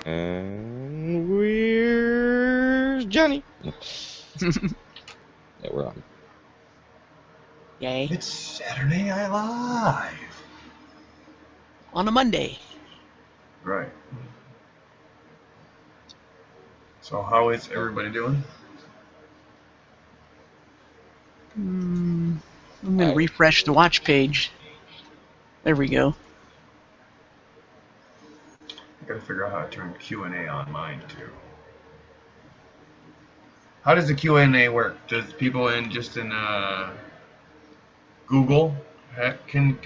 And where's Johnny? No. Yeah, we're on. Yay. It's Saturday Night Live. On a Monday. Right. So how is everybody doing? I'm going to refresh the watch page. There we go. I gotta figure out how to turn Q&A on mine too. How does the Q&A work? Does people in Google can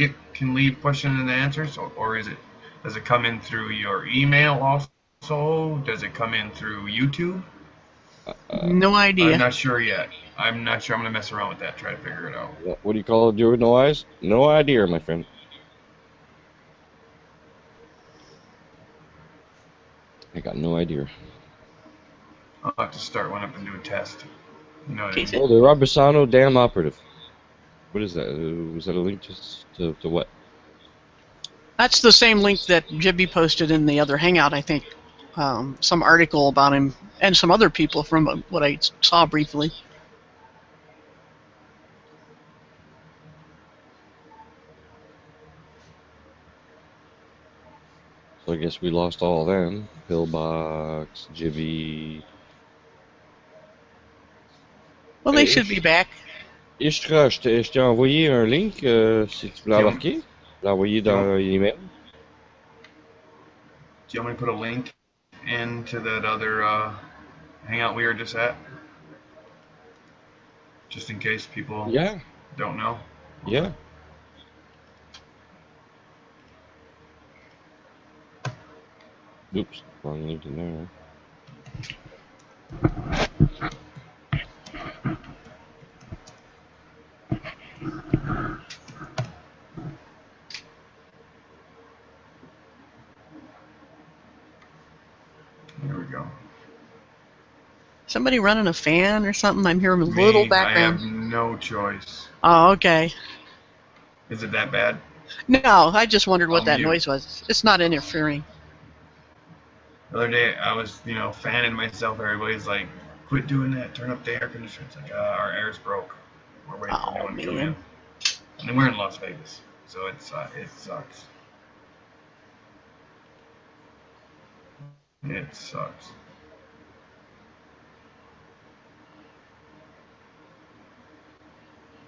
leave questions and answers, or does it come in through your email also? Does it come in through YouTube? No idea. I'm not sure yet. I'm not sure. I'm gonna mess around with that, try to figure it out. What do you call it? You with no eyes? No idea, my friend. I got no idea. I'll have to start one up and do a test. You know what I mean? Oh, the Robisano Dam Operative. What is that? Was that a link to what? That's the same link that Jibby posted in the other Hangout, I think. Some article about him and some other people from what I saw briefly. So I guess we lost all of them. Pillbox, Jibby. Well, they should be back. Ishtra, je t'ai envoyé un link, si tu peux l'embarquer. L'envoyer dans l'email. Do you want me to put a link into that other Hangout we were just at? Just in case people don't know? Yeah. Oops, wrong link in there. There we go. Somebody running a fan or something? I'm hearing a little background. I have no choice. Oh, okay. Is it that bad? No, I just wondered what that noise was. It's not interfering. The other day, I was, fanning myself. Everybody's like, quit doing that. Turn up the air conditioner. It's like, our air's broke. We're waiting for anyone to come in. And we're in Las Vegas, so it sucks. It sucks.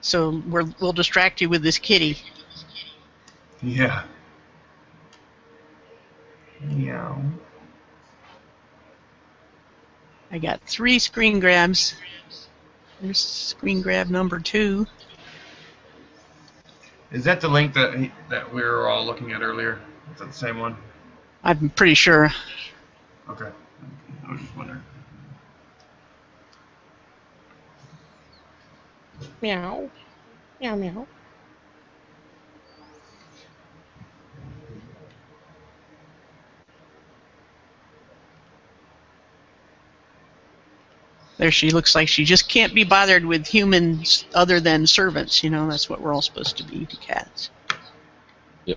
So we'll distract you with this kitty. Yeah. Meow. I got 3 screen grabs. There's screen grab number 2. Is that the link that we were all looking at earlier? Is that the same one? I'm pretty sure. Okay. I was just wondering. Meow. Meow, meow. There she looks like she just can't be bothered with humans other than servants. That's what we're all supposed to be, the cats. Yep.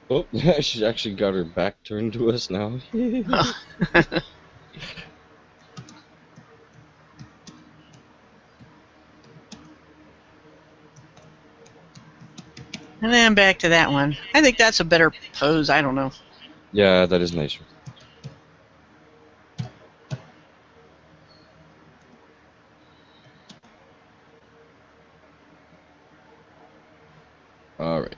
Oh, she's actually got her back turned to us now. And then back to that one. I think that's a better pose. I don't know. Yeah, that is nicer. All right.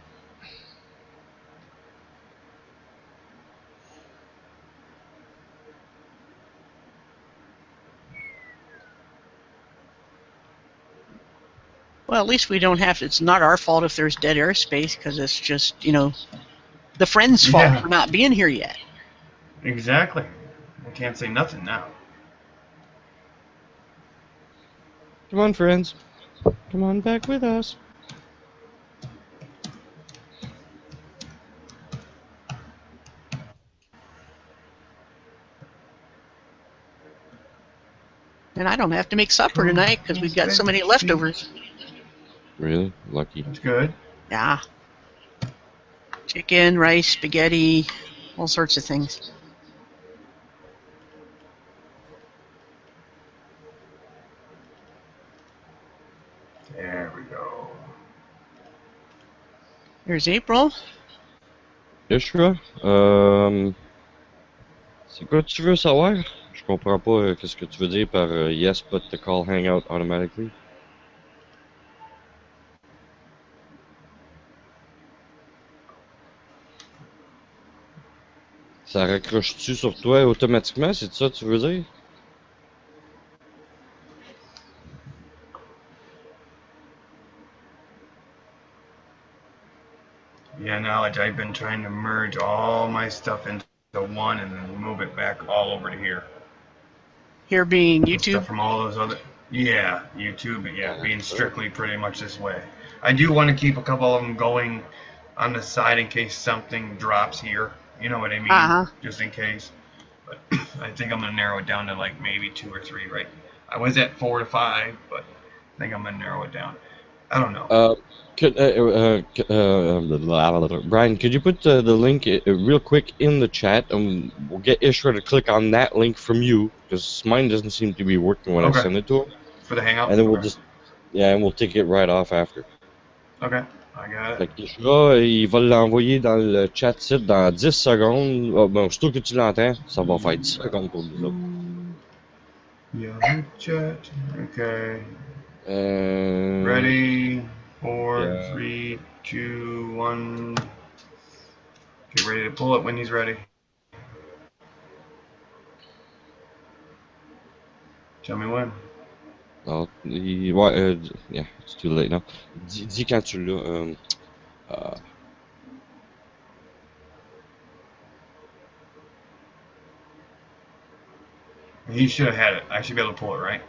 Well, at least we don't have to. It's not our fault if there's dead airspace, because it's just, the friend's fault for not being here yet. Exactly. I can't say nothing now. Come on, friends. Come on back with us. And I don't have to make supper tonight because we've got so many leftovers. Really? Lucky. That's good. Yeah. Chicken, rice, spaghetti, all sorts of things. There we go. There's April. Joshua, c'est quoi tu veux savoir? Je comprends pas qu'est-ce que tu veux dire par yes, but the call hangout automatically. Ça raccroche-tu sur toi automatiquement, c'est ça que tu veux dire? Yeah, knowledge. I've been trying to merge all my stuff into one and then move it back all over to here. Here being The YouTube. Stuff from all those other. Yeah, YouTube. Yeah, being strictly pretty much this way. I do want to keep a couple of them going on the side in case something drops here. You know what I mean? Uh-huh. Just in case. But I think I'm gonna narrow it down to like maybe 2 or 3. Right? I was at 4 to 5, but I think I'm gonna narrow it down. I don't know. Brian, could you put the link real quick in the chat, and we'll get Ishra to click on that link from you, because mine doesn't seem to be working when I send it to him. For the hangout. And then we'll just, and we'll take it right off after. Okay, I got Fait it. que Ishra, il va l'envoyer dans le chat site dans 10 secondes. Oh, bon, surtout que tu l'entends, ça va faire 10 secondes pour nous autres. Yahoo chat. Okay. Uh, Ready? 4, yeah. 3, 2, 1. Get ready to pull it when he's ready. Tell me when. Non, ouais, yeah, it's too late now. Dis quand tu l'as. He should have had it. I should be able to pull it, right?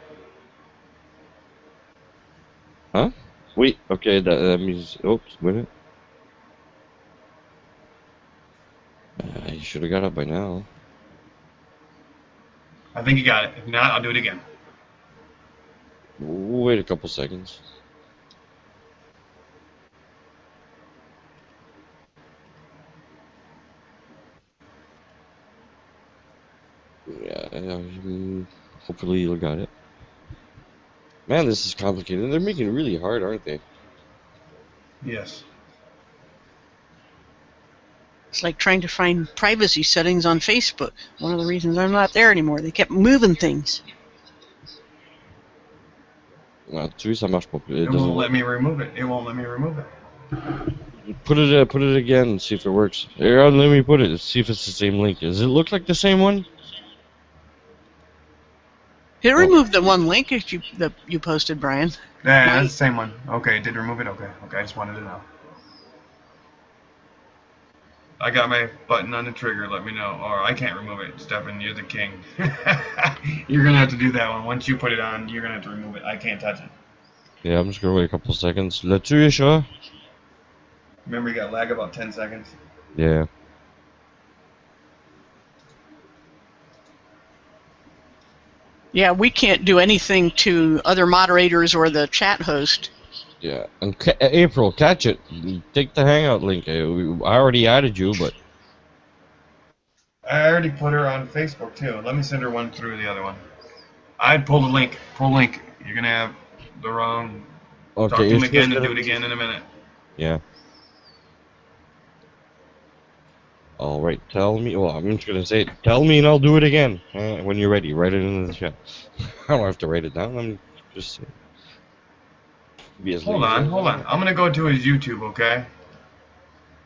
Huh? Oui, okay, that means. Oops, wait a minute. You should have got it by now. I think you got it. If not, I'll do it again. Wait a couple seconds. Yeah, hopefully you'll got it. Man, this is complicated. They're making it really hard, aren't they? Yes. It's like trying to find privacy settings on Facebook. One of the reasons I'm not there anymore. They kept moving things. Tu vois, ça marche pas. It won't let me remove it. It won't let me remove it. Put it again and see if it works. Here, let me put it. See if it's the same link. Does it look like the same one? It removed the one link that you posted, Brian. Yeah, that's the same one. Okay, it did remove it? Okay, I just wanted to know. I got my button on the trigger, let me know. Or I can't remove it. Stefan, you're the king. You're going to have to do that one. Once you put it on, you're going to have to remove it. I can't touch it. Yeah, I'm just going to wait a couple seconds. Là-dessus, Ishra? Remember, you got lag about 10 seconds? Yeah. Yeah, we can't do anything to other moderators or the chat host. Yeah, and April, catch it. Take the Hangout link. I already added you, but... I already put her on Facebook, too. Let me send her one through the other one. I'd pull the link. Pull link. You're going to have the wrong... Okay, talk to him again and do it again in a minute. Yeah. Alright, tell me... Well, I'm just going to say it. Tell me and I'll do it again. When you're ready, write it in the chat. I don't have to write it down. I'm just... Hold on. I'm going to go to his YouTube, okay?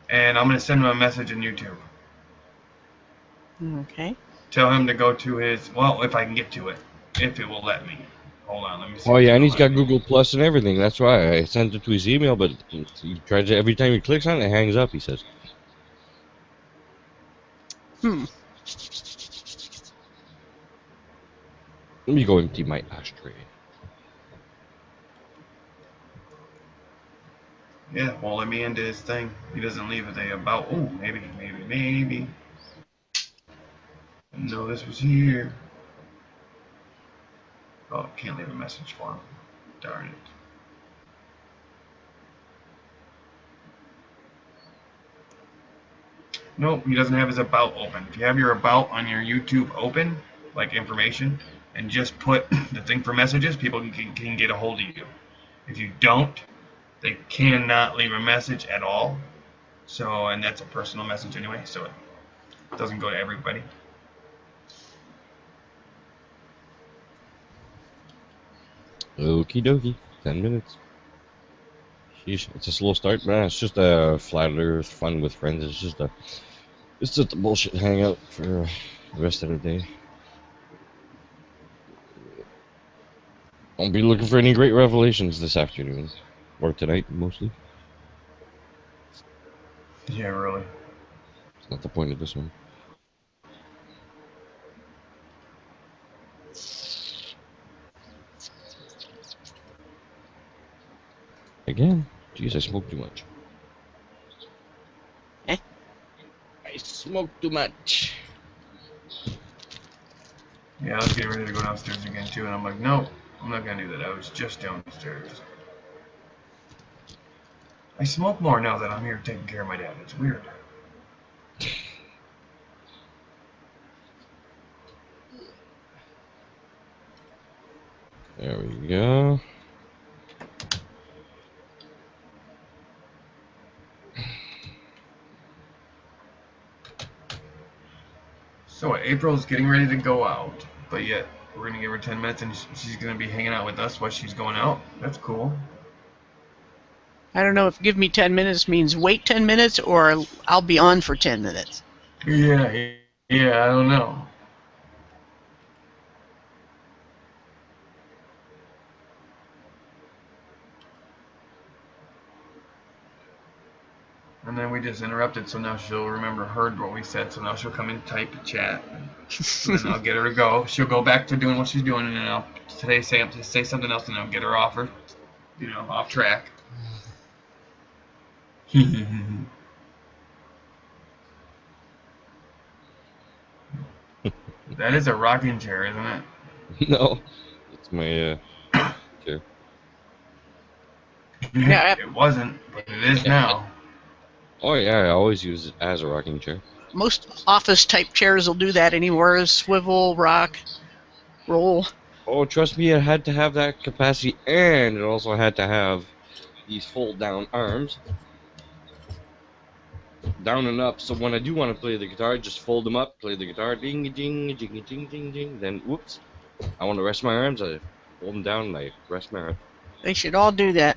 And I'm going to send him a message in YouTube. Okay. Tell him to go to his... Well, if I can get to it. If it will let me. Hold on, let me see. Oh yeah, and he's got Google Plus and everything. That's why I sent it to his email, but he tries to, every time he clicks on it, it hangs up, he says. Let me go empty my ashtray. Yeah, well, let me into his thing. He doesn't leave it about... Oh, maybe. No, this was here. Oh, can't leave a message for him. Darn it. Nope, he doesn't have his about open. If you have your about on your YouTube open, like information, and just put the thing for messages, people can get a hold of you. If you don't, they cannot leave a message at all. So, and that's a personal message anyway, so it doesn't go to everybody. Okie dokie. 10 minutes. Sheesh, it's a slow start, man. It's just a flat earth fun with friends. It's just a bullshit hangout for the rest of the day. I'll be looking for any great revelations this afternoon. Or tonight, mostly. Yeah, really. It's not the point of this one. Again? Jeez, I smoked too much. Eh? I smoked too much. Yeah, I was getting ready to go downstairs again too, and I'm like, no, I'm not gonna do that. I was just downstairs. I smoke more now that I'm here taking care of my dad. It's weird. There we go. So April's getting ready to go out, but yet we're gonna give her 10 minutes, and she's gonna be hanging out with us while she's going out. That's cool. I don't know if give me 10 minutes means wait 10 minutes or I'll be on for 10 minutes. Yeah, I don't know. And then we just interrupted, so now she'll heard what we said, so now she'll come in, type, chat, and then I'll get her to go. She'll go back to doing what she's doing, and then I'll say something else, and I'll get her off off track. That is a rocking chair, isn't it? No, it's my chair. Yeah, It wasn't, but it is now. Oh yeah, I always use it as a rocking chair. most office type chairs will do that anymore. Swivel, rock, roll. Oh, trust me, it had to have that capacity, and it also had to have these fold-down arms. Down and up, so when I do want to play the guitar, just fold them up, play the guitar, ding ding ding ding ding ding. Then, whoops, I want to rest my arms, I fold them down and I rest my arms. They should all do that.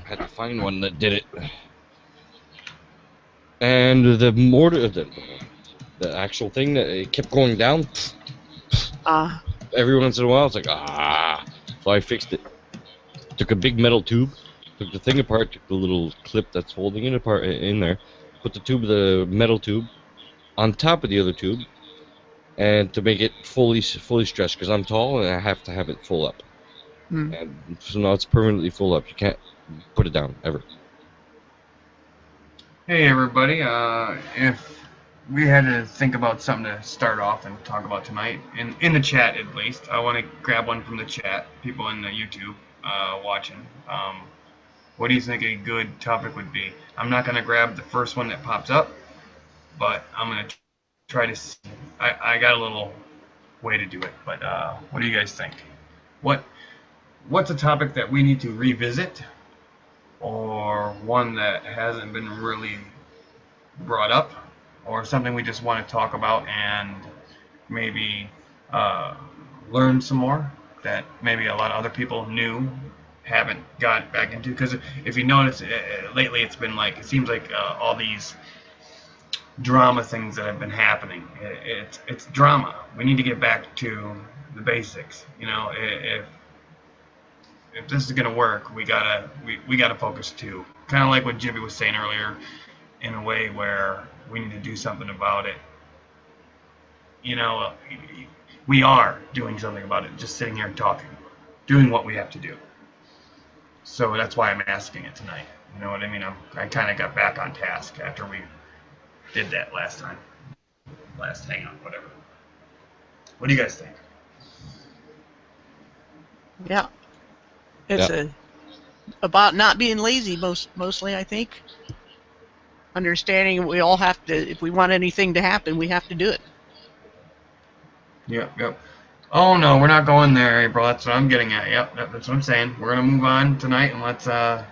I had to find one that did it. And the mortar, the actual thing that it kept going down. Every once in a while, it's like So I fixed it. Took a big metal tube, took the thing apart, took the little clip that's holding it apart in there, put the metal tube, on top of the other tube, and to make it fully stretched, because I'm tall and I have to have it full up. And so now it's permanently full up. You can't put it down ever. Hey everybody, if we had to think about something to start off and talk about tonight, in the chat at least, I want to grab one from the chat, people in the YouTube watching. What do you think a good topic would be? I'm not going to grab the first one that pops up, but I'm going to try to see. I got a little way to do it, but what do you guys think? What's a topic that we need to revisit, or one that hasn't been really brought up, or something we just want to talk about and maybe learn some more that maybe a lot of other people haven't got back into? Because if you notice, lately it seems like all these drama things that have been happening, it's drama. We need to get back to the basics. If this is gonna work, we gotta focus too. Kind of like what Jimmy was saying earlier, in a way where we need to do something about it. We are doing something about it, just sitting here and talking, doing what we have to do. So that's why I'm asking it tonight. You know what I mean? I kind of got back on task after we did that last hangout, whatever. What do you guys think? Yeah. It's about not being lazy mostly, I think. understanding we all have to, if we want anything to happen, we have to do it. Yep. Oh no, we're not going there, April. That's what I'm getting at. Yep, that's what I'm saying. We're gonna move on tonight, and let's. I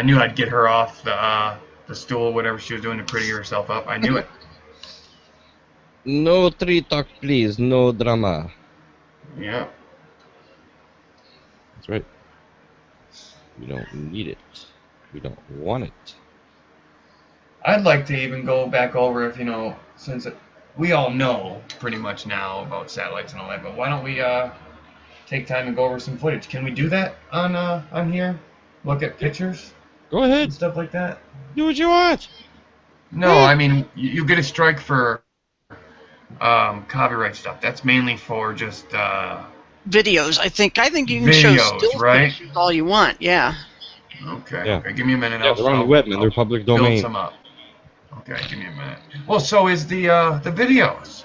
knew I'd get her off the stool, whatever she was doing to pretty herself up. I knew it. No tree talk, please. No drama. Yep. That's right. We don't need it. We don't want it. I'd like to even go back over if since we all know pretty much now about satellites and all that, but why don't we take time and go over some footage? Can we do that on here? Look at pictures Go and ahead. stuff like that? Do what you want. No, I mean you get a strike for copyright stuff. That's mainly for just Videos, I think you can show videos, still right? pictures all you want. Yeah. Okay. Yeah. Okay. Give me a minute. Yeah, they're on the web, man. They're public build domain. some up. Okay. Give me a minute. Well, so is the videos,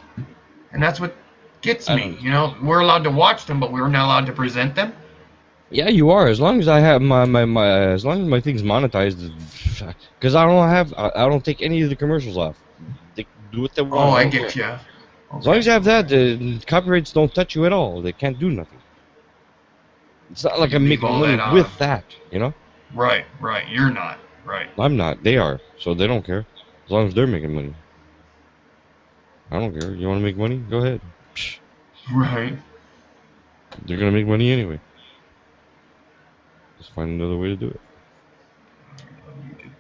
and that's what gets me. We're allowed to watch them, but we're not allowed to present them. Yeah, you are. As long as I have my as long as my thing's monetized, because I don't take any of the commercials off. They do what they want. Oh, I get you. Okay. As long as you have that, the copyrights don't touch you at all. They can't do nothing. It's not like I'm making money with that, Right. You're not. Right. I'm not. They are. So they don't care. As long as they're making money. I don't care. You want to make money? Go ahead. Psh. Right. They're going to make money anyway. Just find another way to do it. Let me get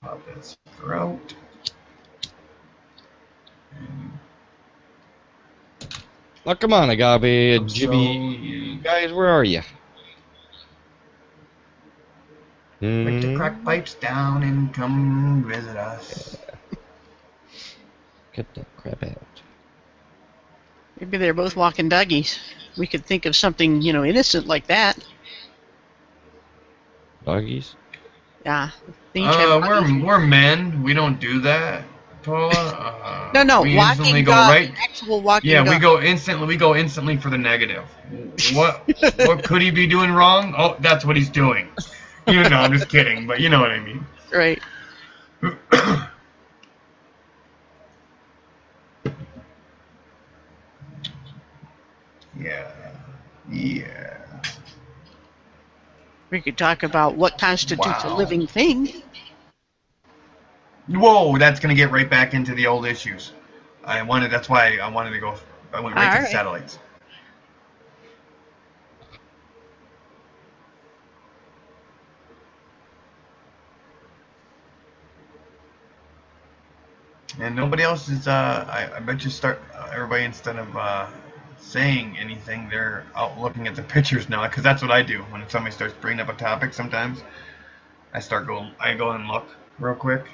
pop that sucker out. Oh, come on, Agave, Jibby. Guys, where are you? Like to crack pipes down and come visit us. Get that crap out. Maybe they're both walking doggies. We could think of something, innocent like that. Doggies? Yeah. They each have doggies. We're men. We don't do that, Paula. No, we walking instantly go dog. right. Actual walking Yeah, dog. we go instantly for the negative. What could he be doing wrong? Oh, that's what he's doing. I'm just kidding, but you know what I mean. Right. Yeah. We could talk about what constitutes a living thing. Whoa, that's gonna get right back into the old issues. That's why I wanted to go. I went right to the satellites. And nobody else is. I bet you everybody instead of saying anything, they're out looking at the pictures now, because that's what I do when somebody starts bringing up a topic. Sometimes I go and look real quick.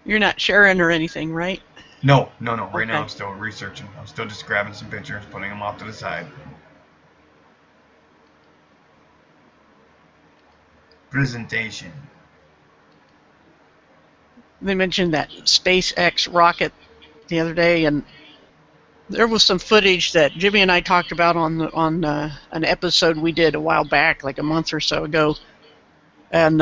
You're not sharing or anything, right? No. Right now I'm still researching. I'm still just grabbing some pictures, putting them off to the side. Presentation. They mentioned that SpaceX rocket the other day, and there was some footage that Jimmy and I talked about on an episode we did a while back, like a month or so ago. And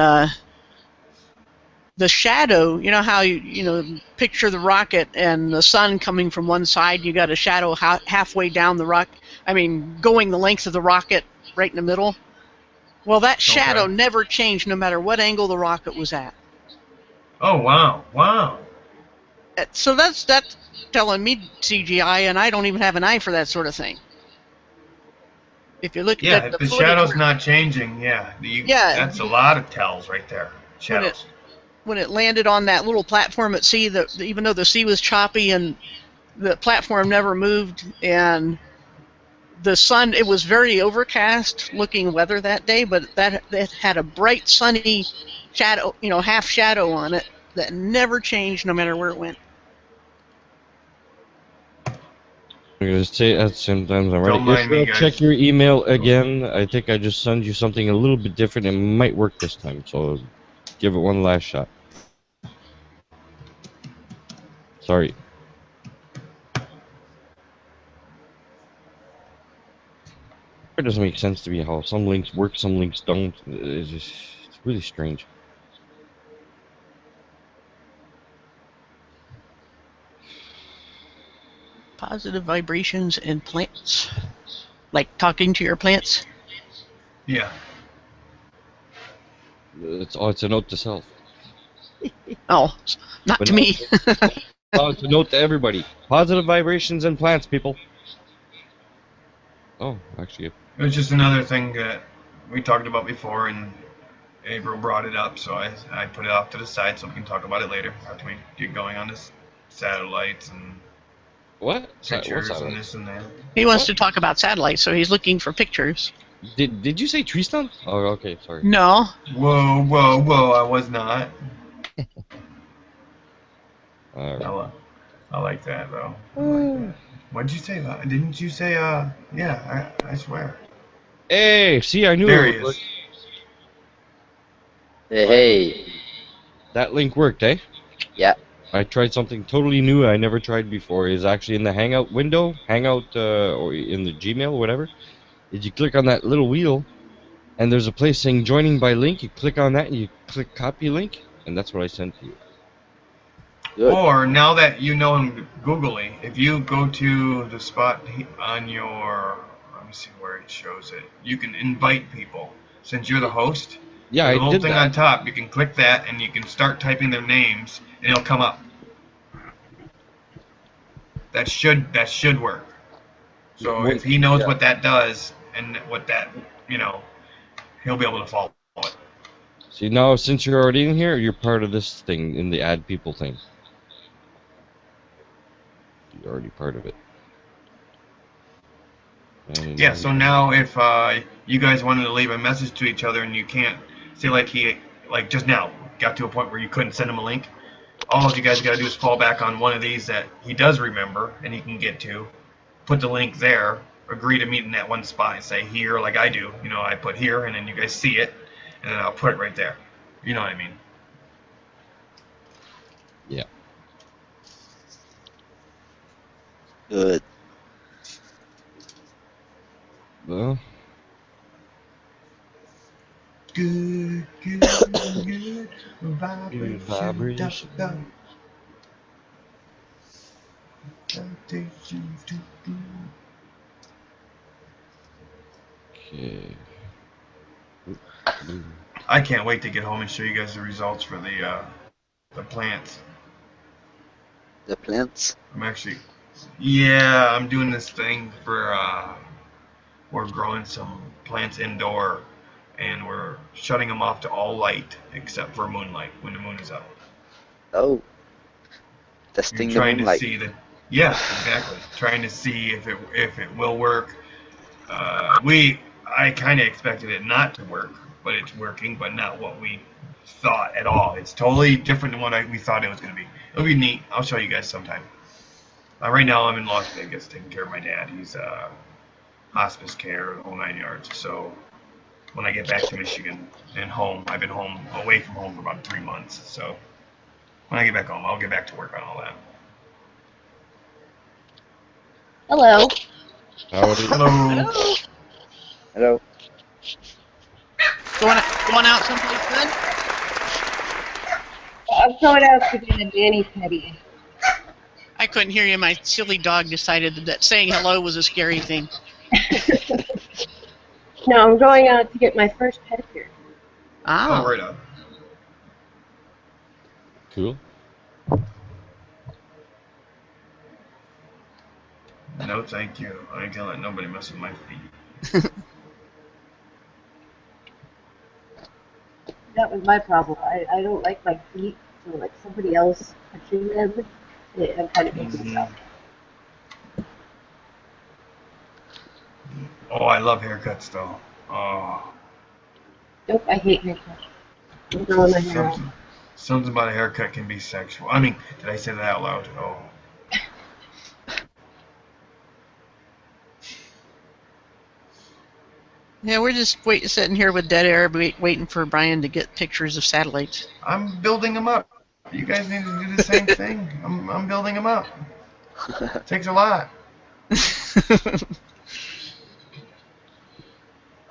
the shadow, how you picture the rocket and the sun coming from one side, you got a shadow halfway down the rocket. I mean, going the length of the rocket right in the middle. Well, that shadow never changed no matter what angle the rocket was at. Oh, wow. So that's telling me CGI, and I don't even have an eye for that sort of thing. If you look at if the shadow's not changing, that's a lot of tells right there. Shadows. When it landed on that little platform at sea, even though the sea was choppy and the platform never moved, and the sun, it was very overcast looking weather that day, but that had a bright sunny shadow, half shadow on it that never changed no matter where it went. I'm gonna say that sometimes I'm Don't mind me, guys. Check your email again. I think I just sent you something a little bit different. It might work this time, so give it one last shot. Sorry. It doesn't make sense to me how some links work, some links don't. It's really strange. Positive vibrations in plants. Like talking to your plants? Yeah. It's a note to self. Oh, not But to me. it's a note to everybody. Positive vibrations in plants, people. Oh, actually, It was just another thing that we talked about before, and April brought it up, so I put it off to the side so we can talk about it later after we get going on this satellites and what? pictures What's and that? this and that. He wants What? to talk about satellites, so he's looking for pictures. Did you say tree stump? Oh, okay, sorry. No. Whoa, whoa, whoa! I was not. Alright. I like that though. I Hmm. like that. What'd you say? Didn't you say? Yeah. I swear. Hey, see, I knew There it he would work. is. Hey. That link worked, eh? Yeah. I tried something totally new I never tried before. It's actually in the Hangout window, Hangout, or in the Gmail, whatever. Is you click on that little wheel, and there's a place saying joining by link. You click on that, and you click copy link, and that's what I sent to you. Good. Or now that you know him googly, if you go to the spot on your, let me see where it shows it. You can invite people. Since you're the host, Yeah, the I little did thing that. on top, you can click that and you can start typing their names and it'll come up. That should work. So if he knows what that does and what that, he'll be able to follow it. See, now since you're already in here, you're part of this thing in the add people thing. You're already part of it. And Yeah, so now if you guys wanted to leave a message to each other and you can't, say like just now, got to a point where you couldn't send him a link, all you guys got to do is fall back on one of these that he does remember and he can get to, put the link there, agree to meet in that one spot and say here like I do, I put here and then you guys see it and then I'll put it right there. You know what I mean? Yeah. Good. Well, Good vibration. okay. I can't wait to get home and show you guys the results for the plants. The plants. I'm doing this thing for we're growing some plants indoor and we're shutting them off to all light except for moonlight when the moon is out. Oh. You're Testing the trying to moonlight. see yeah, exactly. Trying to see if it will work. I kind of expected it not to work, but it's working, but not what we thought at all. It's totally different than what we thought it was going to be. It'll be neat. I'll show you guys sometime. Right now I'm in Las Vegas taking care of my dad. He's hospice care, the whole 9 yards. So when I get back to Michigan and home, I've been away from home for about 3 months. So when I get back home, I'll get back to work on all that. Hello. Howdy. Hello. Hello. Going out someplace good? I'm going out to get a Danny Petty. I couldn't hear you. My silly dog decided that saying hello was a scary thing. No, I'm going out to get my first pedicure. Ah. Oh, right on. Cool. No, thank you. I ain't gonna let nobody mess with my feet. That was my problem. I don't like my feet, so like somebody else touching them, it kind of makes me up. Oh, I love haircuts though. Oh, Nope, I hate haircuts. I'm growing my hair out. something about a haircut can be sexual. I mean, did I say that out loud? Oh. Yeah, we're just sitting here with dead air, waiting for Brian to get pictures of satellites. I'm building them up. You guys need to do the same thing. I'm building them up. It takes a lot.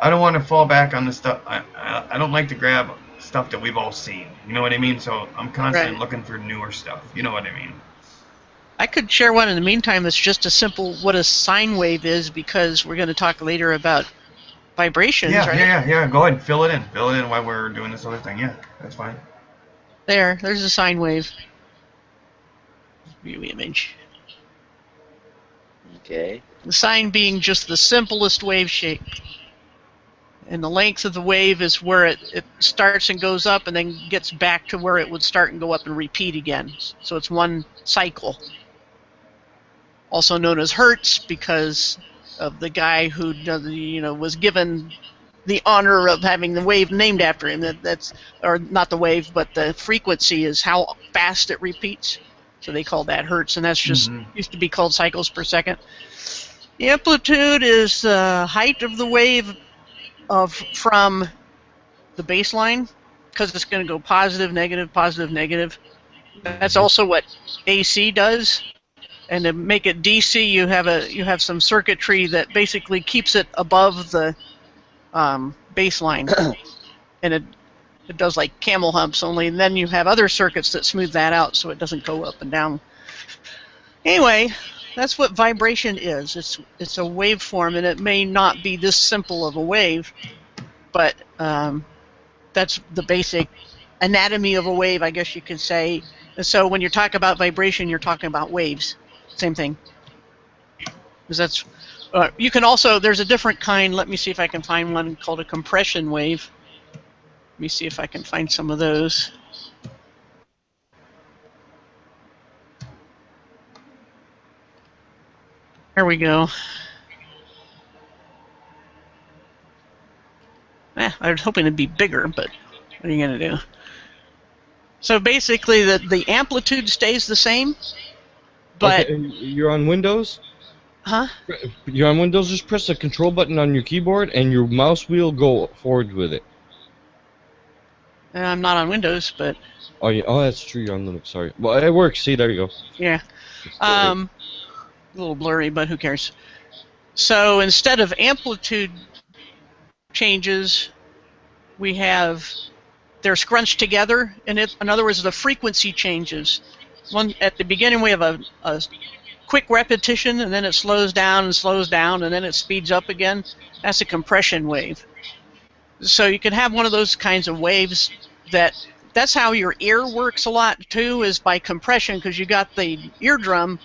I don't want to fall back on the stuff. I don't like to grab stuff that we've all seen. You know what I mean? So I'm constantly Right. looking for newer stuff. You know what I mean? I could share one in the meantime that's just a simple what a sine wave is, because we're going to talk later about vibrations, Yeah, right? yeah. Go ahead, fill it in. Fill it in while we're doing this other thing. Yeah, that's fine. There's a sine wave. View image. Okay. The sine being just the simplest wave shape. And the length of the wave is where it starts and goes up and then gets back to where it would start and go up and repeat again. So it's one cycle. Also known as hertz because of the guy who was given the honor of having the wave named after him. That's or not the wave, but the frequency is how fast it repeats. So they call that hertz, and that's just used to be called cycles per second. The amplitude is the height of the wave from the baseline, because it's going to go positive, negative, positive, negative. That's also what AC does. And to make it DC, you have some circuitry that basically keeps it above the baseline, and it does like camel humps only. And then you have other circuits that smooth that out so it doesn't go up and down. Anyway, that's what vibration is. It's a waveform, and it may not be this simple of a wave, but that's the basic anatomy of a wave, I guess you could say. And so when you talk about vibration, you're talking about waves. Same thing. Because that's you can also, there's a different kind. Let me see if I can find one called a compression wave. Let me see if I can find some of those. There we go. I was hoping it'd be bigger, but what are you going to do? So basically, the amplitude stays the same, but... Okay, you're on Windows? Huh? You're on Windows, just press the control button on your keyboard and your mouse wheel go forward with it. I'm not on Windows, but... Oh, yeah. Oh, that's true, you're on Linux, sorry. Well, it works, see, there you go. Yeah. A little blurry, but who cares? So instead of amplitude changes, we have... They're scrunched together, and in other words, the frequency changes. One at the beginning, we have a quick repetition, and then it slows down, and then it speeds up again. That's a compression wave. So you can have one of those kinds of waves that's how your ear works a lot too, is by compression, because you got the eardrum.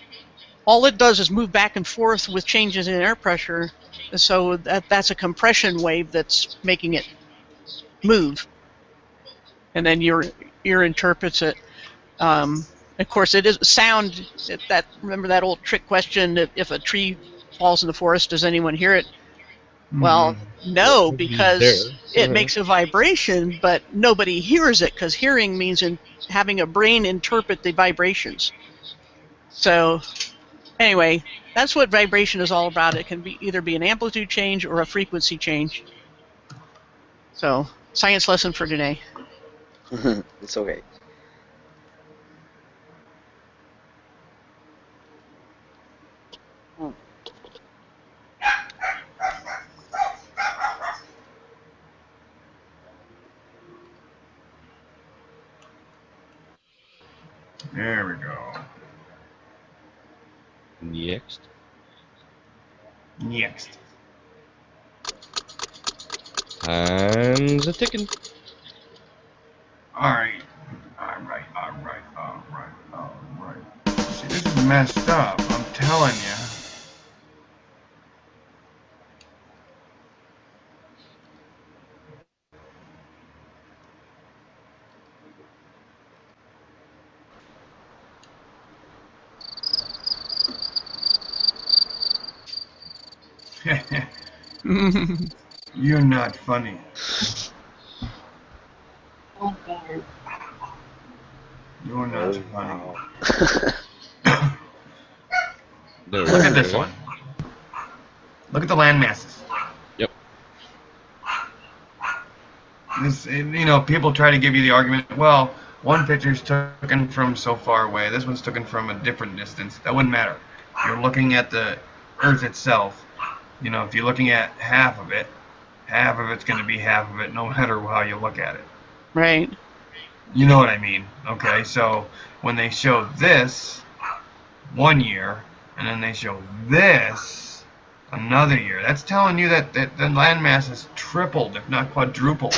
All it does is move back and forth with changes in air pressure. So that's a compression wave that's making it move. And then your ear interprets it. Of course, it is sound. Remember that old trick question: if a tree falls in the forest, does anyone hear it? Well, no, because it makes a vibration, but nobody hears it, because hearing means having a brain interpret the vibrations. So, anyway, that's what vibration is all about. It can either be an amplitude change or a frequency change. So, science lesson for today. It's okay. There we go. Next. Next. Time's a ticking. Alright. See, this is messed up, I'm telling you. You're not funny. Oh, man. You're not funny. Look Look at this one. Look at the land masses. Yep. This, people try to give you the argument, well, one picture's taken from so far away, this one's taken from a different distance. That wouldn't matter. You're looking at the Earth itself. If you're looking at half of it, half of it's going to be half of it, no matter how you look at it. Right. You know what I mean? Okay, so when they show this 1 year, and then they show this another year, that's telling you that the landmass has tripled, if not quadrupled.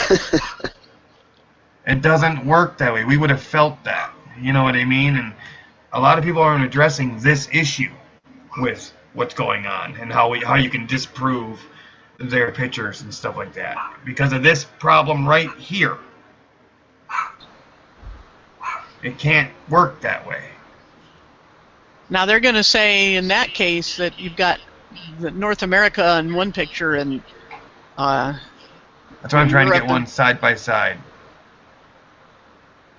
It doesn't work that way. We would have felt that. You know what I mean? And a lot of people aren't addressing this issue with what's going on and how you can disprove their pictures and stuff like that because of this problem right here. It can't work that way. Now they're going to say in that case that you've got the North America in one picture and that's why I'm trying to get Europe one side by side.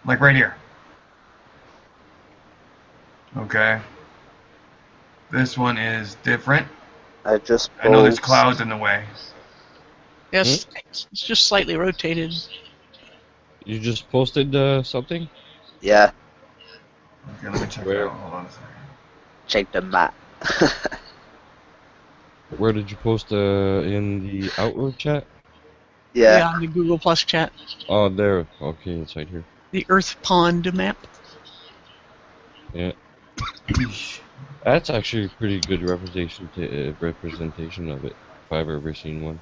Like right here. Okay. This one is different. I just I know there's posed- clouds in the way. yes, it's just slightly rotated. You just posted something? Yeah, Okay, let me check it Where? out. Hold on a second. check the map. Where did you post in the Outlook chat? Yeah. The Google Plus chat. Oh, there. Okay, it's right here. The Earth Pond map. Yeah. That's actually a pretty good representation of it, if I've ever seen one.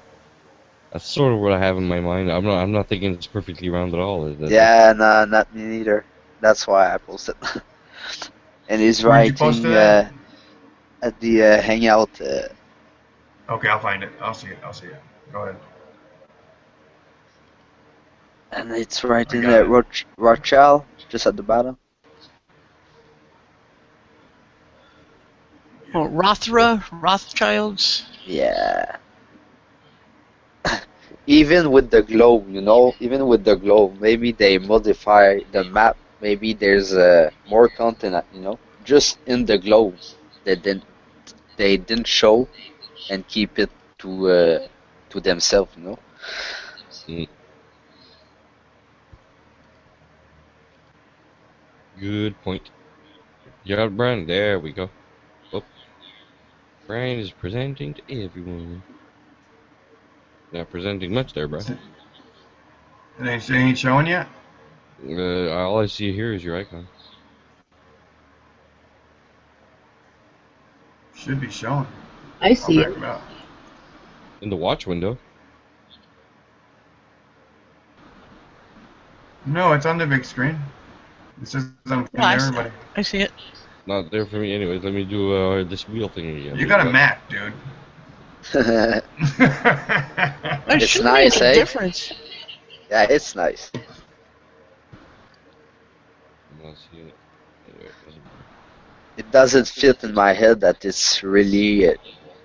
That's sort of what I have in my mind. I'm not thinking it's perfectly round at all. Is that Yeah, nah, not me neither. That's why I posted. And he's Where'd you post writing it at? at the Hangout. Okay, I'll find it. I'll see it. Go ahead. And it's writing I got Rothschild, just at the bottom. Oh, Rothschilds. Yeah. Even with the globe, even with the globe, maybe they modify the map. Maybe there's more content, just in the globe that they didn't show and keep it to themselves, Good point. Yeah, Brian. There we go. Oh, Brian is presenting to everyone. Not presenting much there, Brian. It ain't showing yet? All I see here is your icon. Should be showing. I see I'll it. back it up. In the watch window. No, it's on the big screen. It says I'm Yeah, I see- everybody. I see it. Not there for me anyways. Let me do this wheel thing again. You got a Mac, dude. There It's should nice, make a eh? difference. Yeah, it's nice. I'm not seeing it. Anyway, It doesn't fit in my head that it's really a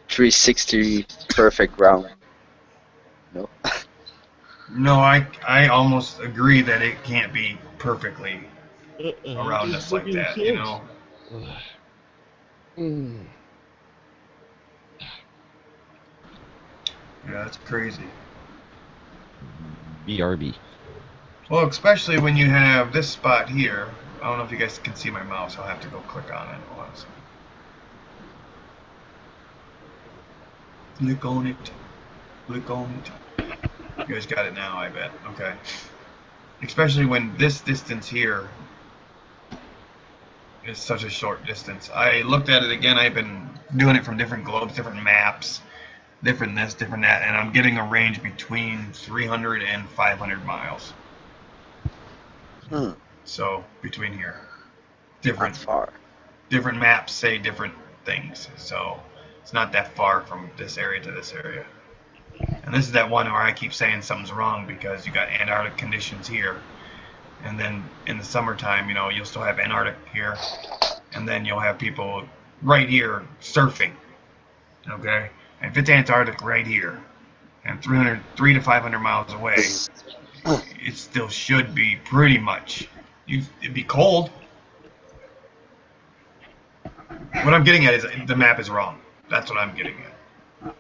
360 perfect round. No. No, I almost agree that it can't be perfectly around us like that, you know? Yeah, that's crazy. BRB. Well, especially when you have this spot here. I don't know if you guys can see my mouse. I'll have to go click on it. Hold on a second. Click on it. Click on it. You guys got it now, I bet. Okay. Especially when this distance here is such a short distance. I looked at it again. I've been doing it from different globes, different maps, different this, different that, and I'm getting a range between 300 and 500 miles. So between here, Not far. different maps say different things. So it's not that far from this area to this area. And this is that one where I keep saying something's wrong because you got Antarctic conditions here, and then in the summertime, you know, you'll still have Antarctic here, and then you'll have people right here surfing. Okay, and if it's Antarctic right here, and 300 to 500 miles away, it still should be pretty much. It'd be cold. What I'm getting at is the map is wrong. That's what I'm getting at.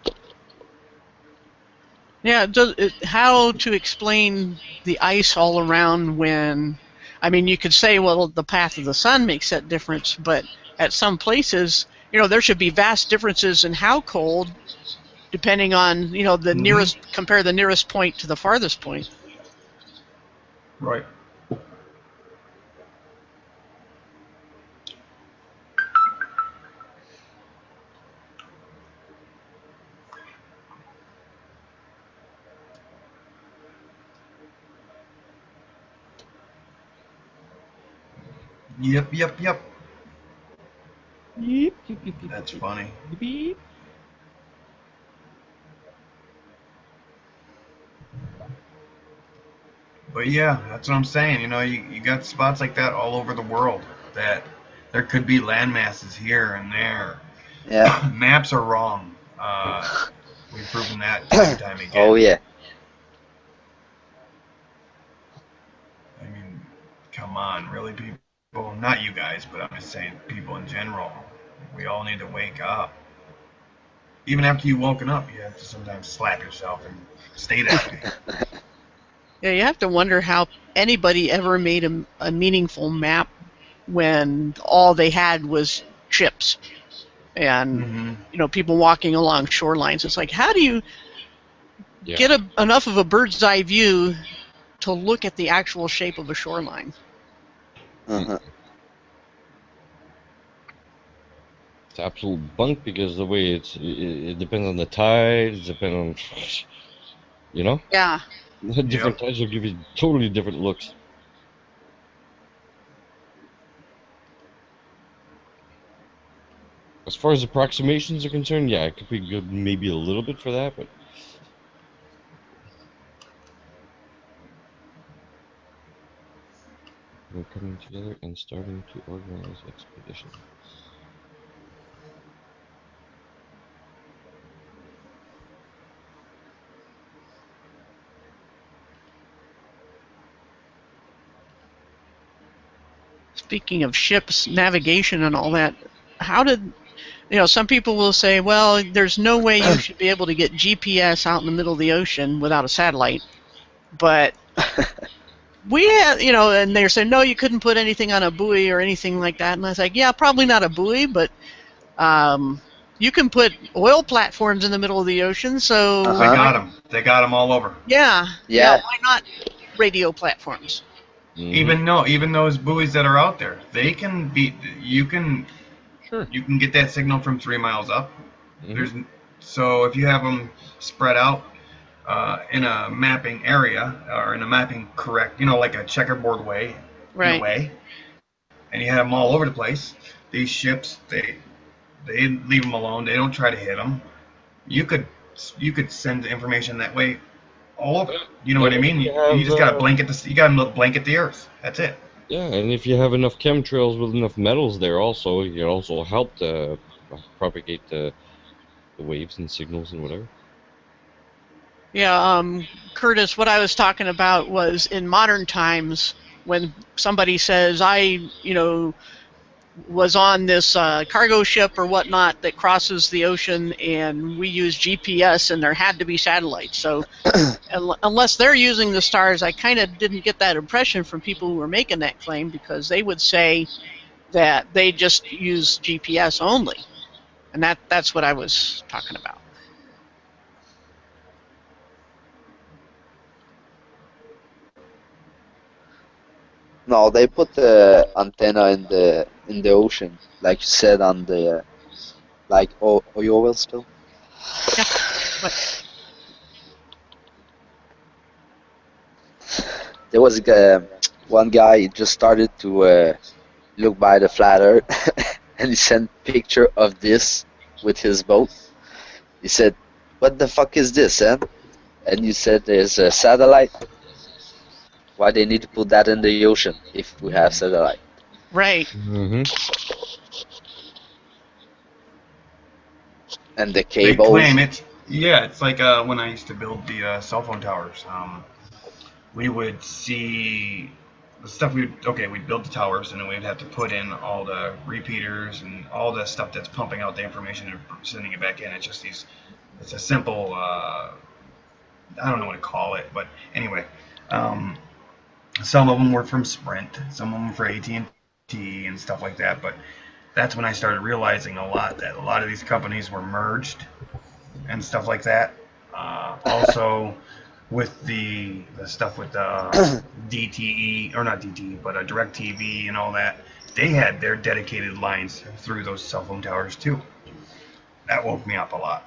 Yeah, how to explain the ice all around when, I mean, you could say, well, the path of the sun makes that difference, but at some places, you know, there should be vast differences in how cold depending on the nearest, compare the nearest point to the farthest point. Right. Yep. Yep, yep, yep, yep, That's funny. Beep. But yeah, that's what I'm saying. You got spots like that all over the world that there could be land masses here and there. Yeah. Maps are wrong. We've proven that time and time again. Oh yeah. I mean, come on, really, people? Not you guys, but I'm just saying people in general. We all need to wake up. Even after you've woken up, you have to sometimes slap yourself and stay that way. Yeah, you have to wonder how anybody ever made a meaningful map when all they had was chips and people walking along shorelines. It's like, how do you get enough of a bird's eye view to look at the actual shape of a shoreline? Uh-huh. It's absolute bunk because the way it depends on the tide, it depends on, Yeah. different tides will give you totally different looks. As far as approximations are concerned, yeah, it could be good maybe a little bit for that, but we're coming together and starting to organize expeditions. Speaking of ships, navigation and all that, how did, some people will say, well, there's no way you should be able to get GPS out in the middle of the ocean without a satellite. But we have, and they're saying, no, you couldn't put anything on a buoy or anything like that. And I was like, yeah, probably not a buoy, but you can put oil platforms in the middle of the ocean. So They got them. They got them all over. Yeah. Why not radio platforms? Mm-hmm. Even those buoys that are out there, they can be. You can get that signal from 3 miles up. Mm-hmm. So if you have them spread out in a mapping area or in a mapping correct, like a checkerboard way, right? In a way, and you have them all over the place. These ships, they leave them alone. They don't try to hit them. You could send the information that way all over. You know what I mean? You just gotta blanket the Earth. That's it. Yeah, and if you have enough chemtrails with enough metals there, also you can also help to propagate the waves and signals and whatever. Yeah, Curtis, what I was talking about was in modern times when somebody says, I was on this cargo ship or whatnot that crosses the ocean and we use GPS and there had to be satellites. So unless they're using the stars, I kind of didn't get that impression from people who were making that claim, because they would say that they just use GPS only. And that's what I was talking about. No, they put the antenna in the ocean, like you said, on the oil spill. Yeah. What? There was one guy, he just started to look by the flat Earth, and he sent picture of this with his boat. He said, "What the fuck is this, eh?" And you said, "There's a satellite." Why they need to put that in the ocean if we have satellite? Right. Mm-hmm. And the cables. They claim it. Yeah, it's like when I used to build the cell phone towers. We would see the stuff. We'd build the towers, and then we'd have to put in all the repeaters and all the stuff that's pumping out the information and sending it back in. It's just it's a simple, I don't know what to call it, but anyway. Some of them were from Sprint, some of them for AT&T and stuff like that. But that's when I started realizing that a lot of these companies were merged, and stuff like that. Also, with the stuff with the DTE, or not DTE, but DirecTV and all that, they had their dedicated lines through those cell phone towers too. That woke me up a lot.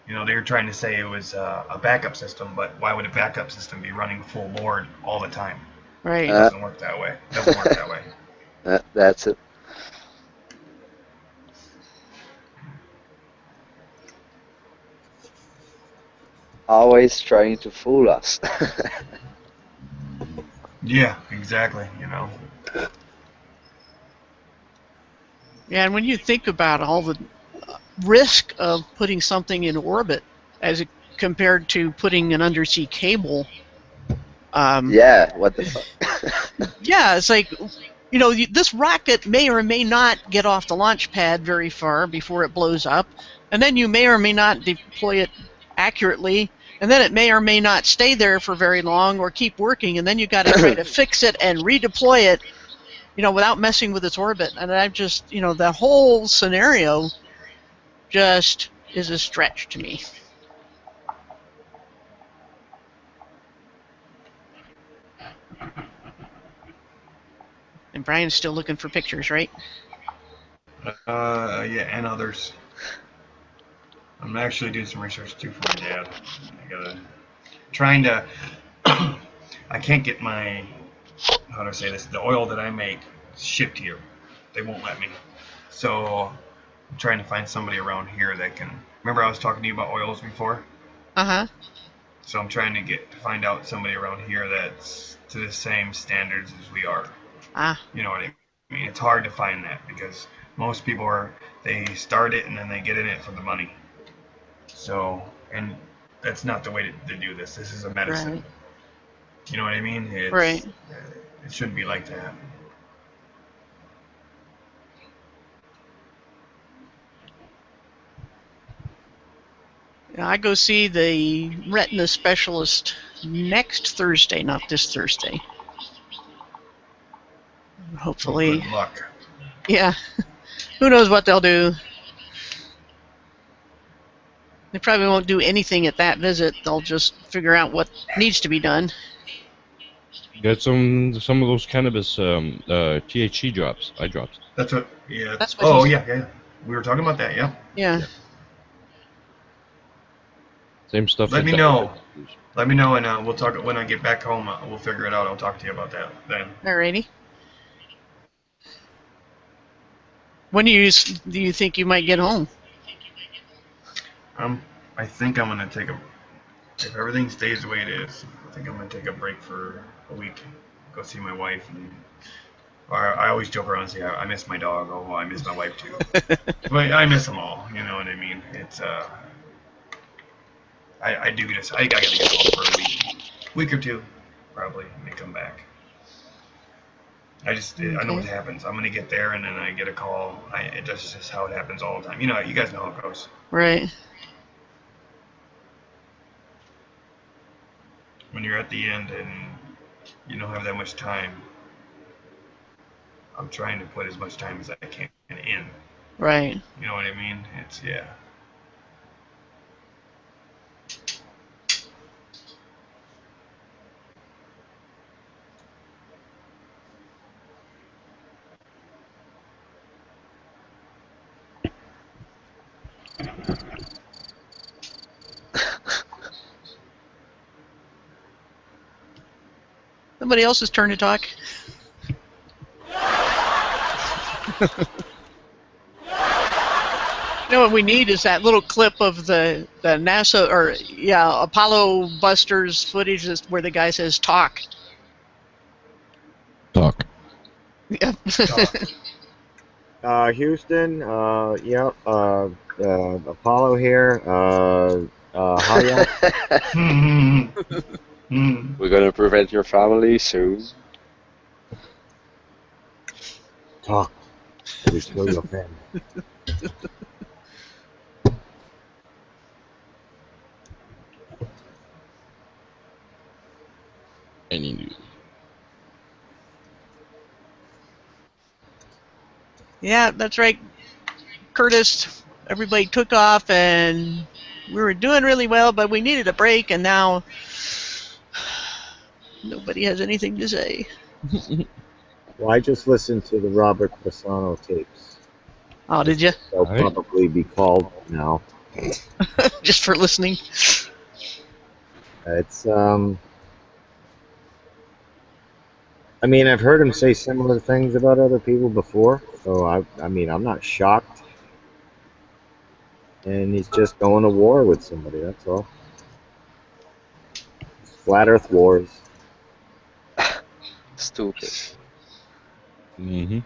You know, they were trying to say it was a backup system, but why would a backup system be running full board all the time? Right. It doesn't work that way. It doesn't work that way. That's it. Always trying to fool us. Yeah, exactly. You know. Yeah, and when you think about all the risk of putting something in orbit as compared to putting an undersea cable. Yeah, what the fuck? Yeah, it's like, you know, this rocket may or may not get off the launch pad very far before it blows up, and then you may or may not deploy it accurately, and then it may or may not stay there for very long or keep working, and then you got to try to fix it and redeploy it, you know, without messing with its orbit. And I've just, you know, the whole scenario just is a stretch to me. And Brian's still looking for pictures, right? Yeah, and others. I'm actually doing some research too for my dad. Trying to. I can't get my, how do I say this? The oil that I make shipped here. They won't let me. So I'm trying to find somebody around here that can. Remember I was talking to you about oils before? Uh-huh. So I'm trying to find out somebody around here that's to the same standards as we are. Ah. You know what I mean? It's hard to find that because most people they start it and then they get in it for the money. So, and that's not the way to do this. This is a medicine. Right. You know what I mean? Right. It shouldn't be like that. I go see the retina specialist next Thursday, not this Thursday. Hopefully. Good luck. Yeah. Who knows what they'll do. They probably won't do anything at that visit. They'll just figure out what needs to be done. Get some of those cannabis THC drops, eye drops. That's what. Yeah. That's what yeah. We were talking about that. Yeah. Yeah. Same stuff. Let like me that. know. Let me know, and we'll talk when I get back home. We'll figure it out. I'll talk to you about that then. Alrighty. When do you think you might get home? I think I'm gonna take if everything stays the way it is, I think I'm gonna take a break for a week, go see my wife, and I always joke around and say I miss my dog. Oh, I miss my wife too. But I miss them all. You know what I mean? It's I do just I gotta get home for a week or two, probably, and then come back. I know what happens. I'm gonna get there and then I get a call. That's just how it happens all the time. You know, you guys know how it goes. Right. When you're at the end and you don't have that much time, I'm trying to put as much time as I can in. Right. You know what I mean? It's yeah. Somebody else's turn to talk. You know what we need is that little clip of the NASA or Apollo Busters footage where the guy says talk. Talk. Yeah. Houston, yep, Apollo here, hiya. We're gonna prevent your family soon. Talk. We kill your family. Any news? Yeah, that's right, Curtis. Everybody took off and we were doing really well, but we needed a break, and now nobody has anything to say. Well, I just listened to the Robert Bassano tapes. Oh, did you? They'll Alright. probably be called now. Just for listening. It's I mean, I've heard him say similar things about other people before, so I mean, I'm not shocked. And he's just going to war with somebody. That's all. Flat Earth wars. Stupid. Mm-hmm.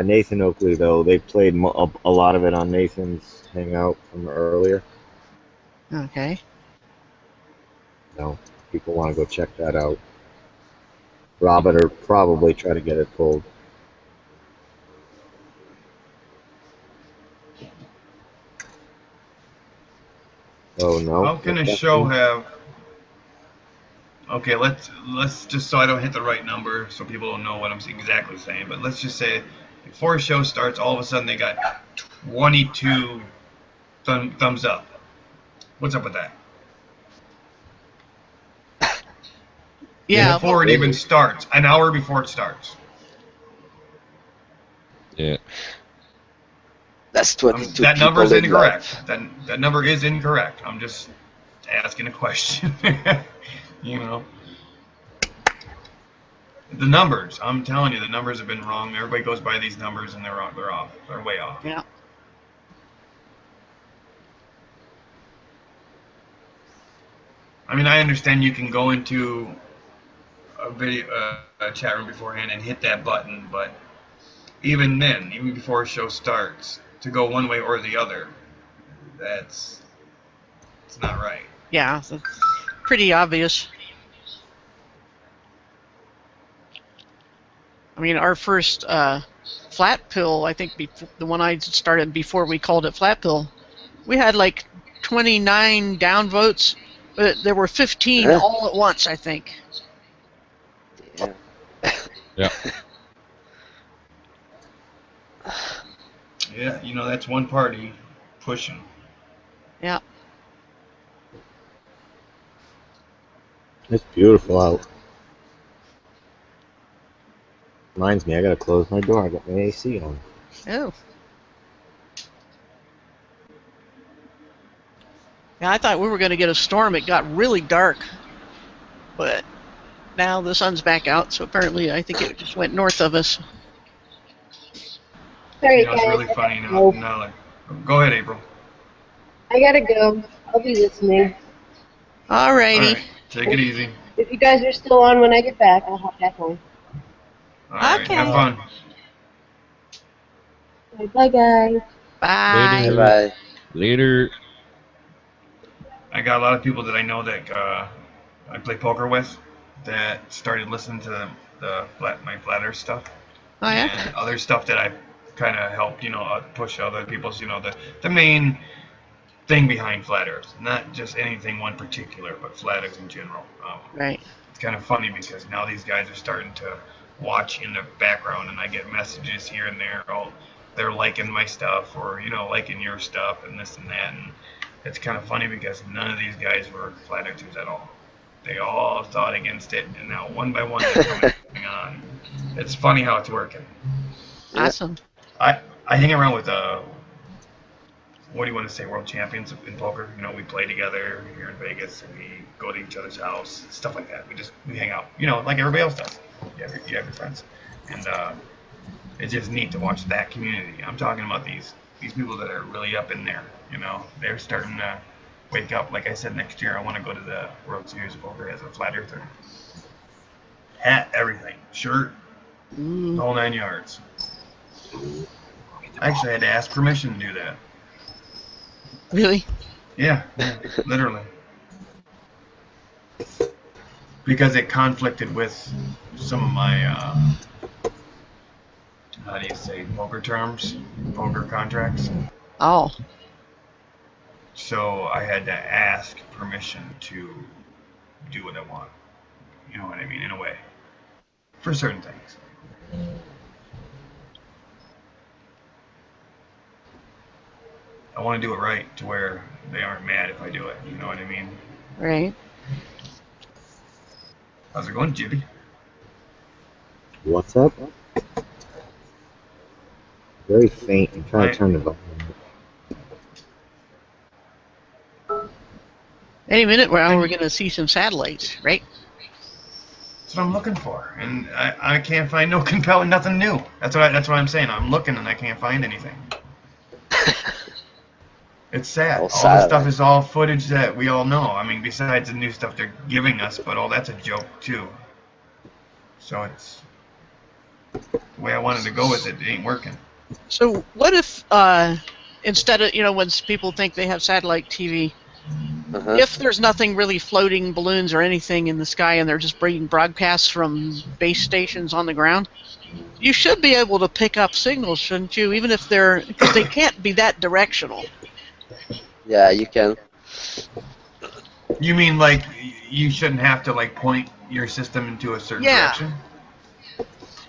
Nathan Oakley, though, they played a lot of it on Nathan's Hangout from earlier. Okay. So people want to go check that out. Robert will probably try to get it pulled. Oh no! How can a show have? Okay, let's just so I don't hit the right number, so people don't know what I'm exactly saying. But let's just say before a show starts, all of a sudden they got 22 thumbs up. What's up with that? Yeah. Before it even starts, an hour before it starts. Yeah. That's 22 That number is people in incorrect. life. That number is incorrect. I'm just asking a question. You know. The numbers, I'm telling you, the numbers have been wrong. Everybody goes by these numbers and they're wrong. They're off. They're way off. Yeah. I mean, I understand you can go into a video, a chat room beforehand and hit that button, but even then, even before a show starts, to go one way or the other, it's not right. Yeah. So pretty obvious. I mean, our first flat pill, I think the one I started before we called it flat pill, we had like 29 downvotes, but there were 15 Yeah. all at once, I think. Yeah. Yeah. Yeah, you know, that's one party pushing. Yeah. It's beautiful out. Reminds me, I gotta close my door. I got my AC on. Oh. Yeah, I thought we were going to get a storm. It got really dark, but now the sun's back out, so apparently I think it just went north of us. Sorry, You know, it's guys. really I funny gotta now. go. Now, like, go ahead, April. I gotta go. I'll be listening. Alrighty. All right, take it easy. If you guys are still on when I get back, I'll hop back on. All right, Okay. have fun. Bye, guys. Bye. Later. Bye. Later. I got a lot of people that I know that I play poker with that started listening to my Flat Earth stuff Oh, yeah? and other stuff that I kind of helped, push other people's, the main thing behind Flat Earth, not just anything one particular, but Flat Earth in general. Right. It's kind of funny because now these guys are starting to watch in the background, and I get messages here and there. Oh, they're liking my stuff, or liking your stuff, and this and that. And it's kind of funny because none of these guys were Flat Earthers at all. They all thought against it, and now one by one they're coming on. It's funny how it's working. Awesome. I hang around with what do you want to say, world champions in poker. We play together here in Vegas, and we go to each other's house, stuff like that. We hang out, like everybody else does. You have your friends, and it's just neat to watch that community. I'm talking about these people that are really up in there. They're starting to wake up. Like I said, next year I want to go to the World Series of Poker as a Flat Earther. Hat, everything, shirt, the whole 9 yards. I actually had to ask permission to do that. Really? Yeah, literally. Because it conflicted with some of my, how do you say, poker terms, poker contracts. Oh. So I had to ask permission to do what I want. You know what I mean, in a way. For certain things. I want to do it right to where they aren't mad if I do it. You know what I mean? Right. How's it going, Jibby? What's up? Very faint. I'm trying Right. to turn the volume up. Any minute now we're going to see some satellites, right? That's what I'm looking for, and I can't find no compelling, nothing new. That's what I'm saying. I'm looking and I can't find anything. It's sad. All All this satellite. stuff is all footage that we all know. I mean, besides the new stuff they're giving us, but all that's a joke too. So it's the way I wanted to go with it. It ain't working. So what if instead of, when people think they have satellite TV, Uh-huh. if there's nothing really floating balloons or anything in the sky and they're just bringing broadcasts from base stations on the ground, you should be able to pick up signals, shouldn't you? Even if because they can't be that directional. Yeah, you can. You mean like you shouldn't have to like point your system into a certain Yeah. direction?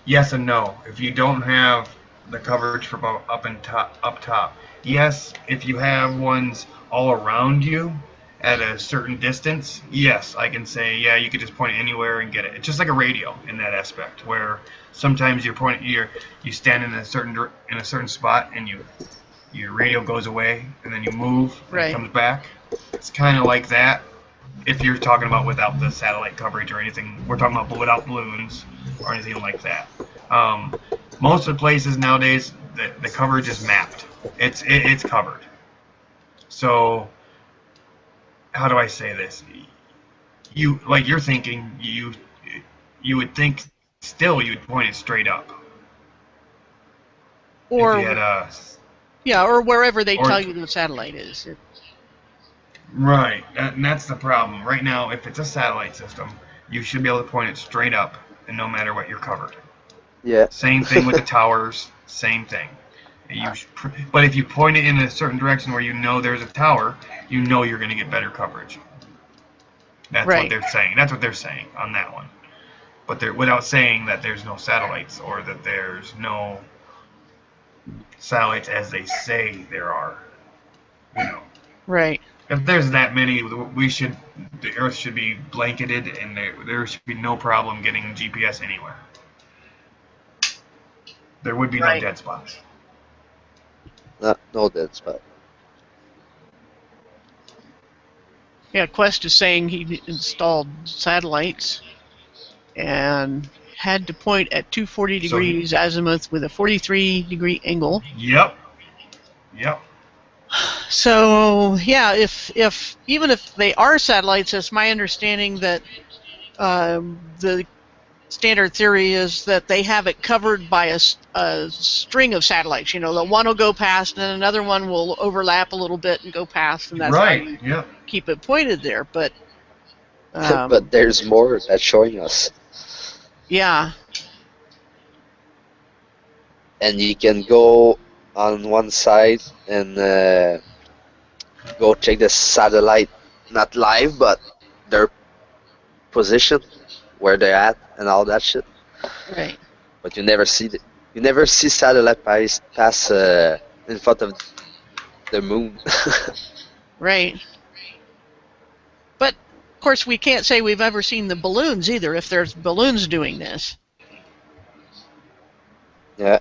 Yes and no. If you don't have the coverage from up top. Yes, if you have ones all around you at a certain distance, yes, I can say yeah, you could just point it anywhere and get it. It's just like a radio in that aspect, where sometimes you stand in a certain spot and your radio goes away and then you move and Right. it comes back. It's kind of like that. If you're talking about without the satellite coverage or anything, we're talking about without balloons or anything like that. Most of the places nowadays, the coverage is mapped. It's covered. So, how do I say this? You're thinking, you would think still you'd point it straight up. Or if you had a or wherever they or- tell you the satellite is. Right, and that's the problem. Right now, if it's a satellite system, you should be able to point it straight up, and no matter what, you're covered. Yeah. Same thing with the towers, same thing. But if you point it in a certain direction where you know there's a tower, you know you're going to get better coverage. That's Right. what they're saying. That's what they're saying on that one. But they're without saying that there's no satellites or that there's no satellites as they say there are. You know. Right. If there's that many, the Earth should be blanketed, and there should be no problem getting GPS anywhere. There would be no Right. dead spots. No dead spot. Yeah, Quest is saying he installed satellites and had to point at 240 So he- degrees azimuth with a 43-degree angle. Yep. So yeah, if even if they are satellites, it's my understanding that the standard theory is that they have it covered by a string of satellites. The one will go past, and another one will overlap a little bit and go past, and that's how you Right. Yep. keep it pointed there. But But there's more that's showing us. yeah, And you can go on one side and go check the satellite, not live, but their position, where they're at, and all that shit. right. But you never see satellite pass in front of the moon. Right. But, of course, we can't say we've ever seen the balloons either, if there's balloons doing this. Yeah.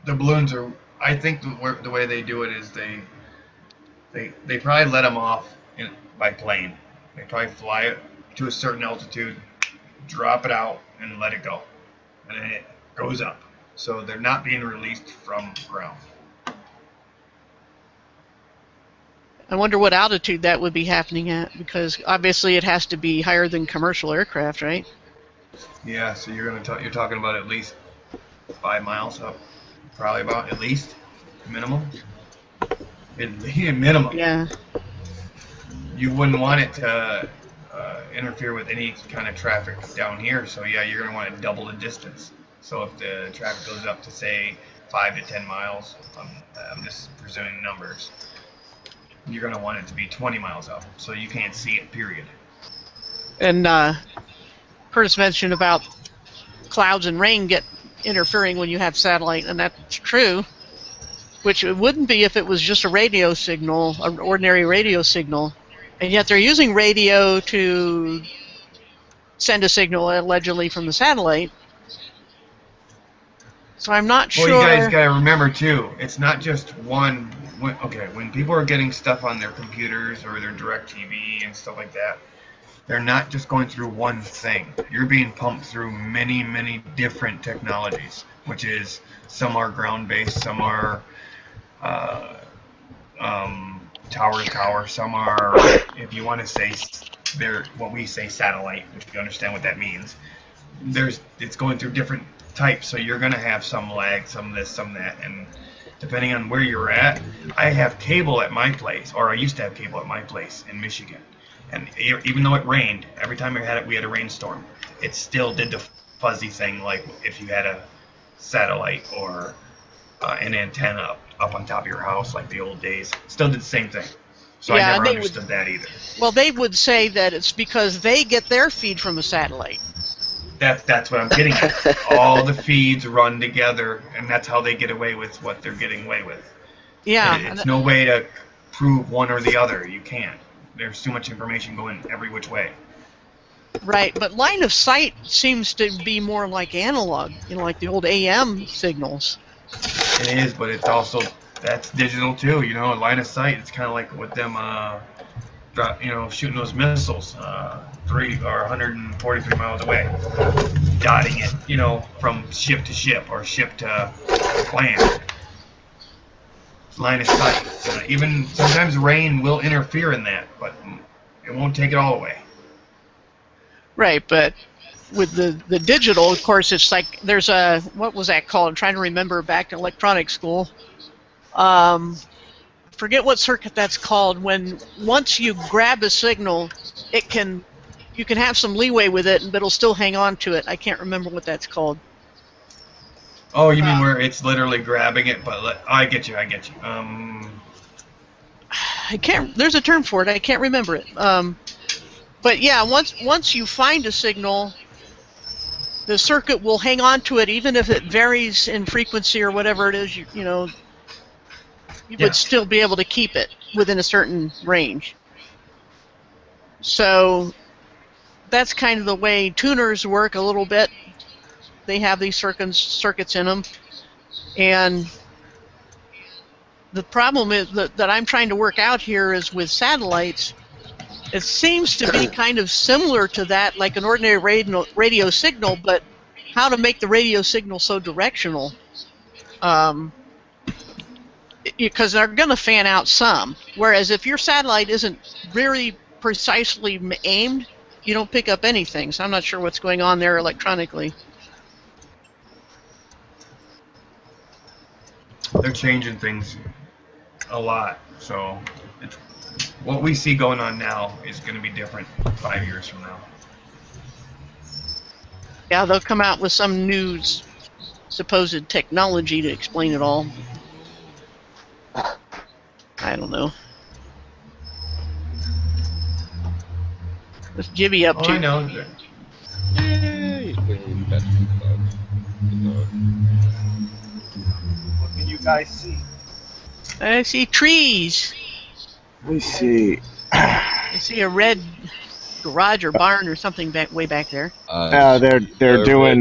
The balloons are. I think the way they do it is they probably let them off by plane. They probably fly it to a certain altitude, drop it out, and let it go, and then it goes up. So they're not being released from ground. I wonder what altitude that would be happening at, because obviously it has to be higher than commercial aircraft, right? Yeah. So you're talking about at least 5 miles up, probably about at least minimum. Minimum. Yeah. You wouldn't want it to interfere with any kind of traffic down here. So yeah, you're going to want to double the distance. So if the traffic goes up to say 5 to 10 miles, I'm just presuming numbers, you're going to want it to be 20 miles up, so you can't see it, period. And Curtis mentioned about clouds and rain interfering when you have satellite, and that's true. which it wouldn't be if it was just a radio signal, an ordinary radio signal. And yet they're using radio to send a signal allegedly from the satellite. So I'm not sure. Well, you guys got to remember, too, it's not just one. When people are getting stuff on their computers or their DirecTV and stuff like that, they're not just going through one thing. You're being pumped through many, many different technologies, which is some are ground-based, some are tower to tower, some are, if you want to say, they're what we say satellite, if you understand what that means. It's going through different types, so you're going to have some lag, some this, some that, and depending on where you're at, I have cable at my place, or I used to have cable at my place in Michigan. And even though it rained, every time we had a rainstorm, it still did the fuzzy thing, like if you had a satellite or an antenna up on top of your house, like the old days. Still did the same thing. So Yeah, I never they understood that either. Well, they would say that it's because they get their feed from a satellite. That's what I'm getting at. All the feeds run together, and that's how they get away with what they're getting away with. Yeah. It's no way to prove one or the other. You can't. There's too much information going every which way. Right, but line of sight seems to be more like analog, like the old AM signals. It is, but it's also, that's digital too, line of sight. It's kind of like with them, shooting those missiles 143 miles away, dotting it, from ship to ship or ship to land. Line of sight. Even sometimes rain will interfere in that, but it won't take it all away. Right, but with the digital, of course, it's like there's a, what was that called? I'm trying to remember back in electronics school. Forget what circuit that's called. When once you grab a signal, you can have some leeway with it, but it'll still hang on to it. I can't remember what that's called. Oh, you mean where it's literally grabbing it? But I get you. I can't. There's a term for it. I can't remember it. But yeah, once you find a signal, the circuit will hang on to it, even if it varies in frequency or whatever it is. You would still be able to keep it within a certain range. So that's kind of the way tuners work a little bit. They have these circuits in them, and the problem is that I'm trying to work out here is with satellites. It seems to be kind of similar to that, like an ordinary radio signal, but how to make the radio signal so directional. Because they're going to fan out some, whereas if your satellite isn't very precisely aimed, you don't pick up anything. So I'm not sure what's going on there electronically. They're changing things a lot, so what we see going on now is going to be different 5 years from now. Yeah, they'll come out with some new supposed technology to explain it all. I don't know. What's Jibby up to? I know. Yay! What can you guys see? I see trees. We see. I see a red garage or barn or something way back there. They're doing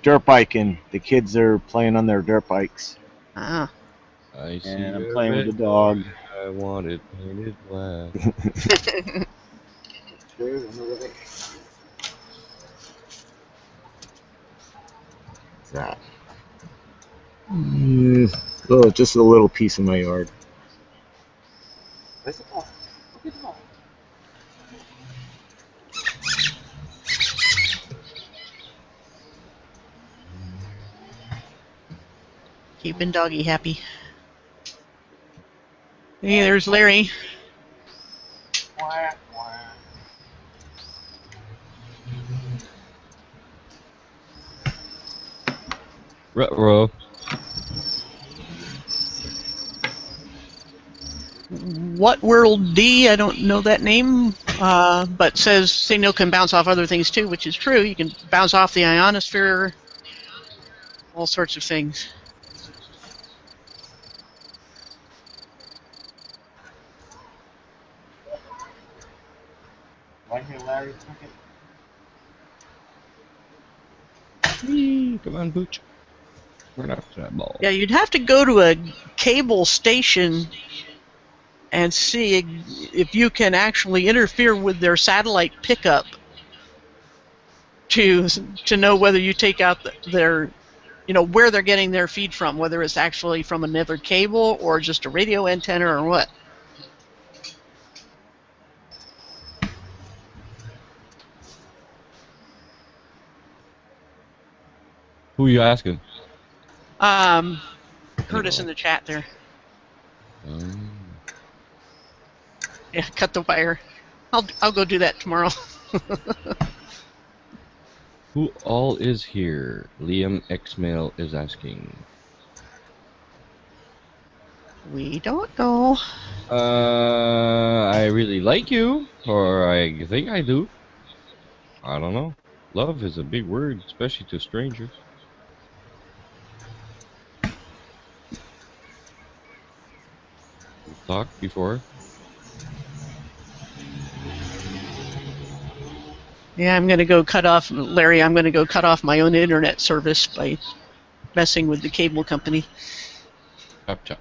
dirt biking. The kids are playing on their dirt bikes. Ah. I see And I'm a playing with red the dog. I want it painted black. What's that? Oh, just a little piece of my yard. Keeping doggy happy. Hey, there's Larry. Ruh-roh. What World D? I don't know that name, but says signal can bounce off other things too, which is true. You can bounce off the ionosphere, all sorts of things. sorry. Okay. Whee, come on, Booch. Run after that ball. Yeah, you'd have to go to a cable station and see if you can actually interfere with their satellite pickup to know whether you take out their, where they're getting their feed from, whether it's actually from another cable or just a radio antenna or what. Who are you asking? Curtis in the chat there. Yeah, cut the wire. I'll go do that tomorrow. Who all is here? Liam Xmail is asking. We don't know. I really like you, or I think I do. I don't know. Love is a big word, especially to strangers. We've talked before. Yeah, I'm going to go cut off, Larry, I'm going to go cut off my own internet service by messing with the cable company. Chop chop.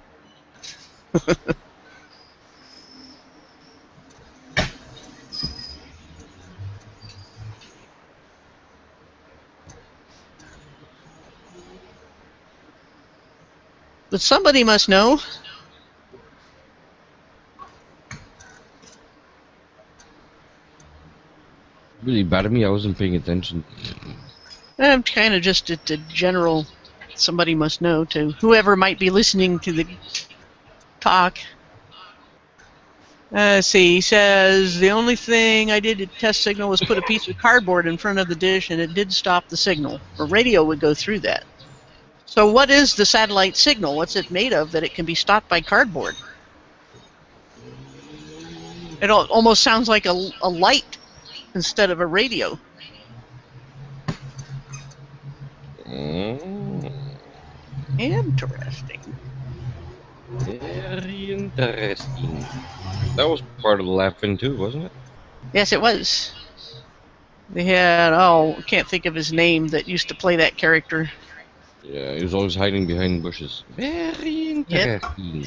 But somebody must know. Really bad of me, I wasn't paying attention. I'm kind of just at the general, somebody must know to whoever might be listening to the talk. Let's see, he says, the only thing I did to test signal was put a piece of cardboard in front of the dish and it did stop the signal. A radio would go through that. So what is the satellite signal? What's it made of that it can be stopped by cardboard? It almost sounds like a light instead of a radio. Interesting. Very interesting. That was part of the laughing too, wasn't it? Yes, it was. They had, I can't think of his name that used to play that character. Yeah, he was always hiding behind bushes. Very interesting.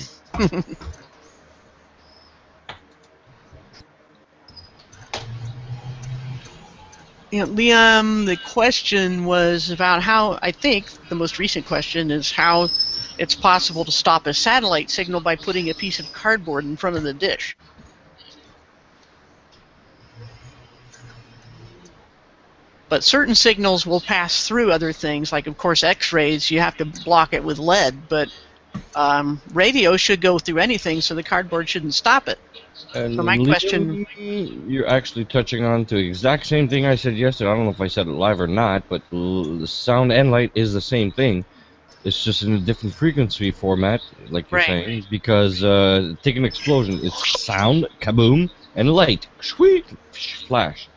Yep. Liam, the question was about how, I think the most recent question is how it's possible to stop a satellite signal by putting a piece of cardboard in front of the dish. But certain signals will pass through other things, like of course X-rays, you have to block it with lead, but radio should go through anything, so the cardboard shouldn't stop it. And so my question... You're actually touching on to the exact same thing I said yesterday. I don't know if I said it live or not, but the sound and light is the same thing. It's just in a different frequency format, like you're saying, because take an explosion. It's sound, kaboom, and light, sweet, flash.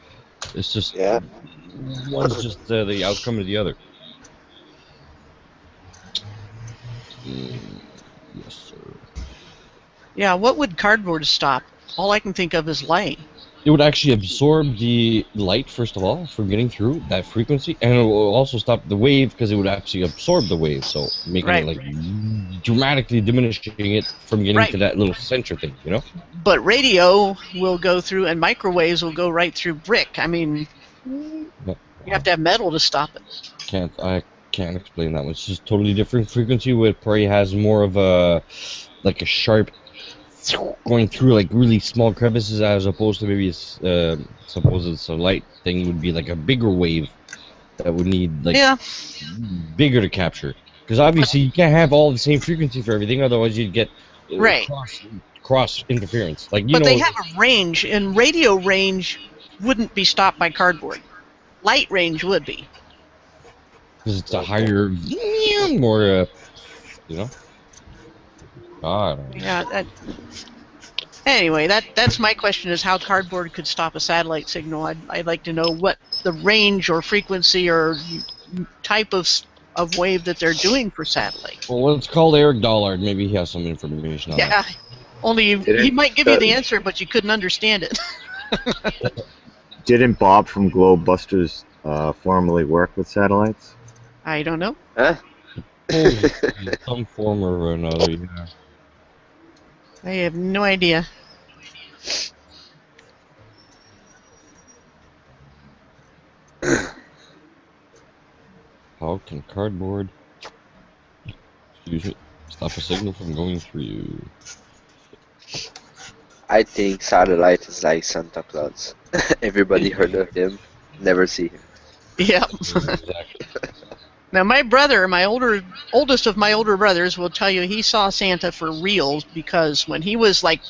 It's just... Yeah. One's just the outcome of the other. Yes, sir. Yeah, what would cardboard stop? All I can think of is light. It would actually absorb the light, first of all, from getting through that frequency, and it will also stop the wave because it would actually absorb the wave, so making it like dramatically diminishing it from getting to that little center thing, you know? But radio will go through, and microwaves will go right through brick. I mean, you have to have metal to stop it. I can't explain that one. It's just totally different frequency, where it probably has more of a, like a sharp, going through like really small crevices, as opposed to maybe suppose it's a light thing would be like a bigger wave that would need like bigger to capture, because obviously you can't have all the same frequency for everything, otherwise you'd get cross interference. Like but they have a range, and radio range wouldn't be stopped by cardboard. Light range would be, because it's a higher, more you know. Yeah. Anyway, that's my question: is how cardboard could stop a satellite signal? I'd like to know what the range or frequency or type of wave that they're doing for satellite. Well, let's call Eric Dollard. Maybe he has some information on that. Yeah. Only he might give you the answer, but you couldn't understand it. Didn't Bob from Globebusters formerly work with satellites? I don't know. Huh? Oh, in some form or another, yeah. I have no idea. How can cardboard, excuse me, stop a signal from going through? I think satellite is like Santa Claus. Everybody heard of him, never see him. Yep. Exactly. Now my brother, oldest of my older brothers, will tell you he saw Santa for reals because when he was like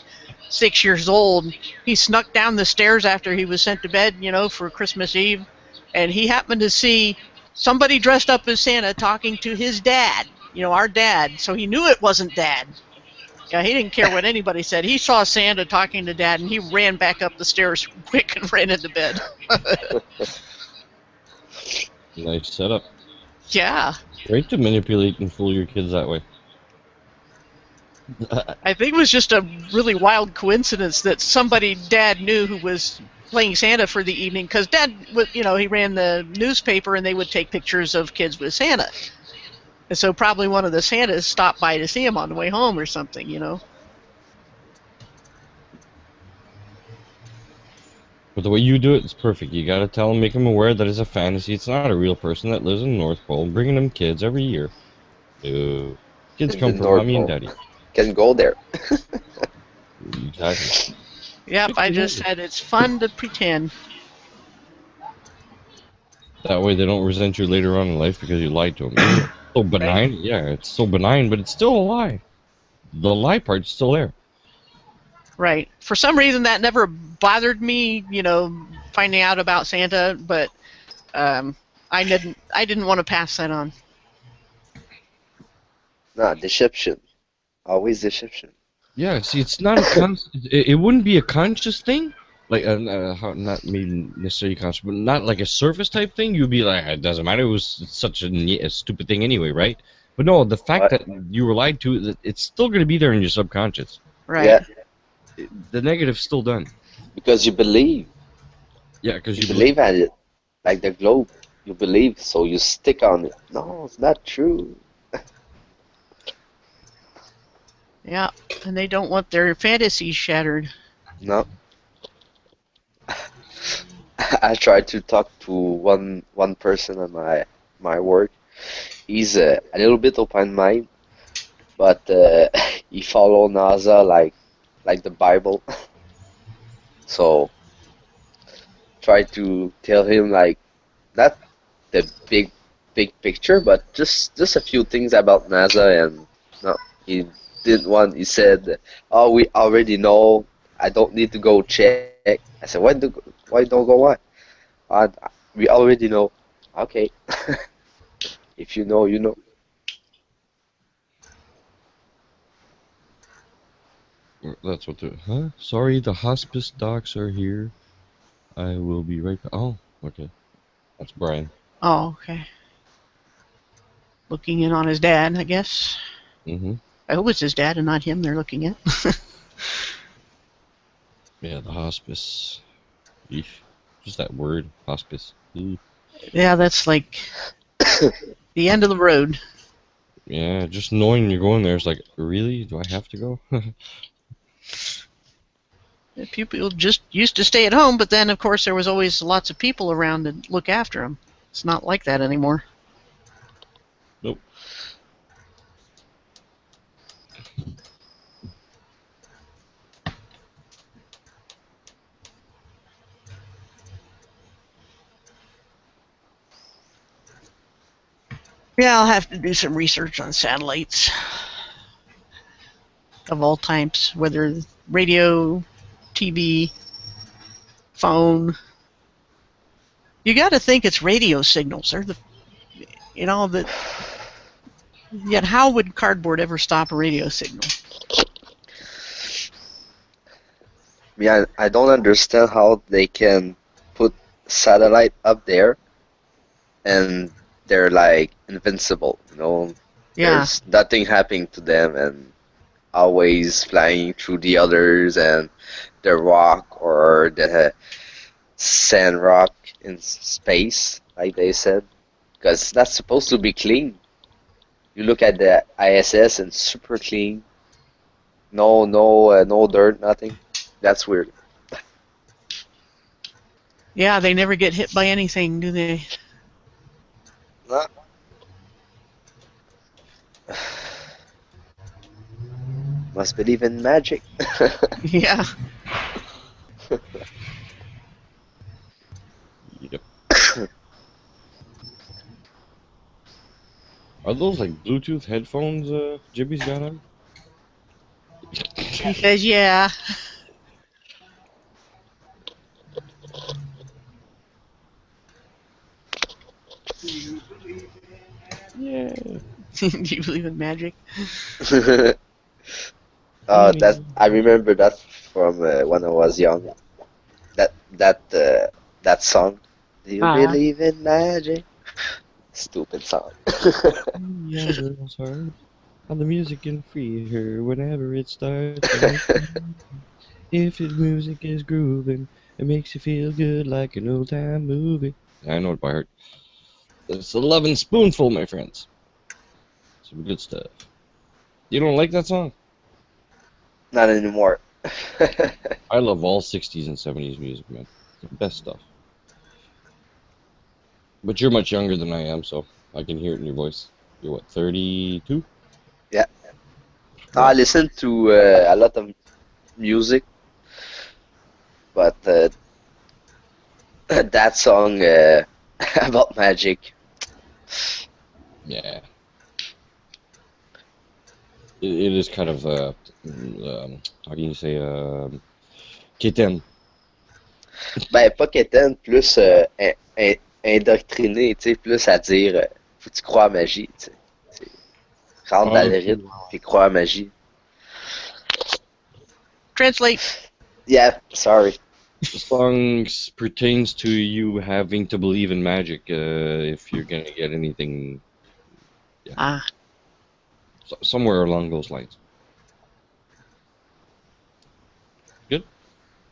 6 years old, he snuck down the stairs after he was sent to bed, for Christmas Eve, and he happened to see somebody dressed up as Santa talking to his dad, our dad. So he knew it wasn't Dad. Yeah, he didn't care what anybody said. He saw Santa talking to Dad, and he ran back up the stairs quick and ran into bed. Nice setup. Yeah. Great to manipulate and fool your kids that way. I think it was just a really wild coincidence that somebody Dad knew who was playing Santa for the evening, because Dad, he ran the newspaper and they would take pictures of kids with Santa. And so probably one of the Santas stopped by to see him on the way home or something, But the way you do it is perfect. You gotta tell them, make them aware that it's a fantasy. It's not a real person that lives in the North Pole. Bringing them kids every year. Kids In come the from North mommy and Pole. daddy. Can go there. Exactly. Yep, I just said it's fun to pretend. That way they don't resent you later on in life because you lied to them. It's so benign. Yeah, it's so benign, but it's still a lie. The lie part's still there. Right. For some reason, that never bothered me, finding out about Santa, but I didn't want to pass that on. Nah, deception. Always deception. Yeah, see, it's not a it wouldn't be a conscious thing, like not maybe necessarily conscious, but not like a surface type thing. You'd be like, it doesn't matter. It was such a stupid thing anyway, right? But no, the fact that you were lied to, it's still going to be there in your subconscious. Right. Yeah, The negative's still done. because you believe. Yeah, because You believe at it. Like the globe. You believe, so you stick on it. No, it's not true. Yeah, and they don't want their fantasies shattered. No. I tried to talk to one person at my work. He's a little bit open-minded, but he follow NASA like the Bible. So try to tell him like not the big picture, but just a few things about NASA, and no, he didn't want. He said, "Oh, we already know. I don't need to go check." I said, "Why don't go what? We already know." Okay, if you know, you know. That's what the huh? Sorry, the hospice docs are here. I will be right back. Oh, okay. That's Brian. Oh, okay. Looking in on his dad, I guess. Mm-hmm. I hope it's his dad and not him they're looking at. Yeah, the hospice. Eesh. Just that word, hospice. Eesh. Yeah, that's like the end of the road. Yeah, just knowing you're going there is like, really? Do I have to go? People just used to stay at home, but then, of course, there was always lots of people around to look after them. It's not like that anymore. Nope. Yeah, I'll have to do some research on satellites of all types, whether radio, TV, phone. You got to think it's radio signals. They're yet how would cardboard ever stop a radio signal? Yeah, I don't understand how they can put satellite up there and they're like invincible, Yeah, There's nothing happening to them and always flying through the others and the rock or the sand rock in space, like they said, because that's supposed to be clean. You look at the ISS and super clean. No dirt, nothing. That's weird. Yeah, they never get hit by anything, do they? No. Must believe in magic. Yeah. Yep. Are those like Bluetooth headphones Jibby's got on? He says, yeah. Yeah. Do you believe in magic? That I remember that from when I was young. That song. Do you Uh-huh. believe in magic? Stupid song. Young girl's heart. How the music can free her whenever it starts. If the music is grooving, it makes you feel good like an old time movie. I know it by heart. It's a loving spoonful, my friends. Some good stuff. You don't like that song? Not anymore. I love all 60s and 70s music, man. The best stuff. But you're much younger than I am, so I can hear it in your voice. You're what, 32? Yeah. I listen to a lot of music, but that song about magic. Yeah. It is kind of, how can you say, kitten. Ben, pas qu'étaine, plus indoctriné, tu sais, plus à dire, faut que tu crois à magie, tu sais. Rentre dans le rythme, puis crois à magie. Translate. Yeah, sorry. The song pertains to you having to believe in magic if you're gonna get anything. Yeah. Ah. Somewhere along those lines. Good?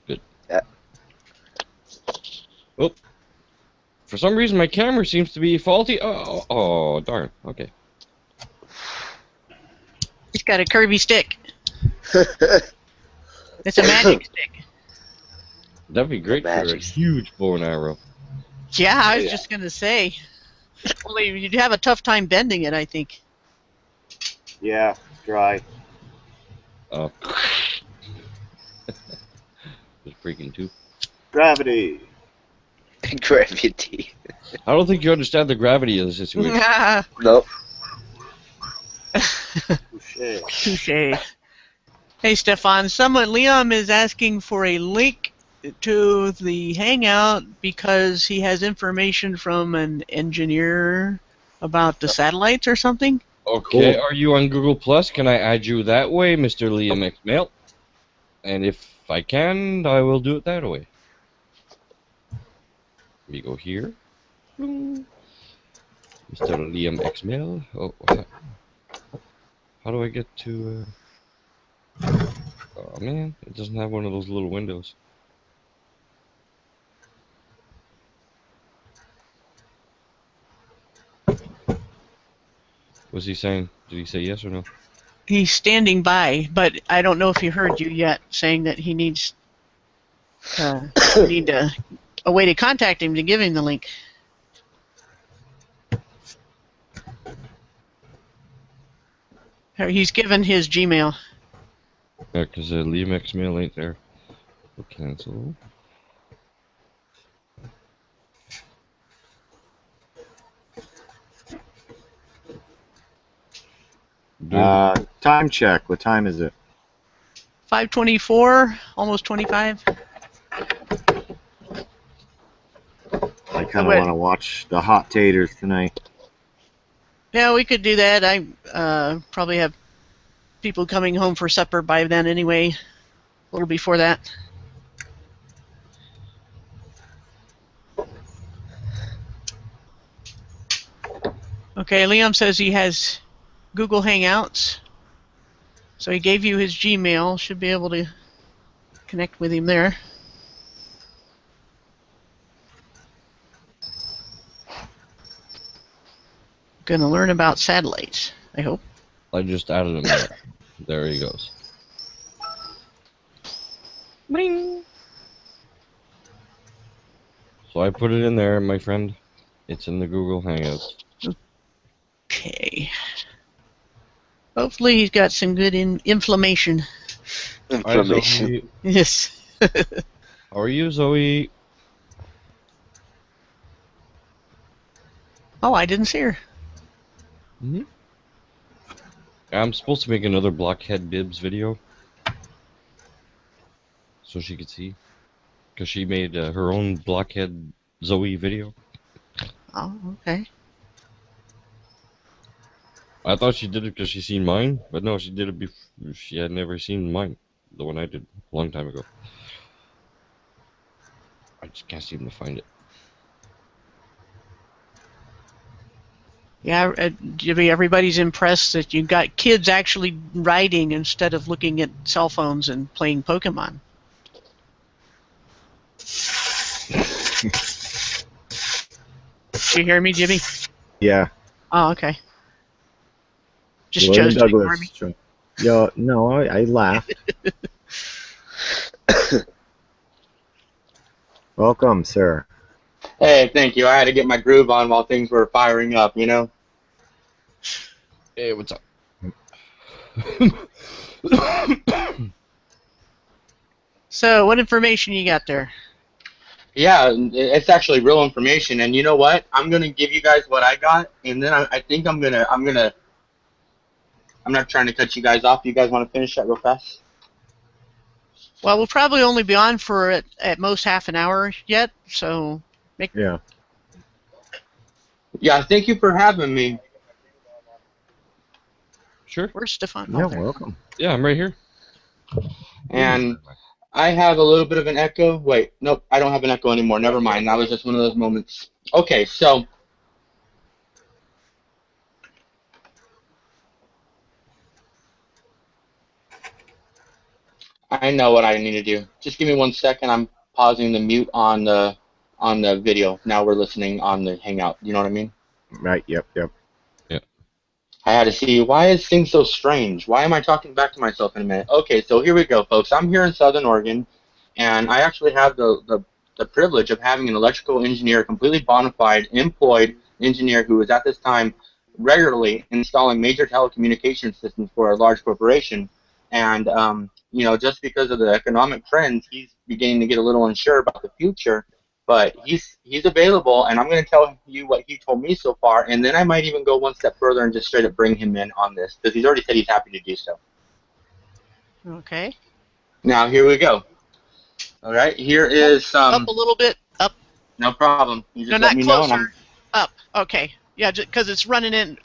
Good. Yeah. Oh. For some reason, my camera seems to be faulty. Oh, darn. Okay. He's got a curvy stick. It's a magic stick. That'd be great for a Magic. huge bow and arrow. Yeah, I was Yeah. just going to say. Only you'd have a tough time bending it, I think. Yeah, dry. Oh. It's freaking too. Gravity. Gravity. I don't think you understand the gravity of the situation. No. Touche. Touche. Hey, Stefan, Liam is asking for a link to the Hangout because he has information from an engineer about the satellites or something. Okay, Cool. are you on Google Plus? Can I add you that way, Mr. Liam X Mail? And if I can, I will do it that way. We go here. Mr. Liam X Mail. Oh, how do I get to? Oh man, it doesn't have one of those little windows. What's he saying? Did he say yes or no? He's standing by, but I don't know if he heard you yet, saying that he needs need a way to contact him to give him the link. He's given his Gmail. Yeah, because Liam X Mail ain't there. We'll cancel. Time check. What time is it? 5:24, almost 25. I kind of want to watch the Hot Taters tonight. Yeah, we could do that. I probably have people coming home for supper by then anyway, a little before that. Okay, Liam says he has Google Hangouts. So he gave you his Gmail. Should be able to connect with him there. Gonna learn about satellites, I hope. I just added him there. There he goes. Bling. So I put it in there, my friend. It's in the Google Hangouts. Okay. Hopefully he's got some good inflammation. Hi, Information. Zoe. Yes. How are you, Zoe? Oh, I didn't see her. Hmm? I'm supposed to make another Blockhead Bibs video. So she could see. Because she made her own Blockhead Zoe video. Oh, okay. I thought she did it because she seen mine, but no, she did it before. She had never seen mine, the one I did a long time ago. I just can't seem to find it. Yeah, Jimmy, everybody's impressed that you got kids actually writing instead of looking at cell phones and playing Pokemon. Did you hear me, Jimmy? Yeah. Oh, okay. Just William chose to ignore Douglas. me. Yo, no, I laughed. Welcome, sir. Hey, thank you. I had to get my groove on while things were firing up, you know? Hey, what's up? So, what information you got there? Yeah, it's actually real information, and you know what? I'm gonna give you guys what I got, and then I think I'm not trying to cut you guys off. Do you guys want to finish that real fast? Well, we'll probably only be on for at most half an hour yet, so Yeah. Yeah, thank you for having me. Sure. where's Stefan? Yeah, Oh, there. welcome. Yeah, I'm right here. And I have a little bit of an echo. Wait, nope, I don't have an echo anymore. Never mind. That was just one of those moments. Okay, so I know what I need to do. Just give me 1 second. I'm pausing the mute on the video. Now we're listening on the Hangout. You know what I mean? Right, yep. I had to see, why is things so strange? Why am I talking back to myself in a minute? Okay, so here we go, folks. I'm here in Southern Oregon, and I actually have the privilege of having an electrical engineer, completely bona fide, employed engineer who is at this time regularly installing major telecommunication systems for a large corporation. And, just because of the economic trends, he's beginning to get a little unsure about the future. But he's available, and I'm going to tell you what he told me so far, and then I might even go one step further and just straight up bring him in on this, because he's already said he's happy to do so. Okay. Now, here we go. All right, here is Up a little bit. Up. no problem. You just No, let not me know, and closer. Up. Okay. Yeah, because it's running in.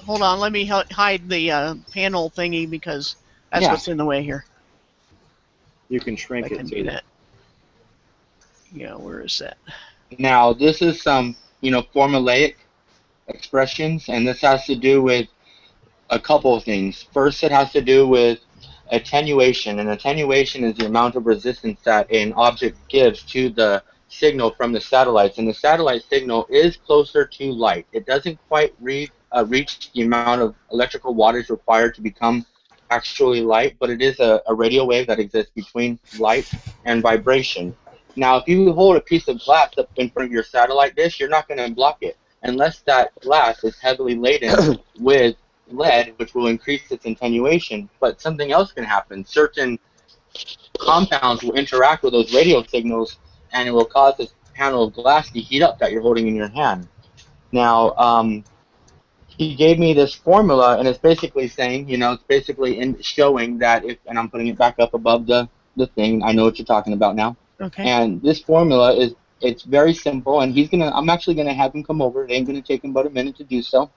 Hold on. Let me hide the panel thingy because that's Yeah. what's in the way here. You can shrink I can do that. Yeah, where is that? Now, this is some, formulaic expressions, and this has to do with a couple of things. First, it has to do with attenuation, and attenuation is the amount of resistance that an object gives to the signal from the satellites, and the satellite signal is closer to light. It doesn't quite reach the amount of electrical wattage required to become actually light, but it is a radio wave that exists between light and vibration. Now, if you hold a piece of glass up in front of your satellite dish, you're not going to block it unless that glass is heavily laden with lead, which will increase its attenuation. But something else can happen. Certain compounds will interact with those radio signals, and it will cause this panel of glass to heat up that you're holding in your hand. Now, he gave me this formula, and it's basically saying, it's basically showing that if, and I'm putting it back up above the thing. I know what you're talking about now. Okay. And this formula it's very simple, and I'm actually gonna have him come over. It ain't gonna take him but a minute to do so,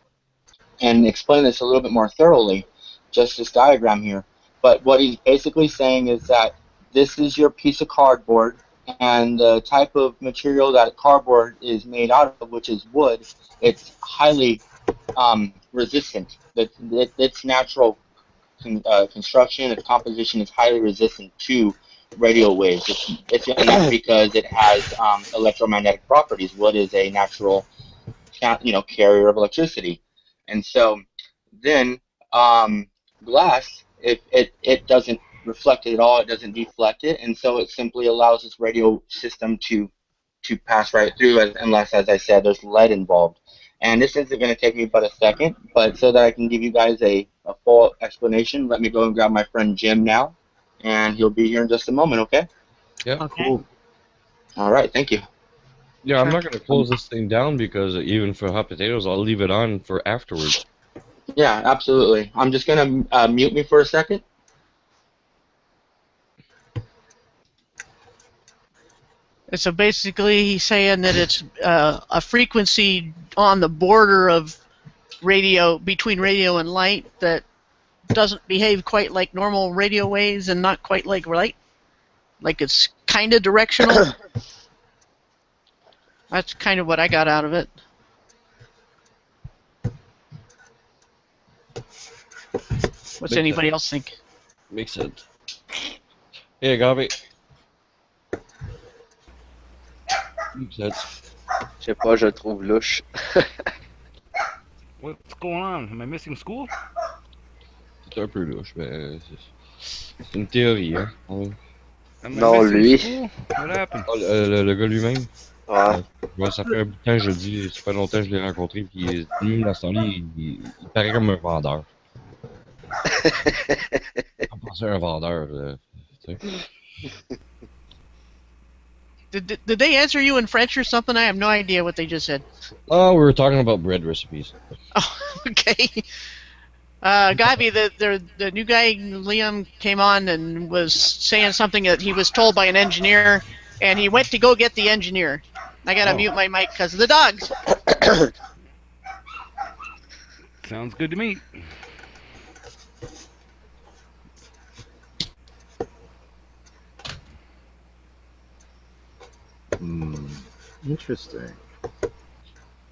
and explain this a little bit more thoroughly, just this diagram here. But what he's basically saying is that this is your piece of cardboard, and the type of material that cardboard is made out of, which is wood, it's highly resistant. Its natural construction, its composition is highly resistant to radio waves. It's unique because it has electromagnetic properties. Wood is a natural, carrier of electricity. And so then glass, it doesn't reflect it at all, it doesn't deflect it, and so it simply allows this radio system to pass right through, unless, as I said, there's lead involved. And this isn't going to take me but a second, but so that I can give you guys a full explanation, let me go and grab my friend Jim now, and he'll be here in just a moment, okay? Yeah, Okay. cool. All right, thank you. Yeah, I'm not going to close this thing down because even for hot potatoes, I'll leave it on for afterwards. Yeah, absolutely. I'm just going to mute me for a second. So basically, he's saying that it's a frequency on the border of radio, between radio and light, that doesn't behave quite like normal radio waves and not quite like light. Like it's kind of directional. That's kind of what I got out of it. What's Makes anybody else think? Makes sense. Hey, Gabi. Makes sense. Je sais pas, je le trouve louche. What's going on? Am I missing school? C'est un peu louche, mais c'est une théorie, hein. Am I Non, missing lui. school? What happened? Oh, le gars lui-même. Ouais. Ouais, ça fait un bout de temps, je le dis, ça fait longtemps que je l'ai rencontré, puis lui, dans ce temps-là, il paraît comme un vendeur. On pensait à un vendeur, tu sais. Did they answer you in French or something? I have no idea what they just said. Oh, we were talking about bread recipes. Oh, okay. Gabi, the new guy, Liam, came on and was saying something that he was told by an engineer, and he went to go get the engineer. I gotta mute my mic because of the dogs. Sounds good to me. Interesting.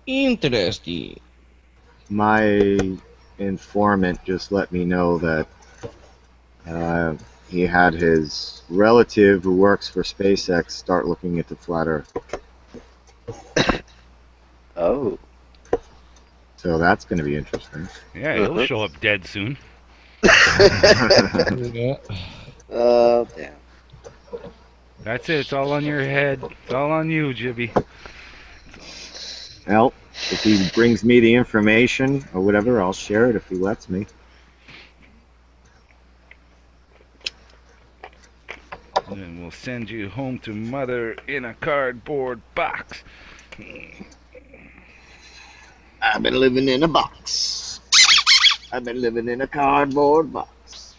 Interesting. My informant just let me know that he had his relative who works for SpaceX start looking into flat Earth. Oh. So that's going to be interesting. Yeah, he'll show up dead soon. Yeah. Oh, damn. That's it. It's all on your head. It's all on you, Jibby. Well, if he brings me the information or whatever, I'll share it if he lets me. And then we'll send you home to Mother in a cardboard box. I've been living in a box. I've been living in a cardboard box.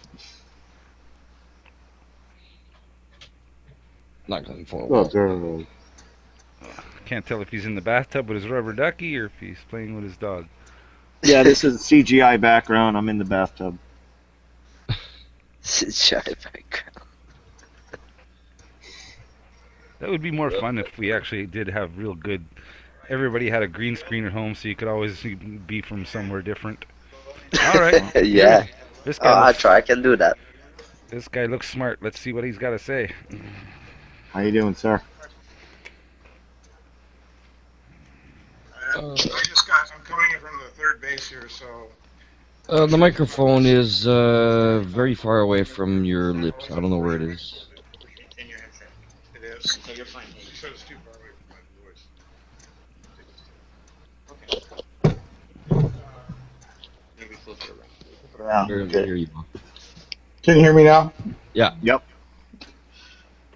Not going for a Oh, while. girl. Can't tell if he's in the bathtub with his rubber ducky or if he's playing with his dog. Yeah, this is a CGI background. I'm in the bathtub. Shy background. That would be more fun if we actually did have real good. Everybody had a green screen at home, so you could always be from somewhere different. All right. Yeah. This Oh, guy. I'll Looks, try. I can do that. this guy looks smart. Let's see what he's got to say. How you doing, sir? I'm coming in from the third base here, so. The microphone is very far away from your lips. I don't know where it is. In your headset. It is. So you're fine. You said it's too far away from my voice. Okay. Maybe closer around. Here Okay. you go. Can you hear me now? Yeah. Yep.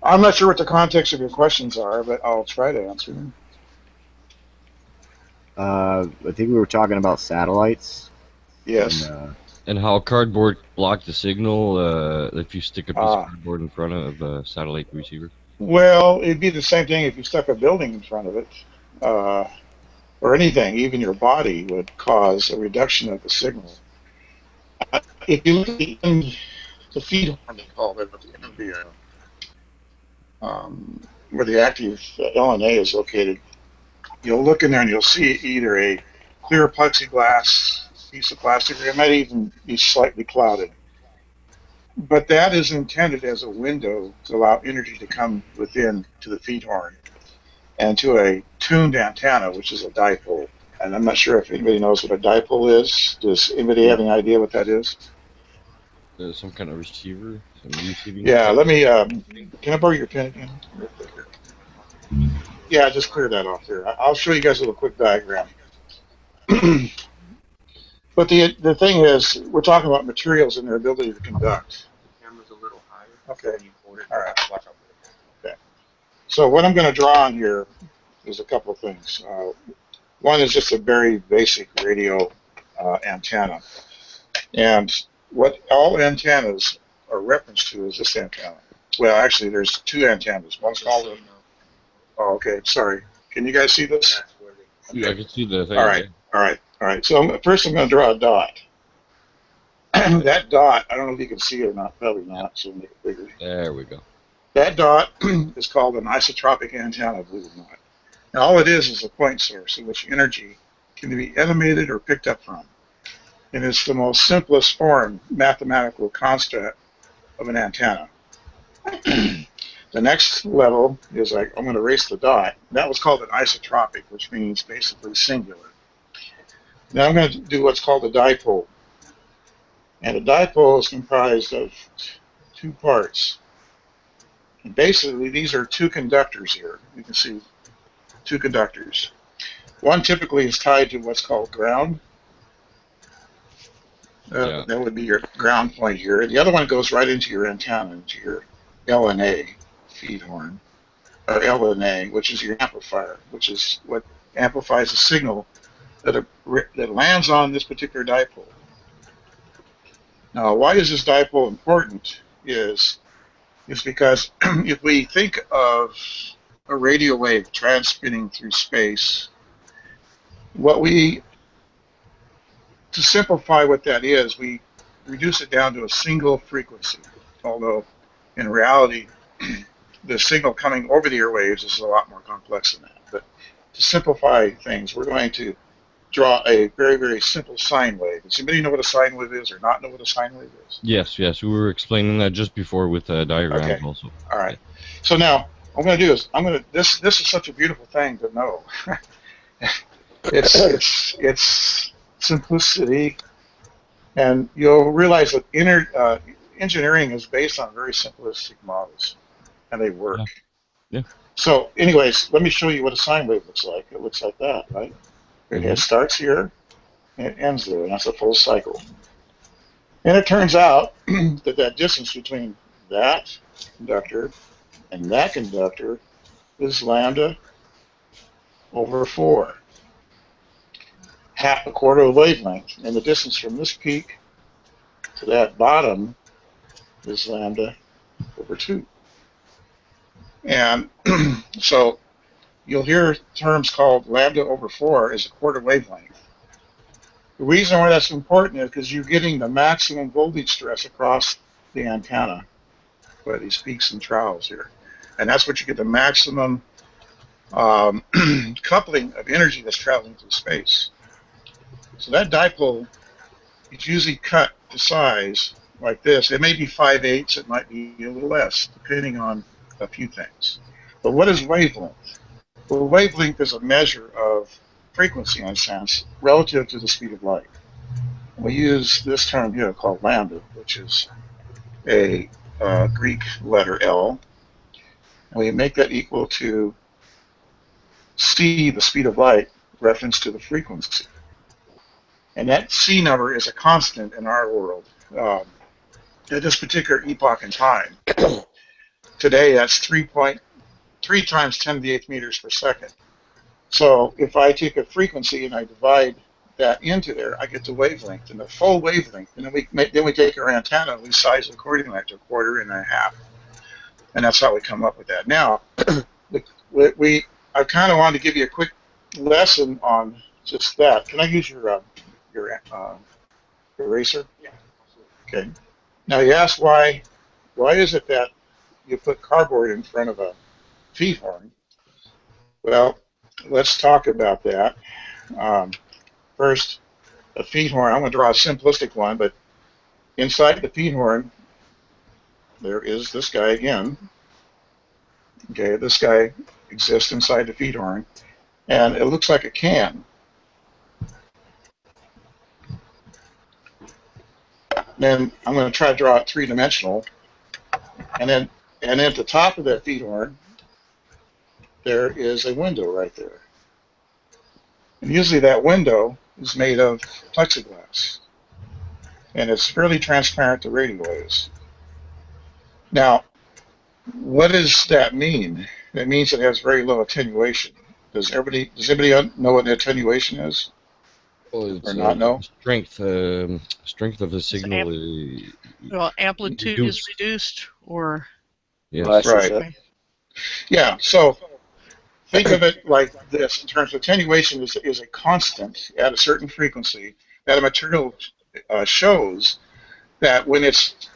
I'm not sure what the context of your questions are, but I'll try to answer them. I think we were talking about satellites. Yes. And, And how cardboard blocked the signal if you stick a piece Ah. of cardboard in front of a satellite receiver. Well, it'd be the same thing if you stuck a building in front of it, or anything. Even your body would cause a reduction of the signal. If you look at the feed horn, they call it, at the end of the, where the active LNA is located, you'll look in there and you'll see either a clear plexiglass piece of plastic, or it might even be slightly clouded. But that is intended as a window to allow energy to come within to the feed horn and to a tuned antenna, which is a dipole. And I'm not sure if anybody knows what a dipole is. Does anybody have any idea what that is? There's some kind of receiver, some receiving. Yeah, let me, can I borrow your pen again? Real quick here. Yeah, just clear that off there. I'll show you guys a little quick diagram. But the thing is, we're talking about materials and their ability to conduct. Camera's a little higher. Okay. Can you hold it? All right. Watch out for it. Okay. So what I'm going to draw on here is a couple of things. One is just a very basic radio antenna. And what all antennas are referenced to is this antenna. Well, actually, there's two antennas. One's called a... Oh, okay. Sorry. Can you guys see this? That's where they Yeah, I can see the thing. All right. All right. All right. So first I'm going to draw a dot. That dot, I don't know if you can see it or not. Probably not. So we'll make it bigger. There we go. That dot is called an isotropic antenna, believe it or not. And all it is a point source in which energy can be emitted or picked up from. And it's the most simplest form, mathematical construct of an antenna. The next level is I'm going to erase the dot. That was called an isotropic, which means basically singular. Now I'm going to do what's called a dipole. And a dipole is comprised of two parts. And basically, these are two conductors here. You can see two conductors. One typically is tied to what's called ground. That would be your ground point here. The other one goes right into your antenna, into your LNA feed horn, or LNA, which is your amplifier, which is what amplifies the signal that lands on this particular dipole. Now, why is this dipole important? Is because if we think of a radio wave transmitting through space, to simplify what that is, we reduce it down to a single frequency, although in reality, the signal coming over the airwaves is a lot more complex than that. But to simplify things, we're going to draw a very, very simple sine wave. Does anybody know what a sine wave is or not know what a sine wave is? Yes, yes. We were explaining that just before with diagrams also. All right. So now, what I'm going to do is, this is such a beautiful thing to know. It's simplicity, and you'll realize that engineering is based on very simplistic models, and they work. Yeah. So, anyways, let me show you what a sine wave looks like. It looks like that, right? It starts here, and it ends there, and that's a full cycle. And it turns out that distance between that conductor and that conductor is lambda over 4. Half a quarter of the wavelength. And the distance from this peak to that bottom is lambda over 2. And so you'll hear terms called lambda over 4 is a quarter wavelength. The reason why that's important is because you're getting the maximum voltage stress across the antenna by these peaks and troughs here. And that's what you get the maximum coupling of energy that's traveling through space. So that dipole is usually cut to size like this. It may be 5/8, it might be a little less, depending on a few things. But what is wavelength? Well, wavelength is a measure of frequency, in a sense, relative to the speed of light. We use this term here called lambda, which is a Greek letter L. And we make that equal to c, the speed of light, reference to the frequency. And that c number is a constant in our world. At this particular epoch in time, today that's 3 times 10 to the 8th meters per second. So if I take a frequency and I divide that into there, I get the wavelength, and the full wavelength. And then we take our antenna and we size it accordingly to 1/4 and 1/2. And that's how we come up with that. Now, I kind of wanted to give you a quick lesson on just that. Can I use your eraser? Yeah. Okay. Now you ask why is it that you put cardboard in front of a feed horn? Well, let's talk about that. First, a feed horn, I'm going to draw a simplistic one, but inside the feed horn, there is this guy again. Okay, this guy exists inside the feed horn, and it looks like a can. Then I'm going to try to draw it three-dimensional, and then at the top of that feed horn, there is a window right there. And usually that window is made of plexiglass, and it's fairly transparent to radio waves. Now, what does that mean? It means it has very low attenuation. Does anybody know what attenuation is? Well, it's, or not know? Strength of the signal. Well, amplitude is reduced, or Yes. Right. Yeah. So think of it like this: in terms of attenuation, is a constant at a certain frequency that a material shows that when it's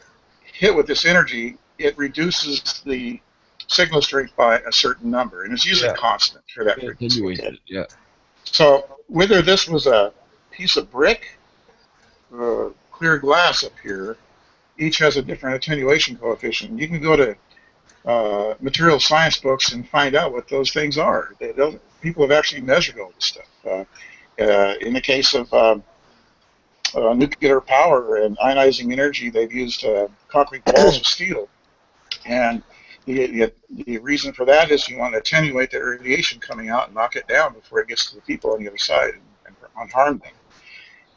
hit with this energy, it reduces the signal strength by a certain number, and it's usually constant for that frequency. Yeah. So whether this was a piece of brick or clear glass up here, each has a different attenuation coefficient. You can go to material science books and find out what those things are. People have actually measured all this stuff. In the case of nuclear power and ionizing energy, they've used concrete balls of steel. And the reason for that is you want to attenuate the radiation coming out and knock it down before it gets to the people on the other side and unharm them.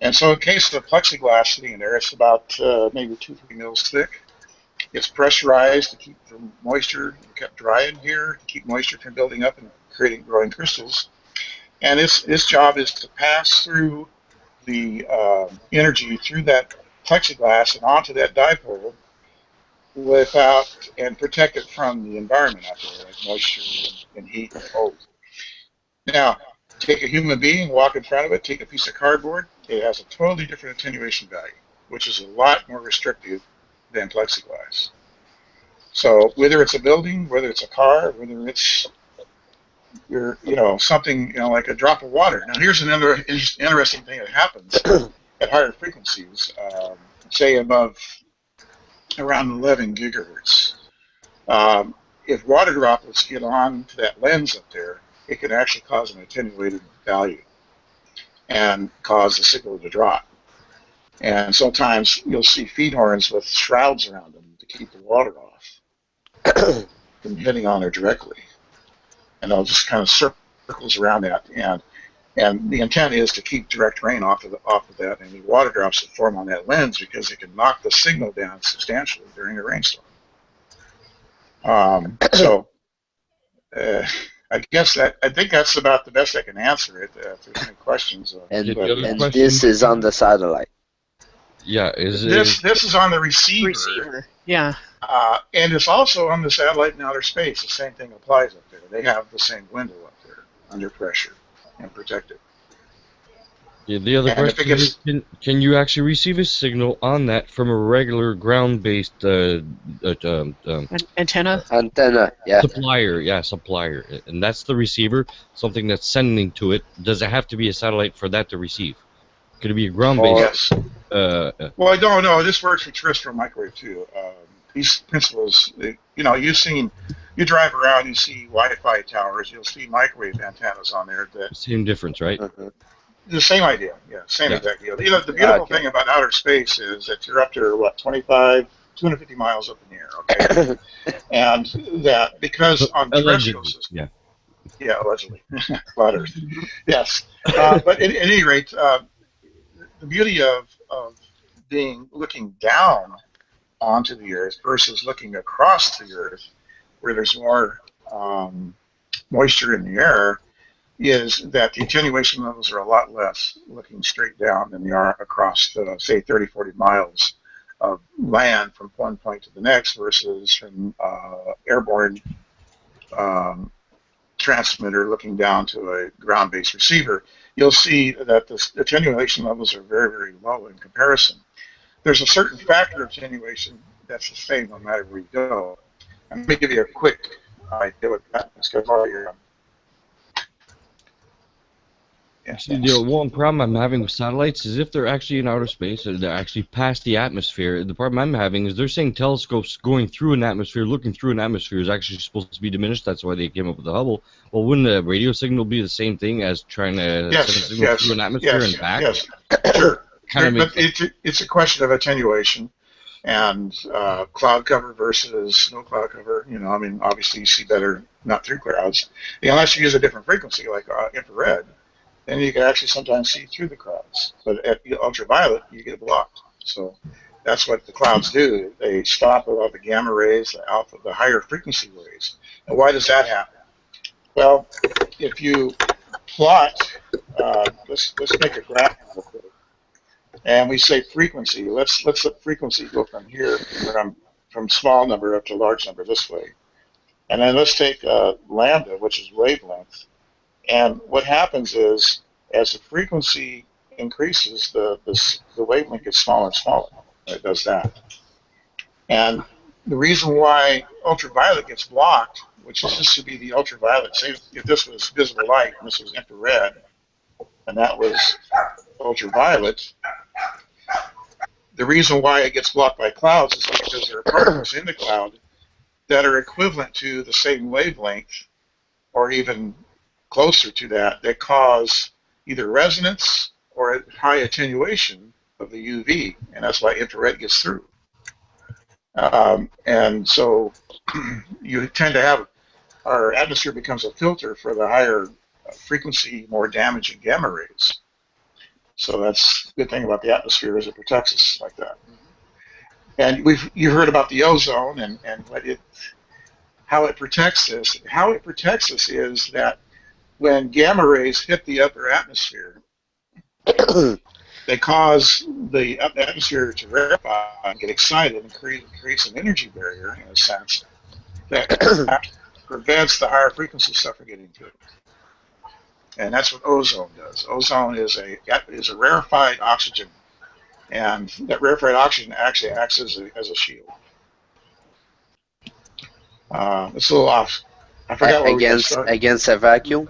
And so in case of the plexiglass sitting in there, it's about maybe 2-3 mils thick. It's pressurized to keep the moisture kept dry in here, to keep moisture from building up and growing crystals. And its job is to pass through the energy through that plexiglass and onto that dipole and protect it from the environment out there, like moisture and heat and cold. Now, take a human being, walk in front of it, take a piece of cardboard, it has a totally different attenuation value, which is a lot more restrictive than plexiglass. So whether it's a building, whether it's a car, whether it's something like a drop of water. Now here's another interesting thing that happens at higher frequencies, say above around 11 gigahertz. If water droplets get on to that lens up there, it can actually cause an attenuated value and cause the signal to drop. And sometimes you'll see feed horns with shrouds around them to keep the water off from hitting on there directly. And they'll just kind of circles around that. And the intent is to keep direct rain off of that and the water drops that form on that lens, because it can knock the signal down substantially during a rainstorm. I think that's about the best I can answer it. If there's any questions. And this is on the satellite. Yeah, this is on the receiver. Yeah. And it's also on the satellite in outer space. The same thing applies up there. They have the same window up there under pressure and protected. Yeah, the other question is, can you actually receive a signal on that from a regular ground-based antenna? Antenna, yeah. Supplier. And that's the receiver, something that's sending to it. Does it have to be a satellite for that to receive? Could it be a ground-based? Yes. Well, I don't know. This works for terrestrial microwave too. These principles, you drive around, you see Wi-Fi towers, you'll see microwave antennas on there. Same difference, right? The same idea, same exact deal. The beautiful thing about outer space is that you're up to 250 miles up in the air, okay? And that because on terrestrial systems, allegedly, flat Earth, yes. But at any rate, the beauty of looking down onto the Earth versus looking across the Earth, where there's more moisture in the air, is that the attenuation levels are a lot less looking straight down than they are across, say, 30, 40 miles of land from one point to the next versus from airborne transmitter looking down to a ground-based receiver. You'll see that the attenuation levels are very, very low in comparison. There's a certain factor of attenuation that's the same no matter where you go. And let me give you a quick idea what that is. The one problem I'm having with satellites is if they're actually in outer space, or they're actually past the atmosphere, the problem I'm having is they're saying telescopes going through an atmosphere, looking through an atmosphere is actually supposed to be diminished. That's why they came up with the Hubble. Well, wouldn't a radio signal be the same thing as trying to send a signal through an atmosphere and back? Yes, sure. kind of but makes it's a question of attenuation and cloud cover versus no cloud cover. You know, I mean, obviously you see better not through clouds, unless you use a different frequency like infrared. Then you can actually sometimes see through the clouds. But at ultraviolet, you get blocked. So that's what the clouds do. They stop all the gamma rays, the alpha, the higher frequency rays. And why does that happen? Well, if you plot, let's make a graph real quick. And we say frequency. Let's let frequency go from here, from small number up to large number this way. And then let's take lambda, which is wavelength. And what happens is, as the frequency increases, the wavelength gets smaller and smaller. It does that. And the reason why ultraviolet gets blocked, which is just to be the ultraviolet, say if this was visible light and this was infrared, and that was ultraviolet, the reason why it gets blocked by clouds is because there are particles in the cloud that are equivalent to the same wavelength, or even closer to that, that cause either resonance or a high attenuation of the UV, and that's why infrared gets through. And so you tend to have, our atmosphere becomes a filter for the higher frequency, more damaging gamma rays. So that's the good thing about the atmosphere, is it protects us like that. And you've heard about the ozone and how it protects us. How it protects us is that when gamma rays hit the upper atmosphere, they cause the atmosphere to rarefy and get excited and creates an energy barrier, in a sense, that prevents the higher frequency stuff from getting through. And that's what ozone does. Ozone is a rarefied oxygen, and that rarefied oxygen actually acts as a shield. It's a little off. I forgot what against a vacuum.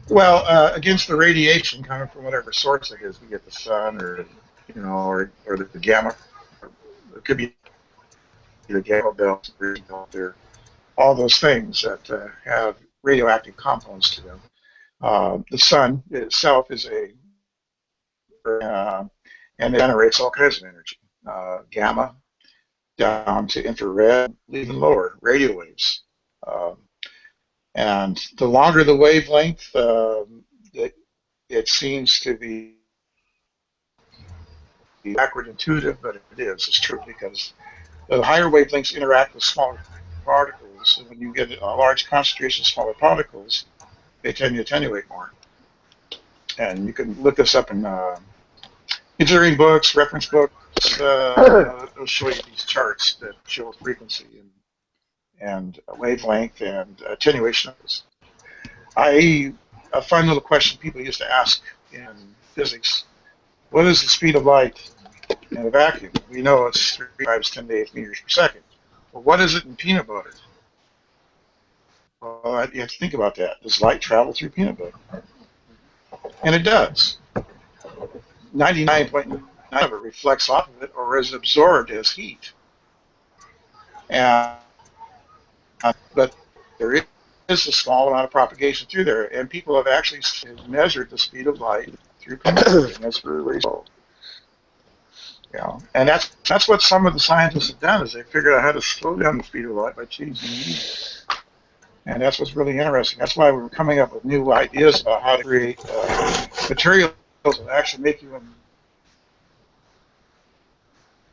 Well, against the radiation coming from whatever source it is, we get the sun, or the gamma. It could be the gamma belt, there, all those things that have radioactive components to them. The sun itself is and it generates all kinds of energy, gamma down to infrared, even lower, radio waves. And the longer the wavelength, it seems to be backward intuitive, but it is. It's true, because the higher wavelengths interact with smaller particles, and when you get a large concentration of smaller particles, they tend to attenuate more. And you can look this up in engineering books, reference books. They'll show you these charts that show frequency and wavelength and attenuation. A fun little question people used to ask in physics: what is the speed of light in a vacuum? We know it's 3 times 10 to the 8th meters per second. Well, what is it in peanut butter? Well, you have to think about that. Does light travel through peanut butter? And it does. 99.9% of it reflects off of it or is absorbed as heat. But there is a small amount of propagation through there, and people have actually measured the speed of light through peanut butter, and that's really slow. And that's what some of the scientists have done, is they figured out how to slow down the speed of light by changing the medium. And that's what's really interesting. That's why we're coming up with new ideas about how to create materials that actually make you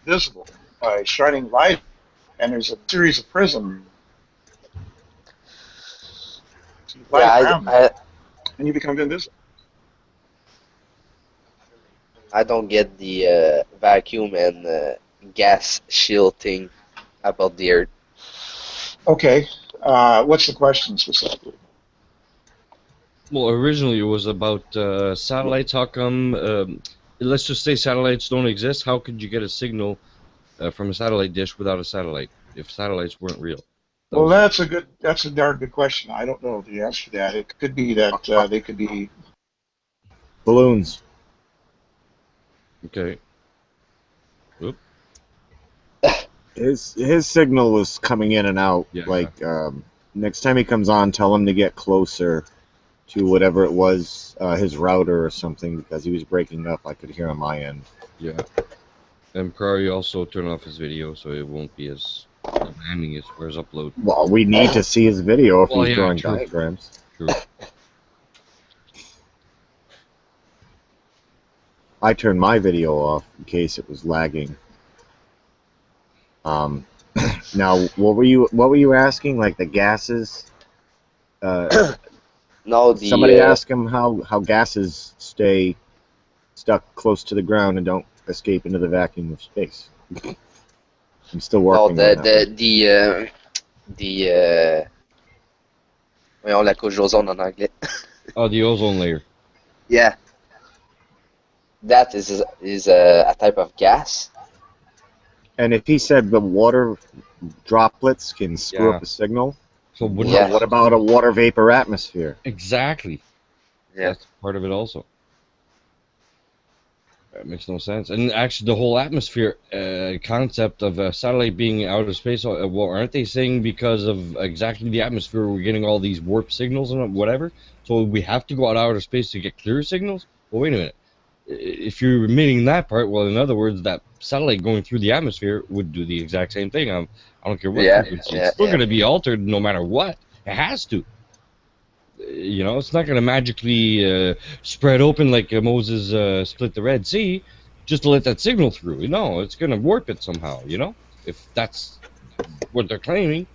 invisible by shining light. And there's a series of prisms. And you become invisible. I don't get the vacuum and gas shield thing about the Earth. Okay. What's the question specifically? Well, originally it was about satellites. How come, let's just say satellites don't exist, how could you get a signal from a satellite dish without a satellite, if satellites weren't real? Well, that's a darn good question. I don't know the answer to that. It could be that they could be balloons. Okay. Oop. His signal was coming in and out. Yeah, next time he comes on, tell him to get closer to whatever it was, his router or something, because he was breaking up. I could hear on my end. Yeah. And probably also turn off his video so it won't be as demanding as far as upload. Well, we need to see his video if Well, he's yeah, drawing true. diagrams. True. I turned my video off in case it was lagging. Now, what were you asking? Like the gases? No, Somebody asked him how gases stay stuck close to the ground and don't escape into the vacuum of space. I'm still working on that. Voyons, la couche d'ozone en anglais. Oh, the ozone layer. Yeah. That is a type of gas. And if he said the water droplets can screw Yeah. up a signal, So wouldn't Yeah. what about a water vapor atmosphere? Exactly. Yeah. That's part of it also. That makes no sense. And actually, the whole atmosphere concept of a satellite being out of space, well, aren't they saying because of exactly the atmosphere we're getting all these warp signals and whatever? So we have to go out of outer space to get clear signals? Well, wait a minute. If you're omitting that part, well, in other words, that satellite going through the atmosphere would do the exact same thing. I don't care what frequency. It's still going to be altered no matter what. It has to. You know, it's not going to magically spread open like Moses split the Red Sea just to let that signal through. No, it's going to warp it somehow, you know, if that's what they're claiming.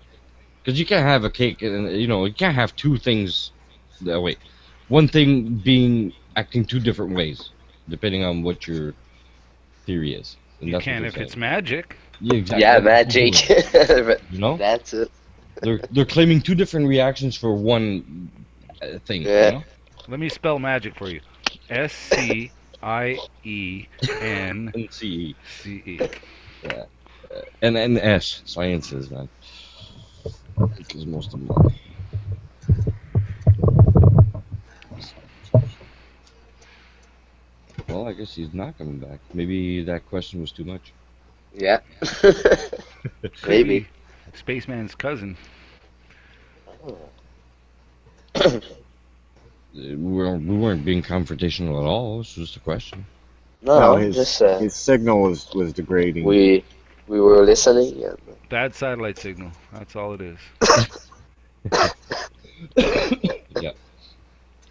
Because you can't have a cake, and you can't have two things. Wait, one thing being acting two different ways, depending on what your theory is. And You that's what can they're if saying. it's magic. Yeah, exactly. Yeah, magic. You know, That's it. they're claiming two different reactions for one thing. Yeah. You know? Let me spell magic for you. SCIENCE. And CE. Yeah. And S, sciences, man. Because most of them are. Well, I guess he's not coming back. Maybe that question was too much. Yeah. Maybe. Spaceman's cousin. We weren't being confrontational at all. It was just a question. No, his just his signal was degrading. we were listening. And Bad satellite signal. That's all it is. Yeah.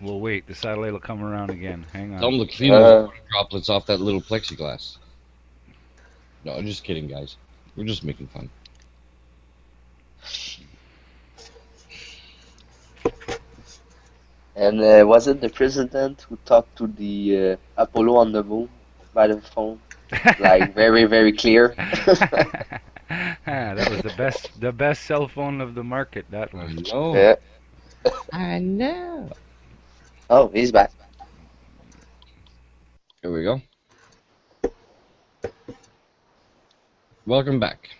We'll wait. The satellite will come around again. Hang Tell on. them to clean those droplets off that little plexiglass. No, I'm just kidding, guys. We're just making fun. And was it the president who talked to the Apollo on the moon by the phone? Like very, very clear. That was the best cell phone of the market. That I was. know. Yeah. I know. Oh, he's back. Here we go. Welcome back.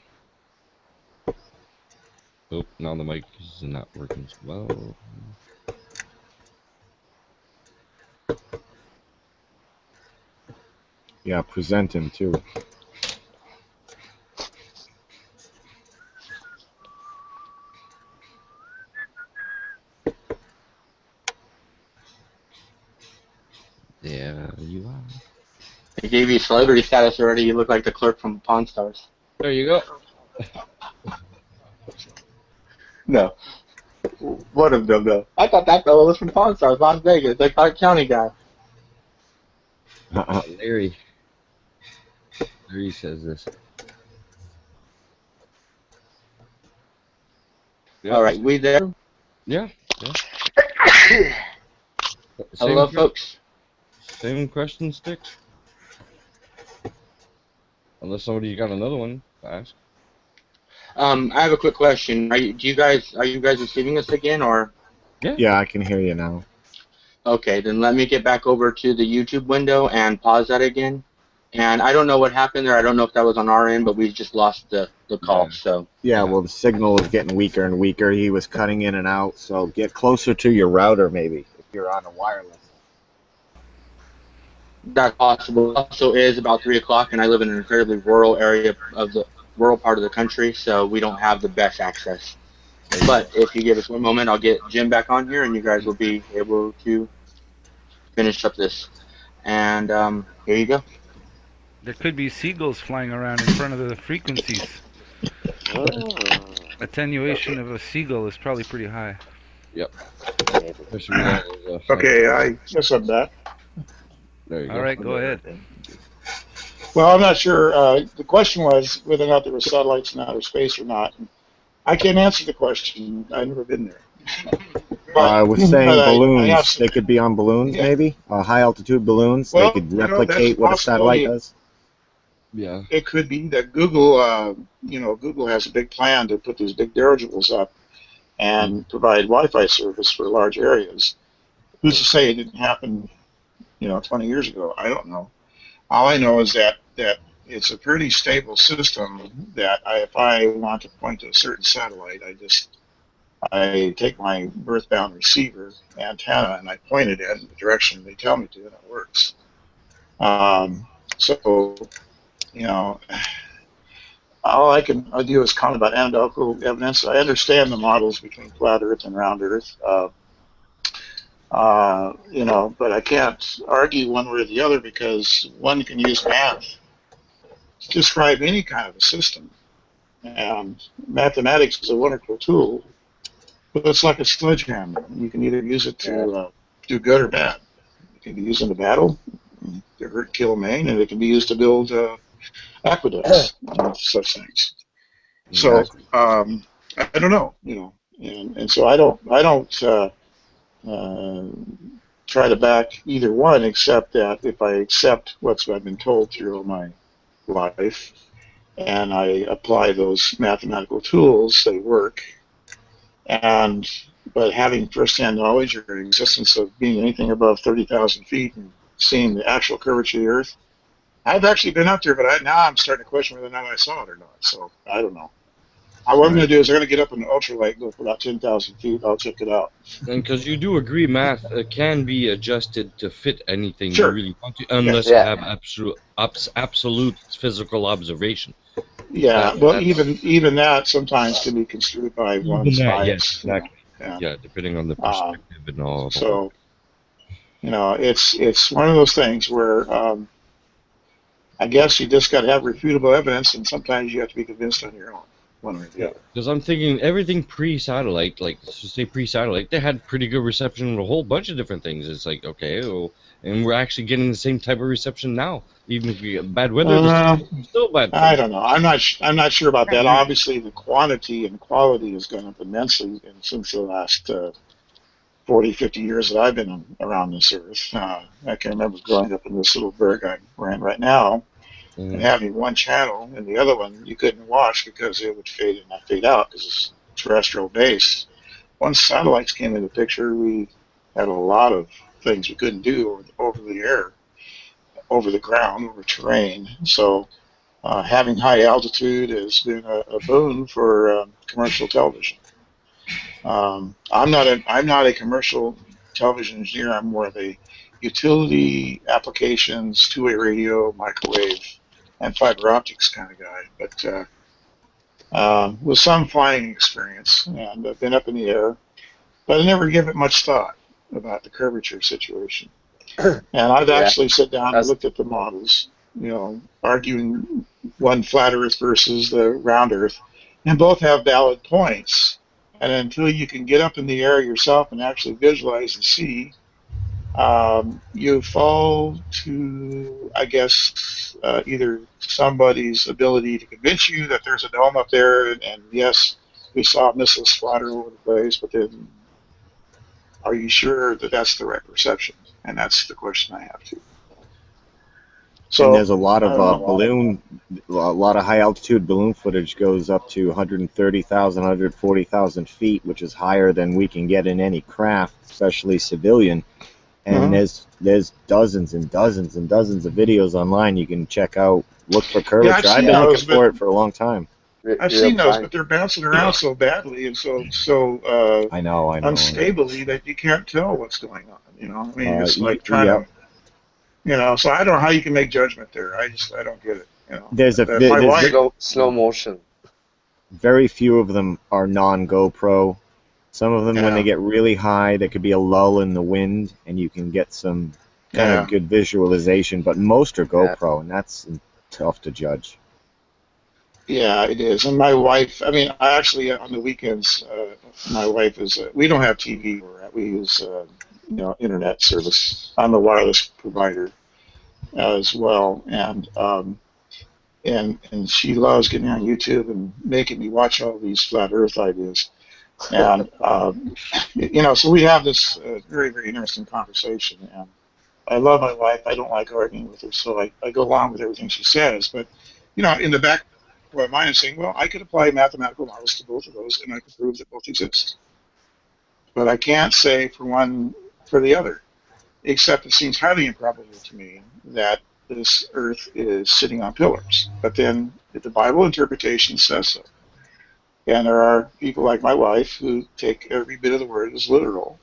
Oh, now the mic is not working as well. Yeah, present him too. There you are. They gave you celebrity status already. You look like the clerk from Pawn Stars. There you go. No. One of them, though. I thought that fellow was from Pawn Stars, Las Vegas. The Clark County guy. Larry. Larry says this. Yeah. All right, we there? Yeah. Hello, folks. Same question, Sticks? Unless somebody got another one to ask. I have a quick question. Are you guys receiving us again, or? Yeah, I can hear you now. Okay, then let me get back over to the YouTube window and pause that again. And I don't know what happened there. I don't know if that was on our end, but we just lost the call. Yeah. So Yeah, well, the signal was getting weaker and weaker. He was cutting in and out, so get closer to your router, maybe, if you're on a wireless. that's possible. It also is about 3 o'clock, and I live in an incredibly rural area of the rural part of the country, so we don't have the best access. But if you give us one moment, I'll get Jim back on here, and you guys will be able to finish up this. And here you go. There could be seagulls flying around in front of the frequencies. Attenuation of a seagull is probably pretty high. Yep. Okay, I guess I'm back. There you go. All right, go ahead. Well, I'm not sure. The question was whether or not there were satellites in outer space or not. I can't answer the question. I've never been there. I was saying balloons. I have They could be on balloons, maybe? High altitude balloons. Well, they could you know, replicate that's what a satellite possibility. does. Yeah. It could be that Google, Google has a big plan to put these big dirigibles up and provide Wi-Fi service for large areas. Who's to say it didn't happen, 20 years ago? I don't know. All I know is that it's a pretty stable system that if I want to point to a certain satellite, I take my earthbound receiver antenna and I point it in the direction they tell me to, and it works. So, all I can do is comment about anecdotal evidence. I understand the models between flat Earth and round Earth, but I can't argue one way or the other because one can use math to describe any kind of a system. And mathematics is a wonderful tool, but it's like a sledgehammer. You can either use it to do good or bad. It can be used in a battle to hurt, kill, maim, and it can be used to build aqueducts and such things. So I don't know, and so I don't try to back either one, except that if I accept what I've been told through all my life, and I apply those mathematical tools, they work. But having first-hand knowledge or existence of being anything above 30,000 feet and seeing the actual curvature of the Earth, I've actually been up there, but now I'm starting to question whether or not I saw it or not. So I don't know. What I'm going to do is I'm going to get up in an ultralight, go for about 10,000 feet. I'll check it out. And because you do agree, math can be adjusted to fit anything Sure. you really want to, unless you have absolute physical observation. Yeah, well, even that sometimes can be construed by one's bias. Yes, exactly. Yeah, depending on the perspective and all. So, it's one of those things where I guess you just got to have refutable evidence, and sometimes you have to be convinced on your own, one way or the other. Because I'm thinking everything pre-satellite, like let's just say pre-satellite, they had pretty good reception on a whole bunch of different things. It's like, okay, well, and we're actually getting the same type of reception now. Even if we get bad weather, it's still bad. I don't know. I'm not sure about that. Obviously, the quantity and quality has gone up immensely since the last 40, 50 years that I've been around this Earth. I can remember growing up in this little burg we're in right now, and having one channel, and the other one you couldn't watch because it would fade in and fade out because it's terrestrial based. Once satellites came into the picture, we had a lot of things we couldn't do over the air, over the ground, over terrain. So having high altitude has been a boon for commercial television. I'm not a commercial television engineer. I'm more of a utility applications, two-way radio, microwave, and fiber optics kind of guy. But with some flying experience, and I've been up in the air, but I never give it much thought about the curvature situation. And I've actually sat down and looked at the models, arguing one flat Earth versus the round Earth, and both have valid points. And until you can get up in the air yourself and actually visualize and see, you fall to, I guess, either somebody's ability to convince you that there's a dome up there, and yes, we saw missiles flutter over the place, but then are you sure that that's the right perception? And that's the question I have too. So, and there's a lot of a lot of high altitude balloon footage goes up to 130,000, 140,000 feet, which is higher than we can get in any craft, especially civilian. And there's dozens and dozens and dozens of videos online you can check out. Look for curvature. I've been looking for it for a long time. I've seen those, but they're bouncing around so badly and so I know unstably that you can't tell what's going on. I mean, it's like trying to. So I don't know how you can make judgment there. I don't get it. There's slow motion. very few of them are non-GoPro. Some of them, when Yeah. they get really high, there could be a lull in the wind, and you can get some kind Yeah. of good visualization. But most are GoPro, and that's tough to judge. Yeah, it is. And my wife, I mean, I actually on the weekends, my wife is. We don't have TV where we're at. We use, internet service. I'm a wireless provider as well, and she loves getting on YouTube and making me watch all these flat Earth ideas. And so we have this very, very interesting conversation. And I love my wife. I don't like arguing with her, so I go along with everything she says. But in the back of my mind, I'm saying, well, I could apply mathematical models to both of those, and I could prove that both exist. But I can't say for one for the other, except it seems highly improbable to me that this Earth is sitting on pillars. But then the Bible interpretation says so. And there are people like my wife who take every bit of the word as literal.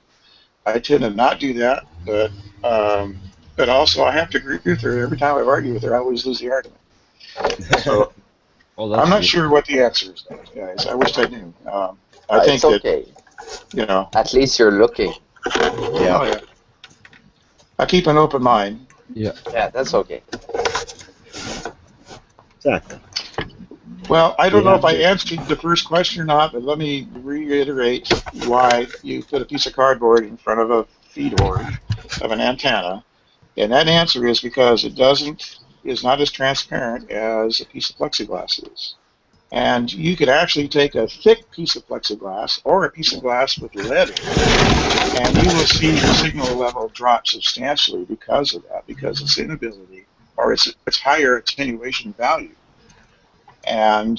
I tend to not do that, but also I have to agree with her. Every time I've argued with her, I always lose the argument. So Oh, that's I'm not good. sure what the answer is, guys. I wish I knew. I think It's okay. that, At least you're looking. oh, yeah. I keep an open mind. Yeah. Yeah, that's okay. Exactly. Well, I don't know if I Yeah. answered the first question or not, but let me reiterate why you put a piece of cardboard in front of a feed horn of an antenna. And that answer is because it is not as transparent as a piece of plexiglass is. And you could actually take a thick piece of plexiglass or a piece of glass with lead in it, and you will see your signal level drop substantially because of that, because its inability or its higher attenuation value. And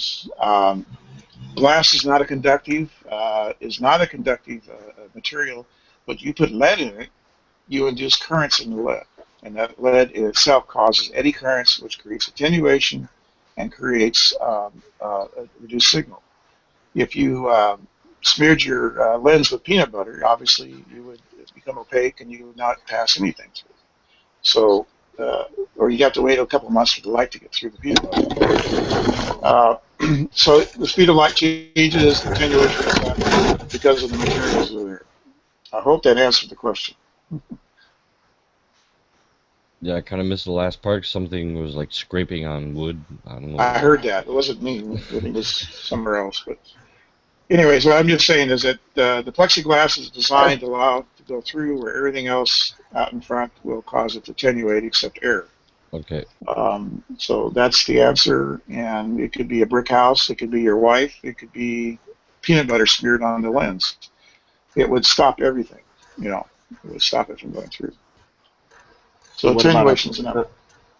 glass is not a conductive material, but you put lead in it, you induce currents in the lead, and that lead in itself causes eddy currents, which creates attenuation and creates a reduced signal. If you smeared your lens with peanut butter, obviously you would become opaque and you would not pass anything through. So, or you have to wait a couple of months for the light to get through the peanut butter. So the speed of light changes, the attenuation goes up because of the materials that are there. I hope that answered the question. Yeah, I kind of missed the last part. Something was like scraping on wood. I don't know. I heard that. It wasn't me. It was somewhere else. But anyways, what I'm just saying is that the plexiglass is designed to allow it to go through where everything else out in front will cause it to attenuate except air. Okay. So that's the answer. And it could be a brick house. It could be your wife. It could be peanut butter smeared on the lens. It would stop everything. It would stop it from going through. So what about attenuation is enough.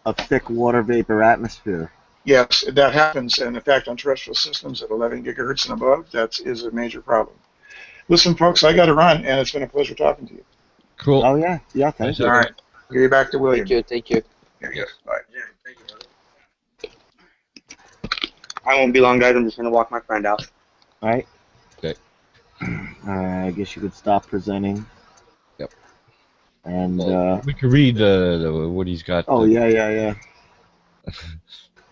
a thick water vapor atmosphere? Yes, that happens, and in fact, on terrestrial systems at 11 gigahertz and above, that is a major problem. Listen, folks, I got to run, and it's been a pleasure talking to you. Cool. Oh yeah, thank you. All right, give you back to William. Thank you. Here you go. Bye. Yeah, thank you, brother. I won't be long, guys. I'm just going to walk my friend out. All right. Okay. I guess you could stop presenting. Yep. And we could read what he's got. oh yeah.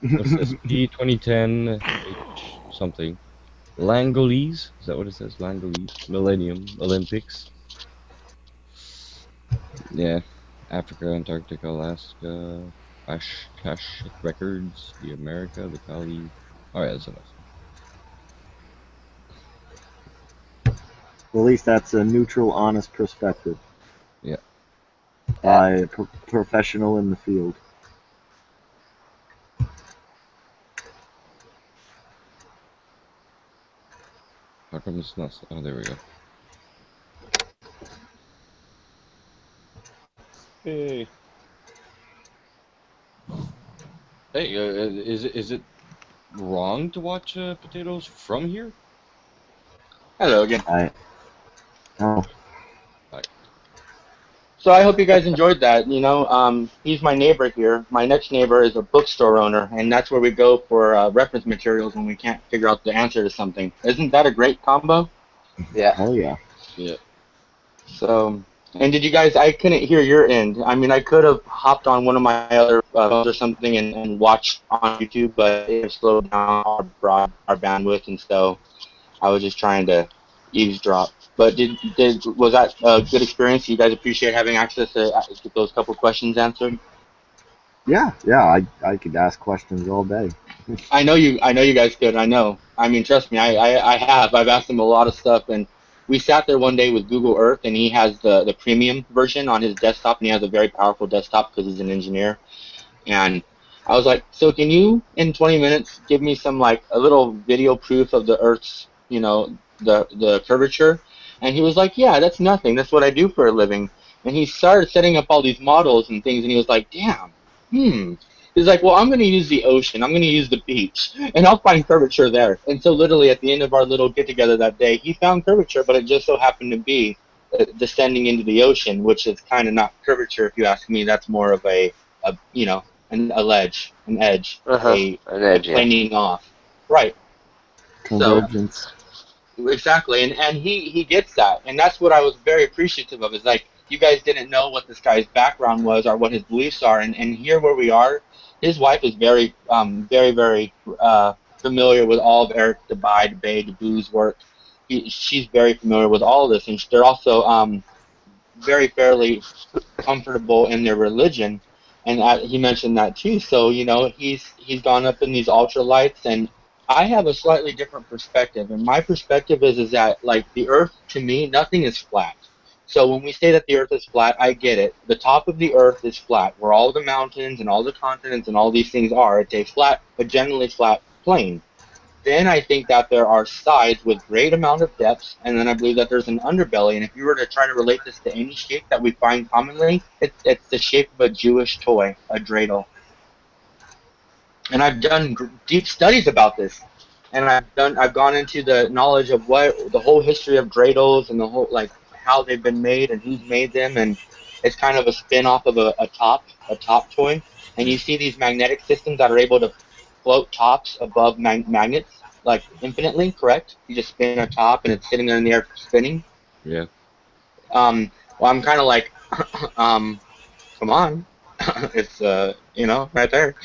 What's this? P2010 H something. Langolese? Is that what it says? Langolese. Millennium Olympics. Yeah. Africa, Antarctica, Alaska. Cash Records. The America. The Kali. Alright, that's enough. Well, at least that's a neutral, honest perspective. Yeah. By a professional in the field. How come it's not? Oh, there we go. Hey. Hey, is it wrong to watch potatoes from here? Hello again. Oh. So I hope you guys enjoyed that. He's my neighbor here. My next neighbor is a bookstore owner, and that's where we go for reference materials when we can't figure out the answer to something. Isn't that a great combo? Yeah. Oh yeah. Yeah. So And did you guys? I couldn't hear your end. I mean, I could have hopped on one of my other phones or something and watched on YouTube, but it slowed down our bandwidth, and so I was just trying to eavesdrop. But was that a good experience? You guys appreciate having access to get those couple questions answered? Yeah, I could ask questions all day. I know you guys could. I know. I mean, trust me, I have. I've asked him a lot of stuff, and we sat there one day with Google Earth, and he has the premium version on his desktop, and he has a very powerful desktop because he's an engineer. And I was like, so can you, in 20 minutes, give me some, like, a little video proof of the Earth's, you know, the curvature? And he was like, yeah, that's nothing. That's what I do for a living. And he started setting up all these models and things, and he was like, damn, He's like, well, I'm going to use the ocean. I'm going to use the beach, and I'll find curvature there. And so literally at the end of our little get-together that day, he found curvature, but it just so happened to be descending into the ocean, which is kind of not curvature, if you ask me. That's more of a you know, a ledge, an edge, an edge, planing off. Right. Convergence. So, exactly, and he gets that, and that's what I was very appreciative of, is like, you guys didn't know what this guy's background was or what his beliefs are, and here where we are, his wife is very, very familiar with all of Eric Dubai's work. She's very familiar with all of this, and they're also very fairly comfortable in their religion, and he mentioned that too. So, you know, he's gone up in these ultralights, and I have a slightly different perspective, and my perspective is that, like, the Earth, to me, nothing is flat. So when we say that the Earth is flat, I get it. The top of the Earth is flat, where all the mountains and all the continents and all these things are. It's a flat, but generally flat plane. Then I think that there are sides with great amount of depths, and then I believe that there's an underbelly. And if you were to try to relate this to any shape that we find commonly, it's the shape of a Jewish toy, a dreidel. And I've done deep studies about this, and I've gone into the knowledge of what the whole history of dreidels and the whole, like, how they've been made and who's made them, and it's kind of a spin-off of a top toy. And you see these magnetic systems that are able to float tops above magnets, like, infinitely, correct? You just spin a top and it's sitting there in the air spinning. Yeah. Well, I'm kind of like, come on, it's you know, right there.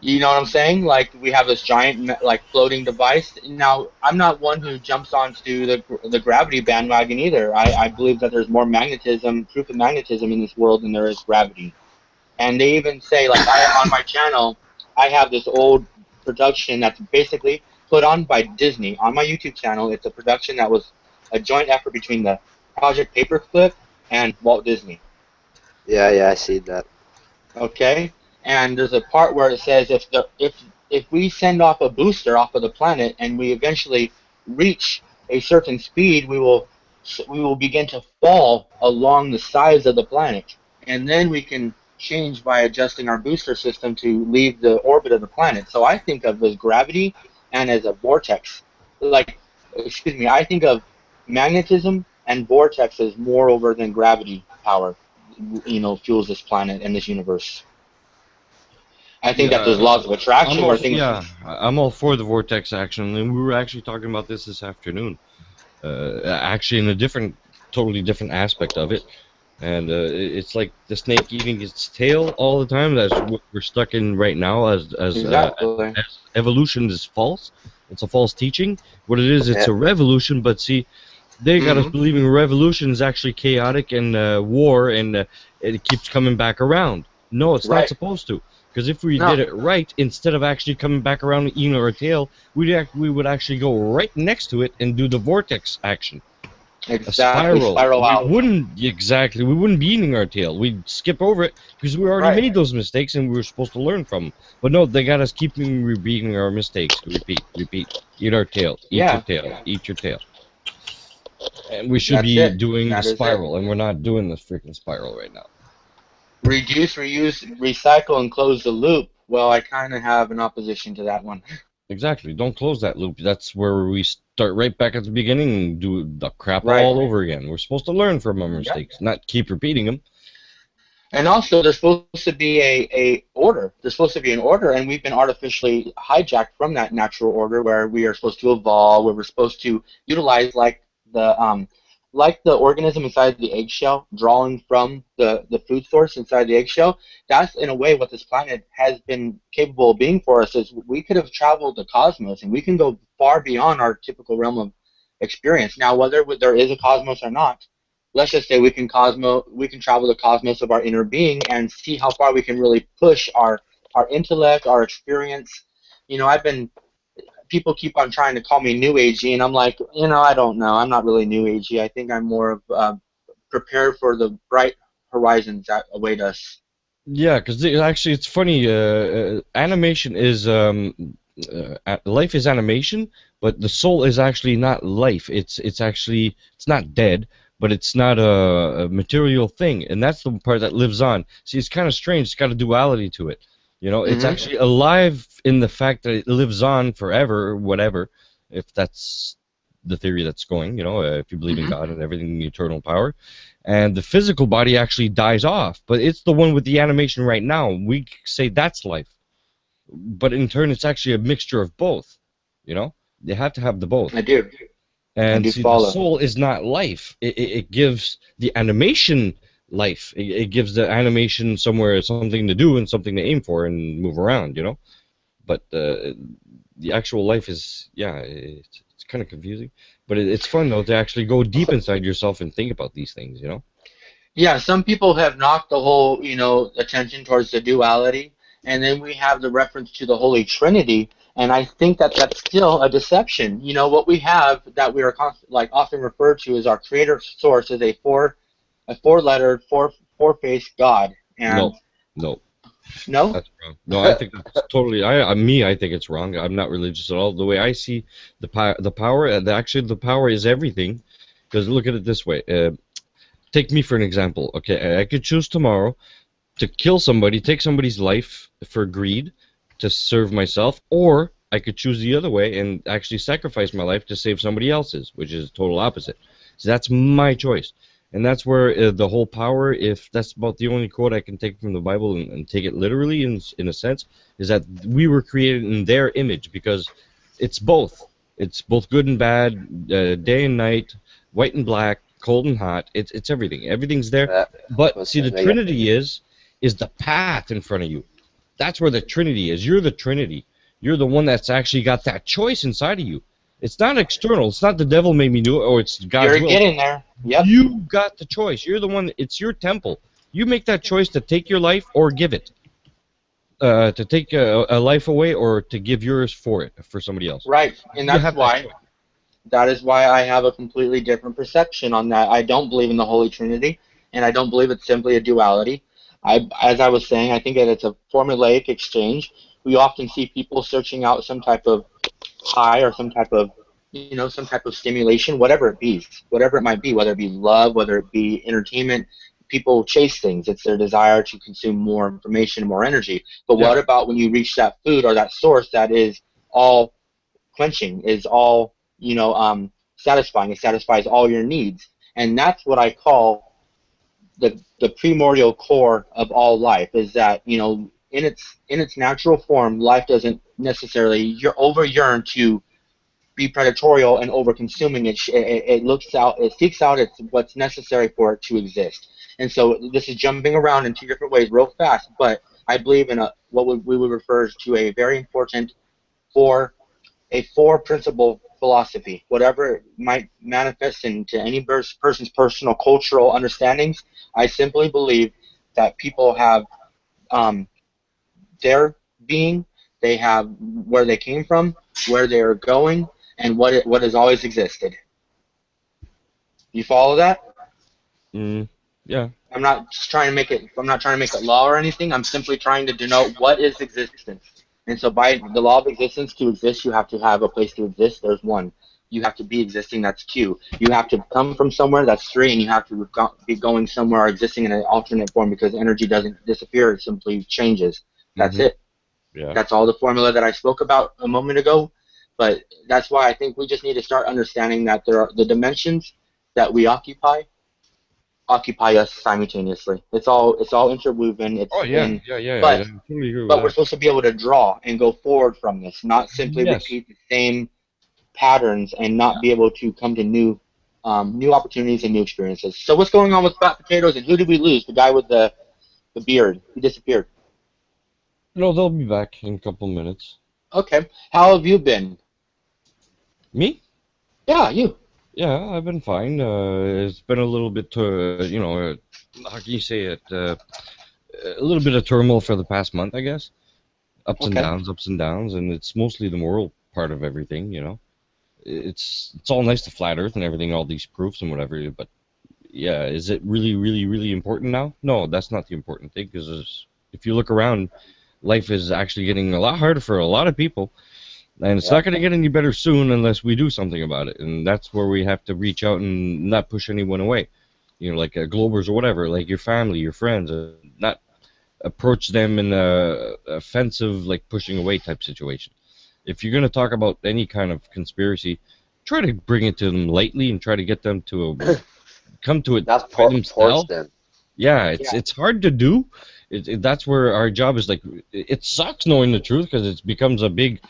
You know what I'm saying? Like, we have this giant, like, floating device. Now, I'm not one who jumps onto the gravity bandwagon either. I believe that there's more magnetism, proof of magnetism in this world than there is gravity. And they even say, like, on my channel, I have this old production that's basically put on by Disney. On my YouTube channel, it's a production that was a joint effort between the Project Paperclip and Walt Disney. Yeah, I see that. Okay? And there's a part where it says if we send off a booster off of the planet and we eventually reach a certain speed, we will begin to fall along the sides of the planet, and then we can change by adjusting our booster system to leave the orbit of the planet. So I think of as gravity and as a vortex. Like, excuse me, I think of magnetism and vortexes more over than gravity power, you know, fuels this planet and this universe. I think that there's laws of attraction where things... Yeah, I'm all for the vortex action, and we were actually talking about this afternoon. Actually, in a totally different aspect of it. And it's like the snake eating its tail all the time. That's what we're stuck in right now, as evolution is false. It's a false teaching. What it is, it's a revolution, but see, they got us believing revolution is actually chaotic and war, and it keeps coming back around. No, it's not supposed to. Because if we did it right, instead of actually coming back around and eating our tail, we would actually go right next to it and do the vortex action. Exactly. A spiral out. We wouldn't be eating our tail. We'd skip over it because we already made those mistakes and we were supposed to learn from them. But no, they got us keeping repeating our mistakes. Repeat. Eat our tail. Eat your tail. Eat your tail. And we should be doing the spiral, and we're not doing the freaking spiral right now. Reduce, reuse, recycle, and close the loop. Well, I kind of have an opposition to that one. Exactly. Don't close that loop. That's where we start right back at the beginning and do the crap all over again. We're supposed to learn from our mistakes, not keep repeating them. And also, there's supposed to be a order. There's supposed to be an order, and we've been artificially hijacked from that natural order where we are supposed to evolve, where we're supposed to utilize, like the like the organism inside the eggshell drawing from the food source inside the eggshell, that's in a way what this planet has been capable of being for us. Is we could have traveled the cosmos, and we can go far beyond our typical realm of experience. Now, whether there is a cosmos or not, let's just say we can travel the cosmos of our inner being and see how far we can really push our intellect, our experience. People keep on trying to call me New Agey, and I'm like, I don't know. I'm not really New Agey. I think I'm more of prepared for the bright horizons that await us. Yeah, because actually it's funny. Animation is life is animation, but the soul is actually not life. It's not dead, but it's not a material thing, and that's the part that lives on. See, it's kind of strange. It's got a duality to it. It's actually alive in the fact that it lives on forever, or whatever, if that's the theory that's going, if you believe in God and everything, eternal power. And the physical body actually dies off, but it's the one with the animation right now. We say that's life. But in turn, it's actually a mixture of both, You have to have the both. I do. And I do see, follow. the soul is not life. It gives the animation life. It gives the animation something to do and something to aim for and move around, But the actual life is, it's kind of confusing. But it's fun, though, to actually go deep inside yourself and think about these things, Yeah, some people have knocked the whole, attention towards the duality, and then we have the reference to the Holy Trinity, and I think that that's still a deception. What we have that we are often referred to as our creator source is a four-lettered, four-faced God. And No. No? That's wrong. No, I think that's totally. I think it's wrong. I'm not religious at all. The way I see the power, actually the power is everything. Because look at it this way. Take me for an example. Okay, I could choose tomorrow to kill somebody, take somebody's life for greed, to serve myself, or I could choose the other way and actually sacrifice my life to save somebody else's, which is total opposite. So that's my choice. And that's where the whole power, if that's about the only quote I can take from the Bible and take it literally in a sense, is that we were created in their image, because it's both. It's both good and bad, day and night, white and black, cold and hot. It's everything. Everything's there. But see, the Trinity is the path in front of you. That's where the Trinity is. You're the Trinity. You're the one that's actually got that choice inside of you. It's not external. It's not the devil made me do it, or it's God's will. You're getting there. Yep. You got the choice. You're the one. It's your temple. You make that choice to take your life or give it. To take a life away or to give yours for somebody else. Right, and that is why I have a completely different perception on that. I don't believe in the Holy Trinity, and I don't believe it's simply a duality. As I was saying, I think that it's a formulaic exchange. We often see people searching out some type of high or some type of stimulation, whatever it might be, whether it be love, whether it be entertainment. People chase things. It's their desire to consume more information, more energy. But what about when you reach that food or that source that is all quenching, is all satisfying? It satisfies all your needs, and that's what I call the primordial core of all life. Is that in its natural form, life doesn't necessarily yearn to be predatorial and over-consuming. It seeks out what's necessary for it to exist. And so this is jumping around in two different ways real fast, but I believe in what we would refer to a very important four-principle philosophy. Whatever it might manifest into any person's personal cultural understandings, I simply believe that people have their being, they have where they came from, where they're going, and what has always existed. You follow that? Yeah. I'm not trying to make it law or anything. I'm simply trying to denote what is existence. And so by the law of existence, to exist, you have to have a place to exist. There's one. You have to be existing. That's two. You have to come from somewhere. That's three. And you have to be going somewhere or existing in an alternate form, because energy doesn't disappear. It simply changes. That's it. Yeah. That's all the formula that I spoke about a moment ago. But that's why I think we just need to start understanding that there are the dimensions that we occupy us simultaneously. It's all interwoven. But I totally agree with but that. we're supposed to be able to draw and go forward from this, not simply repeat the same patterns and not be able to come to new new opportunities and new experiences. So what's going on with Fat Potatoes, and who did we lose? The guy with the beard. He disappeared. No, they'll be back in a couple minutes. Okay. How have you been? Me? Yeah, you. Yeah, I've been fine. It's been a little bit, how can you say it? A little bit of turmoil for the past month, I guess. Ups Okay. and downs, and it's mostly the moral part of everything, you know. It's all nice to flat Earth and everything, all these proofs and whatever, but yeah, is it really, really, really important now? No, that's not the important thing, because if you look around, life is actually getting a lot harder for a lot of people. And it's not going to get any better soon unless we do something about it. And that's where we have to reach out and not push anyone away. You know, like Globers or whatever, like your family, your friends, not approach them in a offensive, like pushing away type situation. If you're going to talk about any kind of conspiracy, try to bring it to them lightly and try to get them to come to it Not by force themselves. them. Yeah, it's hard to do. That's where our job is. Like, it sucks knowing the truth because it becomes a big...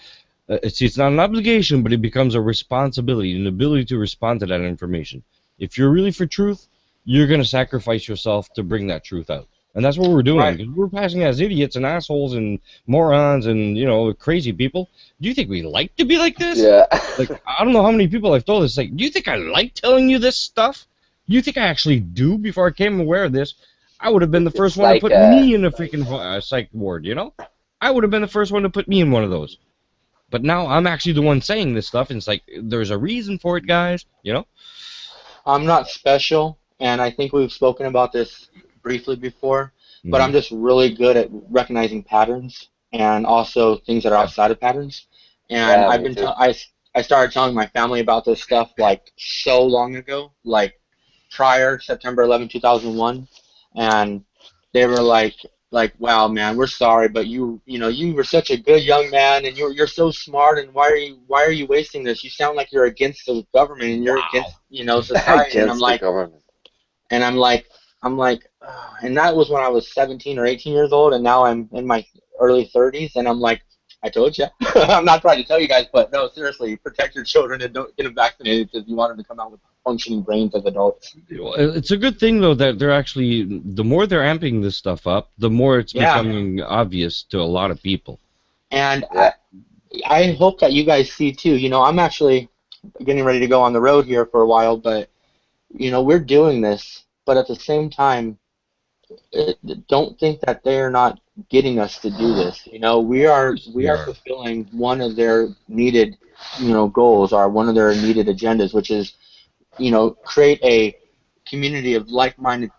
it's not an obligation, but it becomes a responsibility, an ability to respond to that information. If you're really for truth, you're going to sacrifice yourself to bring that truth out. And that's what we're doing. Right. 'Cause we're passing as idiots and assholes and morons and, you know, crazy people. Do you think we like to be like this? Yeah. Like, I don't know how many people I've told this. Like, do you think I like telling you this stuff? Do you think I actually do? Before I came aware of this, I would have been the first It's one like, to put me in a freaking psych ward, you know? I would have been the first one to put me in one of those. But now I'm actually the one saying this stuff, and it's like, there's a reason for it, guys, you know? I'm not special, and I think we've spoken about this briefly before, but I'm just really good at recognizing patterns and also things that are outside of patterns. And Yeah, I've me been too. I started telling my family about this stuff like so long ago, like prior September 11, 2001, and they were like, wow, man, we're sorry, but you know, you were such a good young man, and you're so smart, and why are you wasting this? You sound like you're against the government, and you're against, you know, society. And I'm Against the like, government. and I'm like, "Ugh." And that was when I was 17 or 18 years old, and now I'm in my early 30s, and I'm like, I told you. I'm not trying to tell you guys, but no, seriously, protect your children and don't get them vaccinated if you want them to come out with functioning brains as adults. It's a good thing, though, that they're actually, the more they're amping this stuff up, the more it's Yeah. becoming obvious to a lot of people. And Yeah. I hope that you guys see too. You know, I'm actually getting ready to go on the road here for a while, but you know, we're doing this, but at the same time, don't think that they're not getting us to do this. You know, we are Yeah. fulfilling one of their needed, you know, goals, or one of their needed agendas, which is, you know, create a community of like-minded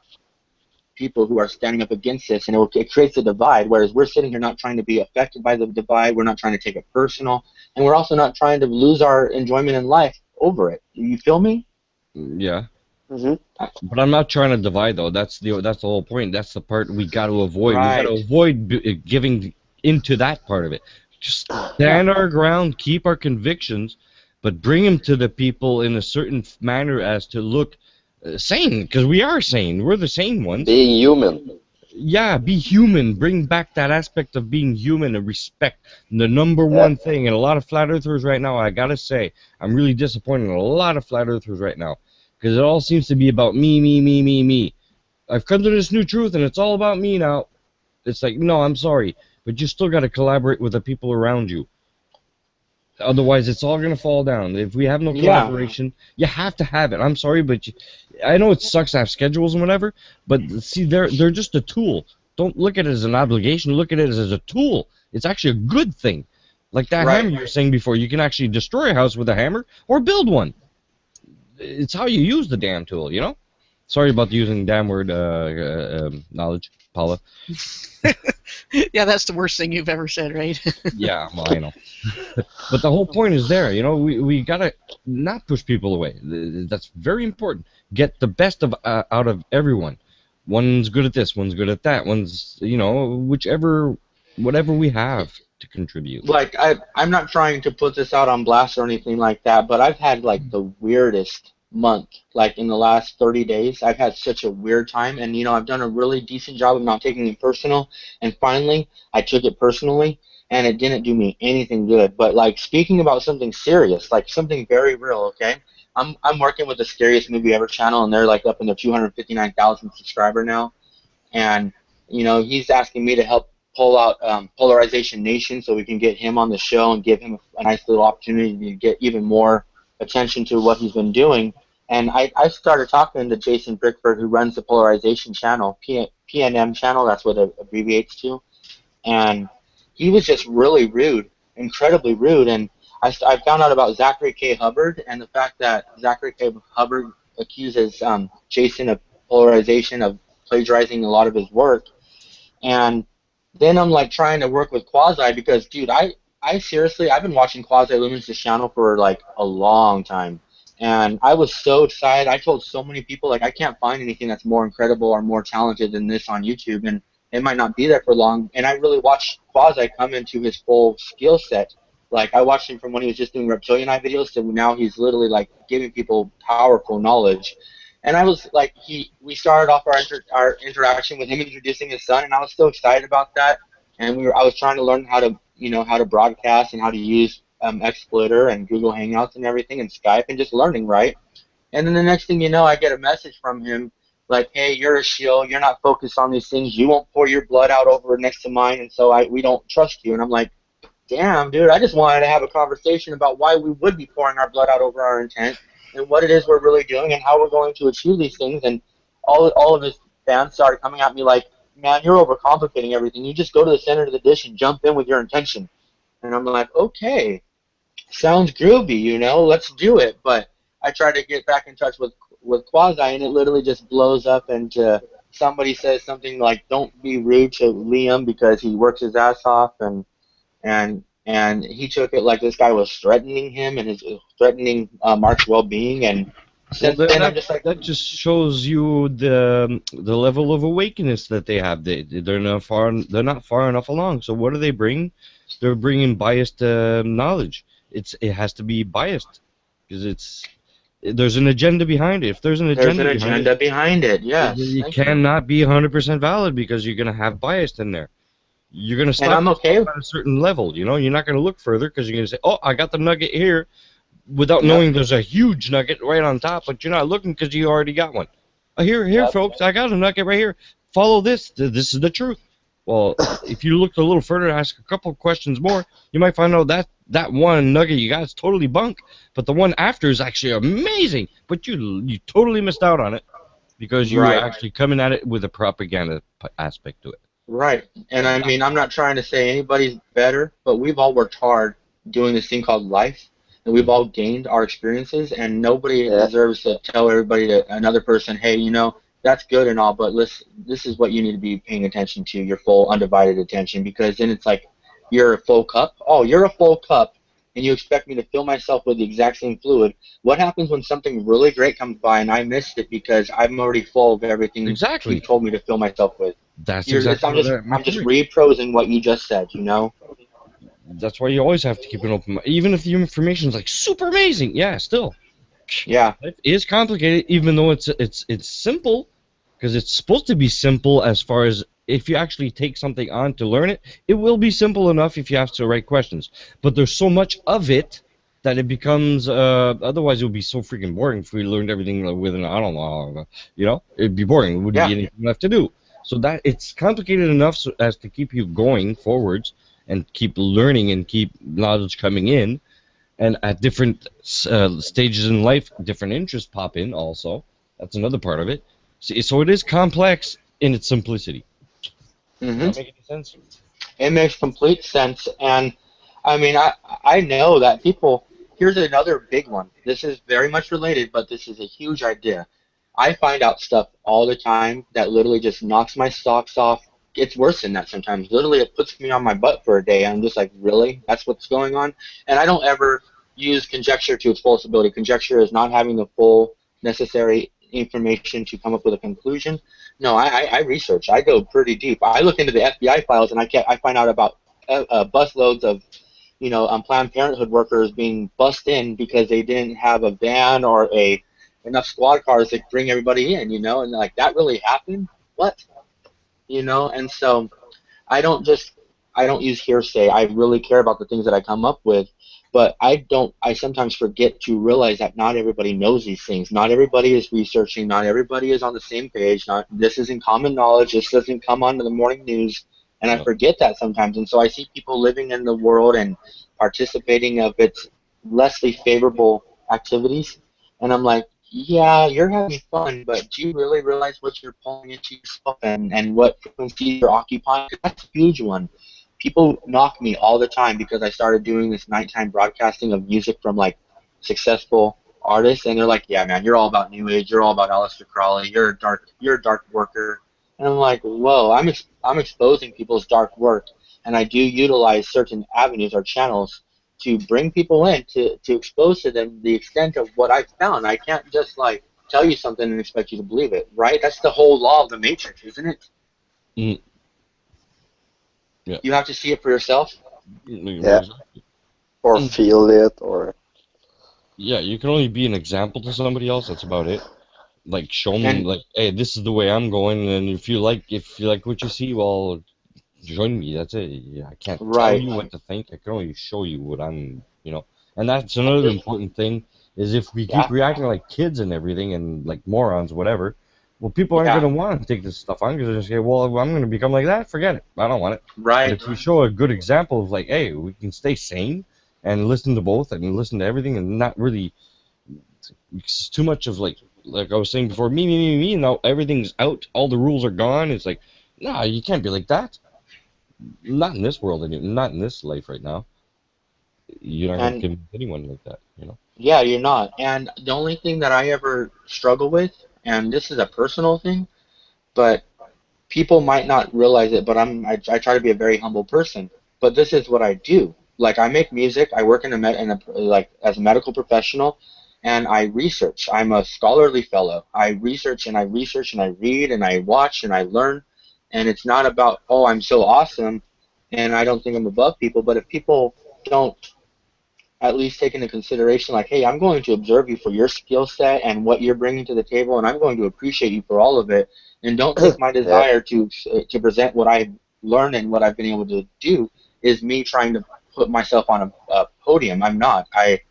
people who are standing up against this, and it creates a divide, whereas we're sitting here not trying to be affected by the divide, we're not trying to take it personal, and we're also not trying to lose our enjoyment in life over it. You feel me? Yeah. hmm But I'm not trying to divide, though. That's the whole point. That's the part we got to avoid. Right. We got to avoid giving into that part of it. Just stand our ground, keep our convictions, but bring them to the people in a certain manner as to look sane, because we are sane. We're the sane ones. Being human. Yeah, be human. Bring back that aspect of being human and respect. The number Yeah. one thing, and a lot of flat earthers right now, I gotta say, I'm really disappointed in a lot of flat earthers right now, because it all seems to be about me, me, me, me, me. I've come to this new truth, and it's all about me now. It's like, no, I'm sorry, but you still got to collaborate with the people around you. Otherwise, it's all going to fall down. If we have no Yeah. collaboration, you have to have it. I'm sorry, but I know it sucks to have schedules and whatever, but see, they're just a tool. Don't look at it as an obligation. Look at it as a tool. It's actually a good thing. Like that Right. hammer you were saying before, you can actually destroy a house with a hammer or build one. It's how you use the damn tool, you know? Sorry about using damn word knowledge, Paula. Yeah, that's the worst thing you've ever said, right? Yeah, well, I know. But the whole point is there, you know, we gotta not push people away. That's very important. Get the best of out of everyone. One's good at this, one's good at that, one's, you know, whatever we have to contribute. Like, I'm not trying to put this out on blast or anything like that, but I've had like the weirdest month. Like in the last 30 days, I've had such a weird time, and you know, I've done a really decent job of not taking it personal, and finally I took it personally, and it didn't do me anything good. But like, speaking about something serious, like something very real, okay? I'm working with the Scariest Movie Ever channel, and they're like up in the 259,000 subscriber now. And he's asking me to help pull out Polarization Nation so we can get him on the show and give him a nice little opportunity to get even more attention to what he's been doing. And I started talking to Jason Brickford, who runs the Polarization channel, PNM channel, that's what it abbreviates to. And he was just really rude, incredibly rude. And I found out about Zachary K. Hubbard and the fact that Zachary K. Hubbard accuses Jason of Polarization of plagiarizing a lot of his work. And then I'm like trying to work with Quasi because, dude, I seriously, I've been watching Quasi Lumens' channel for like a long time. And I was so excited. I told so many people, like, I can't find anything that's more incredible or more talented than this on YouTube. And it might not be there for long. And I really watched Quasi come into his full skill set. Like, I watched him from when he was just doing Reptilian Eye videos to now he's literally, like, giving people powerful knowledge. And I was, like, we started off our interaction with him introducing his son, and I was so excited about that. And I was trying to learn how to broadcast and how to use Exploiter and Google Hangouts and everything and Skype and just learning, right? And then the next thing you know, I get a message from him like, hey, you're a shill, you're not focused on these things, you won't pour your blood out over next to mine, and so we don't trust you. And I'm like, damn, dude, I just wanted to have a conversation about why we would be pouring our blood out over our intent and what it is we're really doing and how we're going to achieve these things. And all of his fans started coming at me like, man, you're overcomplicating everything. You just go to the center of the dish and jump in with your intention. And I'm like, okay, sounds groovy, let's do it. But I tried to get back in touch with Quasi, and it literally just blows up into somebody says something like, don't be rude to Liam because he works his ass off, and he took it like this guy was threatening him and threatening Mark's well-being. And since then, I'm just like, that just shows you the level of awakeness that they have. They're not far enough along. So what do they bring? They're bringing biased knowledge. It has to be biased because there's an agenda behind it. If there's an agenda behind it, yes. It cannot be 100% valid because you're going to have bias in there. You're going to stop at a certain level. You're not going to look further because you're going to say, oh, I got the nugget here, without knowing there's a huge nugget right on top, but you're not looking because you already got one. Here, folks, I got a nugget right here. Follow this. This is the truth. Well, if you look a little further, ask a couple of questions more, you might find out that one nugget you got is totally bunk, but the one after is actually amazing. But you totally missed out on it because you were actually coming at it with a propaganda aspect to it. Right. And I mean, I'm not trying to say anybody's better, but we've all worked hard doing this thing called life, and we've all gained our experiences, and nobody deserves to tell another person, hey, that's good and all, but this is what you need to be paying attention to, your full undivided attention, because then it's like, you're a full cup. Oh, you're a full cup, and you expect me to fill myself with the exact same fluid. What happens when something really great comes by and I missed it because I'm already full of everything you told me to fill myself with? That's exactly I'm just reprosing what you just said, That's why you always have to keep an open mind. Even if the information is like super amazing, still. Yeah. It is complicated, even though it's simple, because it's supposed to be simple as far as if you actually take something on to learn it, it will be simple enough if you ask the right questions. But there's so much of it that it becomes, otherwise it would be so freaking boring if we learned everything within, I don't know, it'd be boring. There wouldn't be anything left to do. So that it's complicated enough as to keep you going forwards and keep learning and keep knowledge coming in. And at different stages in life, different interests pop in also. That's another part of it. So it is complex in its simplicity. Mm-hmm. Does that make any sense? It makes complete sense. And, I mean, I know that people... Here's another big one. This is very much related, but this is a huge idea. I find out stuff all the time that literally just knocks my socks off. It's worse than that sometimes. Literally, it puts me on my butt for a day. I'm just like, really? That's what's going on? And I don't ever use conjecture to its fullest ability. Conjecture is not having the full necessary information to come up with a conclusion. No, I research. I go pretty deep. I look into the FBI files, and I find out about busloads of Planned Parenthood workers being bussed in because they didn't have a van or enough squad cars to bring everybody in, and like, that really happened? What? And so I don't just don't use hearsay. I really care about the things that I come up with. But I sometimes forget to realize that not everybody knows these things. Not everybody is researching. Not everybody is on the same page. This isn't common knowledge. This doesn't come onto the morning news. And I forget that sometimes. And so I see people living in the world and participating of its lessly favorable activities. And I'm like, yeah, you're having fun, but do you really realize what you're pulling into yourself and what frequency you're occupying? That's a huge one. People knock me all the time because I started doing this nighttime broadcasting of music from like successful artists, and they're like, "Yeah, man, you're all about New Age. You're all about Aleister Crowley. You're a dark worker." And I'm like, "Whoa, I'm exposing people's dark work, and I do utilize certain avenues or channels to bring people in to expose to them the extent of what I've found. I can't just like tell you something and expect you to believe it, right? That's the whole law of the Matrix, isn't it? Mm. Yeah. You have to see it for yourself. Yeah. Or feel it, or... Yeah, you can only be an example to somebody else. That's about it. Like, show them, like, hey, this is the way I'm going, and if you like what you see, well, join me. That's it. Yeah, I can't tell you what to think. I can only show you what I'm, And that's another important thing, is if we keep reacting like kids and everything, and like morons, whatever, well, people aren't going to want to take this stuff on, because they're just say, well, I'm going to become like that. Forget it. I don't want it. Right. But if we show a good example of like, hey, we can stay sane and listen to both and listen to everything and not really, it's too much of like I was saying before, me, and now everything's out, all the rules are gone. It's like, nah, you can't be like that. Not in this world, not in this life right now. You're not going to convince anyone like that, Yeah, you're not. And the only thing that I ever struggle with, and this is a personal thing, but people might not realize it, but I try to be a very humble person. But this is what I do. Like, I make music. I work as a medical professional, and I research. I'm a scholarly fellow. I research and I read and I watch and I learn. And it's not about, oh, I'm so awesome and I don't think I'm above people. But if people don't at least take into consideration, like, hey, I'm going to observe you for your skill set and what you're bringing to the table, and I'm going to appreciate you for all of it, and don't take my desire to present what I've learned and what I've been able to do is me trying to put myself on a podium. I'm not. I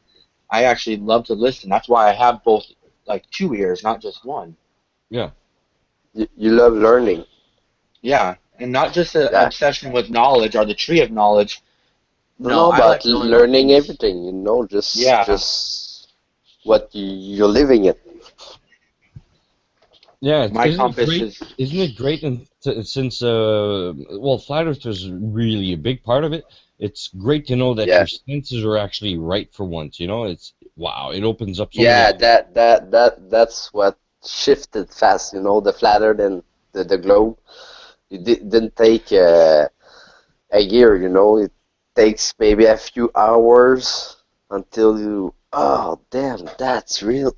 actually love to listen. That's why I have both, like, 2 ears, not just one. Yeah. You love learning. Yeah, and not just an obsession with knowledge or the tree of knowledge. No, but like learning everything, just what you're living it. Yeah, Isn't it great? Since Flat Earth is really a big part of it. It's great to know that your senses are actually right for once. It's wow. It opens up. So many that's what shifted fast. The Flat Earth and the globe. It didn't take a year. It takes maybe a few hours until you, oh damn, that's real.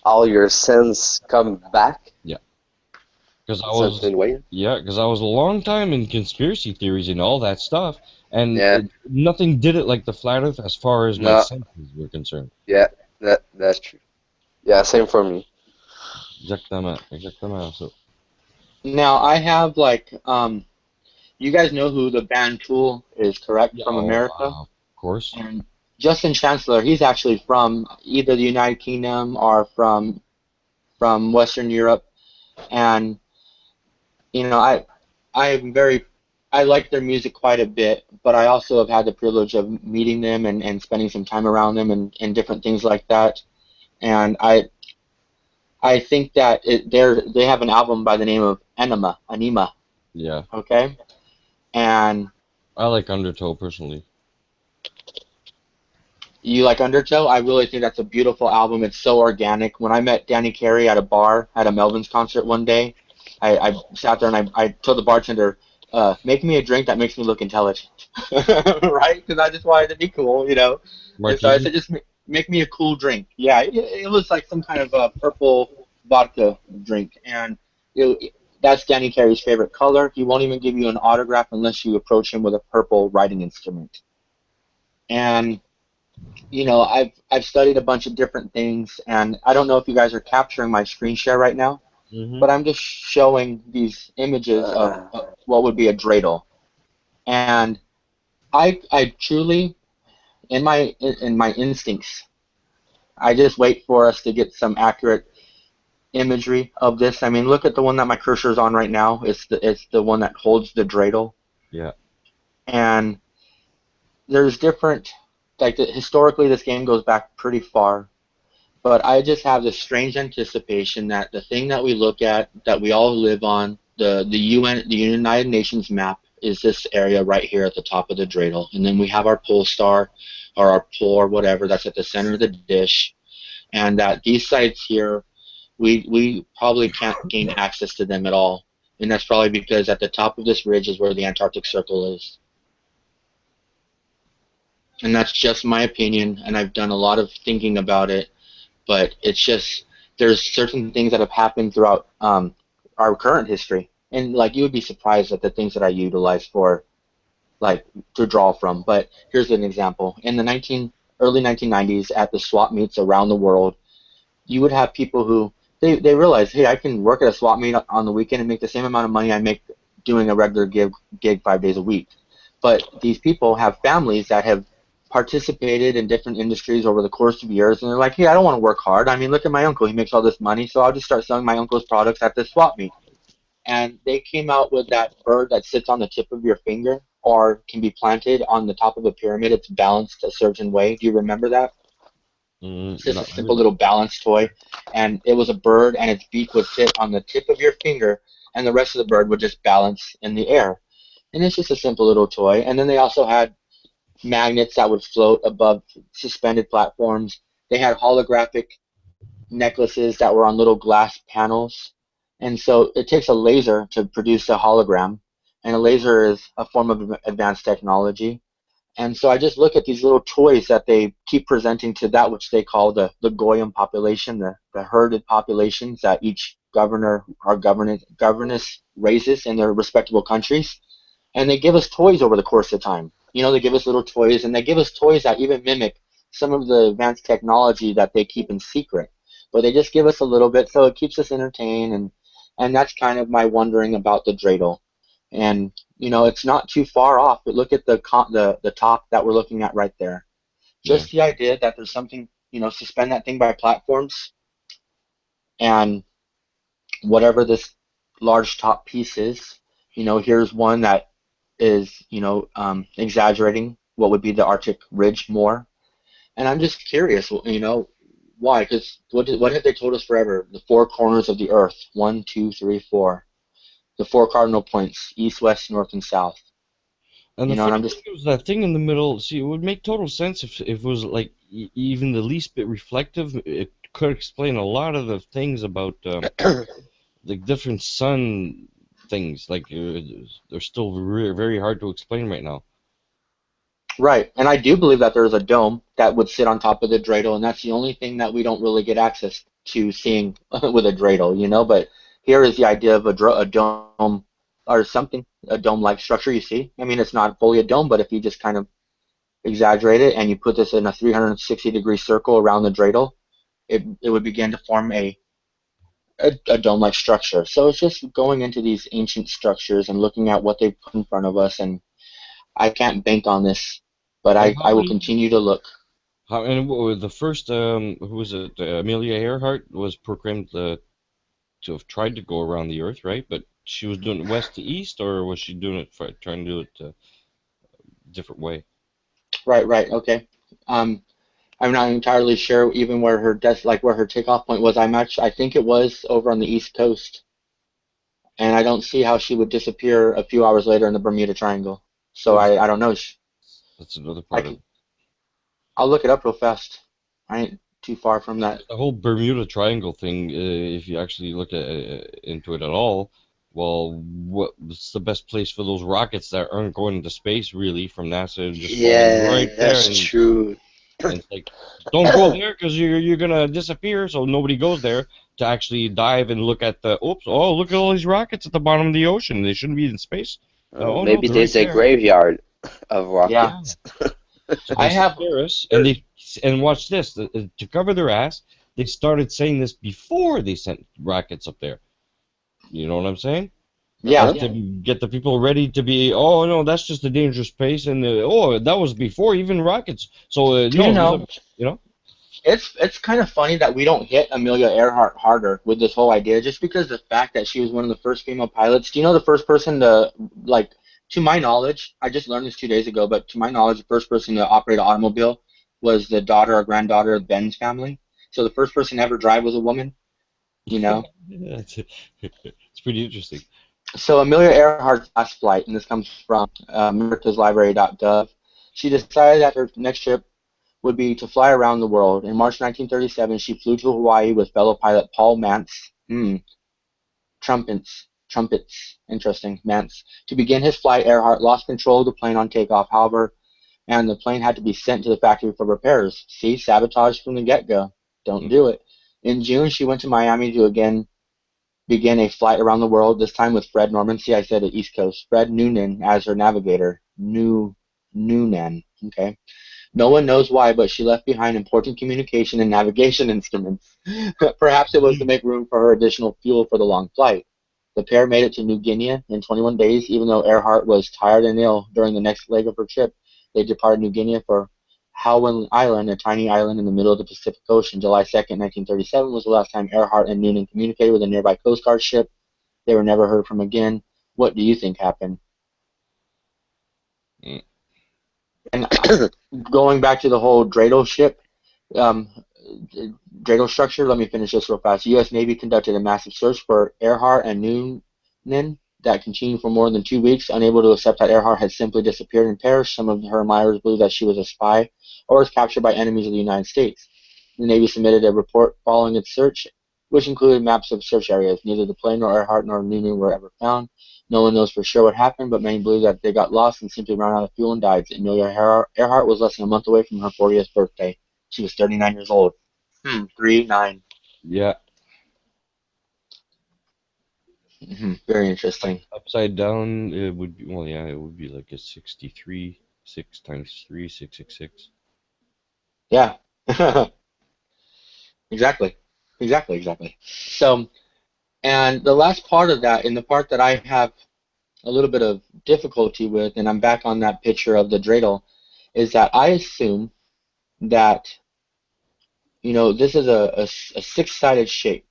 All your sense come back. Yeah. Because I was a long time in conspiracy theories and all that stuff, and nothing did it like the Flat Earth as far as my senses were concerned. Yeah, that's true. Yeah, same for me. Exactement. So. Now I have you guys know who the band Tool is, correct? From America? Of course. And Justin Chancellor, he's actually from either the United Kingdom or from Western Europe. And, I like their music quite a bit, but I also have had the privilege of meeting them and spending some time around them and different things like that. And I think that they have an album by the name of Anima. Yeah. Okay? And I like Undertow personally. You like Undertow? I really think that's a beautiful album. It's so organic. When I met Danny Carey at a bar at a Melvins concert one day, I sat there and I told the bartender, make me a drink that makes me look intelligent. Right? Because I just wanted to be cool, And so I said, just make me a cool drink. Yeah, it was like some kind of a purple vodka drink. And that's Danny Carey's favorite color. He won't even give you an autograph unless you approach him with a purple writing instrument. And, I've studied a bunch of different things, and I don't know if you guys are capturing my screen share right now, but I'm just showing these images of what would be a dreidel. And I truly, in my instincts, I just wait for us to get some accurate imagery of this. I mean, look at the one that my cursor's on right now. It's the one that holds the dreidel. Yeah. And there's different, like historically this game goes back pretty far, but I just have this strange anticipation that the thing that we look at, that we all live on, the United Nations map, is this area right here at the top of the dreidel, and then we have our pole star, or our pole, or whatever, that's at the center of the dish, and that these sites here, we probably can't gain access to them at all, and that's probably because at the top of this ridge is where the Antarctic Circle is. And that's just my opinion, and I've done a lot of thinking about it, but it's just, there's certain things that have happened throughout our current history, and like you would be surprised at the things that I utilize for, like, to draw from. But here's an example. In the early 1990s, at the swap meets around the world, you would have people who, they realize, hey, I can work at a swap meet on the weekend and make the same amount of money I make doing a regular gig 5 days a week. But these people have families that have participated in different industries over the course of years, and they're like, hey, I don't want to work hard. I mean, look at my uncle. He makes all this money, so I'll just start selling my uncle's products at this swap meet. And they came out with that bird that sits on the tip of your finger, or can be planted on the top of a pyramid. It's balanced a certain way. Do you remember that? It's just a simple little balance toy. And it was a bird, and its beak would sit on the tip of your finger, and the rest of the bird would just balance in the air. And it's just a simple little toy. And then they also had magnets that would float above suspended platforms. They had holographic necklaces that were on little glass panels. And so it takes a laser to produce a hologram, and a laser is a form of advanced technology. And so I just look at these little toys that they keep presenting to that which they call the Goyim population, the herded populations that each governor or governess raises in their respectable countries. And they give us toys over the course of time. You know, they give us little toys, and they give us toys that even mimic some of the advanced technology that they keep in secret. But they just give us a little bit, so it keeps us entertained, and that's kind of my wondering about the dreidel. And, you know, it's not too far off, but look at the top that we're looking at right there. Just the idea that there's something, you know, suspend that thing by platforms, and whatever this large top piece is, you know, here's one that is, you know, exaggerating what would be the Arctic ridge more. And I'm just curious, you know, why? Because what have they told us forever? The four corners of the earth, 1, 2, 3, 4. The four cardinal points, east, west, north, and south. And you know, and I'm just, it was that thing in the middle. See, it would make total sense if it was like even the least bit reflective. It could explain a lot of the things about the different sun things. Like they're still very hard to explain right now. Right, and I do believe that there's a dome that would sit on top of the dreidel, and that's the only thing that we don't really get access to seeing with a dreidel, you know. But here is the idea of a dome or something, a dome-like structure. You see, I mean, it's not fully a dome, but if you just kind of exaggerate it and you put this in a 360-degree circle around the dreidel, it would begin to form a dome-like structure. So it's just going into these ancient structures and looking at what they've put in front of us, and I can't bank on this, but I will continue to look. And the first, who was it? Amelia Earhart was proclaimed to have tried to go around the Earth, right? But she was doing it west to east, or was she doing it trying to do it a different way? Right. Okay. I'm not entirely sure even where her where her takeoff point was. I think it was over on the East Coast, and I don't see how she would disappear a few hours later in the Bermuda Triangle. So I don't know. That's another part of it. I'll look it up real fast. I ain't too far from that. The whole Bermuda Triangle thing, if you actually look into it at all, well, what's the best place for those rockets that aren't going into space, really, from NASA? Just right there, that's true. And it's like, don't go there because you're going to disappear, so nobody goes there to actually dive and look at look at all these rockets at the bottom of the ocean. They shouldn't be in space. Maybe there's a graveyard of rockets. Yeah. So I have and watch this. To cover their ass, they started saying this before they sent rockets up there. You know what I'm saying? Yeah. To get the people ready to be, oh no, that's just a dangerous place, and oh, that was before even rockets. So Do no, you these know? are, you know. It's kind of funny that we don't hit Amelia Earhart harder with this whole idea, just because the fact that she was one of the first female pilots. Do you know the first person to, like, to my knowledge, I just learned this 2 days ago, but to my knowledge, the first person to operate an automobile was the daughter or granddaughter of Ben's family. So the first person to ever drive was a woman, you know? Yeah, it's pretty interesting. So Amelia Earhart's last flight, and this comes from americaslibrary.gov, she decided that her next trip would be to fly around the world. In March 1937, she flew to Hawaii with fellow pilot Paul Mantz. Trumpets, interesting, Mantz. To begin his flight, Earhart lost control of the plane on takeoff, however, and the plane had to be sent to the factory for repairs. See, sabotage from the get-go. Don't do it. In June, she went to Miami to again begin a flight around the world, this time with Fred Norman. See, I said the East Coast. Fred Noonan as her navigator. Noonan, okay? No one knows why, but she left behind important communication and navigation instruments. Perhaps it was to make room for her additional fuel for the long flight. The pair made it to New Guinea in 21 days, even though Earhart was tired and ill during the next leg of her trip. They departed New Guinea for Howland Island, a tiny island in the middle of the Pacific Ocean. July 2nd, 1937 was the last time Earhart and Noonan communicated with a nearby Coast Guard ship. They were never heard from again. What do you think happened? And going back to the whole dreidel ship, dreidel structure, let me finish this real fast. The U.S. Navy conducted a massive search for Earhart and Noonan that continued for more than 2 weeks. Unable to accept that Earhart had simply disappeared and perished, some of her admirers believed that she was a spy or was captured by enemies of the United States. The Navy submitted a report following its search, which included maps of search areas. Neither the plane nor Earhart nor Noonan were ever found. No one knows for sure what happened, but many believe that they got lost and simply ran out of fuel and died. Amelia Earhart was less than a month away from her 40th birthday. She was 39 years old. 39. Yeah. Very interesting. Upside down, it would be, well, yeah, it would be like a 63. 6 times 3, 666. Yeah. Exactly. So, and the last part of that, and the part that I have a little bit of difficulty with, and I'm back on that picture of the dreidel, is that I assume that, you know, this is a six-sided shape.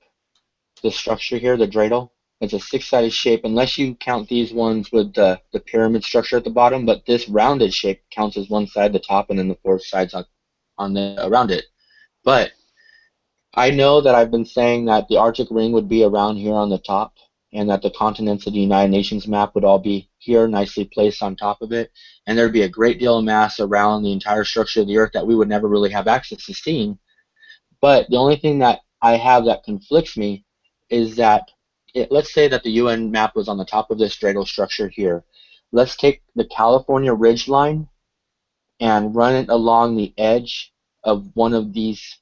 The structure here, the dreidel, it's a six-sided shape, unless you count these ones with the pyramid structure at the bottom, but this rounded shape counts as one side, the top, and then the four sides on the around it. But I know that I've been saying that the Arctic Ring would be around here on the top, and that the continents of the United Nations map would all be here, nicely placed on top of it, and there'd be a great deal of mass around the entire structure of the Earth that we would never really have access to seeing. But the only thing that I have that conflicts me is that, let's say that the UN map was on the top of this dreidel structure here. Let's take the California ridge line and run it along the edge of one of these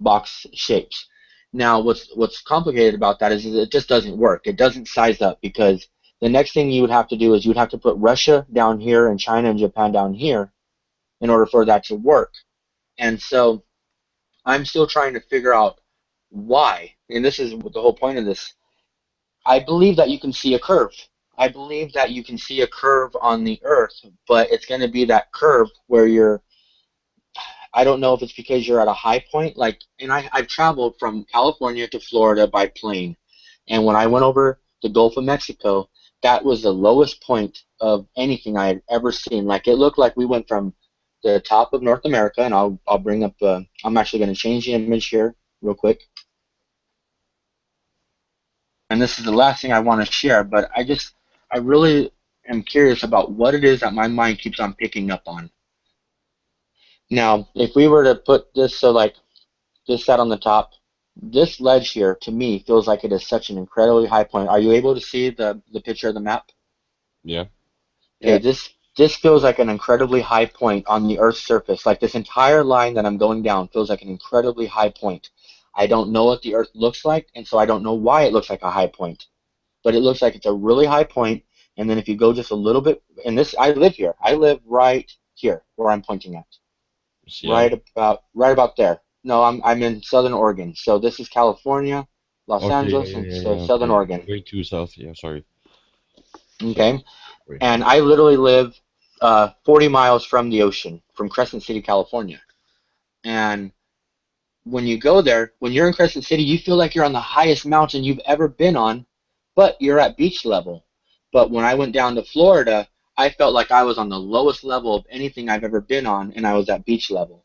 box shapes. Now, what's complicated about that is it just doesn't work. It doesn't size up, because the next thing you would have to do is you would have to put Russia down here and China and Japan down here in order for that to work. And so I'm still trying to figure out why, and this is the whole point of this. I believe that you can see a curve. I believe that you can see a curve on the Earth, but it's going to be that curve where I don't know if it's because you're at a high point, and I've traveled from California to Florida by plane, and when I went over the Gulf of Mexico, that was the lowest point of anything I had ever seen. Like, it looked like we went from the top of North America, and I'll bring up, I'm actually going to change the image here real quick. And this is the last thing I want to share, but I really am curious about what it is that my mind keeps on picking up on. Now, if we were to put this, so like this sat on the top, this ledge here, to me, feels like it is such an incredibly high point. Are you able to see the picture of the map? Yeah. Okay, this feels like an incredibly high point on the Earth's surface. Like, this entire line that I'm going down feels like an incredibly high point. I don't know what the Earth looks like, and so I don't know why it looks like a high point. But it looks like it's a really high point, and then if you go just a little bit, and this, I live here. I live right here, where I'm pointing at. Seattle. Right about there. No, I'm in Southern Oregon. So this is California, Los Okay, Angeles, yeah, and yeah, so yeah, Southern okay. Oregon. Way too south, yeah, sorry. Okay, and I literally live 40 miles from the ocean, from Crescent City, California. And when you go there, when you're in Crescent City, you feel like you're on the highest mountain you've ever been on, but you're at beach level. But when I went down to Florida, I felt like I was on the lowest level of anything I've ever been on, and I was at beach level.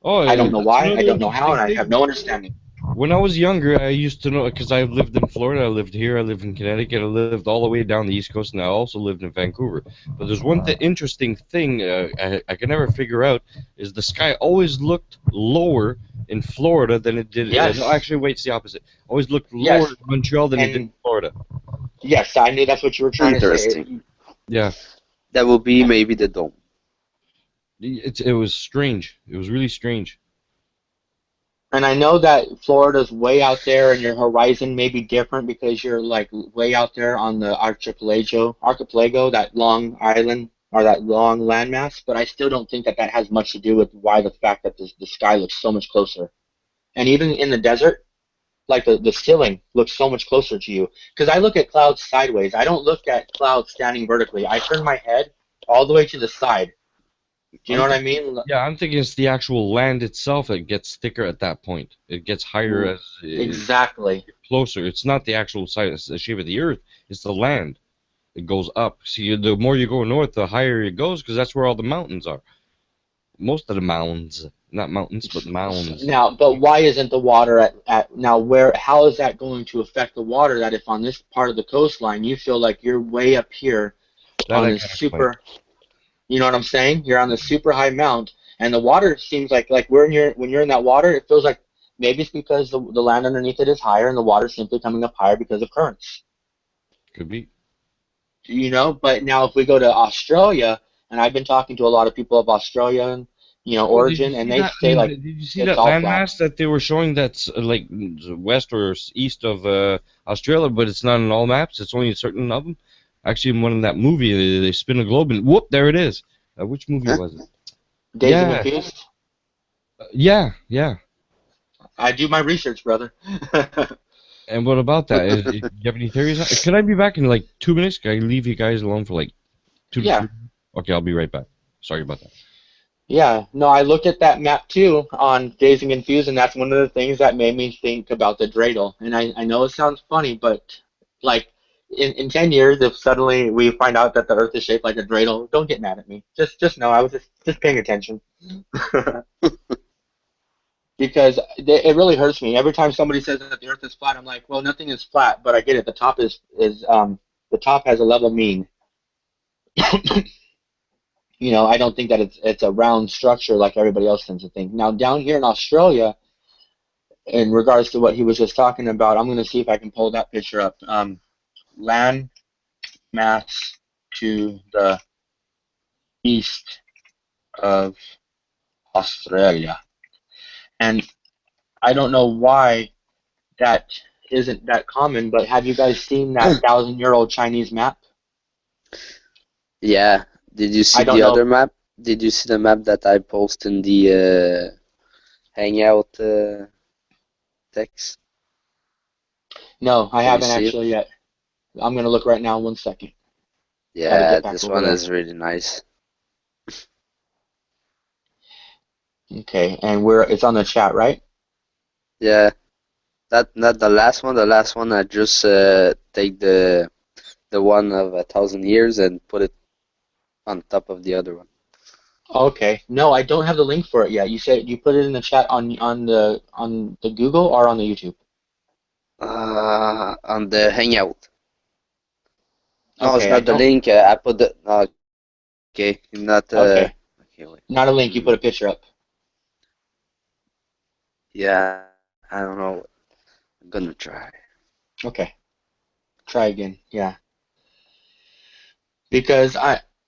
Oh, I don't know that's why, I another don't know how, interesting and I thing. have no understanding. When I was younger, I used to know because I lived in Florida, I lived here, I lived in Connecticut, I lived all the way down the East Coast, and I also lived in Vancouver. But there's one interesting thing I can never figure out is the sky always looked lower in Florida than it did. Yes. No, actually, wait, it's the opposite. Always looked lower Yes. in Montreal than it did in And Florida. yes, I knew that's what you were trying to say. Interesting. Yeah, That will be maybe the dome. it was strange. It was really strange. And I know that Florida's way out there, and your horizon may be different because you're like way out there on the archipelago, that long island or that long landmass. But I still don't think that that has much to do with why the fact that the sky looks so much closer. And even in the desert, like the ceiling looks so much closer to you. Because I look at clouds sideways. I don't look at clouds standing vertically. I turn my head all the way to the side. Do you know what I mean? Yeah, I'm thinking it's the actual land itself that gets thicker at that point. It gets higher as Exactly. closer. It's not the actual size, the shape of the Earth. It's the land. It goes up. See, the more you go north, the higher it goes, because that's where all the mountains are. Most of the mounds, not mountains, but mounds. Now, but why isn't the water at now where? How is that going to affect the water? That if on this part of the coastline you feel like you're way up here That on I this can't super, you know what I'm saying? You're on the super high mount, and the water seems like when you're in that water, it feels like maybe it's because the land underneath it is higher, and the water's simply coming up higher because of currents. Could be. You know, but now if we go to Australia, and I've been talking to a lot of people of Australian, origin, and they say like did you see it's that all flat. landmass that they were showing that's like west or east of Australia, but it's not on all maps. It's only certain of them. Actually, in one of that movie, they spin a globe and whoop, there it is. Which movie was it? Dazed and Yeah. Confused? Yeah. I do my research, brother. And what about that? Do you have any theories? Can I be back in like 2 minutes? Can I leave you guys alone for like 2 to 3 Yeah. minutes? Okay, I'll be right back. Sorry about that. Yeah, no, I looked at that map too on Dazed and Confused, and that's one of the things that made me think about the dreidel. And I know it sounds funny, but like in 10 years, if suddenly we find out that the Earth is shaped like a dreidel, don't get mad at me. Just know I was just paying attention. Because it really hurts me every time somebody says that the Earth is flat. I'm like, well, nothing is flat, but I get it. The top the top has a level mean. I don't think that it's a round structure like everybody else tends to think. Now, down here in Australia, in regards to what he was just talking about, I'm going to see if I can pull that picture up. Land mass to the east of Australia. And I don't know why that isn't that common, but have you guys seen that 1,000-year-old Chinese map? Yeah. Did you see I don't the know. other map? Did you see the map that I posted in the Hangout text? No, I Can you haven't see it? actually yet. I'm going to look right now, 1 second. Gotta Yeah, get back this over one there. is really nice. Okay, and it's on the chat, right? Yeah, not the last one. The last one I just take the one of 1,000 years and put it on top of the other one. Okay. No, I don't have the link for it yet. You said you put it in the chat on the Google or on the YouTube? On the Hangout. No, it's Okay, I not the don't. link. I put the. Okay, not. Okay. Okay, wait. Not a link. You put a picture up. Yeah, I don't know. I'm gonna try. Okay. Try again. Yeah. Because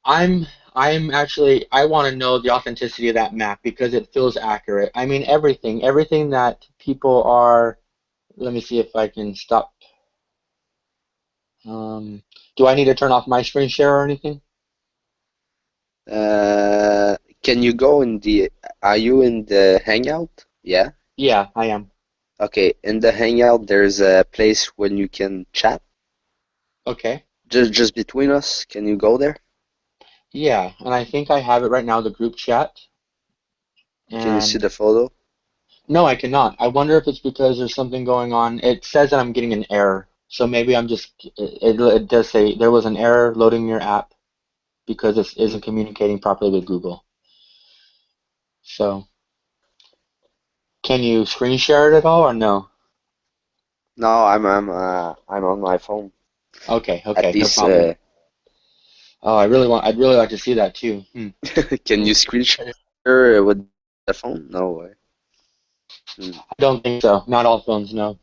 I'm actually I want to know the authenticity of that map because it feels accurate. I mean everything that people are. Let me see if I can stop. Do I need to turn off my screen share or anything? Can you go in the? Are you in the Hangout? Yeah. Yeah, I am. Okay, in the Hangout, there's a place when you can chat. Okay. Just between us, can you go there? Yeah, and I think I have it right now, the group chat. Can you see And the photo? no, I cannot. I wonder if it's because there's something going on. It says that I'm getting an error. So maybe I'm just, it does say there was an error loading your app because it isn't communicating properly with Google. So can you screen share it at all or no? No, I'm on my phone. Okay, At no least, problem. Oh, I'd really like to see that too. can you screen share with the phone? No way. I don't think so. Not all phones, no.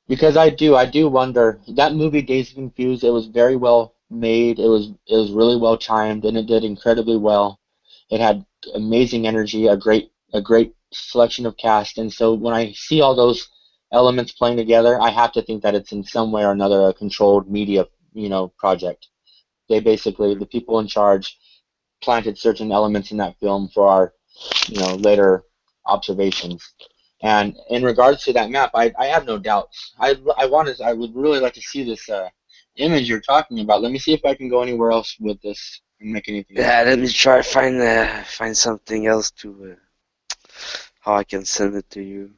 Because I do wonder. That movie Dazed and Confused, it was very well made. It was really well timed, and it did incredibly well. It had amazing energy, a great selection of cast, and so when I see all those elements playing together, I have to think that it's in some way or another a controlled media, project. They basically, the people in charge, planted certain elements in that film for our, later observations. And in regards to that map, I have no doubts. I would really like to see this image you're talking about. Let me see if I can go anywhere else with this and make anything else. Yeah, let me try find something else to how I can send it to you.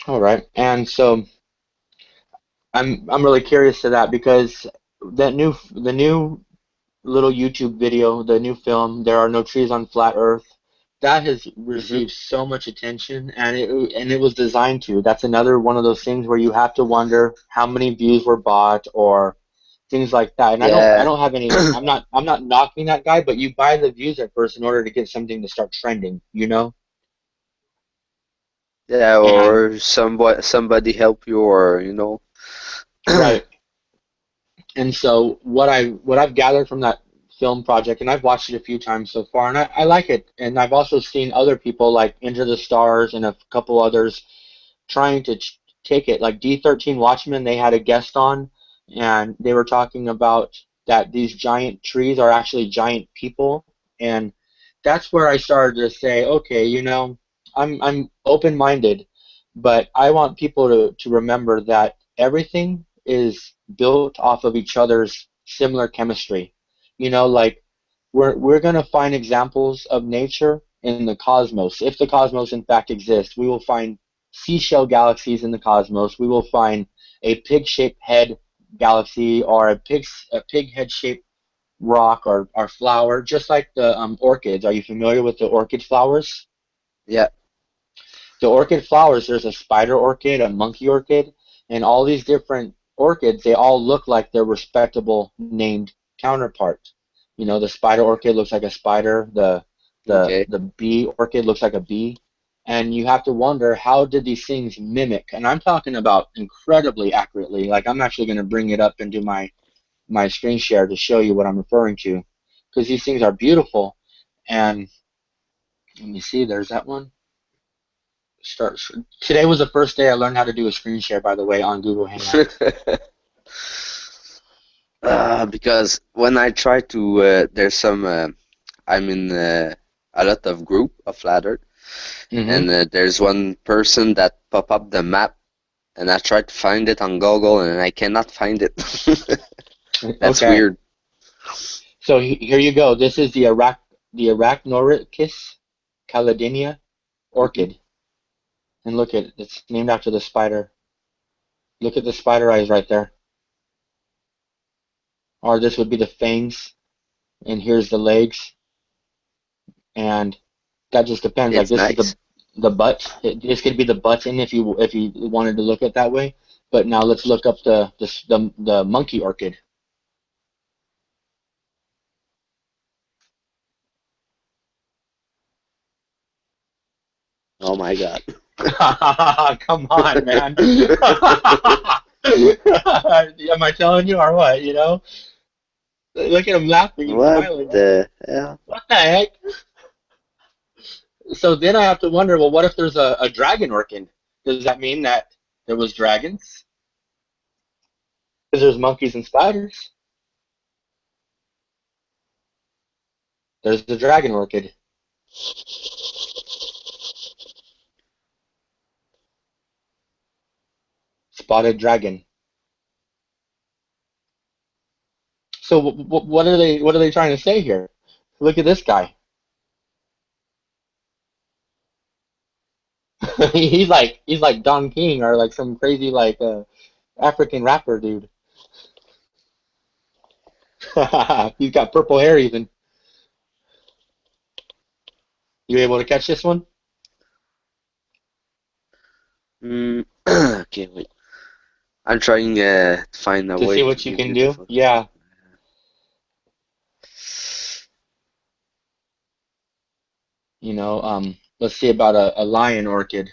All right, and so I'm really curious to that because the new little YouTube video, the new film, There Are No Trees on Flat Earth, that has received so much attention, and it was designed to. That's another one of those things where you have to wonder how many views were bought or things like that. And I Yeah. don't have any. I'm not knocking that guy, but you buy the views at first in order to get something to start trending, you know? Yeah, or somebody help you, or Right. And so what I've gathered from that film project, and I've watched it a few times so far, and I like it. And I've also seen other people like Into the Stars and a couple others trying to take it. Like D13 Watchmen, they had a guest on, and they were talking about that these giant trees are actually giant people, and that's where I started to say, okay, I'm open-minded, but I want people to remember that everything is built off of each other's similar chemistry. Like we're going to find examples of nature in the cosmos. If the cosmos in fact exists, we will find seashell galaxies in the cosmos. We will find a pig-shaped head galaxy or a pig head-shaped rock or flower, just like the orchids. Are you familiar with the orchid flowers? Yeah. The orchid flowers, there's a spider orchid, a monkey orchid, and all these different orchids, they all look like their respectable named counterpart. The spider orchid looks like a spider, the bee orchid looks like a bee, and you have to wonder, how did these things mimic? And I'm talking about incredibly accurately. Like, I'm actually going to bring it up into my screen share to show you what I'm referring to, because these things are beautiful. And let me see, there's that one. Today was the first day I learned how to do a screen share, by the way, on Google Hangouts. Because when I try to, there's some, I'm in a lot of group of Flat Earth, and there's one person that pop up the map, and I tried to find it on Google, and I cannot find it. That's weird. So here you go. This is the Arachnorhynchus callidinea orchid. And look at it. It's named after the spider. Look at the spider eyes right there. Or this would be the fangs. And here's the legs. And that just depends. It's like this nice. is the butt. This could be the butt in if you wanted to look at it that way. But now let's look up the monkey orchid. Oh my God. Come on, man. Am I telling you or what, Look at him laughing and smiling. What the hell? What the heck? So then I have to wonder, well, what if there's a dragon orchid? Does that mean that there was dragons? Because there's monkeys and spiders. There's the dragon orchid. Spotted dragon. So what are they trying to say here? Look at this guy. he's like Don King or like some crazy like African rapper dude. He's got purple hair even. You able to catch this one? Okay, wait. I'm trying to find a To way see to what you be can beautiful. do? Yeah. You know, let's see about a lion orchid.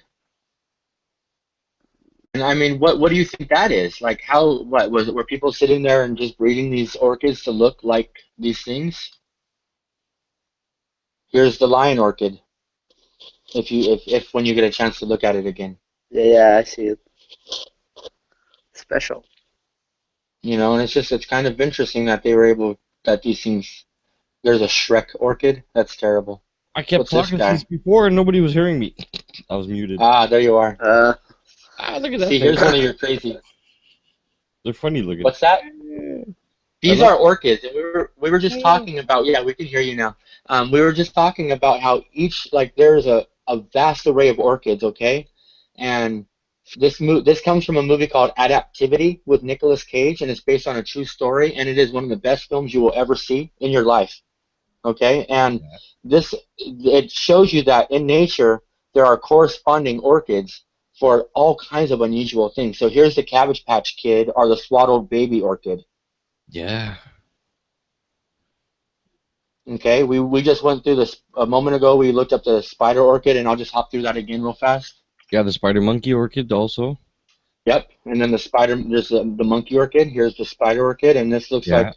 And I mean, what do you think that is? Like, what was it? Were people sitting there and just breeding these orchids to look like these things? Here's the lion orchid. If when you get a chance to look at it again. Yeah, I see it. Special. You know, and it's kind of interesting that they were able that these things. There's a Shrek orchid. That's terrible. I kept What's this talking guy? since before and nobody was hearing me. I was muted. Ah, there you are. Look at that See, thing. here's one of your crazy. They're funny looking. What's that? These Hello? are orchids, and we were just talking about. Yeah, we can hear you now. We were just talking about how each there's a vast array of orchids. Okay, and this comes from a movie called Adaptivity with Nicolas Cage, and it's based on a true story, and it is one of the best films you will ever see in your life. Okay, and it shows you that in nature there are corresponding orchids for all kinds of unusual things. So here's the Cabbage Patch Kid or the swaddled baby orchid. Yeah. Okay, we just went through this a moment ago. We looked up the spider orchid, and I'll just hop through that again real fast. Yeah, the spider monkey orchid also. Yep, and then there's the monkey orchid. Here's the spider orchid, and this looks like,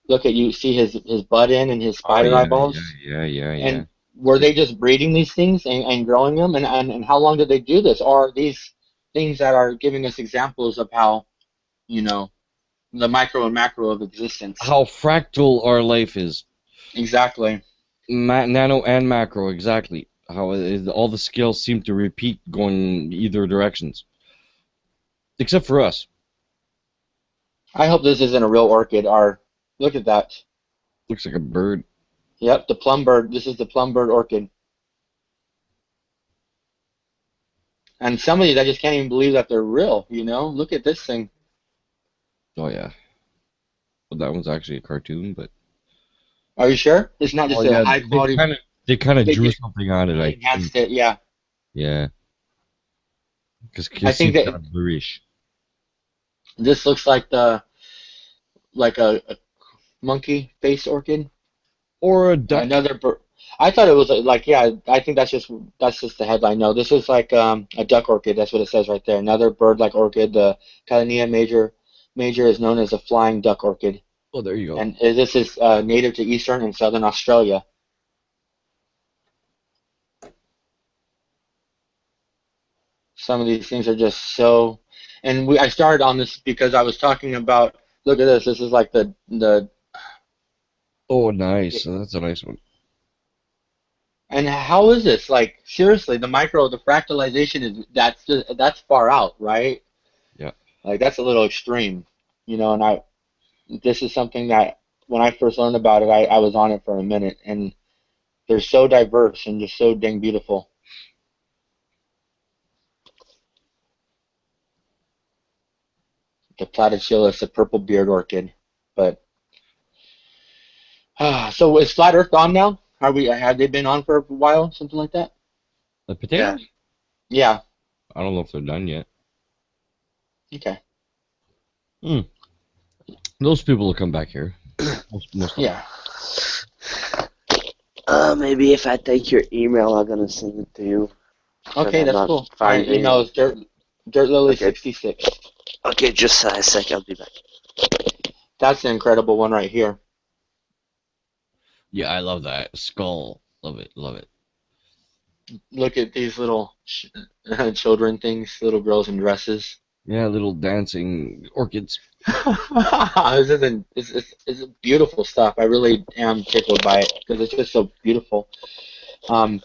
look at you see his butt end and his spider eyeballs. Yeah. And were they just breeding these things and growing them? And how long did they do this? Or are these things that are giving us examples of how, you know, the micro and macro of existence? How fractal our life is. Exactly. Nano and macro, exactly. How all the scales seem to repeat going either directions. Except for us. I hope this isn't a real orchid. Look at that. Looks like a bird. Yep, the plum bird. This is the plum bird orchid. And some of these, I just can't even believe that they're real, you know? Look at this thing. Oh, yeah. Well, that one's actually a cartoon, but... Are you sure? It's not just a high quality... They kind of drew something on it. They enhanced it, yeah. Yeah. Because I think that... kind of bluish. This looks like a monkey face orchid. Or a duck. Another bird. I thought it was I think that's just the headline. No, this is like a duck orchid. That's what it says right there. Another bird-like orchid. The Calania major is known as a flying duck orchid. Oh, there you go. And this is native to eastern and southern Australia. Some of these things are just so. And I started on this because I was talking about. Look at this. This is like the. Oh, nice. That's a nice one. And how is this? Like, seriously, the fractalization is that's far out, right? Yeah. Like, that's a little extreme, you know. And this is something that when I first learned about it, I was on it for a minute, and they're so diverse and just so dang beautiful. The platychilus, the purple beard orchid, but. So is Flat Earth on now? Have they been on for a while, something like that? The potatoes? Yeah. I don't know if they're done yet. Okay. Those people will come back here. Most yeah. Maybe if I take your email, I'm gonna send it to you. Okay, that's cool. My email is dirtlily66. Okay, just a sec. I'll be back. That's an incredible one right here. Yeah, I love that. Skull. Love it. Look at these little children things, little girls in dresses. Yeah, little dancing orchids. This is beautiful stuff. I really am tickled by it because it's just so beautiful. Now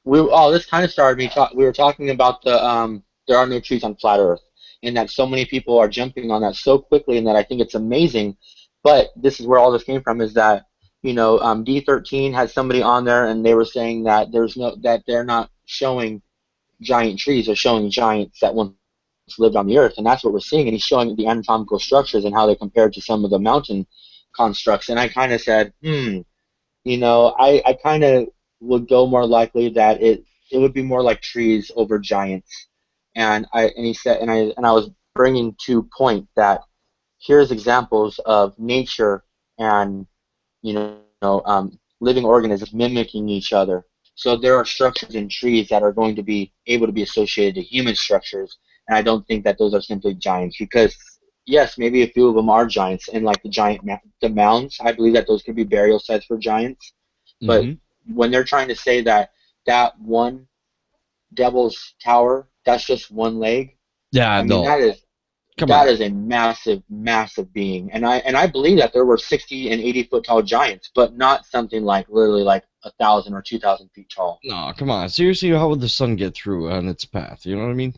this kind of started me. We were talking about there are no trees on flat Earth, and that so many people are jumping on that so quickly, and that I think it's amazing. But this is where all this came from, is that, you know, D13 had somebody on there, and they were saying that that they're not showing giant trees, they're showing giants that once lived on the earth, and that's what we're seeing. And he's showing the anatomical structures and how they compare to some of the mountain constructs. And I kind of said, you know, I kind of would go more likely that it would be more like trees over giants. And he said, and I was bringing to point that here's examples of nature and, you know, living organisms mimicking each other. So there are structures in trees that are going to be able to be associated to human structures, and I don't think that those are simply giants, because yes, maybe a few of them are giants, and like the mounds, I believe that those could be burial sites for giants. But when they're trying to say that that one Devil's Tower, that's just one leg, Yeah, I mean, no. that is a massive, massive being, and I believe that there were 60 and 80 foot tall giants, but not something like literally like 1,000 or 2,000 feet tall. No, come on. Seriously, how would the sun get through on its path? You know what I mean?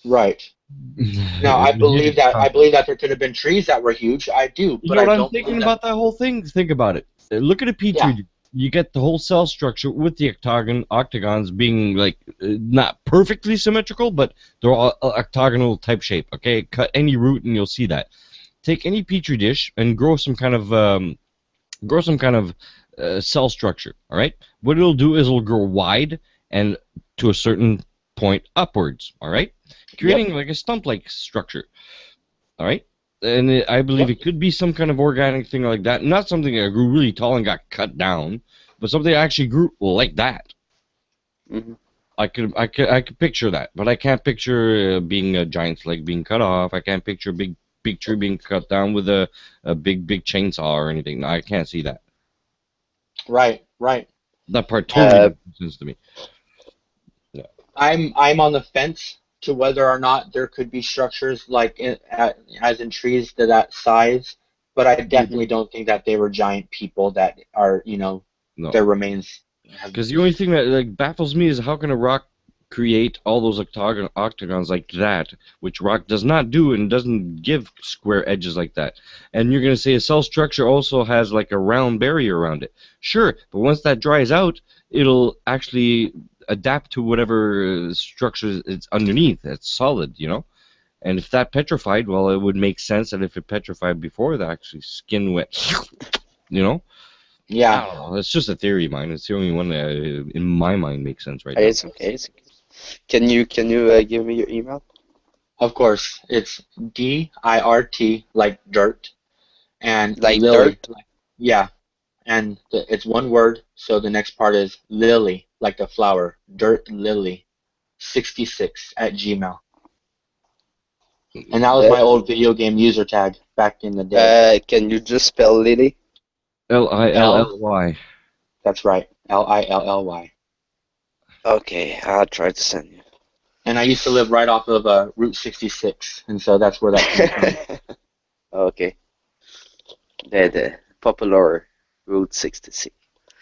Right. Now, I believe that there could have been trees that were huge. I do, You but know what I I'm don't thinking believe about that whole thing? Think about it. Look at a petri dish. You get the whole cell structure with the octagons being like not perfectly symmetrical, but they're all octagonal type shape. Okay, cut any root and you'll see that. Take any petri dish and grow some kind of cell structure. All right. What it'll do is it'll grow wide and to a certain point upwards. All right, creating like a stump-like structure. All right. And I believe it could be some kind of organic thing like that. Not something that grew really tall and got cut down, but something that actually grew like that. I could picture that, but I can't picture being a giant's leg being cut off. I can't picture a big tree being cut down with a big chainsaw or anything. No, I can't see that. Right. That part totally makes sense to me. Yeah. I'm on the fence to whether or not there could be structures like as in trees to that size, but I definitely don't think that they were giant people that are, you know, their remains. Because the only thing that like baffles me is how can a rock create all those octagons like that, which rock does not do and doesn't give square edges like that. And you're going to say a cell structure also has like a round barrier around it. Sure, but once that dries out, it'll actually adapt to whatever structure it's underneath. It's solid, you know. And if that petrified, well, it would make sense that if it petrified before, that actually skin went, you know. Yeah. I don't know. It's just a theory of mine. It's the only one that, in my mind, makes sense right now. It's okay. It's okay. Can you give me your email? Of course. It's DIRT, like dirt, and like Lily. dirt. Yeah, and it's one word. So the next part is Lily, like the flower. Dirt Lily, 66 at Gmail. And that was my old video game user tag back in the day. Can you just spell Lily? Lilly. That's right. Lilly. Okay, I'll try to send you. And I used to live right off of Route 66, and so that's where that came from. Okay. The popular Route 66.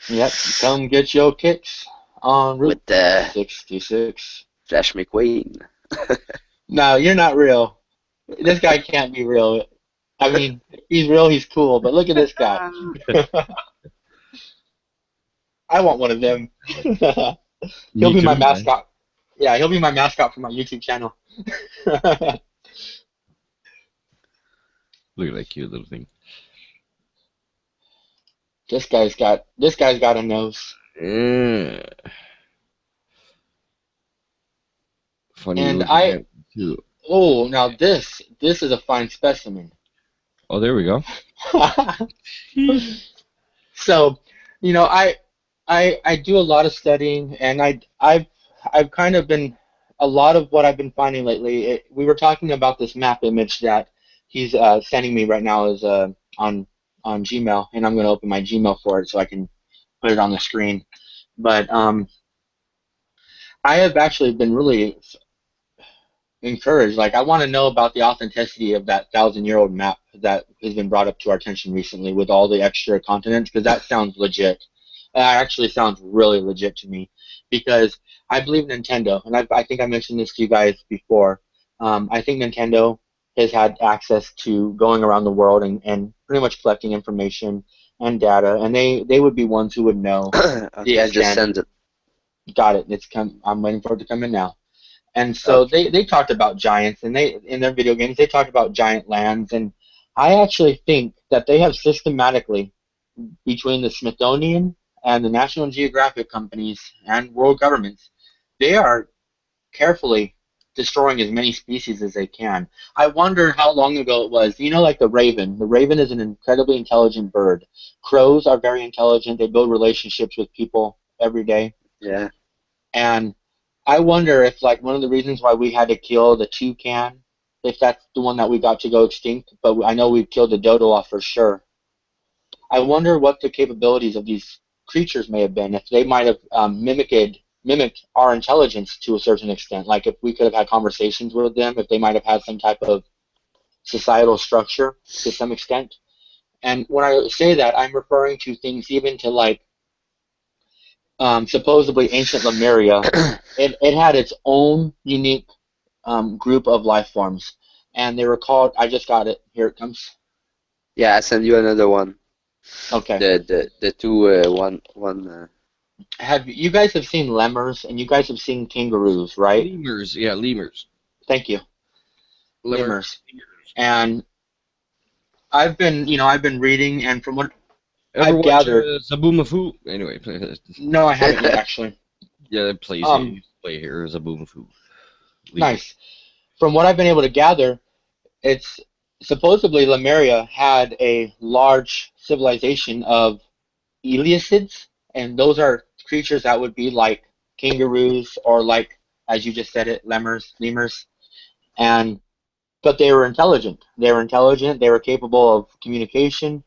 Yep, come get your kicks on Route 66. Flash McQueen. No, you're not real. This guy can't be real. I mean, he's real, he's cool, but look at this guy. I want one of them. He'll be my mascot. Yeah, he'll be my mascot for my YouTube channel. Look at that cute little thing. This guy's got a nose. Yeah. Funny. And now this is a fine specimen. Oh, there we go. So, you know, I do a lot of studying, and I've kind of been, a lot of what I've been finding lately, we were talking about this map image that he's sending me right now is on Gmail, and I'm going to open my Gmail for it so I can put it on the screen. But I have actually been really encouraged. Like, I want to know about the authenticity of that 1,000-year-old map that has been brought up to our attention recently with all the extra continents, because that sounds legit. That actually sounds really legit to me, because I believe Nintendo, and I think I mentioned this to you guys before. I think Nintendo has had access to going around the world and pretty much collecting information and data, and they would be ones who would know the Okay, I just extent. sent it. Got it. I'm waiting for it to come in now. And so Okay. they talked about giants, and they in their video games they talked about giant lands, and I actually think that they have systematically, between the Smithsonian and the National Geographic companies and world governments, they are carefully destroying as many species as they can. I wonder how long ago it was. You know, like the raven. The raven is an incredibly intelligent bird. Crows are very intelligent. They build relationships with people every day. Yeah. And I wonder if, like, one of the reasons why we had to kill the toucan, if that's the one that we got to go extinct, but I know we've killed the dodo off for sure. I wonder what the capabilities of these creatures may have been, if they might have mimicked our intelligence to a certain extent. Like if we could have had conversations with them, if they might have had some type of societal structure to some extent. And when I say that, I'm referring to things even to like supposedly ancient Lemuria. It had its own unique group of life forms, and they were called. I just got it. Here it comes. Yeah, I sent you another one. Okay. The two one. Have you guys have seen lemurs and you guys have seen kangaroos, right? Lemurs, yeah, lemurs. Thank you. Lemur. Lemurs. And I've been reading, and from what Ever I've watch gathered. Zaboomafoo? Anyway. No, I haven't yet, actually. Yeah, it plays here. Play here, Zaboomafoo. Nice. From what I've been able to gather, it's supposedly Lemuria had a large civilization of Eliacids, and those are creatures that would be like kangaroos or like, as you just said it, lemurs. But they were intelligent. They were capable of communication,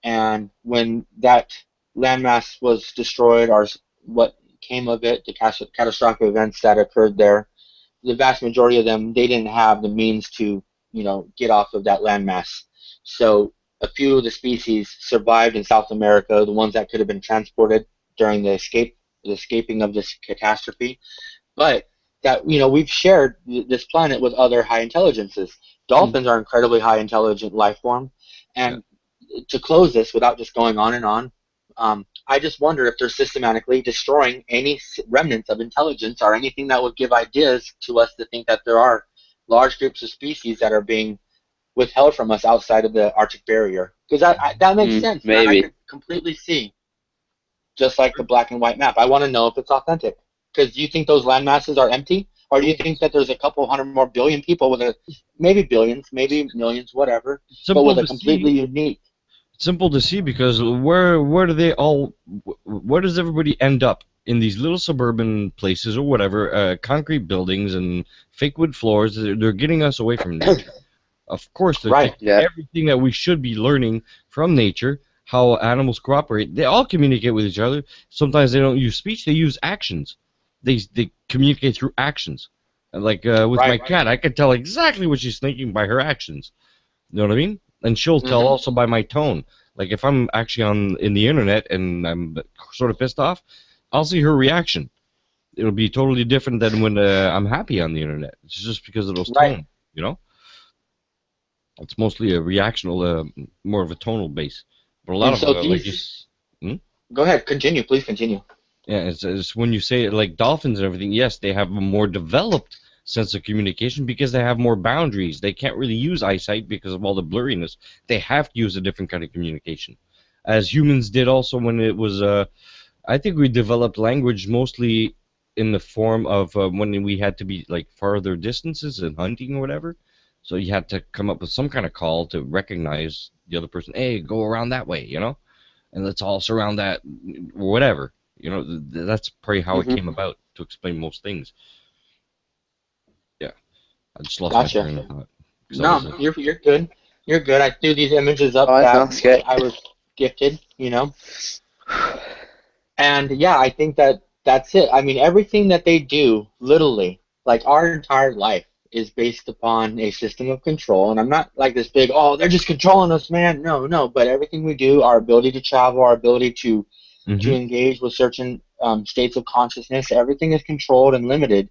and when that landmass was destroyed, or what came of it, the catastrophic events that occurred there, the vast majority of them, they didn't have the means to, get off of that landmass. So a few of the species survived in South America, the ones that could have been transported during the escaping of this catastrophe. But that, we've shared this planet with other high intelligences. Dolphins are incredibly high intelligent life form. And to close this without just going on and on, I just wonder if they're systematically destroying any remnants of intelligence or anything that would give ideas to us to think that there are large groups of species that are being withheld from us outside of the Arctic barrier. Because that makes sense. Maybe. I can completely see, just like the black and white map. I want to know if it's authentic. Because do you think those land masses are empty? Or do you think that there's a couple hundred more billion people with maybe billions, maybe millions, whatever, but with a completely unique... Simple to see, because where does everybody end up? In these little suburban places or whatever, concrete buildings and fake wood floors. They're getting us away from nature. Of course, they're taking everything that we should be learning from nature, how animals cooperate. They all communicate with each other. Sometimes they don't use speech, they use actions. They communicate through actions. Like with my cat, I can tell exactly what she's thinking by her actions. You know what I mean? And she'll tell also by my tone. Like if I'm actually in the internet and I'm sort of pissed off, I'll see her reaction. It'll be totally different than when I'm happy on the internet. It's just because of those tones, It's mostly a reactional, more of a tonal base. But a lot of Go ahead, continue. Please continue. Yeah, it's when you say it, like dolphins and everything. Yes, they have a more developed sense of communication because they have more boundaries. They can't really use eyesight because of all the blurriness. They have to use a different kind of communication, as humans did also when it was. I think we developed language mostly in the form of when we had to be like farther distances and hunting or whatever. So you had to come up with some kind of call to recognize the other person. Hey, go around that way, and let's all surround that, or whatever. That's probably how it came about to explain most things. Yeah, I just lost my train of thought. No, you're good. You're good. I threw these images up that I was gifted, And yeah, I think that's it. I mean, everything that they do, literally, like our entire life, is based upon a system of control. And I'm not like this big, they're just controlling us, man. No. But everything we do, our ability to travel, our ability to engage with certain states of consciousness, everything is controlled and limited.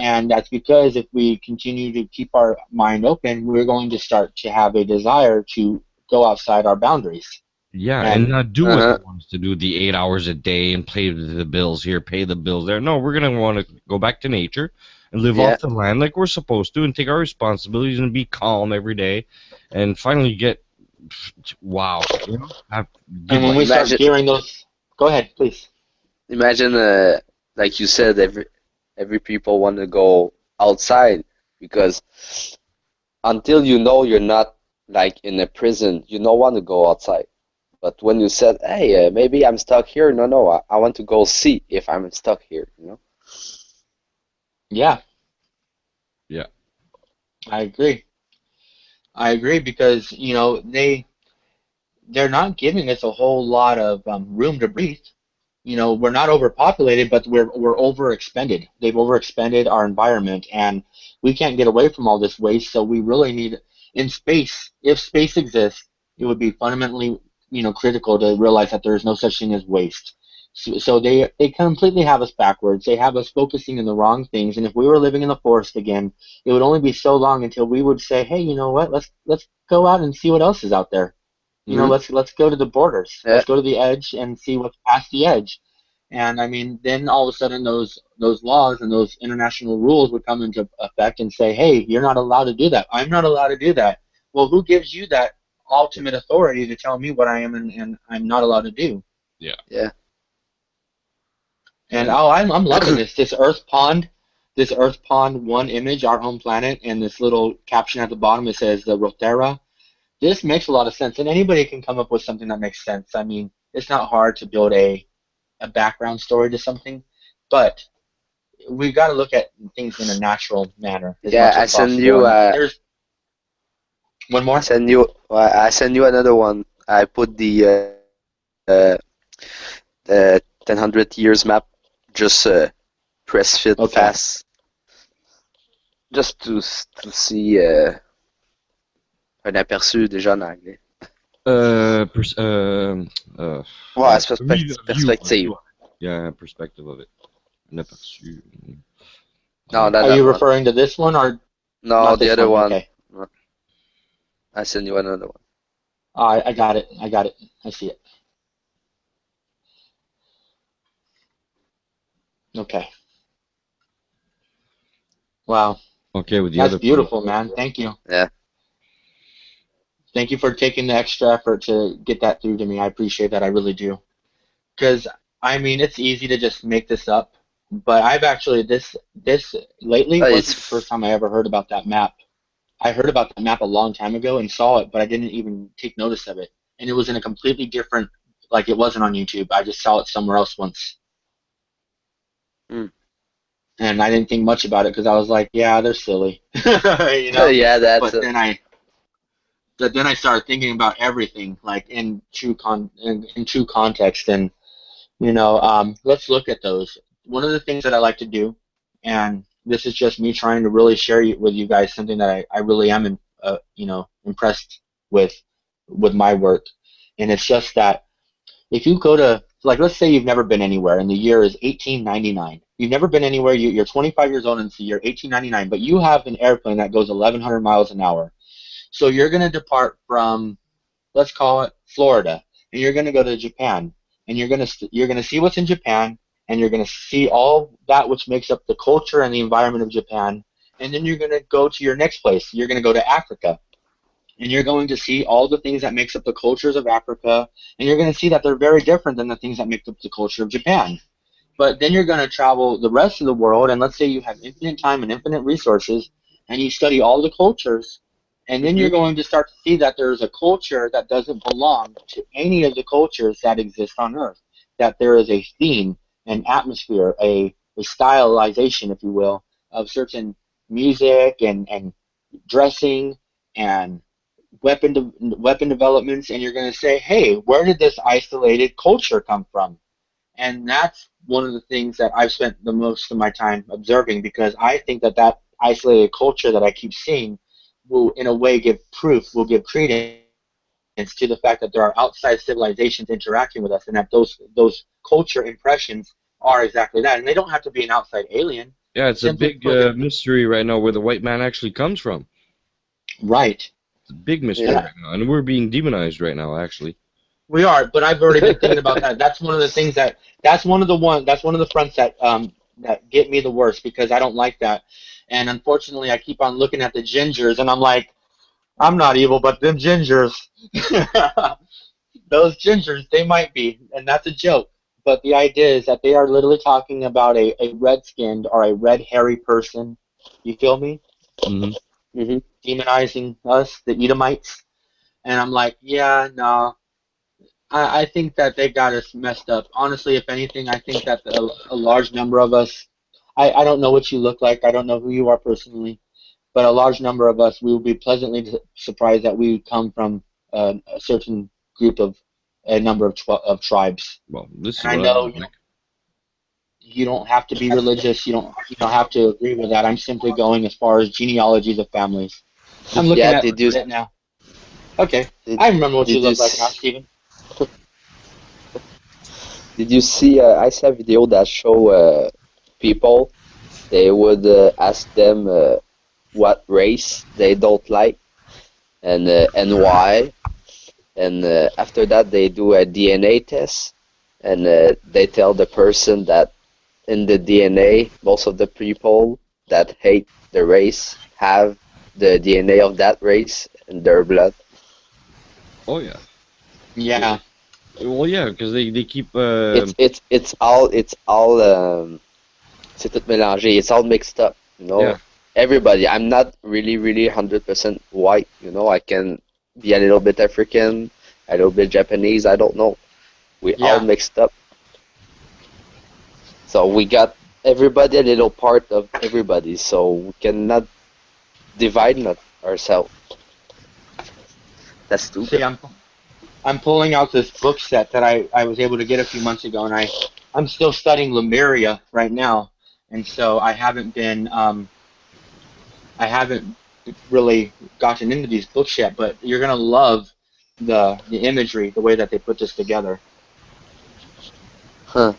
And that's because if we continue to keep our mind open, we're going to start to have a desire to go outside our boundaries. Yeah, and not do what he wants to do, the 8 hours a day and pay the bills here, pay the bills there. No, we're going to want to go back to nature and live off the land like we're supposed to and take our responsibilities and be calm every day and finally get, wow. You know, and when we start hearing those, go ahead, please. Imagine, like you said, every people want to go outside because until you know you're not like in a prison, you don't want to go outside. But when you said, hey, maybe I'm stuck here, no, I want to go see if I'm stuck here, you know? Yeah. Yeah. I agree because, you know, they're not giving us a whole lot of room to breathe. You know, we're not overpopulated, but we're overexpended. They've overexpended our environment, and we can't get away from all this waste. So we really need, in space, if space exists, it would be fundamentally, you know, critical to realize that there is no such thing as waste. So they completely have us backwards. They have us focusing on the wrong things. And if we were living in the forest again, it would only be so long until we would say, hey, you know what? Let's go out and see what else is out there. You know, let's go to the borders. Yeah. Let's go to the edge and see what's past the edge. And I mean, then all of a sudden those laws and those international rules would come into effect and say, hey, you're not allowed to do that. I'm not allowed to do that. Well, who gives you that ultimate authority to tell me what I am and I'm not allowed to do? Yeah. Yeah. And I'm loving this Earth Pond 1 image, our home planet, and this little caption at the bottom that says the Roterra. This makes a lot of sense, and anybody can come up with something that makes sense. I mean, it's not hard to build a background story to something, but we've got to look at things in a natural manner. Yeah, I send you. There's one more. I send you another one. I put the 100 years map. Just press fit fast, just to see un aperçu déjà en anglais. Perspective. Yeah, perspective of it. Un aperçu. No, are you referring to this one or? No, the other one. Okay. I send you another one. I got it. I see it. Okay. Wow. Okay, with the That's other beautiful, man. Thank you. Yeah. Thank you for taking the extra effort to get that through to me. I appreciate that. I really do. Because I mean, it's easy to just make this up, but I've actually this lately wasn't the first time I ever heard about that map. I heard about the map a long time ago and saw it, but I didn't even take notice of it. And it was in a completely different, like it wasn't on YouTube. I just saw it somewhere else once. And I didn't think much about it because I was like, yeah, they're silly. You know? Yeah, that's. But then I started thinking about everything, like in true context, and you know, let's look at those. One of the things that I like to do, and this is just me trying to really share with you guys something that I really am, you know, impressed with my work, and it's just that if you go to, like, let's say you've never been anywhere, and the year is 1899. You've never been anywhere. You're 25 years old, and it's the year 1899, but you have an airplane that goes 1,100 miles an hour. So you're going to depart from, let's call it Florida, and you're going to go to Japan, and you're going to see what's in Japan, and you're going to see all that which makes up the culture and the environment of Japan, and then you're going to go to your next place. You're going to go to Africa, and you're going to see all the things that makes up the cultures of Africa, and you're going to see that they're very different than the things that make up the culture of Japan. But then you're going to travel the rest of the world, and let's say you have infinite time and infinite resources, and you study all the cultures, and then you're going to start to see that there's a culture that doesn't belong to any of the cultures that exist on Earth, that there is a theme, an atmosphere, a stylization, if you will, of certain music and dressing and weapon developments, and you're going to say, hey, where did this isolated culture come from? And that's one of the things that I've spent the most of my time observing, because I think that isolated culture that I keep seeing will, in a way, give credence to the fact that there are outside civilizations interacting with us, and that those culture impressions are exactly that. And they don't have to be an outside alien. Yeah, it's a Simply big put. mystery right now where the white man actually comes from. Right. It's a big mystery Yeah. right now, and we're being demonized right now, actually. We are, but I've already been thinking about that. That's one of the things that's one of the fronts that get me the worst because I don't like that. And unfortunately, I keep on looking at the gingers, and I'm like, I'm not evil, but them gingers, those gingers, they might be, and that's a joke. But the idea is that they are literally talking about a red-skinned or a red hairy person. You feel me? Hmm. Hmm. Demonizing us, the Edomites. And I'm like, yeah, no. I think that they got us messed up. Honestly, if anything, I think that a large number of us, I don't know what you look like. I don't know who you are personally. But a large number of us, we will be pleasantly surprised that we come from a certain group of a number of tribes. Well, this is And I what I know look like. you don't have to be religious. You don't have to agree with that. I'm simply going as far as genealogies of families. I'm looking Yeah, at did you it now. Okay, did, I remember what you did you look like now, s- Stephen. did you see? I saw a video that show people. They would ask them what race they don't like and why, and after that they do a DNA test, and they tell the person that in the DNA most of the people that hate the race have the DNA of that race in their blood. Oh yeah. Yeah, Well, yeah, because they keep. It's all c'est tout mélangé. It's all mixed up. Yeah. Everybody. I'm not really 100% white. I can be a little bit African, a little bit Japanese. I don't know. We all yeah. mixed up. So we got everybody a little part of everybody. So we cannot divide not ourselves. That's stupid. See, I'm pulling out this book set that I was able to get a few months ago, and I'm still studying Lemuria right now, and so I haven't really gotten into these books yet. But you're gonna love the imagery, the way that they put this together. Huh.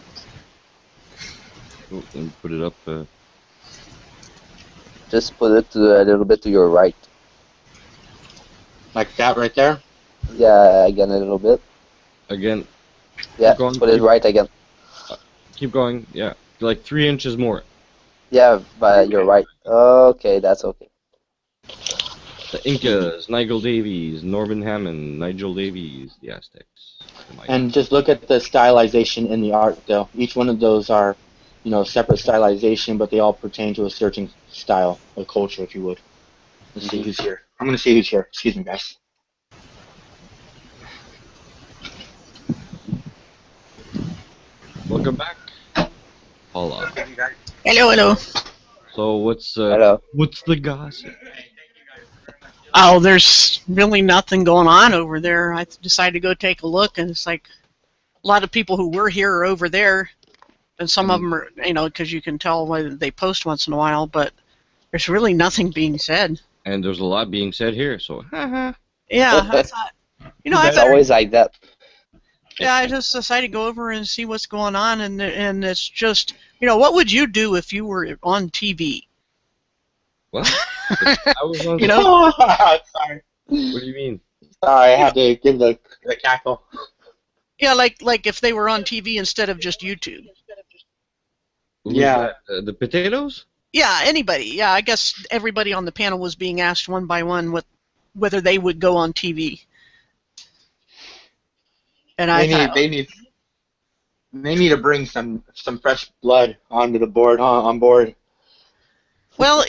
Oh, let me put it up. Just put it a little bit to your right. Like that right there. Yeah, again a little bit. Again. Yeah, Keep going, put it right again. Keep going. Yeah, like 3 inches more. Yeah, but you're right. Okay, that's okay. The Incas, Nigel Davies, Norman Hammond, Nigel Davies, the Aztecs. The Mayans. And just look at the stylization in the art, though. Each one of those are, separate stylization, but they all pertain to a certain style or culture, if you would. Let's see who's here. I'm going to see who's here. Excuse me, guys. Welcome back, Paula. Hello, hello. So what's Hello. what's the gossip? Oh, there's really nothing going on over there. I decided to go take a look, and it's like a lot of people who were here are over there, and some of them are, because you can tell whether they post once in a while, but there's really nothing being said. And there's a lot being said here, so Yeah, I thought, I It's better. always like that. Yeah, I just decided to go over and see what's going on, and it's just, what would you do if you were on TV? what? I was on. Sorry. What do you mean? Sorry, I had to give the cackle. Yeah, like if they were on TV instead of just YouTube. Who's Yeah. that? The potatoes? Yeah, anybody. Yeah, I guess everybody on the panel was being asked one by one whether they would go on TV. And I thought, They need to bring some fresh blood onto the board, on board. well,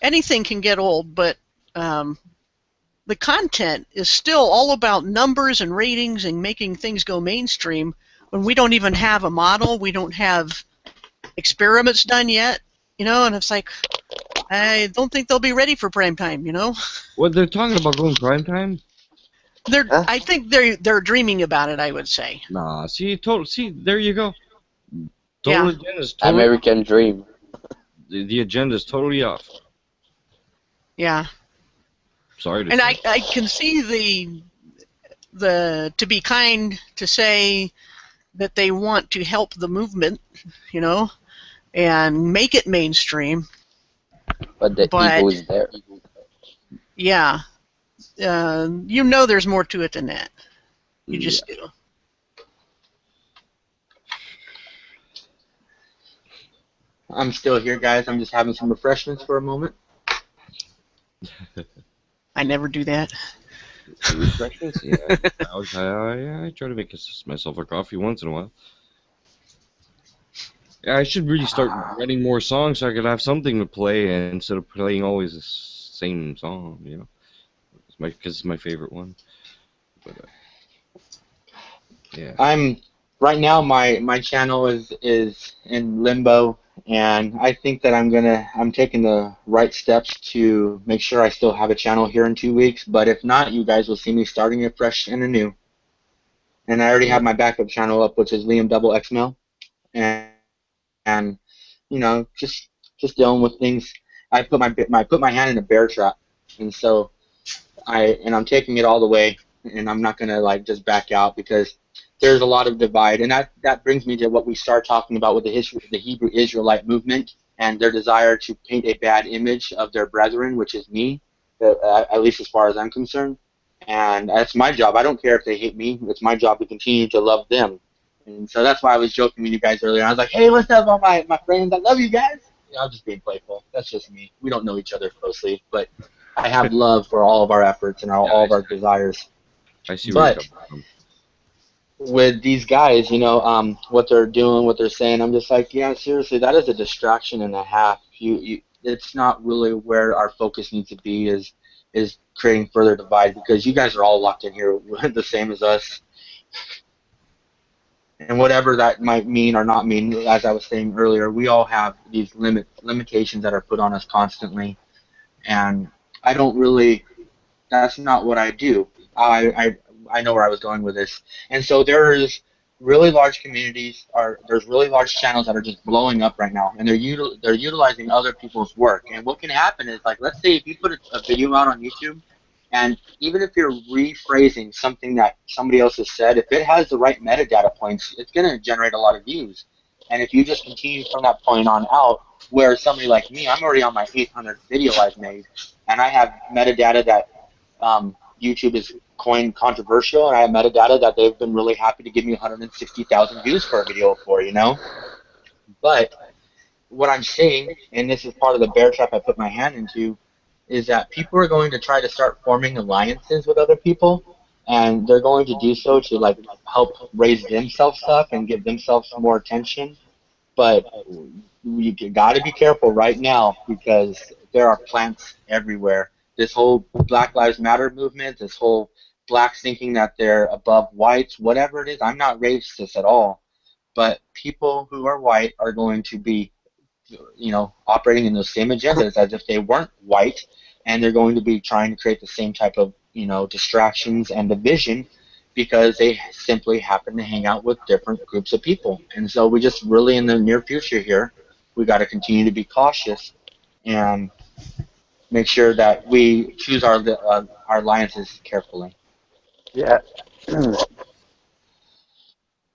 anything can get old, but the content is still all about numbers and ratings and making things go mainstream when we don't even have a model, we don't have experiments done yet, and it's like, I don't think they'll be ready for prime time, What they're talking about going prime time? Huh? I think they're dreaming about it, I would say. Nah, see, there you go. Yeah. Agenda's totally American Dream. the agenda's totally off. Yeah. Sorry to And say. I can see the to be kind to say that they want to help the movement, and make it mainstream. But the But- ego is there. Yeah. You know there's more to it than that. You just do. I'm still here, guys. I'm just having some refreshments for a moment. I never do that. Refreshments? Yeah. I try to make myself a coffee once in a while. Yeah, I should really start writing more songs so I could have something to play instead of playing always the same song, you know? Because it's my favorite one. But, yeah. I'm right now. My channel is in limbo, and I think that I'm taking the right steps to make sure I still have a channel here in 2 weeks. But if not, you guys will see me starting it fresh and anew. And I already have my backup channel up, which is Liam Double XML, and you know, just dealing with things. I put my hand in a bear trap, and so I'm taking it all the way, and I'm not gonna like just back out because there's a lot of divide, and that brings me to what we start talking about with the history of the Hebrew Israelite movement and their desire to paint a bad image of their brethren, which is me, at least as far as I'm concerned. And that's my job. I don't care if they hate me. It's my job to continue to love them. And so that's why I was joking with you guys earlier. I was like, hey, what's up, all my friends? I love you guys. I'm just being playful. That's just me. We don't know each other closely, but I have love for all of our efforts and all of our desires. I see where you're But coming from. with these guys, you know, what they're doing, what they're saying, I'm just like, yeah, seriously, that is a distraction and a half. It's not really where our focus needs to be is creating further divide, because you guys are all locked in here the same as us. And whatever that might mean or not mean, as I was saying earlier, we all have these limitations that are put on us constantly. And I don't really, that's not what I do. I know where I was going with this. And so there's really large communities, there's really large channels that are just blowing up right now, and they're utilizing other people's work. And what can happen is, like, let's say if you put a video out on YouTube, and even if you're rephrasing something that somebody else has said, if it has the right metadata points, it's going to generate a lot of views. And if you just continue from that point on out, where somebody like me, I'm already on my 800th video I've made, and I have metadata that YouTube is coined controversial, and I have metadata that they've been really happy to give me 160,000 views for a video for, you know? But what I'm saying, and this is part of the bear trap I put my hand into, is that people are going to try to start forming alliances with other people, and they're going to do so to like help raise themselves up and give themselves more attention. But you got to be careful right now, because there are plants everywhere. This whole Black Lives Matter movement, this whole blacks thinking that they're above whites, whatever it is, I'm not racist at all. But people who are white are going to be, you know, operating in those same agendas as if they weren't white, and they're going to be trying to create the same type of, you know, distractions and division, because they simply happen to hang out with different groups of people. And so we just really, in the near future here, we got to continue to be cautious and make sure that we choose our alliances carefully. Yeah.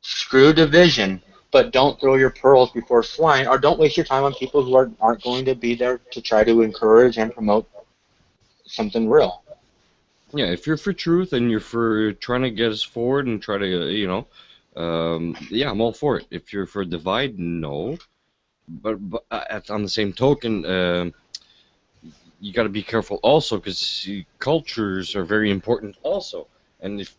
Screw division, but don't throw your pearls before swine, or don't waste your time on people who aren't going to be there to try to encourage and promote something real. Yeah, if you're for truth and you're for trying to get us forward and try to, you know, yeah, I'm all for it. If you're for divide, no. But on the same token, you got to be careful also, because cultures are very important also. And if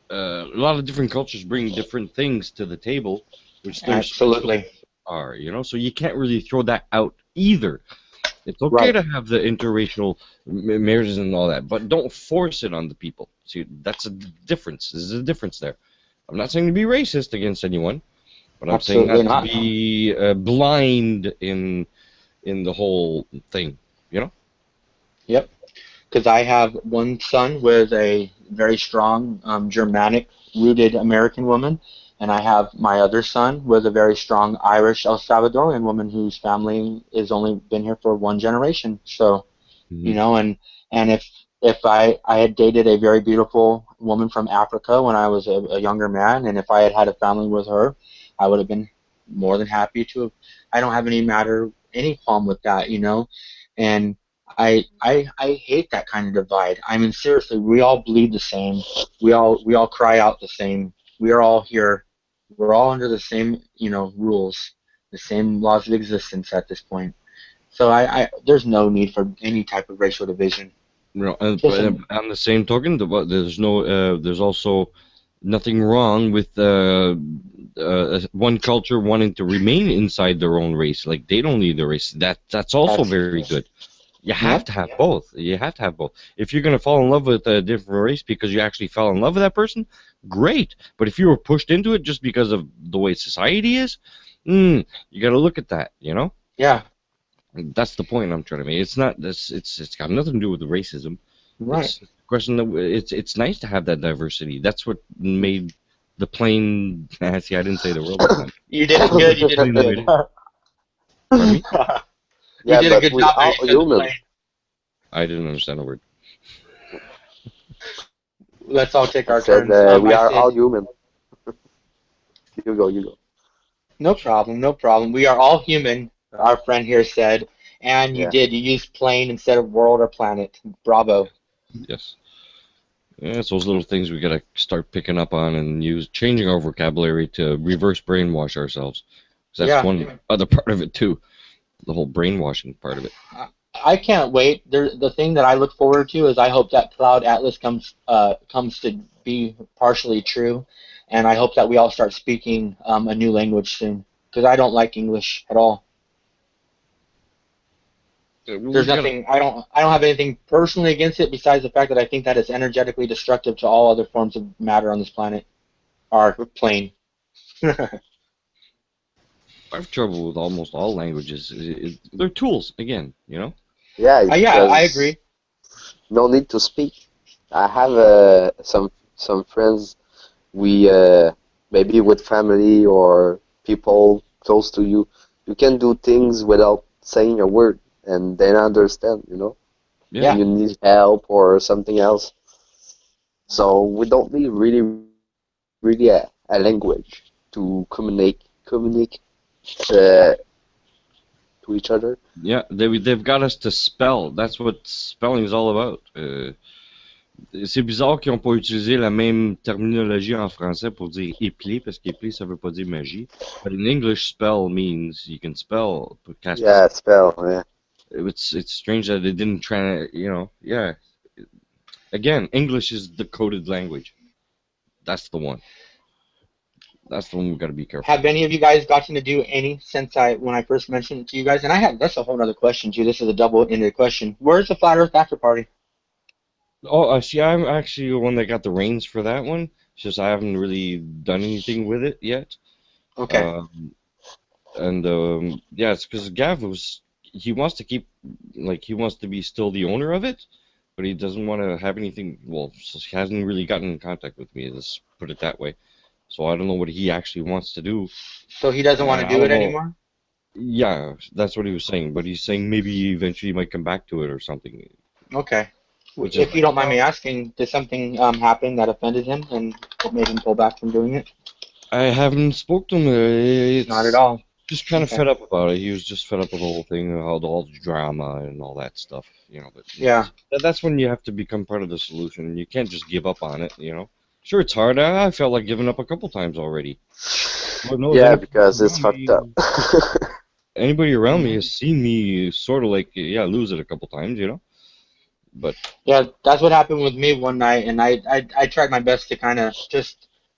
a lot of different cultures bring different things to the table, which there's Absolutely are, you know, so you can't really throw that out either. It's okay right to have the interracial marriages and all that, but don't force it on the people. See, that's a difference. There's a difference there. I'm not saying to be racist against anyone, but I'm saying not to be blind in the whole thing, you know? Yep. Because I have one son with a very strong Germanic-rooted American woman, and I have my other son with a very strong Irish El Salvadorian woman whose family has only been here for one generation. So, you know, and if I had dated a very beautiful woman from Africa when I was a younger man, and if I had had a family with her, I would have been more than happy to. I don't have any qualm with that, you know. And I hate that kind of divide. I mean, seriously, we all bleed the same. We all cry out the same. We are all here. We're all under the same, you know, rules, the same laws of existence at this point. So there's no need for any type of racial division. No, and on the same token, there's also nothing wrong with one culture wanting to remain inside their own race. Like, they don't need the race. That's also very good. You have to have both. You have to have both. If you're going to fall in love with a different race because you actually fell in love with that person, great. But if you were pushed into it just because of the way society is, you got to look at that, you know? Yeah. That's the point I'm trying to make. It's not this. It's got nothing to do with the racism. Right. It's a question that it's nice to have that diversity. That's what made the plane. See, I didn't say the word. You did it good. You did it good. Pardon me? You did a good job. All human. I didn't understand the word. Let's all take our Said, turns. we are all human. You go. No problem. We are all human, our friend here said. And you Yeah. You used plane instead of world or planet. Bravo. Yes. Yeah, it's those little things we gotta start picking up on and changing our vocabulary to reverse brainwash ourselves. 'Cause that's one other part of it too. The whole brainwashing part of it. I can't wait. The thing that I look forward to is I hope that Cloud Atlas comes to be partially true, and I hope that we all start speaking a new language soon, because I don't like English at all. There's nothing. I don't have anything personally against it besides the fact that I think that it's energetically destructive to all other forms of matter on this planet, our plane. I have trouble with almost all languages. They're tools, again, you know? Yeah, I agree. No need to speak. I have some friends. We maybe with family or people close to you, you can do things without saying a word, and they understand. You know, Yeah. you need help or something else. So we don't need really a language to communicate to each other. Yeah, they've got us to spell. That's what spelling is all about. C'est bizarre qu'ils n'ont pas utilisé la même terminologie en français pour dire épeler, parce qu'épeler, ça veut pas dire magie. But in English, spell means you can spell. Cast Yeah, spell. Yeah. It's strange that they didn't try, you know, yeah. Again, English is the coded language. That's the one. That's the one we've got to be careful. Have any of you guys gotten to do any since when I first mentioned it to you guys? And that's a whole other question too. This is a double-ended question. Where's the Flat Earth After Party? Oh, see, I'm actually the one that got the reins for that one. It's just I haven't really done anything with it yet. Okay. Yeah, it's because Gav he wants to keep, like, he wants to be still the owner of it, but he doesn't want to have anything, well, so he hasn't really gotten in contact with me, let's put it that way. So I don't know what he actually wants to do. So he doesn't want to do it anymore? Yeah, that's what he was saying, but he's saying maybe eventually he might come back to it or something. Okay. If you don't mind me asking, did something happen that offended him and made him pull back from doing it? I haven't spoke to him. Not at all. Just kind of fed up about it. He was just fed up with the whole thing, all the drama and all that stuff, you know. But yeah, that's when you have to become part of the solution. You can't just give up on it, you know. Sure, it's hard. I felt like giving up a couple times already. Yeah, because it's fucked up. Anybody around me has seen me sort of like, lose it a couple times, you know. But yeah, that's what happened with me one night, and I tried my best to kind of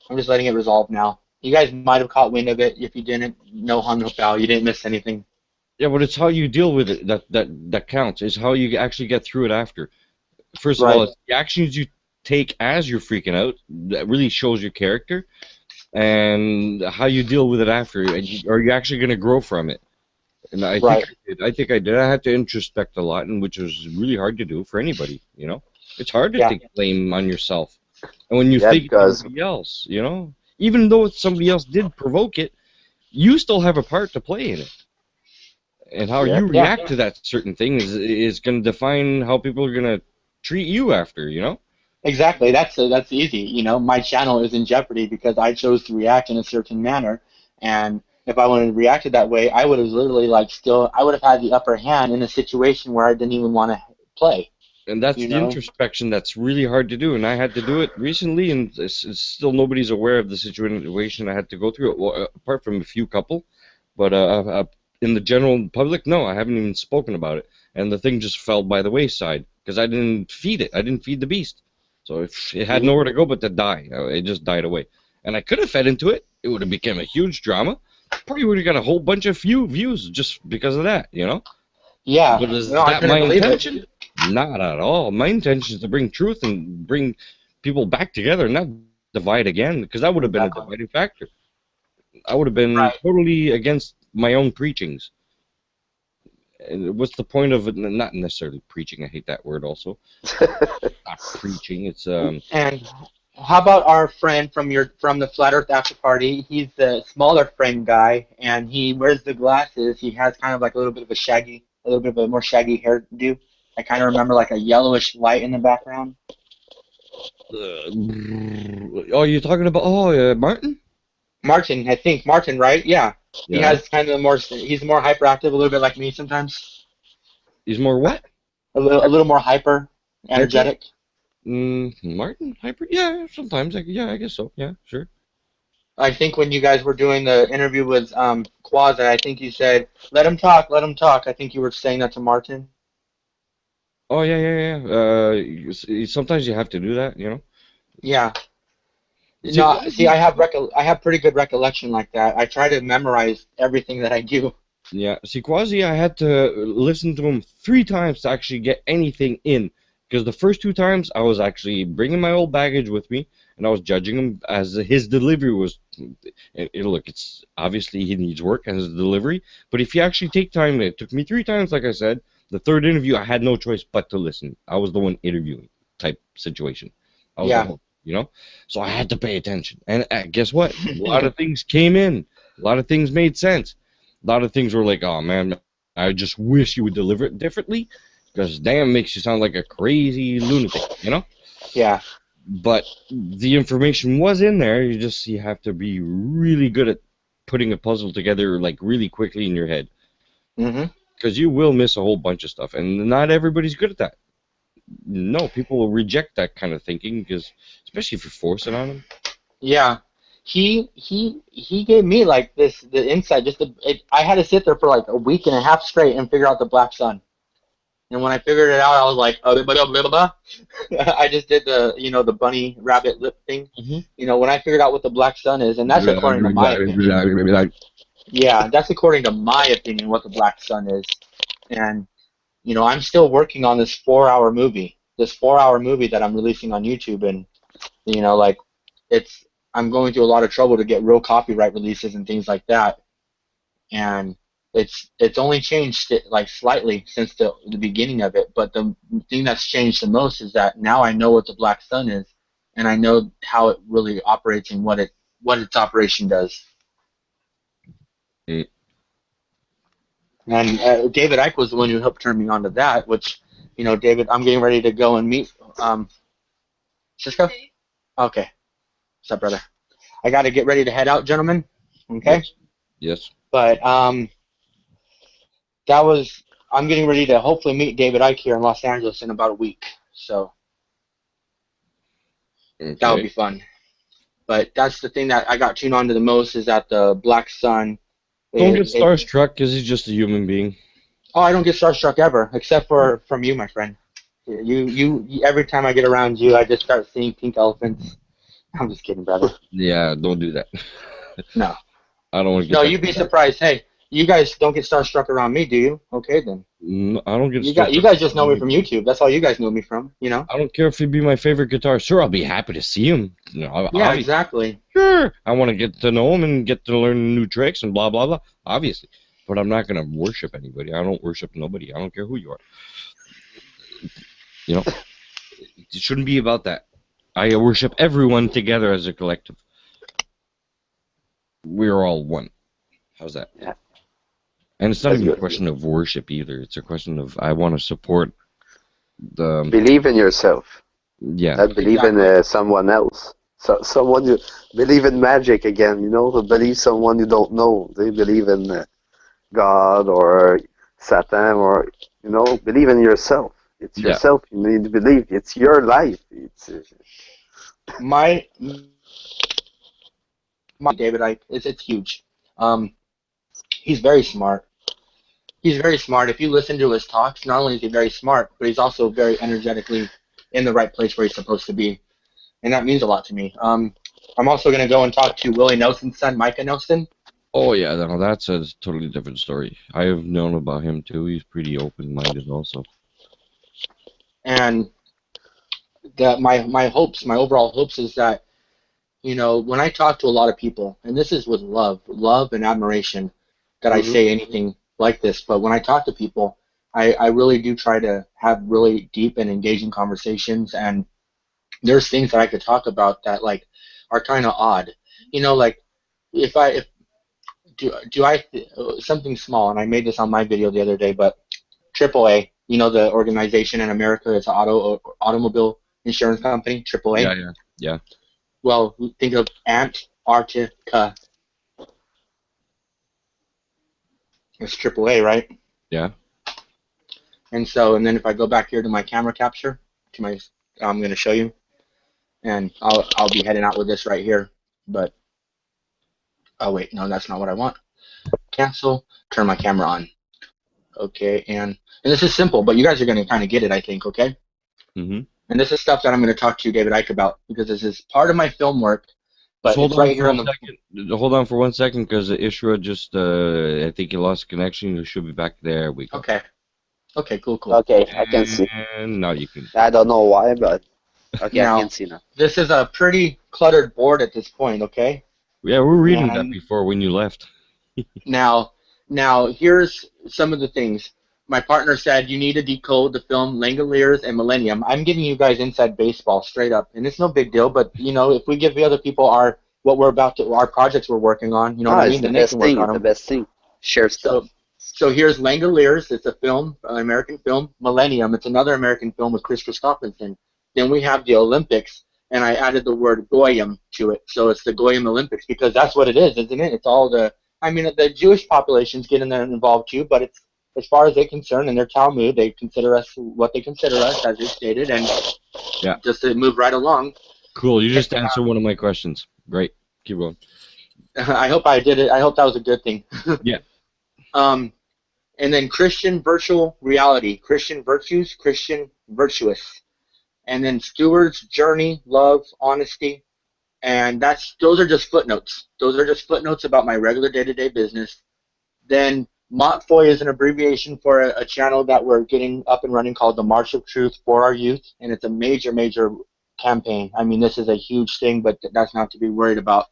I'm just letting it resolve now. You guys might have caught wind of it. If you didn't, no harm, no foul. You didn't miss anything. Yeah, but it's how you deal with it that counts. It's how you actually get through it after. First of all, it's the actions you take as you're freaking out that really shows your character, and how you deal with it after. Are you actually going to grow from it? And I think I did. I had to introspect a lot, and which was really hard to do for anybody. You know, it's hard to take blame on yourself, and when you think it's somebody else, you know, even though somebody else did provoke it, you still have a part to play in it, and how you react to that certain thing is going to define how people are going to treat you after. You know. Exactly. That's easy. You know, my channel is in jeopardy because I chose to react in a certain manner, and if I would have reacted that way, I would have literally I would have had the upper hand in a situation where I didn't even want to play. And that's You the know? introspection that's really hard to do, and I had to do it recently, and it's still nobody's aware of the situation I had to go through, well, apart from a few couple. But in the general public, no, I haven't even spoken about it. And the thing just fell by the wayside because I didn't feed it. I didn't feed the beast. So if it had nowhere to go but to die. It just died away. And I could have fed into it. It would have become a huge drama. Probably would have got a whole bunch of views just because of that, you know? Yeah. But is No, I that couldn't my believe it. intention? Not at all. My intention is to bring truth and bring people back together, not divide again, because that would have been a dividing factor. I would have been totally against my own preachings. And what's the point of it? Not necessarily preaching. I hate that word also. Not preaching. It's And how about our friend from the Flat Earth After Party? He's the smaller frame guy, and he wears the glasses. He has kind of like a little bit of a more shaggy hairdo. I kind of remember like a yellowish light in the background. Oh, you're talking about Martin? Martin, I think Martin, right? Yeah. He has kind of he's more hyperactive, a little bit like me sometimes. He's more what? A little more hyper, energetic. Martin? Hyper? Yeah, sometimes. I guess so. Yeah, sure. I think when you guys were doing the interview with Quaza, I think you said, let him talk. I think you were saying that to Martin. Oh, yeah. Sometimes you have to do that, you know? Yeah. No, see, I have pretty good recollection like that. I try to memorize everything that I do. Yeah. See, Quasi, I had to listen to him 3 times to actually get anything in. Because the first 2 times, I was actually bringing my old baggage with me, and I was judging him as his delivery was... Look, it's obviously he needs work as his delivery, but if you actually take time, it took me 3 times, like I said. The 3rd interview, I had no choice but to listen. I was the one interviewing type situation. I was the host, you know? So I had to pay attention. And guess what? A lot of things came in. A lot of things made sense. A lot of things were like, oh, man, I just wish you would deliver it differently. Because damn, makes you sound like a crazy lunatic, you know? Yeah. But the information was in there. You have to be really good at putting a puzzle together like really quickly in your head. Mm-hmm. Because you will miss a whole bunch of stuff, and not everybody's good at that. No, people will reject that kind of thinking because, especially if you force it on them. Yeah. He gave me like the insight. I had to sit there for like a week and a half straight and figure out the Black Sun. And when I figured it out, I was like, I just did the bunny rabbit lip thing. Mm-hmm. You know, when I figured out what the Black Sun is, and that's according to my opinion. Yeah, that's according to my opinion what the Black Sun is. And, you know, I'm still working on this 4-hour movie. This 4-hour movie that I'm releasing on YouTube, and, you know, like, I'm going through a lot of trouble to get real copyright releases and things like that. And it's only changed like slightly since the beginning of it, but the thing that's changed the most is that now I know what the Black Sun is, and I know how it really operates and what its operation does. Mm. And David Icke was the one who helped turn me on to that, which, you know, David, I'm getting ready to go and meet Cisco? Okay. What's up, brother? I got to get ready to head out, gentlemen. Okay? Yes. But I'm getting ready to hopefully meet David Icke here in Los Angeles in about a week. So that would be fun. But that's the thing that I got tuned on to the most is that the Black Sun. Don't get starstruck because he's just a human being. Oh, I don't get starstruck ever, except from you, my friend. You every time I get around you, I just start seeing pink elephants. I'm just kidding, brother. Yeah, don't do that. No. I don't want to get No, you'd be surprised. Hey, you guys don't get starstruck around me, do you? Okay, then. No, I don't get You guys just know me from YouTube. That's all you guys know me from, you know? I don't care if he'd be my favorite guitarist. Sure, I'll be happy to see him. You know, yeah, exactly. Sure. I want to get to know him and get to learn new tricks and blah, blah, blah. Obviously. But I'm not going to worship anybody. I don't worship nobody. I don't care who you are. You know? It shouldn't be about that. I worship everyone together as a collective. We're all one. How's that? Yeah. And it's not even a question of worship either. It's a question of I want to support the... Believe in yourself. Yeah. Not believe in someone else. So someone you believe in magic again, you know, to believe someone you don't know. They believe in God or Satan or, you know, believe in yourself. It's Yeah. yourself you need to believe. It's your life. It's My David Icke, it's huge. He's very smart. He's very smart. If you listen to his talks, not only is he very smart, but he's also very energetically in the right place where he's supposed to be, and that means a lot to me. I'm also going to go and talk to Willie Nelson's son, Micah Nelson. Oh yeah, no, that's a totally different story. I have known about him too. He's pretty open-minded also. And that my hopes, my overall hopes is that, you know, when I talk to a lot of people, and this is with love and admiration that I say anything like this, but when I talk to people, I really do try to have really deep and engaging conversations, and there's things that I could talk about that like are kind of odd. You know, like if something small, and I made this on my video the other day, but AAA, you know, the organization in America, it's an automobile insurance company, AAA. Yeah. Well, think of Antarctica. It's AAA, right? Yeah. And so, and then if I go back here to my camera capture, I'm going to show you, and I'll be heading out with this right here. But oh wait, no, that's not what I want. Cancel. Turn my camera on. Okay, and this is simple, but you guys are going to kind of get it, I think. Okay. Mhm. And this is stuff that I'm going to talk to David Icke about because this is part of my film work. But Hold it's on right here for on the. 1 second. Hold on for 1 second, because Ishra just, I think he lost connection. You should be back. There we go. Okay. Okay. Cool. okay. I can see. And now you can. I don't know why, but okay, Now, I can see now. This is a pretty cluttered board at this point. Okay. Yeah, we're reading And- that before when you left. Now here's some of the things. My partner said you need to decode the film Langoliers and Millennium. I'm giving you guys inside baseball straight up, and it's no big deal. But you know, if we give the other people our projects we're working on, you know what I it's mean, the then they best can work thing. on It's the them. best thing. Share stuff. So here's Langoliers. It's a film, an American film. Millennium. It's another American film with Chris Christopherson. Then we have the Olympics, and I added the word Goyim to it. So it's the Goyim Olympics because that's what it is, isn't it? It's all the. I mean, the Jewish populations get in there and involved too, but it's as far as they're concerned in their Talmud, they consider us what they consider us, as they stated, and Yeah. just to move right along. Cool. You just answered one of my questions. Great. Keep going. I hope I did it. I hope that was a good thing. Yeah. And then Christian virtual reality, Christian virtues, Christian virtuous, and then stewards, journey, love, honesty, and those are just footnotes. Those are just footnotes about my regular day-to-day business. Then Montfoy is an abbreviation for a channel that we're getting up and running called the March of Truth for Our Youth, and it's a major campaign. I mean, this is a huge thing, but that's not to be worried about.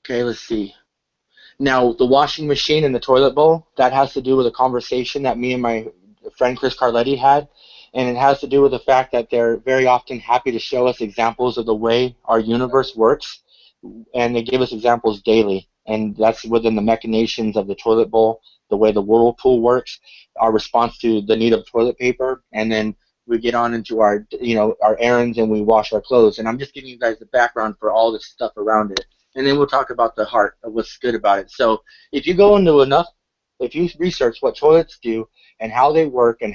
Okay, let's see. Now, the washing machine and the toilet bowl, that has to do with a conversation that me and my friend Chris Carletti had, and it has to do with the fact that they're very often happy to show us examples of the way our universe works, and they give us examples daily, and that's within the machinations of the toilet bowl, the way the whirlpool works, our response to the need of toilet paper, and then we get on into our errands and we wash our clothes, and I'm just giving you guys the background for all this stuff around it. And then we'll talk about the heart of what's good about it. So if you go into if you research what toilets do and how they work in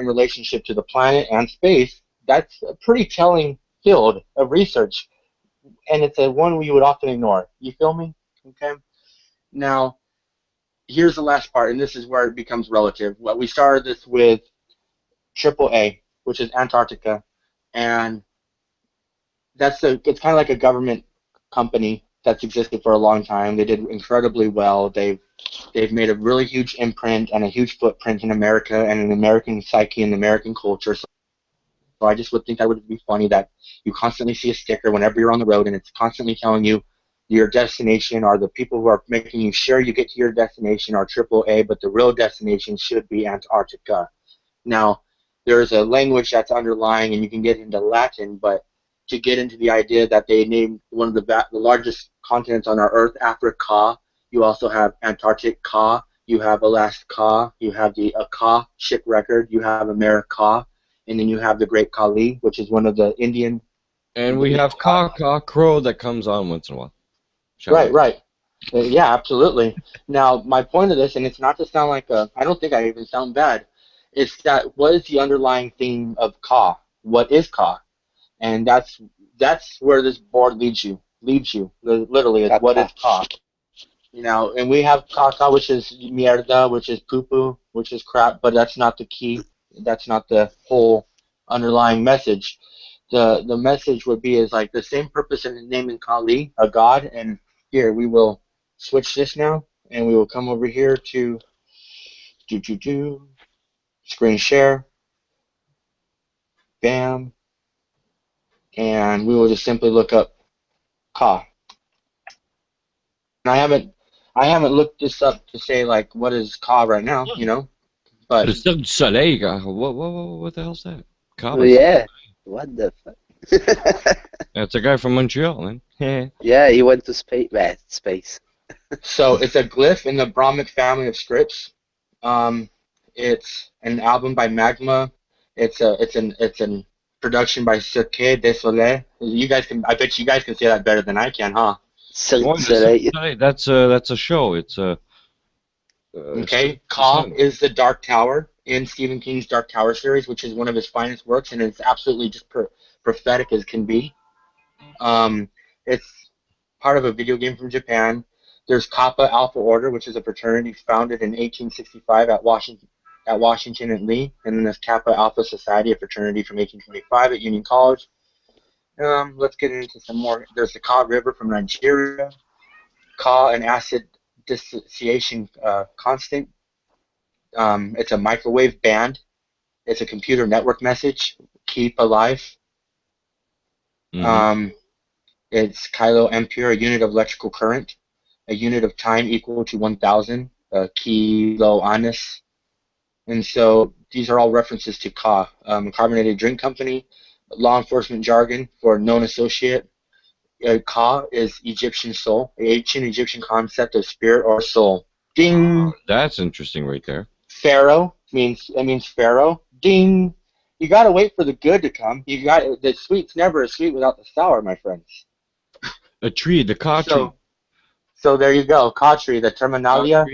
relationship to the planet and space, that's a pretty telling field of research. And it's a one you would often ignore. You feel me? Okay. Now, here's the last part, and this is where it becomes relative. Well, we started this with AAA, which is Antarctica, and it's kind of like a government company that's existed for a long time. They did incredibly well. They've made a really huge imprint and a huge footprint in America and in American psyche and American culture. So I just would think that would be funny that you constantly see a sticker whenever you're on the road and it's constantly telling you your destination or the people who are making you sure you get to your destination are AAA, but the real destination should be Antarctica. Now, there's a language that's underlying, and you can get into Latin, but to get into the idea that they named one of the largest continents on our Earth, Africa. You also have Antarctica. You have Alaska. You have the Aka ship record. You have America. and then you have the Great Kali, which is one of the Indian. And we have Ka Crow that comes on once in a while. Right, right. Yeah, absolutely. Now, my point of this, and it's not to sound like I don't think I even sound bad, it's that what is the underlying theme of Ka? What is Ka? And that's where this board leads you. Literally, it's what is Ka? You know, and we have Kaka, which is mierda, which is poo-poo, which is crap, but that's not the key. That's not the whole underlying message. The message would be is like the same purpose in naming Kali, a god, and here we will switch this now, and we will come over here to screen share, bam, and we will just simply look up Ka. And I haven't looked this up to say like what is Ka right now, you know, but Le Cirque du Soleil. What the hell's that? Ka? Yeah. What the fuck? That's a guy from Montreal, man. Yeah, he went to space. Space. So it's a glyph in the Brahmic family of scripts. It's an album by Magma. It's an production by Cirque du Soleil. I bet you guys can say that better than I can, huh? Cirque du Soleil. That's a show. It's a. Okay, Ka is the Dark Tower in Stephen King's Dark Tower series, which is one of his finest works, and it's absolutely just prophetic as can be. It's part of a video game from Japan. There's Kappa Alpha Order, which is a fraternity founded in 1865 at Washington and Lee, and then there's Kappa Alpha Society, a fraternity from 1825 at Union College. Let's get into some more. There's the Ka River from Nigeria, Ka and acid dissociation constant. It's a microwave band. It's a computer network message. Keep alive. It's kilo ampere, a unit of electrical current. A unit of time equal to 1,000. Kilo annis. And so these are all references to Ka. A carbonated drink company. Law enforcement jargon for known associate. Ka is Egyptian soul, the ancient Egyptian concept of spirit or soul. Ding. That's interesting, right there. Pharaoh means pharaoh. Ding. You gotta wait for the good to come. The sweet's never a sweet without the sour, my friends. A tree, the Ka tree. So there you go, Ka tree, the terminalia,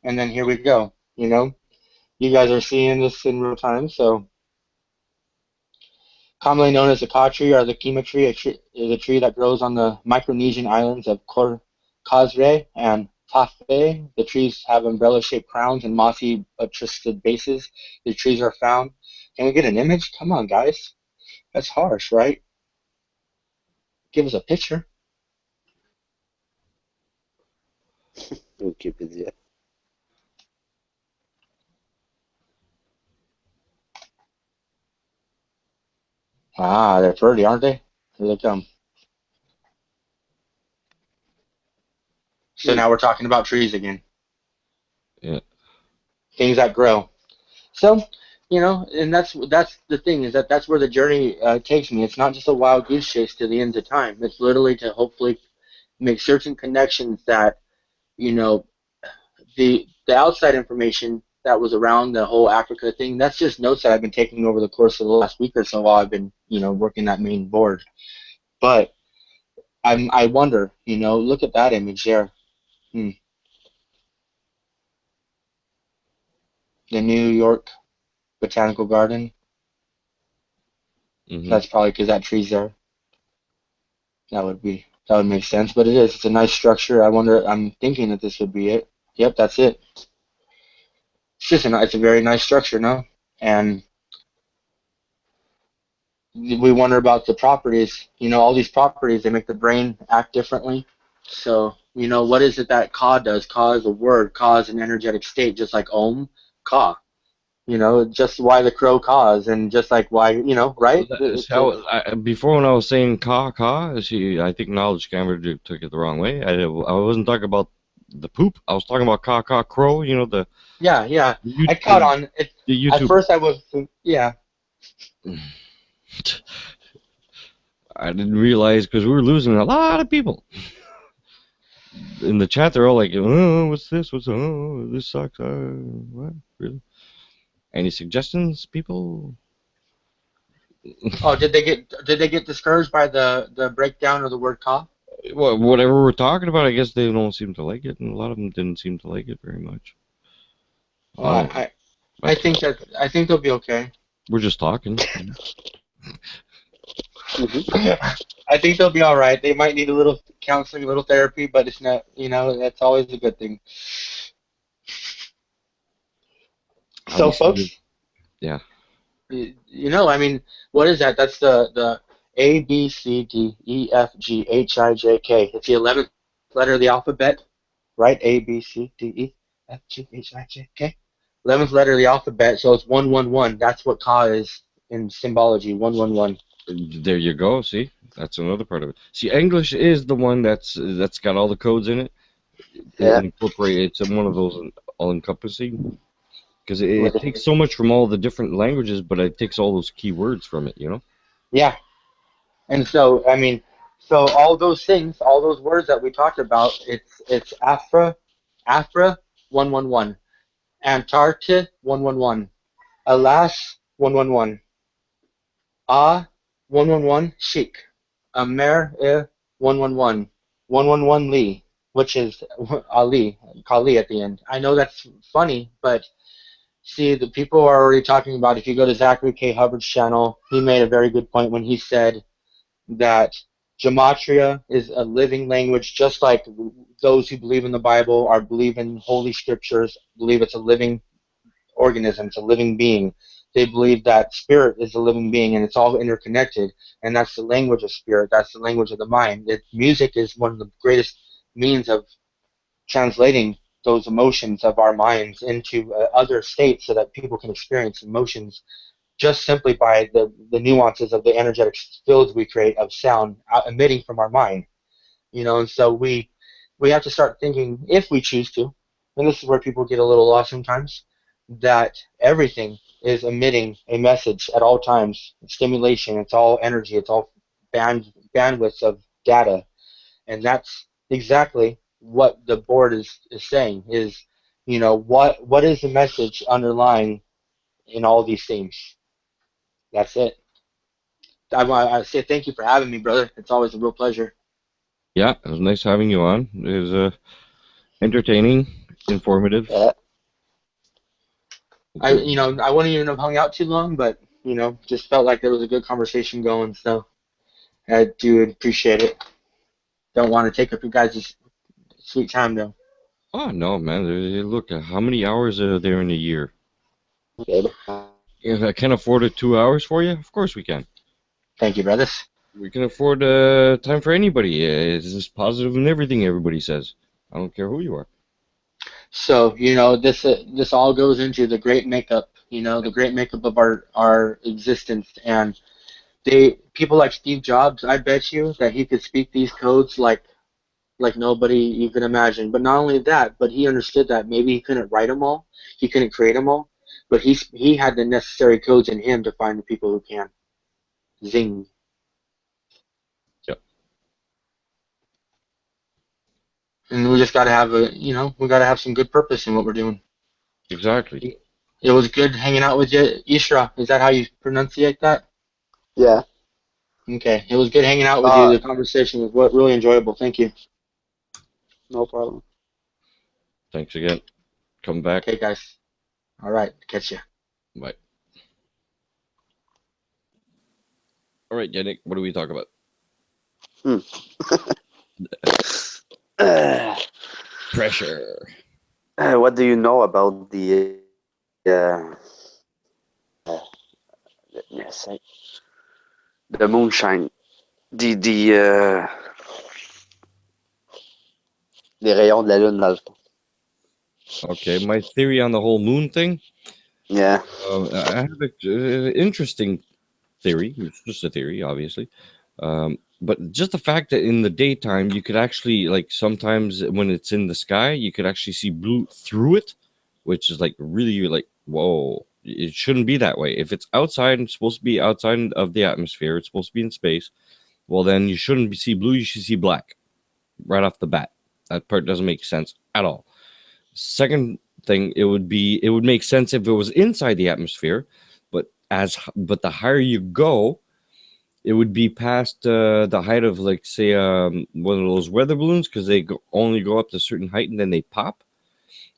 and then here we go. You know, you guys are seeing this in real time, so. Commonly known as the Ka tree or the Kima tree, is a tree that grows on the Micronesian islands of Kazre and Tafe. The trees have umbrella-shaped crowns and mossy twisted bases. The trees are found. Can we get an image? Come on, guys. That's harsh, right? Give us a picture. Wikipedia. Ah, they're pretty, aren't they? Here they come. So now we're talking about trees again. Yeah. Things that grow. So, you know, and that's the thing, is that's where the journey takes me. It's not just a wild goose chase to the ends of time. It's literally to hopefully make certain connections that, you know, the outside information that was around the whole Africa thing, that's just notes that I've been taking over the course of the last week or so while I've been, you know, working that main board. But I wonder, you know, look at that image there. The New York Botanical Garden. That's probably because that tree's there. That would make sense, but it is. It's a nice structure. I'm thinking that this would be it. Yep, that's it. It's a very nice structure, no? And we wonder about the properties. You know, all these properties, they make the brain act differently. So, you know, what is it that Ka does? Ka is a word. Ka is an energetic state, just like Om, Ka. You know, just why the crow caws, and just like why, you know, right? Before, when I was saying Ka, I think Knowledge Camera took it the wrong way. I wasn't talking about the poop. I was talking about Ka crow, you know, the... Yeah. I caught on. At first I was, yeah. I didn't realize, because we were losing a lot of people. In the chat, they're all like, oh, what's this? Oh, this sucks. What? Really? Any suggestions, people? Oh, did they get discouraged by the breakdown of the word ka? Well, whatever we're talking about, I guess they don't seem to like it, and a lot of them didn't seem to like it very much. Well, I think they'll be okay. We're just talking. I think they'll be all right. They might need a little counseling, a little therapy, but it's not. That's always a good thing. So, folks. Yeah. I mean, what is that? That's the A, B, C, D, E, F, G, H, I, J, K. It's the 11th letter of the alphabet, right? A, B, C, D, E, F, G, H, I, J, K. 11th letter of the alphabet, so it's 111. That's what ka is in symbology, 111. There you go. See, that's another part of it. See, English is the one that's got all the codes in it. Yeah. It's one of those all-encompassing. Because it takes so much from all the different languages, but it takes all those key words from it, Yeah. And so, I mean, all those things, all those words that we talked about, it's Afra, 111. Antarctic, 111. Alas, 111. 111, Sheik. Amer, 111. 111 Lee, which is Ali, Kali at the end. I know that's funny, but see, the people are already talking about, if you go to Zachary K. Hubbard's channel, he made a very good point when he said that gematria is a living language, just like those who believe in the Bible or believe in holy scriptures, believe it's a living organism, it's a living being. They believe that spirit is a living being and it's all interconnected, and that's the language of spirit, that's the language of the mind. Music is one of the greatest means of translating those emotions of our minds into other states so that people can experience emotions just simply by the nuances of the energetic fields we create of sound emitting from our mind. And so we have to start thinking, if we choose to, and this is where people get a little lost sometimes, that everything is emitting a message at all times. It's stimulation, it's all energy, it's all bandwidths of data, and that's exactly what the board is saying is, what is the message underlying in all these things? That's it. I say thank you for having me, brother. It's always a real pleasure. Yeah, it was nice having you on. It was entertaining, informative. I wouldn't even have hung out too long, but just felt like there was a good conversation going, so I do appreciate it. Don't want to take up your guys' sweet time though. Oh no, man! Look, how many hours are there in a year? If I can afford it 2 hours for you, of course we can. Thank you, brothers. We can afford time for anybody. It's just positive in everything everybody says. I don't care who you are. So this all goes into the great makeup. The great makeup of our existence, and people like Steve Jobs. I bet you that he could speak these codes like nobody you can imagine. But not only that, but he understood that maybe he couldn't write them all, he couldn't create them all, but he had the necessary codes in him to find the people who can. Zing. Yep. And we just got to have we got to have some good purpose in what we're doing. Exactly. It was good hanging out with you, Ishra. Is that how you pronunciate that? Yeah. Okay. It was good hanging out with you. The conversation was really enjoyable. Thank you. No problem. Thanks again. Come back. Okay, guys. All right. Catch you. Bye. All right, Yannick, what do we talk about? Pressure. What do you know about the the moonshine? Les rayons de la lune dans le fond. Okay, my theory on the whole moon thing? Yeah. I have an interesting theory. It's just a theory, obviously. But just the fact that in the daytime, you could actually, like, sometimes when it's in the sky, you could actually see blue through it, which is, like, really, like, whoa. It shouldn't be that way. If it's outside, it's supposed to be outside of the atmosphere. It's supposed to be in space. Well, then you shouldn't see blue. You should see black right off the bat. That part doesn't make sense at all. Second thing, it would make sense if it was inside the atmosphere, but the higher you go, it would be past the height of, like, say, one of those weather balloons, because they only go up to a certain height and then they pop.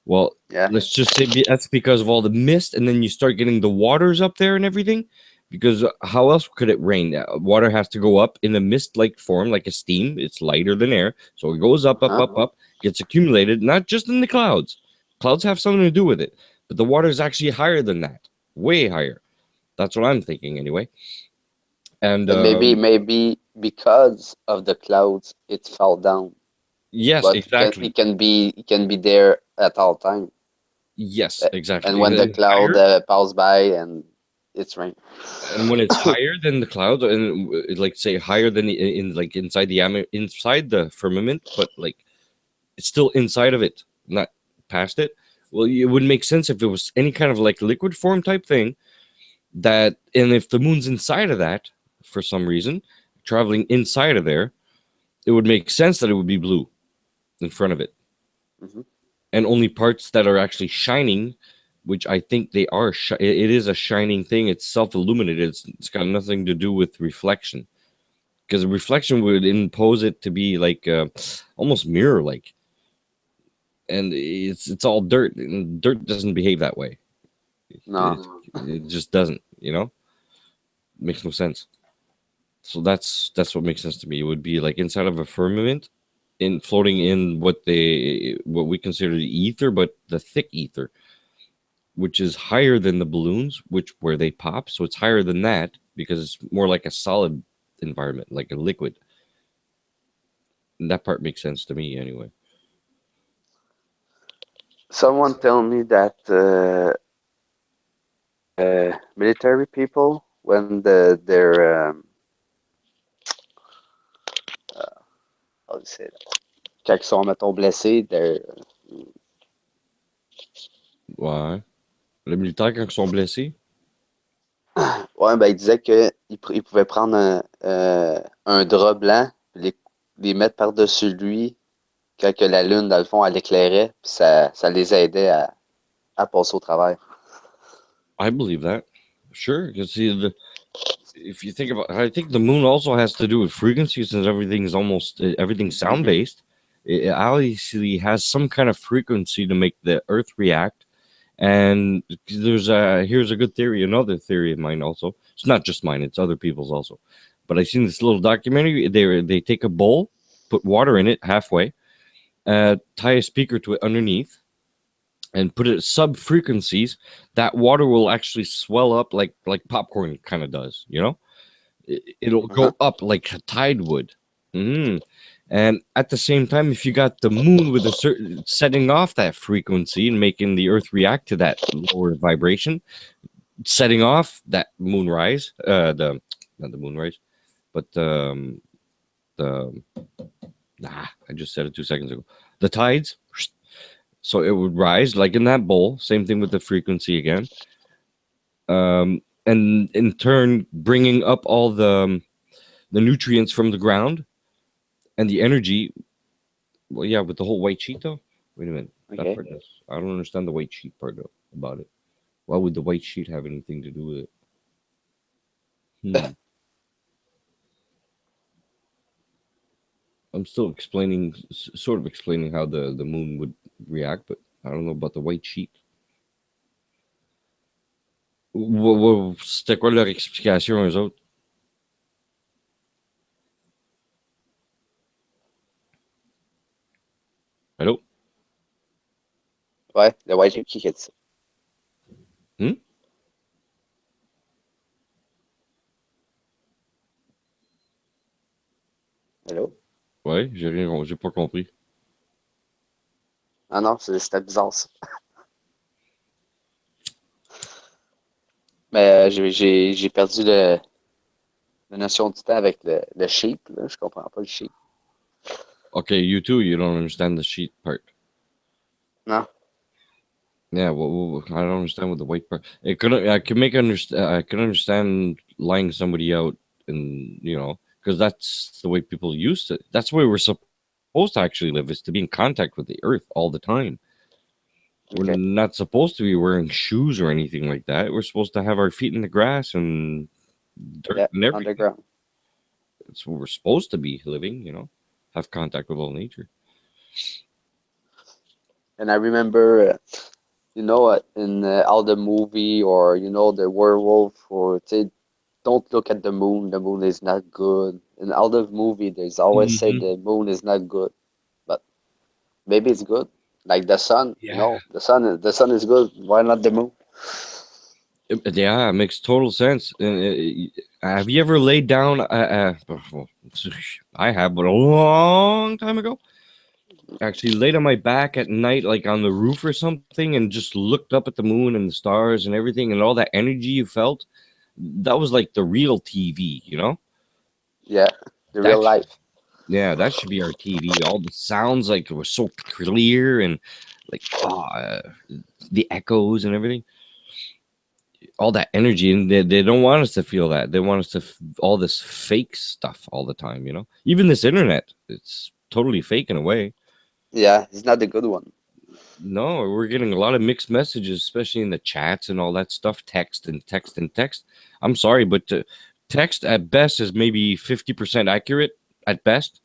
Well, Yeah. let's just say that's because of all the mist, and then you start getting the waters up there and everything. Because how else could it rain? Water has to go up in a mist-like form, like a steam. It's lighter than air, so it goes up, up, gets accumulated, not just in the clouds. Clouds have something to do with it, but the water is actually higher than that, way higher. That's what I'm thinking, anyway. And maybe because of the clouds, it fell down. Yes, but exactly. It can be there at all time. Yes, exactly. And when the cloud passes by and it's rain. And when it's higher than the cloud, and like say higher than inside the firmament, but like it's still inside of it, not past it. Well, it would make sense if it was any kind of like liquid form type thing. And if the moon's inside of that for some reason, traveling inside of there, it would make sense that it would be blue in front of it. Mm-hmm. And only parts that are actually shining, which I think they are, it is a shining thing. It's self-illuminated. It's got nothing to do with reflection, because reflection would impose it to be like almost mirror-like, and it's all dirt, and dirt doesn't behave that way. No, it just doesn't. It makes no sense. So that's what makes sense to me. It would be like inside of a firmament, floating in what we consider the ether, but the thick ether, which is higher than the balloons, where they pop. So it's higher than that because it's more like a solid environment, like a liquid. And that part makes sense to me anyway. Someone told me that military people, when they're how do you say that? Quand ils sont, mettons, blessés, they're... Ouais. Les militaires, quand ils sont blessés? Ouais, ben, il disait qu'il pouvait prendre un drap blanc, les mettre par-dessus lui, quand que la lune, dans le fond, elle éclairait, puis ça les aidait à passer au travers. I believe that. Sure, because if you think about, I think the moon also has to do with frequency, since everything's sound-based. It obviously has some kind of frequency to make the Earth react. And here's a good theory, another theory of mine also. It's not just mine, it's other people's also. But I've seen this little documentary. They take a bowl, put water in it halfway, tie a speaker to it underneath, and put it at sub-frequencies. That water will actually swell up like popcorn kind of does, It'll go up like a tide would. And at the same time, if you got the moon with a certain setting off that frequency and making the Earth react to that lower vibration, setting off that moonrise, not the moonrise, but I just said it 2 seconds ago. The tides, so it would rise like in that bowl. Same thing with the frequency again, and in turn bringing up all the nutrients from the ground. And the energy, well, yeah, with the whole white sheet, though. Wait a minute. Okay. That part does. I don't understand the white sheet part, though, about it. Why would the white sheet have anything to do with it? I'm still sort of explaining how the moon would react, but I don't know about the white sheet. C'était quoi leur explication, eux autres? Allô? Ouais, le white sheet qui a dit ça. Allô? Ouais, j'ai pas compris. Ah non, c'était bizarre ça. Mais j'ai perdu la notion du temps avec le sheet, là. Je comprends pas le sheet. Okay, you too. You don't understand the sheet part. No. Yeah, well, I don't understand what the white part. I can understand lying somebody out, and because that's the way people used to. That's the way we're supposed to actually live, is to be in contact with the Earth all the time. We're Okay. not supposed to be wearing shoes or anything like that. We're supposed to have our feet in the grass and dirt Yeah, and everything. underground. That's what we're supposed to be living, you know, have contact with all nature. And I remember, in all the movie or the werewolf or say, don't look at the moon. The moon is not good. In all the movie, there's always say Hmm. the moon is not good, but maybe it's good. Like the sun, Yeah. the sun is good. Why not the moon? Yeah, it makes total sense. Have you ever laid down? Well, I have, but a long time ago. Actually, laid on my back at night, like on the roof or something, and just looked up at the moon and the stars and everything, and all that energy you felt. That was like the real TV, you know. Yeah, the real That should, life. yeah, that should be our TV. All the sounds like it was so clear and like the echoes and everything. All that energy, and they don't want us to feel that. They want us to all this fake stuff all the time, you know. Even this internet, it's totally fake in a way. Yeah, it's not the good one. No, we're getting a lot of mixed messages, especially in the chats and all that stuff. Text and text and text. I'm sorry, but text at best is maybe 50% accurate at best,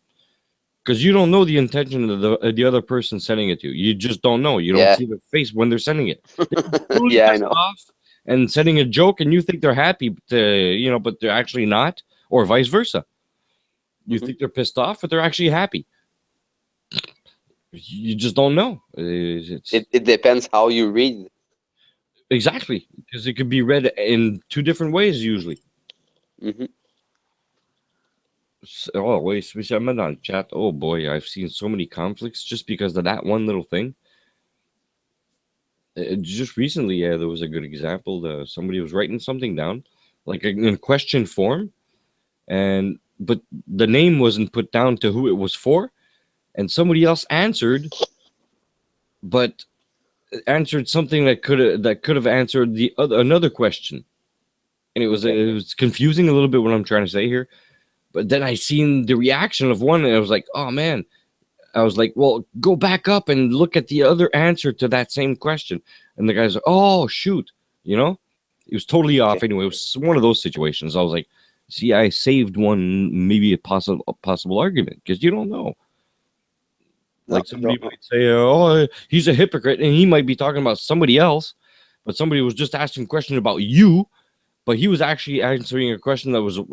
because you don't know the intention of the other person sending it to you. You just don't know. You don't Yeah, see their face when they're sending it. They're totally yeah, I pissed know. off and sending a joke, and you think they're happy, but they're actually not, or vice versa. You Mhm. think they're pissed off, but they're actually happy. You just don't know. It's It depends how you read. exactly because it could be read in two different ways usually. Hmm. Oh, wait, spécialement dans le chat. Oh boy, I've seen so many conflicts just because of that one little thing. Just recently, yeah, there was a good example. Somebody was writing something down, like in question form, and but the name wasn't put down to who it was for, and somebody else answered, but answered something that could have answered the other another question, and Okay. it was confusing a little bit what I'm trying to say here. But then I seen the reaction of one, and I was like, oh man. I was like, well, go back up and look at the other answer to that same question. And the guy's like, oh, shoot. You know, he was totally off. Okay. Anyway, it was one of those situations. I was like, see, I saved one, maybe a possible argument because you don't know. No, Like somebody don't know. might say, oh, he's a hypocrite. And he might be talking about somebody else, but somebody was just asking a question about you. But he was actually answering a question that was a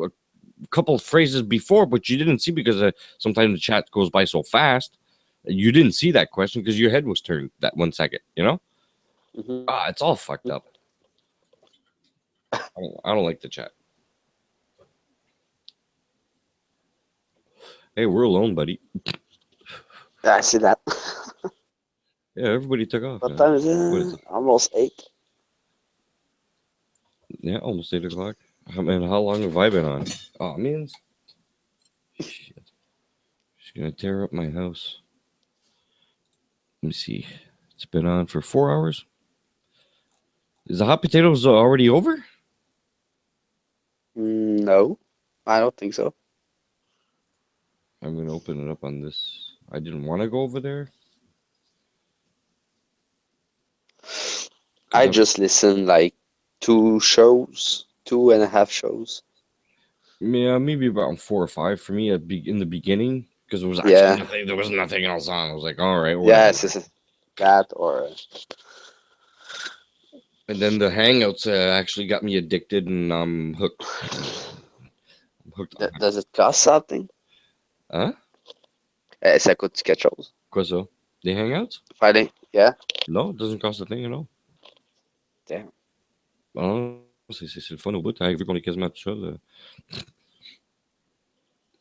couple of phrases before, but you didn't see because sometimes the chat goes by so fast. You didn't see that question because your head was turned that 1 second. You know, Hmm. it's all fucked up. I don't like the chat. Hey, we're alone, buddy. I see that. Yeah, everybody took off. What Man. time is What is it? it? Almost 8. Yeah, almost 8 o'clock. Man, how long have I been on? Oh, man, shit. She's gonna tear up my house. Let me see. It's been on for 4 hours. Is the hot potatoes already over? No, I don't think so. I'm gonna open it up on this. I didn't want to go over there. I just listened like 2.5 shows. Yeah, maybe about 4 or 5 for me in the beginning because there was actually Yeah. nothing. There was nothing else on. I was like, all right, whatever. Yes, it's that or And then the Hangouts actually got me addicted, and I'm hooked. I'm hooked on does it cost something? Hein? Ça coûte quelque chose. Quoi ça? Des Hangouts? Friday, yeah. No, it doesn't cost a thing at all. Damn. Oh, c'est le fun au bout, hein, vu qu'on est quasiment tout seul.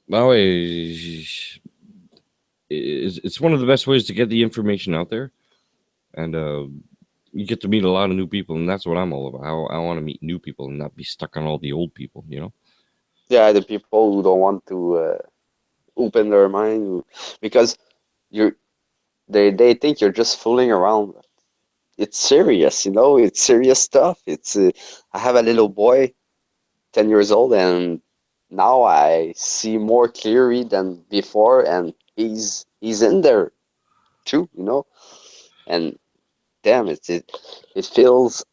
Bah ouais, it's one of the best ways to get the information out there, and you get to meet a lot of new people, and that's what I'm all about. I want to meet new people and not be stuck on all the old people, you know? Yeah, the people who don't want to open their mind because they think you're just fooling around. It's serious, it's serious stuff. It's I have a little boy, 10 years old, and now I see more clearly than before, and he's in there too, and damn, it feels.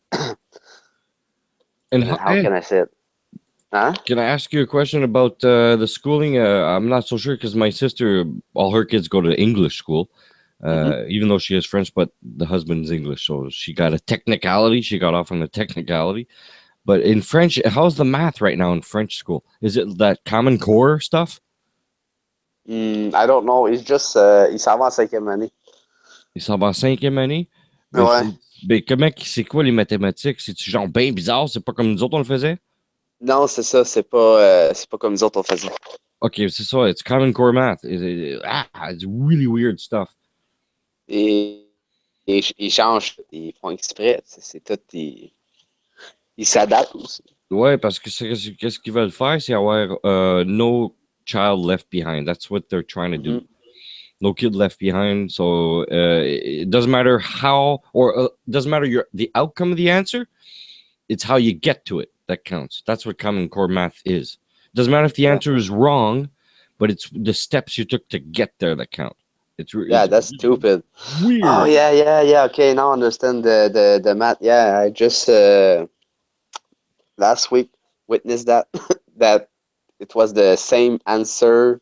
And How can I say it? Huh? can I ask you a question about the schooling? I'm not so sure because my sister, all her kids go to English school, even though she has French, but the husband's English, so she got a technicality. She got off on the technicality. But in French, how's the math right now in French school? Is it that Common Core stuff? I don't know. It's just il s'en va en 5e année. Il s'en va en 5e année? Ouais. Mais comment, c'est quoi les mathématiques? C'est-tu genre bien bizarre? C'est pas comme nous autres on le faisait? Non, c'est ça. C'est pas comme nous autres on faisait. Okay, c'est ça. It's Common Core math. It's really weird stuff. Et ils changent. Ils font exprès. C'est tout. Ils s'adaptent aussi. Ouais, parce que qu'est-ce qu'ils veulent faire, c'est avoir no child left behind. That's what they're trying to do. No kid left behind. So it doesn't matter how, or doesn't matter the outcome of the answer. It's how you get to it that counts. That's what Common Core math is. Doesn't matter if the answer is wrong, but it's the steps you took to get there that count. It's that's stupid. Weird. Oh yeah. Okay, now I understand the math. Yeah, I just last week witnessed that that it was the same answer,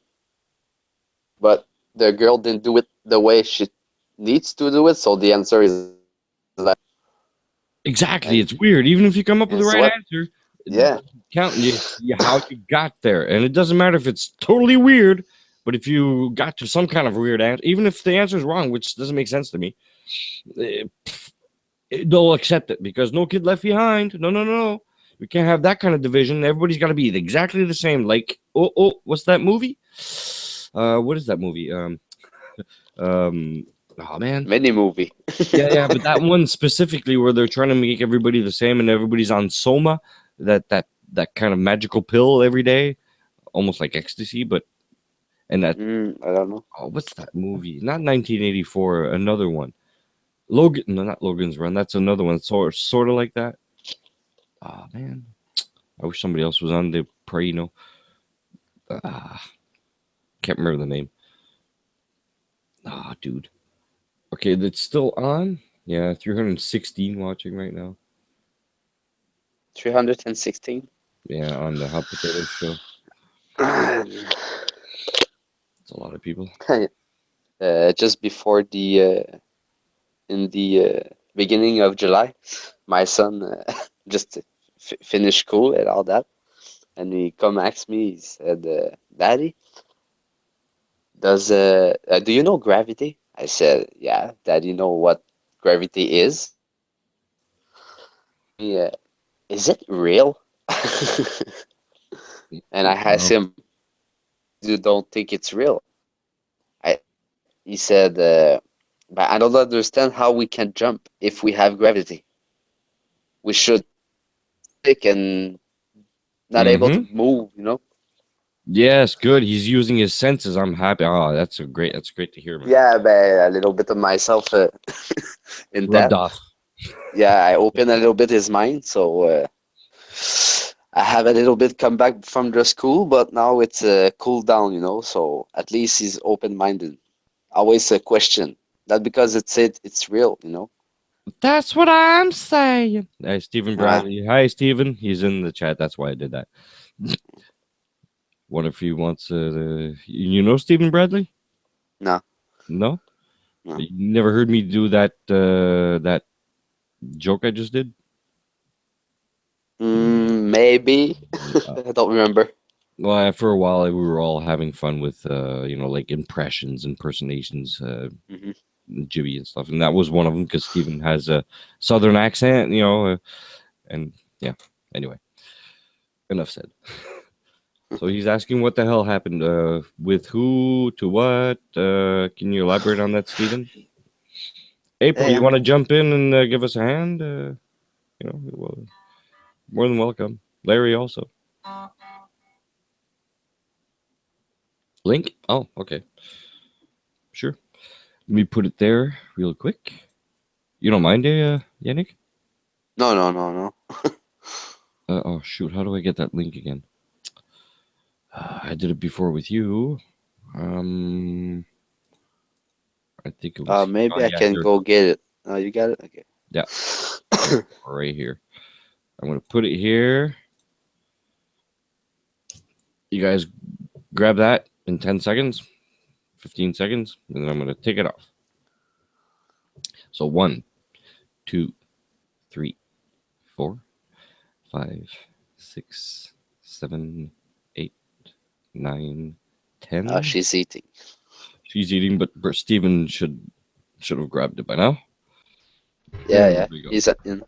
but the girl didn't do it the way she needs to do it, so the answer is like exactly. It's weird. Even if you come up with the right answer, yeah, counting how you got there, and it doesn't matter if it's totally weird. But if you got to some kind of weird answer, even if the answer is wrong, which doesn't make sense to me, they'll accept it because no kid left behind. No. We can't have that kind of division. Everybody's got to be exactly the same. Like, what's that movie? What is that movie? Oh man, mini movie. yeah, but that one specifically where they're trying to make everybody the same and everybody's on Soma, that kind of magical pill every day, almost like ecstasy, but. And that I don't know. Oh, what's that movie? Not 1984. Another one. Logan. No, not Logan's Run. That's another one. Sort of like that. Oh man, I wish somebody else was on the pray. Can't remember the name. Dude. Okay, that's still on. Yeah, 316 watching right now. 316. Yeah, on the Hot Potato Show. It's a lot of people. Just before in the beginning of July, my son just finished school and all that, and he come ask me. He said, "Daddy, do you know gravity?" I said, "Yeah, Daddy, know what gravity is." Yeah, is it real? And I asked him, "You don't think it's real?" He said, "But I don't understand how we can jump if we have gravity. We should stick and not able to move, you know." Yes, good. He's using his senses. I'm happy. Oh, that's great to hear, man. Yeah, but a little bit of myself in Rubbed that. off. Yeah, I opened a little bit his mind, so I have a little bit come back from the school, but now it's cooled down, you know. So at least he's open-minded. Always a question, not because it's real, you know. That's what I'm saying. Hey, Stephen Bradley. Hi, Stephen. He's in the chat. That's why I did that. What if he wants you know Stephen Bradley? No. No? You never heard me do that that joke I just did? Maybe. I don't remember. Well, for a while we were all having fun with like impressions, impersonations, Jibby and stuff, and that was one of them because Stephen has a southern accent, and yeah. Anyway, enough said. So he's asking what the hell happened with who to what. Can you elaborate on that, Stephen? April, you want to jump in and give us a hand? More than welcome. Larry also. Link? Oh, okay. Sure. Let me put it there real quick. You don't mind, Yannick? No. Oh, shoot. How do I get that link again? I did it before with you. I think it was... maybe I can go get it. Oh, you got it? Okay. Yeah. Right here. I'm going to put it here. You guys grab that in 10 seconds, 15 seconds, and then I'm going to take it off. So 1, 2, 3, 4, 5, 6, 7, 8, 9, 10. She's eating. She's eating, but Steven should have grabbed it by now. Yeah, There we go. He's in.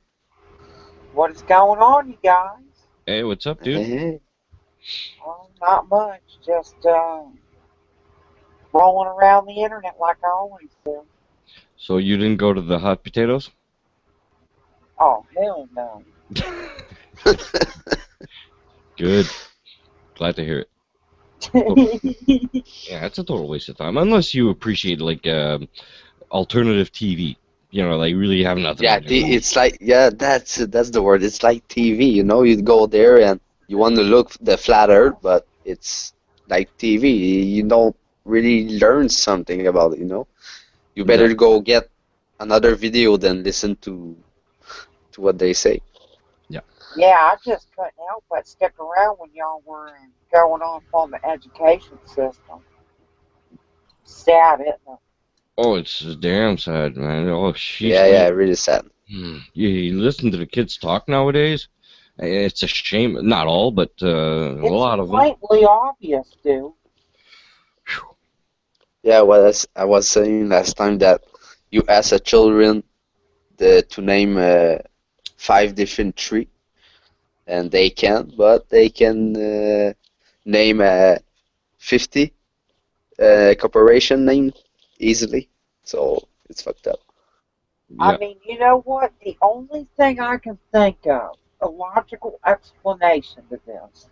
What is going on, you guys? Hey, what's up, dude? Hey. Oh, not much. Just rolling around the internet like I always do. So you didn't go to the hot potatoes? Oh, hell no. Good. Glad to hear it. Yeah, it's a total waste of time. Unless you appreciate, like, alternative TV. You know, like, really have nothing Yeah, to do. it's like, yeah, that's the word. It's like TV, you know? You go there and you want to look the flat earth, but it's like TV. You don't really learn something about it, you know? You better go get another video than listen to what they say. Yeah, I just couldn't help but stick around when y'all were going off on the education system. Sad, isn't it? Oh, it's damn sad, man. Oh, sheesh. Yeah, really sad. You listen to the kids talk nowadays. It's a shame. Not all, but a lot of them. It's blatantly obvious, dude. Yeah, well, I was saying last time that you ask a children to name 5 different trees, and they can't, but they can name 50 corporation name easily. So it's fucked up. I mean, you know what? The only thing I can think of, a logical explanation to this,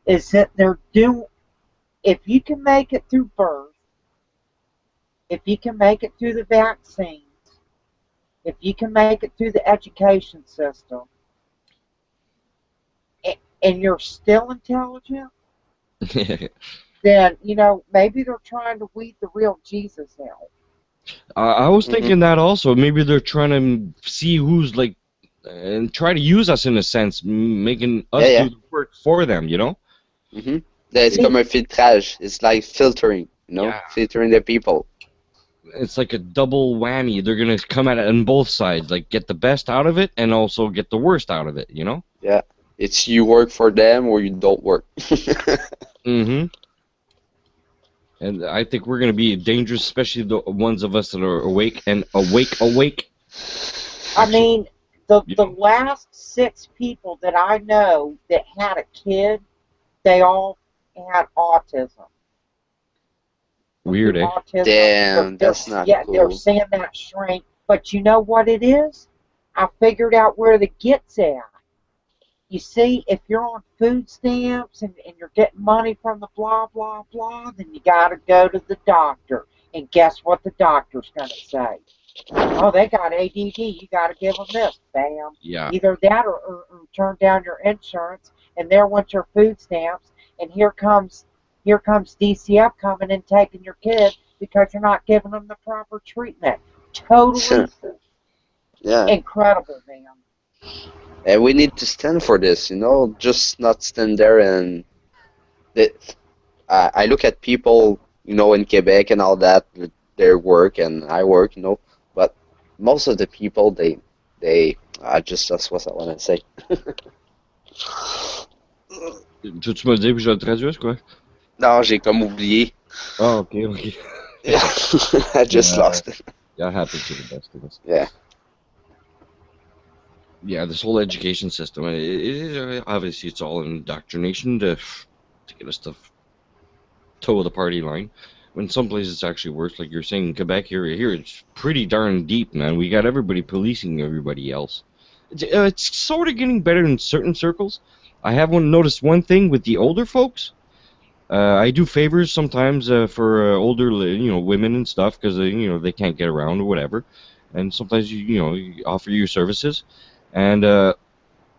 is that they're doing, if you can make it through birth, if you can make it through the vaccines, if you can make it through the education system, and you're still intelligent, then, you know, maybe they're trying to weed the real Jesus out. I was thinking that also. Maybe they're trying to see who's, like, and try to use us in a sense, making us do the work for them, you know? Mm-hmm. It's comme un filtrage. It's like filtering, you know, filtering the people. It's like a double whammy. They're going to come at it on both sides, like get the best out of it and also get the worst out of it, you know? Yeah. It's you work for them or you don't work. Mm-hmm. And I think we're going to be dangerous, especially the ones of us that are awake and awake. I mean, the last 6 people that I know that had a kid, they all had autism. Weird, eh? Autism. Damn, that's not Yeah, cool. they're seeing that shrink. But you know what it is? I figured out where the get's at. You see, if you're on food stamps and you're getting money from the blah, blah, blah, then you got to go to the doctor. And guess what the doctor's going to say? Oh, they got ADD. You got to give them this. Bam. Yeah. Either that or turn down your insurance, and there went your food stamps, and here comes DCF coming and taking your kid because you're not giving them the proper treatment. Totally incredible, man. And we need to stand for this, you know, just not stand there and... I look at people, you know, in Quebec and all that, their work, and I work, you know, but most of the people, that's what I want to say. Tu m'as dit que je le traduise, quoi? Non, j'ai comme oublié. Oh, okay. Yeah, I just lost it. That happens to the best of us. Yeah. Yeah, this whole education system, obviously it's all indoctrination to get us to toe the party line. When some places it's actually worse, like you're saying in Quebec, here it's pretty darn deep, man. We got everybody policing everybody else. It's sort of getting better in certain circles. I have noticed one thing with the older folks. I do favors sometimes for older, women and stuff because they can't get around or whatever, and sometimes you offer your services. And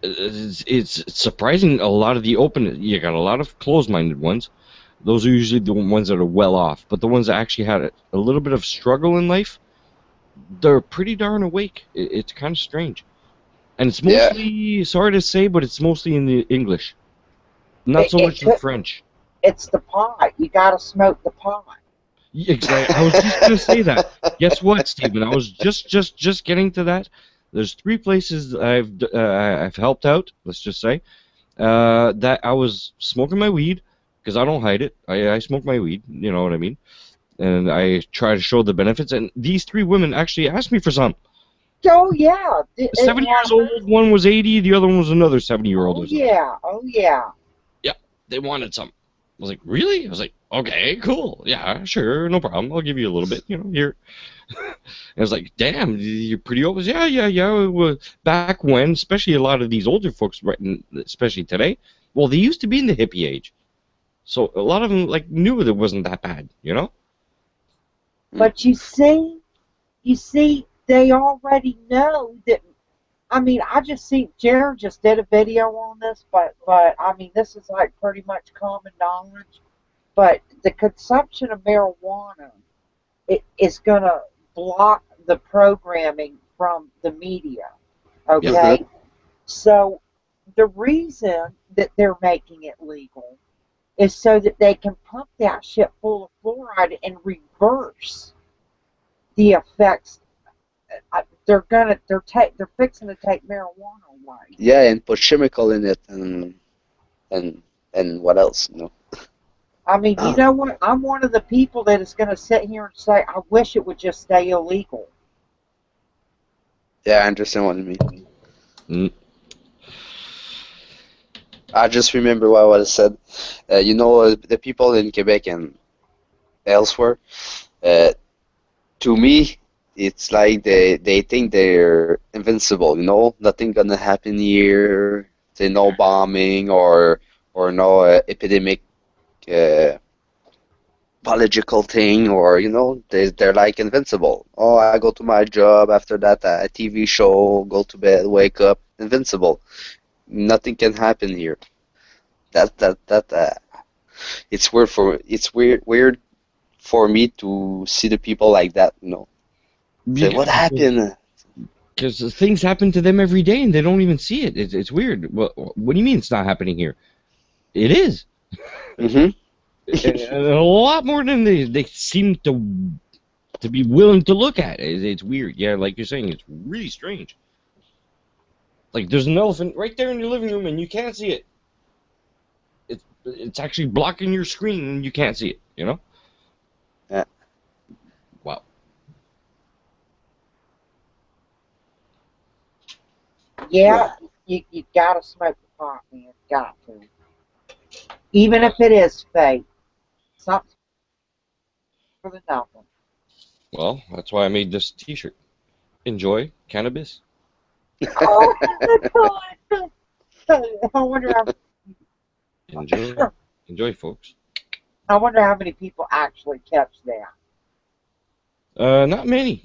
it's surprising a lot of the open. You got a lot of closed-minded ones. Those are usually the ones that are well off. But the ones that actually had a little bit of struggle in life, they're pretty darn awake. It's kind of strange. And it's Yeah. mostly, sorry to say, but it's mostly in the English. Not so much the French. It's the pot. You gotta smoke the pot. Exactly. I was just gonna say that. Guess what, Stephen? I was just getting to that. There's 3 places I've helped out. Let's just say that I was smoking my weed because I don't hide it. I smoke my weed. You know what I mean? And I try to show the benefits. And these 3 women actually asked me for some. Oh yeah. 7 years old. One was 80. The other one was another 70-year-old. Oh yeah. Oh yeah. Yeah, they wanted some. I was like, really? I was like, okay, cool. Yeah, sure, no problem. I'll give you a little bit, here. And I was like, damn, you're pretty old. Yeah. Well, back when, especially a lot of these older folks, especially today, well, they used to be in the hippie age. So a lot of them, knew that it wasn't that bad, But you see, they already know that. I mean, I just see Jared just did a video on this, but I mean, this is like pretty much common knowledge. But the consumption of marijuana is gonna block the programming from the media. Okay, Mhm. so the reason that they're making it legal is so that they can pump that shit full of fluoride and reverse the effects. They're fixing to take marijuana away. Yeah, and put chemical in it, and what else? I mean, you know what? I'm one of the people that is going to sit here and say, I wish it would just stay illegal. Yeah, I understand what you mean. Mm. I just remember what I said. The people in Quebec and elsewhere, to me, it's like they think they're invincible, nothing gonna happen here, say no bombing or no epidemic biological thing, or they're like invincible. Oh, I go to my job, after that a TV show, go to bed, wake up, invincible. Nothing can happen here. It's weird for me to see the people like that, Say, what happened? Because things happen to them every day and they don't even see it. It's weird. What do you mean it's not happening here? It is. Mm-hmm. And a lot more than they seem to be willing to look at. It's weird. Yeah, like you're saying, it's really strange. Like there's an elephant right there in your living room and you can't see it. It's actually blocking your screen and you can't see it, Yeah. Wow. Yeah, you got to smoke the pot, man. Got to. Even if it is fake. Something for the nothing. Well, that's why I made this T-shirt. Enjoy cannabis. Oh, God. I wonder Enjoy, folks. how many people actually catch that. Not many.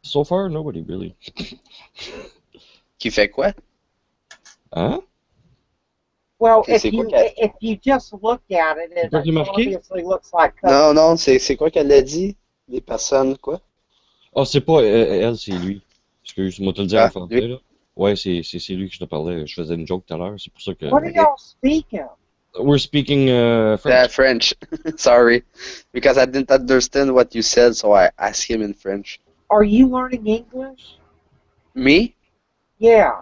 So far, nobody really. Qui fait quoi? Huh? Well, C'est quoi qu'elle- if you just look at it, it Quoi qui est marqué? obviously looks like Non, c'est quoi qu'elle a dit? Les personnes, quoi? Oh, c'est pas elle, c'est lui. Excuse-moi de te le dire en français, lui. là. Ouais, c'est lui que je te parlais. Je faisais une joke tout à l'heure, c'est pour ça que... What are y'all speaking? We're speaking French. Yeah, French. Sorry. Because I didn't understand what you said, so I asked him in French. Are you learning English? Me? Yeah.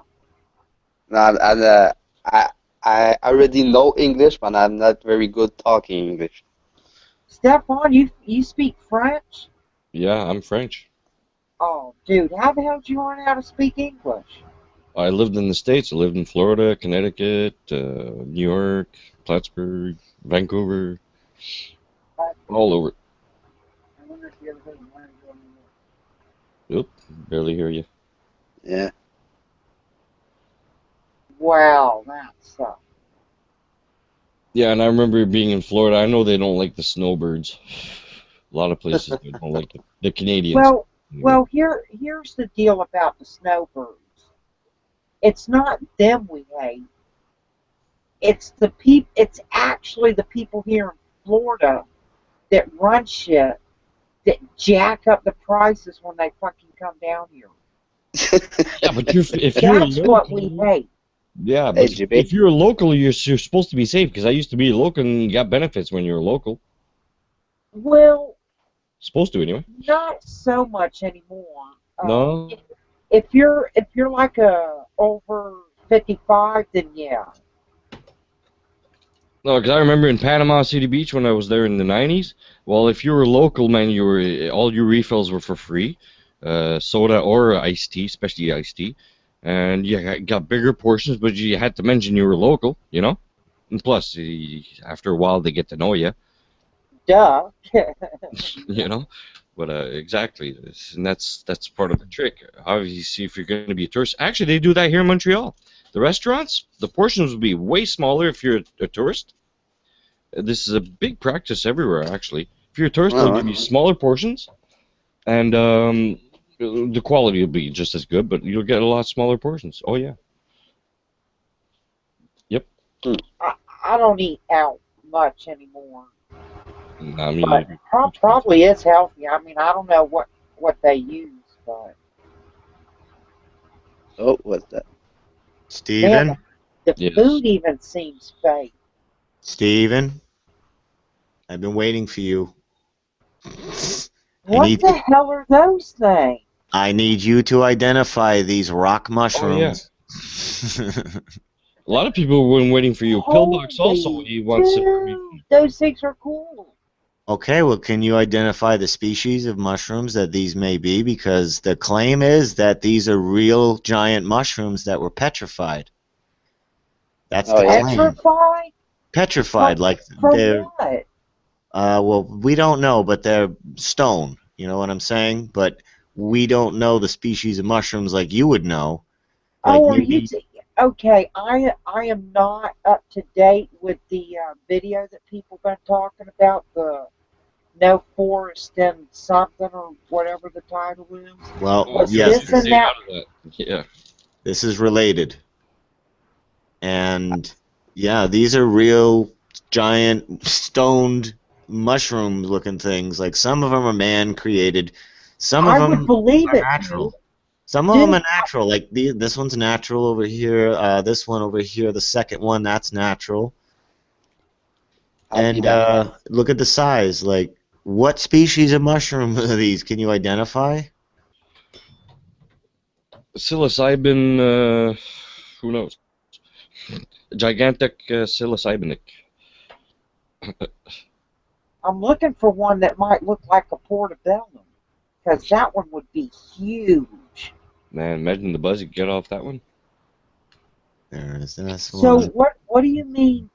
I already know English, but I'm not very good talking English. Stefan, you speak French? Yeah, I'm French. Oh, dude, how the hell did you learn how to speak English? I lived in the States. I lived in Florida, Connecticut, New York, Plattsburgh, Vancouver, all over. I wonder if you ever heard of mine. Oop, barely hear you. Yeah. Wow, that sucks. Yeah, and I remember being in Florida. I know they don't like the snowbirds. A lot of places they don't like the Canadians. Well, here's the deal about the snowbirds. It's not them we hate. It's the people. It's actually the people here in Florida that run shit that jack up the prices when they fucking come down here. Yeah, but if you're That's what we local, hate. yeah, Hey, but GB. if you're a local, you're supposed to be safe. Because I used to be a local, and you got benefits when you're a local. Well, Supposed to anyway. not so much anymore. No. If you're like a over 55, then yeah. No, because I remember in Panama City Beach when I was there in the 90s. Well, if you were local, man, all your refills were for free, soda or iced tea, especially iced tea, and you got bigger portions, but you had to mention you were local, you know. And plus, after a while, they get to know you, Duh. you know. But exactly, and that's part of the trick. Obviously, if you're going to be a tourist, actually, they do that here in Montreal. The restaurants, the portions will be way smaller if you're a tourist. This is a big practice everywhere, actually. If you're a tourist, they'll give you smaller portions, and the quality will be just as good, but you'll get a lot smaller portions. Oh, yeah. Yep. I don't eat out much anymore. I mean, But probably is healthy. I mean, I don't know what they use, but Oh, what's that? Steven? man, the Yes. food even seems fake. Steven? I've been waiting for you. What the hell are those things? I need you to identify these rock mushrooms. A lot of people were waiting for you. Pillbox also, he wants Dude, those things are cool. Okay, well, can you identify the species of mushrooms that these may be? Because the claim is that these are real giant mushrooms that were petrified. That's the claim. Petrified? Petrified, like From they're. what? Well, we don't know, but they're stone. You know what I'm saying? But we don't know the species of mushrooms like you would know. Like Oh, are maybe- you? Okay, I am not up to date with the video that people been talking about, the No Forest and something or whatever the title is. Well, Was yes. this and that? Yeah. This is related. And yeah, these are real giant stoned mushroom looking things. Like some of them are man created. Some of I them would believe are it. natural. Some of them are natural. Like this one's natural over here. This one over here, the second one, that's natural. And look at the size. Like, what species of mushroom are these? Can you identify? Psilocybin, who knows? Gigantic psilocybinic. I'm looking for one that might look like a portobello, because that one would be huge. Man, imagine the buzz you get off that one. There is this So one. what do you mean?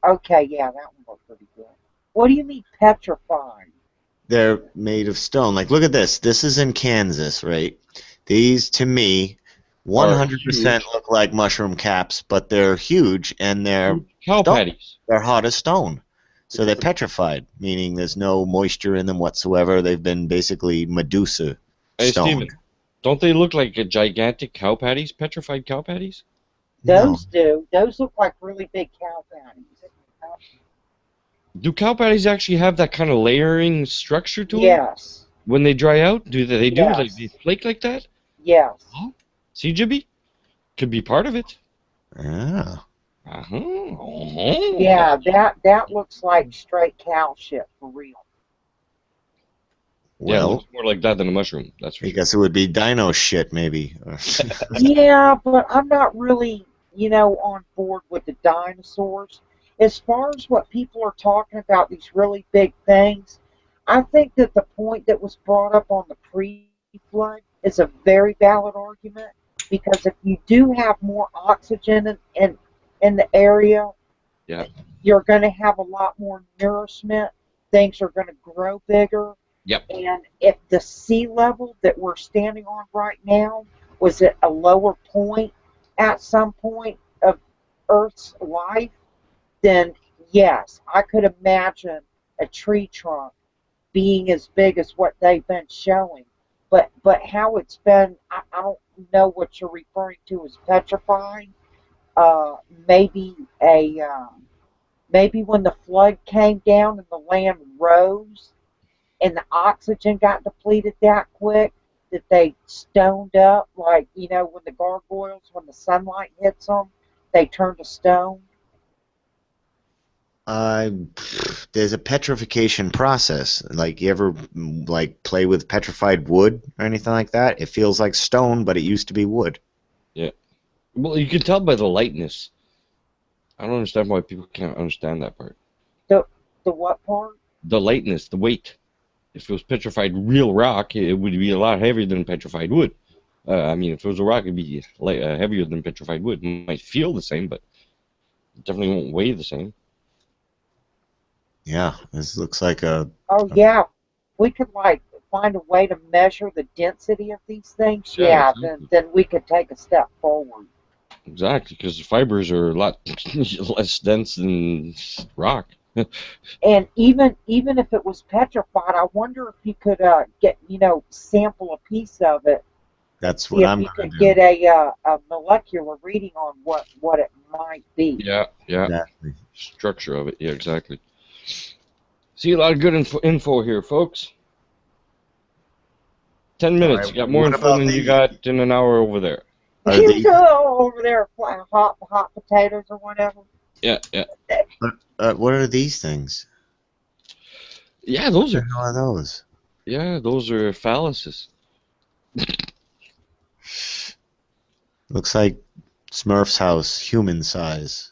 Okay, yeah, that one looked pretty good. What do you mean petrified? They're made of stone. Like, look at this. This is in Kansas, right? These, to me, 100% look like mushroom caps, but they're huge and they're cow stone. patties. They're hot as stone. So they're petrified, meaning there's no moisture in them whatsoever. They've been basically Medusa Hey, stoned. Steven, don't they look like gigantic cow patties? Petrified cow patties? Those do. Those look like really big cow patties. Do cow patties actually have that kind of layering structure to them? Yes. When they dry out, do they do? Yes. Like they flake like that? Yes. See, Jibby? Could be part of it. Yeah. Yeah, that looks like straight cow shit for real. Yeah, it Well, looks more like that than a mushroom. That's for I sure. guess it would be dino shit, maybe. Yeah, but I'm not really, on board with the dinosaurs. As far as what people are talking about, these really big things, I think that the point that was brought up on the pre-flood is a very valid argument, because if you do have more oxygen in the area, Yeah. you're going to have a lot more nourishment. Things are going to grow bigger. Yep. And if the sea level that we're standing on right now was at a lower point at some point of Earth's life, then yes, I could imagine a tree trunk being as big as what they've been showing. But how it's been, I don't know what you're referring to as petrifying. Maybe when the flood came down and the land rose, and the oxygen got depleted that quick that they stoned up, like, you know, when the gargoyles, when the sunlight hits them, they turn to stone? There's a petrification process. Like, you ever like play with petrified wood or anything like that? It feels like stone, but it used to be wood. Yeah. Well, you can tell by the lightness. I don't understand why people can't understand that part. The what part? The lightness, the weight. If it was petrified real rock, it would be a lot heavier than petrified wood. I mean, if it was a rock, it'd be heavier than petrified wood. It might feel the same, but it definitely won't weigh the same. Yeah, this looks like a... Oh, yeah. We could, like, find a way to measure the density of these things. Yeah, Yeah, exactly. then we could take a step forward. Exactly, because the fibers are a lot less dense than rock. And even if it was petrified, I wonder if you could get, you know, sample a piece of it. That's See what if I'm you going could to do. get a molecular reading on what it might be. Yeah. Exactly. Structure of it, yeah, exactly. See, a lot of good info here, folks. 10 minutes. Alright, You got more what info about than you these? got in an hour over there. Are they, Over there, hot potatoes or whatever. Yeah. what are these things? Yeah, those What are. the hell are those? Yeah, those are phalluses. Looks like Smurf's house, human size.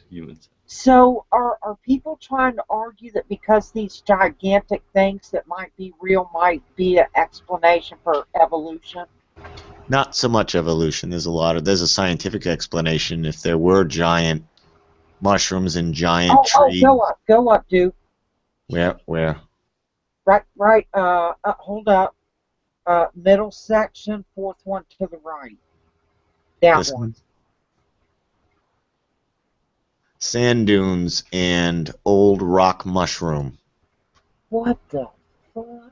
Humans. So are people trying to argue that because these gigantic things that might be real might be an explanation for evolution? Not so much evolution. There's a scientific explanation. If there were giant mushrooms and giant trees. Go up, dude. Where? Right, hold up. Middle section, fourth one to the right. That This one. Sand dunes and old rock mushroom. What the fuck?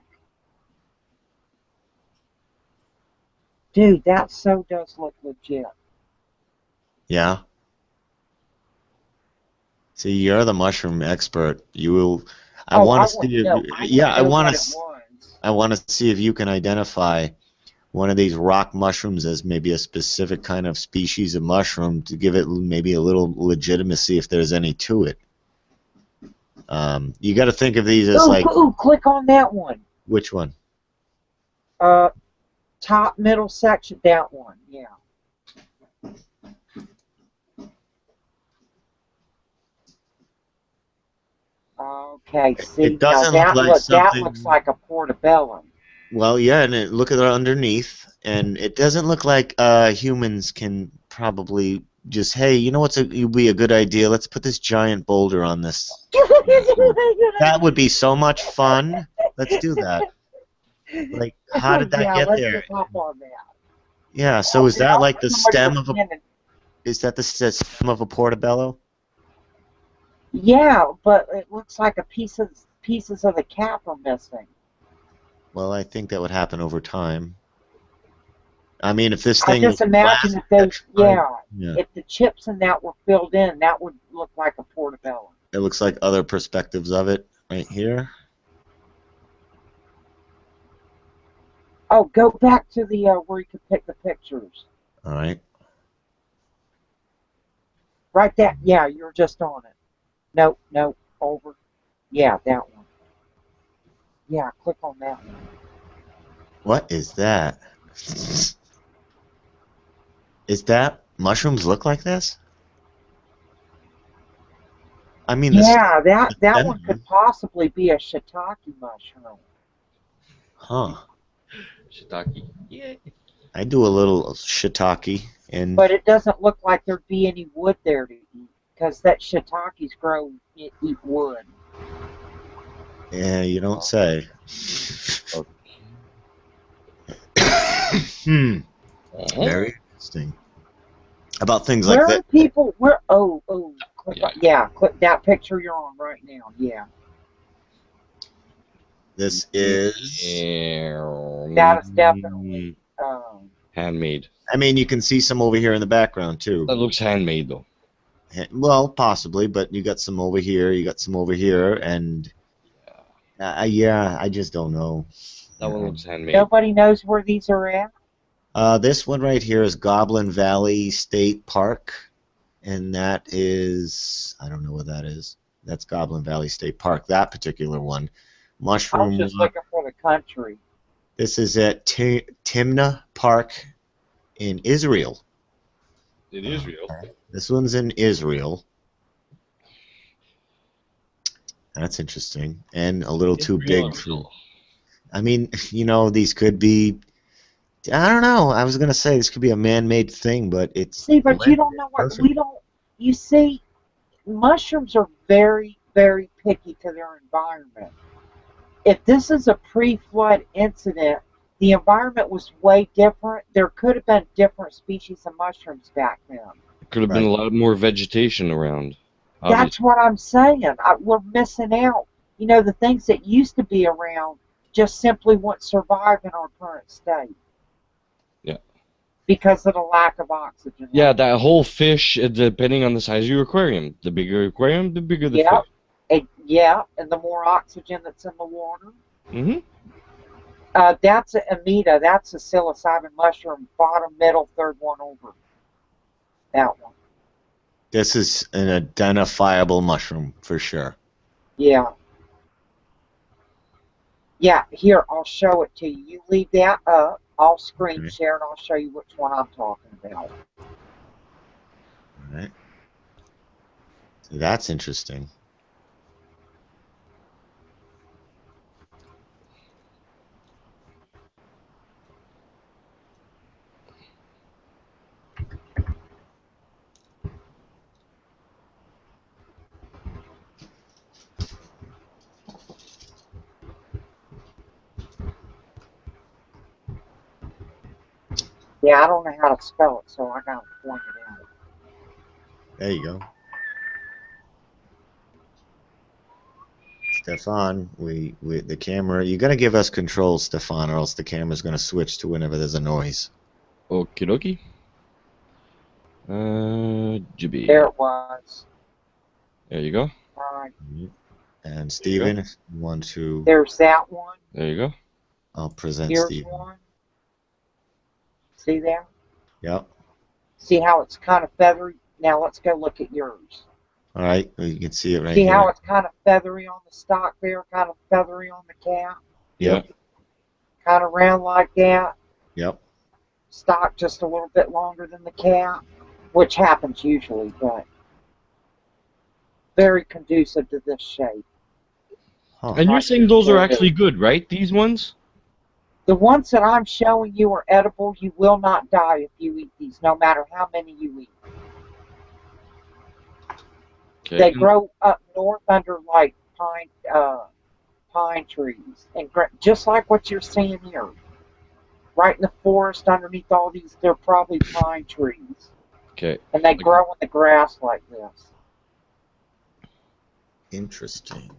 Dude, that so does look legit. Yeah. See, you're the mushroom expert. You will. I want to see if. I want to. I want to see if you can identify one of these rock mushrooms as maybe a specific kind of species of mushroom to give it maybe a little legitimacy if there's any to it. You got to think of these as Click on that one. Which one? Top middle section, that one. Yeah. Okay. See, It doesn't now look like that something. looks like a portobello. Well, yeah, and look at it underneath, and it doesn't look like humans can probably just, hey, you know what's would be a good idea? Let's put this giant boulder on this. That would be so much fun. Let's do that. Like, how did that get let's there? just hop on that. Yeah. So is that like the Somebody stem was of a? sending- Is that the stem of a portobello? Yeah, but it looks like pieces of the cap are missing. Well, I think that would happen over time. I mean, if this I thing just imagine if those, yeah, if the chips in that were filled in, that would look like a portobello. it looks like other perspectives of it right here. Oh, go back to the where you could pick the pictures. All right. Right there. Yeah, you're just on it. Nope, over. Yeah, that one. Yeah, click on that one. What is that? Is that mushrooms look like this? I mean, Yeah, that stem- one could possibly be a shiitake mushroom. Huh. Shiitake. Yeah. I do a little shiitake, and But it doesn't look like there'd be any wood there to eat, because that shiitake's grow eat wood. yeah, you don't say. Very interesting. About things like Where that. are people? Click that picture you're on right now. Yeah, This is. that is definitely. Handmade. I mean, you can see some over here in the background too. That looks handmade though. Well, possibly, but you got some over here. You got some over here, and Yeah, I just don't know. That one looks handmade. Nobody knows where these are at? This one right here is Goblin Valley State Park, and that is, I don't know what that is. That's Goblin Valley State Park, that particular one. I Mushroom was just Walk. looking for the country. This is at Timna Park in Israel. In Israel. This one's in Israel. That's interesting. And a little too big for... I mean, you know, these could be... I don't know. I was going to say this could be a man-made thing, but it's... See, but you don't know what... We don't... You see, mushrooms are very, very picky to their environment. If this is a pre-flood incident, the environment was way different. There could have been different species of mushrooms back then. Could have been a lot more vegetation around. That's what I'm saying. We're missing out. You know, the things that used to be around just simply won't survive in our current state. Yeah. Because of the lack of oxygen. Yeah, that whole fish, depending on the size of your aquarium. The bigger aquarium, the bigger the fish. Yeah, and the more oxygen that's in the water. Mm-hmm. That's an amida. That's a psilocybin mushroom. Bottom, middle, third one over. That one. This is an identifiable mushroom for sure. Yeah. Yeah, here, I'll show it to you. You leave that up. I'll screen share and I'll show you which one I'm talking about. All right. So that's interesting. Yeah, I don't know how to spell it, so I gotta point it out. There you go. Stefan, the camera, you're going to give us control, Stefan, or else the camera's going to switch to whenever there's a noise. Okie dokie. Jibby. There it was. There you go. Alright. And Steven, if you want to... There's that one. There you go. I'll present Here's Steven. one. See that? Yep. See how it's kind of feathery? Now let's go look at yours. All right, you can see it right See here. how it's kind of feathery on the stock there, kind of feathery on the cap? Yep. Kind of round like that. Yep. Stock just a little bit longer than the cap, which happens usually, but very conducive to this shape. Huh. And you're saying those are actually good, right? These ones? The ones that I'm showing you are edible. You will not die if you eat these, no matter how many you eat. Okay. They grow up north under like pine trees, and just like what you're seeing here, right in the forest underneath all these, they're probably pine trees. Okay. And they grow in the grass like this. Interesting.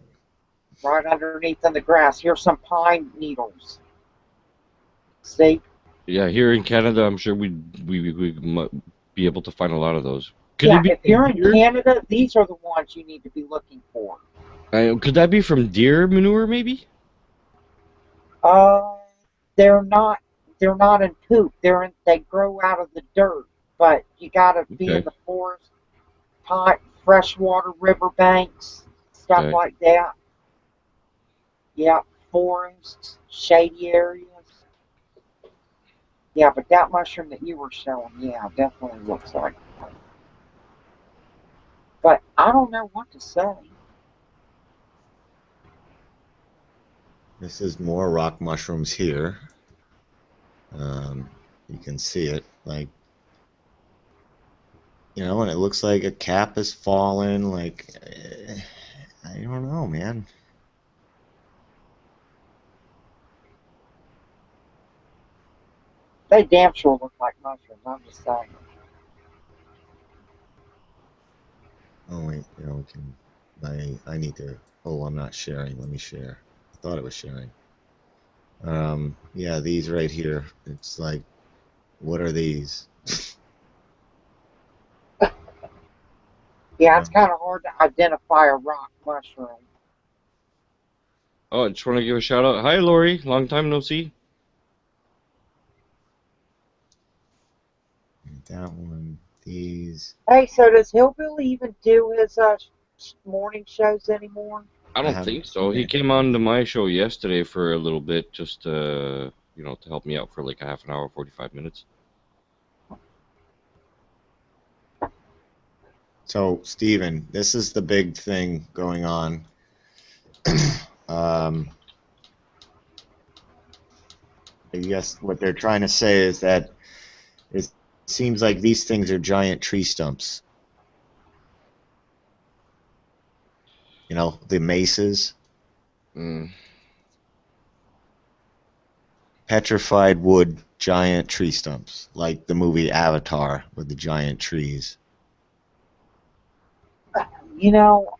Right underneath in the grass. Here's some pine needles. See? Yeah, here in Canada, I'm sure we'd be able to find a lot of those. Could Yeah, it be if you're in deer? Canada, these are the ones you need to be looking for. Could that be from deer manure, maybe? They're not in poop. They grow out of the dirt, but you gotta be Okay. in the forest, freshwater river banks, stuff Okay. like that. Yeah, forests, shady areas. Yeah, but that mushroom that you were showing, yeah, definitely looks like that. But I don't know what to say. This is more rock mushrooms here. You can see it, like, you know, and it looks like a cap has fallen, like, I don't know, man. They damn sure look like mushrooms, I'm just saying. Oh wait, you know, we can, I need to, oh, I'm not sharing, let me share. I thought it was sharing. Yeah, these right here, it's like, what are these? Yeah, it's kind of hard to identify a rock mushroom. Oh, I just want to give a shout out. Hi, Lori. Long time no see. That one. These. Hey, so does Hillbilly even do his morning shows anymore? I don't think so. He came on to my show yesterday for a little bit, just to help me out for like a half an hour, 45 minutes. So, Steven, this is the big thing going on. I guess what they're trying to say is that it seems like these things are giant tree stumps. You know, the mesas. Petrified wood giant tree stumps, like the movie Avatar with the giant trees. You know,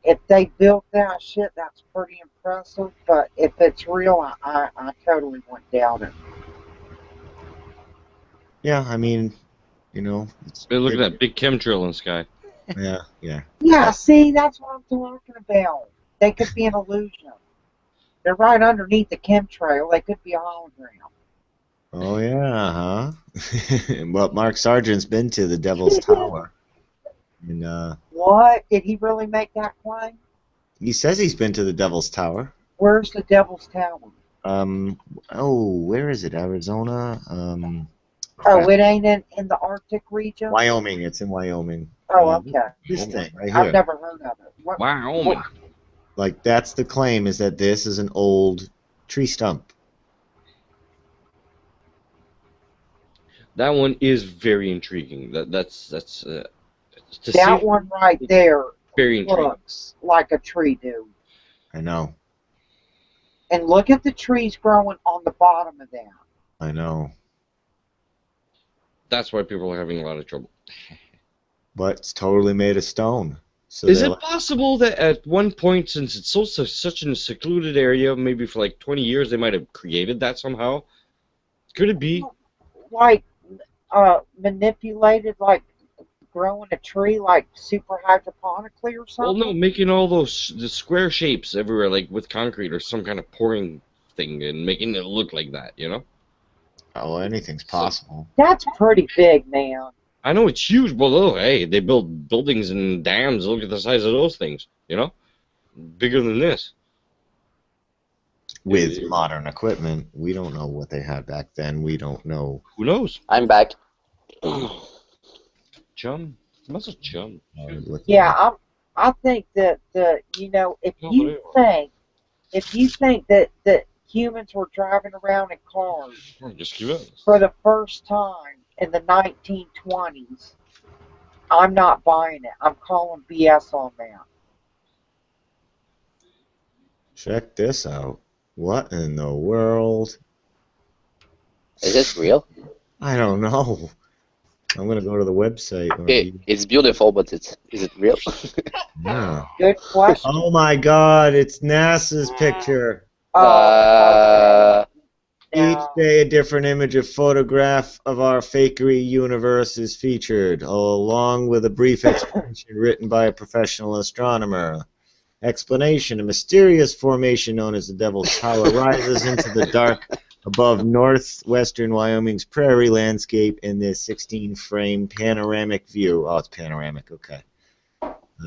if they built that shit, that's pretty impressive. But if it's real, I totally wouldn't doubt it. Yeah, I mean, you know. Hey, look at that big chemtrail in the sky. Yeah, yeah. Yeah, see, that's what I'm talking about. They could be an illusion. They're right underneath the chemtrail. They could be a hologram. Oh, yeah, huh? Well, Mark Sargent's been to the Devil's Tower. And, What? Did he really make that claim? he says he's been to the Devil's Tower. Where's the Devil's Tower? Where is it? Arizona? Oh, it ain't in the Arctic region? Wyoming. It's in Wyoming. Oh, okay. This thing right here. I've never heard of it. Wyoming. Like, that's the claim, is that this is an old tree stump. That one is very intriguing. That's to That see one right there very intriguing. looks like a tree, dude. I know. And look at the trees growing on the bottom of that. I know. That's why people are having a lot of trouble. But it's totally made of stone. So Is they're it like- possible that at one point, since it's such a secluded area, maybe for like 20 years, they might have created that somehow? Could it be? Like, manipulated, like, growing a tree, like, super hydroponically or Well, something? no, making all the square shapes everywhere, like with concrete or some kind of pouring thing, and making it look like that, you know? Oh, anything's possible. That's pretty big, man. I know it's huge, but oh, hey, they build buildings and dams. Look at the size of those things, you know? Bigger than this. With modern equipment, we don't know what they had back then. We don't know. Who knows? I'm back. Chum. Muscle chum. Yeah, I think that you know, if you think that humans were driving around in cars Just give it. for the first time in the 1920s, I'm not buying it. I'm calling BS on that. Check this out. What in the world? Is this real? I don't know. I'm gonna go to the website. It's beautiful, but is it real? Yeah. Good question. Oh my God! It's NASA's picture. Each day, a different image or photograph of our fakery universe is featured, along with a brief explanation written by a professional astronomer. Explanation: a mysterious formation known as the Devil's Tower rises into the dark above northwestern Wyoming's prairie landscape in this 16-frame panoramic view. Oh, it's panoramic. Okay.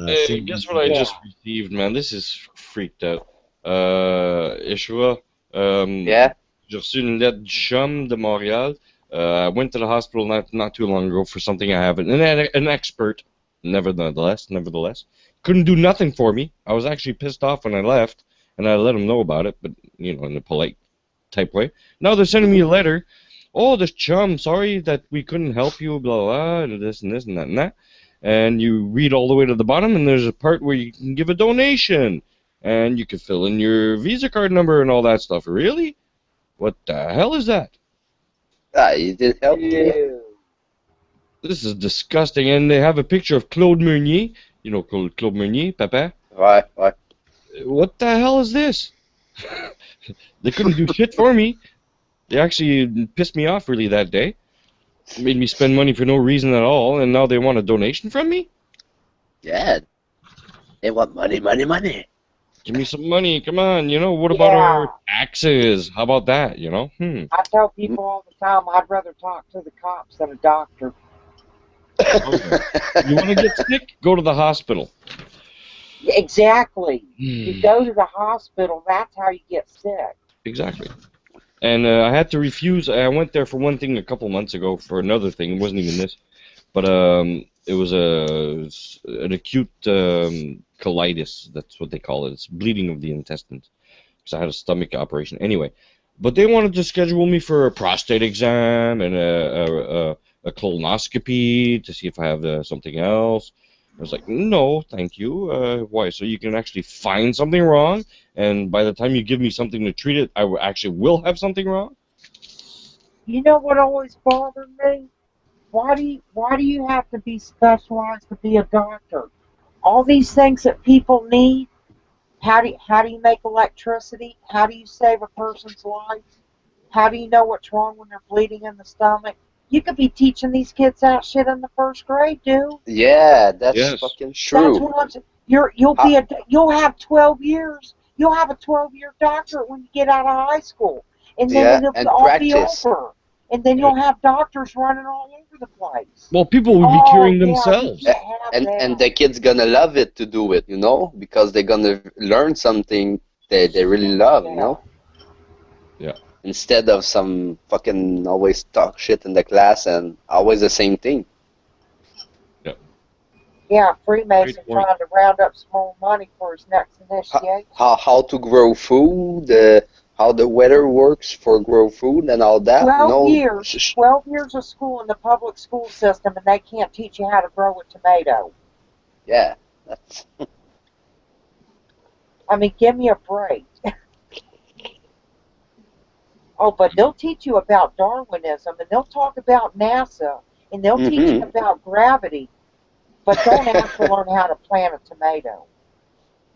Hey, guess what I just received, man? This is freaked out. Ishua. Yeah? J'ai reçu une lettre du CHUM de Montréal. I went to the hospital not too long ago for something I haven't. An expert, nevertheless, couldn't do nothing for me. I was actually pissed off when I left, and I let him know about it, but, you know, in a polite type way. Now they're sending me a letter. Oh, this CHUM, sorry that we couldn't help you, blah, blah, and this and this and that and that. And you read all the way to the bottom, and there's a part where you can give a donation. And you can fill in your Visa card number and all that stuff. Really? What the hell is that? You did help me. This is disgusting. And they have a picture of Claude Meunier. You know Claude Meunier, Papa? Ouais. What the hell is this? They couldn't do shit for me. They actually pissed me off really that day. Made me spend money for no reason at all, and now they want a donation from me? Yeah. They want money. Give me some money. Come on. What about Yeah. our taxes? How about that? I tell people all the time I'd rather talk to the cops than a doctor. You want to get sick? Go to the hospital. Exactly. You go to the hospital, that's how you get sick. Exactly. And I had to refuse. I went there for one thing a couple months ago for another thing. It wasn't even this. But it was an acute colitis. That's what they call it. It's bleeding of the intestines. Because I had a stomach operation. Anyway, but they wanted to schedule me for a prostate exam and a colonoscopy to see if I have something else. I was like, no, thank you. Why? So you can actually find something wrong, and by the time you give me something to treat it, I actually will have something wrong? You know what always bothered me? Why do you have to be specialized to be a doctor? All these things that people need. How do you make electricity? How do you save a person's life? How do you know what's wrong when they're bleeding in the stomach? You could be teaching these kids that shit in the first grade, dude. Yeah, that's Yes. fucking That's true. what you'll have 12 years. You'll have a 12-year doctorate when you get out of high school, and then Yeah, it'll and all practice. be over. And then you'll have doctors running all over the place. Well, people would be Oh, curing yeah, we themselves. can't have And that. the kids gonna love it to do it, because they're gonna learn something they really love, Yeah. instead of some fucking always talk shit in the class and always the same thing. Yeah, Freemason Great point. trying to round up some more money for his next initiation. How to grow food, how the weather works for grow food and all that. 12 years of school in the public school system, and they can't teach you how to grow a tomato. Yeah, that's I mean, give me a break. Oh, but they'll teach you about Darwinism, and they'll talk about NASA, and they'll teach you about gravity, but don't ask to learn how to plant a tomato.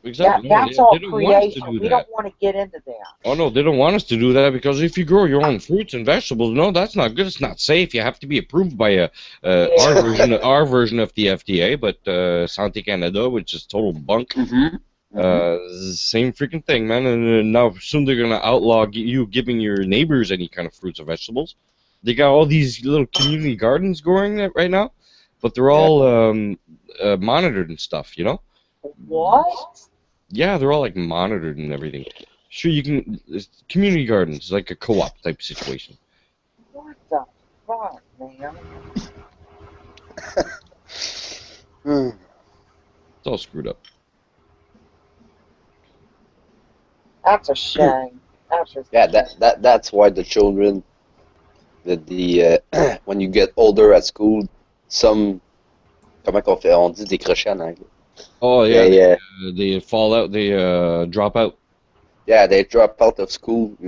Exactly. That's No, all they don't want us to creation. do We that. don't want to get into that. Oh no, they don't want us to do that because if you grow your own fruits and vegetables, no, that's not good. It's not safe. You have to be approved by our version of the FDA, but Santé Canada, which is total bunk. Same freaking thing, man. And now soon they're gonna outlaw you giving your neighbors any kind of fruits or vegetables. They got all these little community gardens going right now, but they're all monitored and stuff, What? Yeah, they're all like monitored and everything. Sure, you can. It's community gardens, like a co-op type situation. What the fuck, man? It's all screwed up. That's a shame. That's just Yeah, that's why the children, when you get older at school, comment on dit décrocher en anglais? Oh yeah, they fall out. They drop out. Yeah, they drop out of school.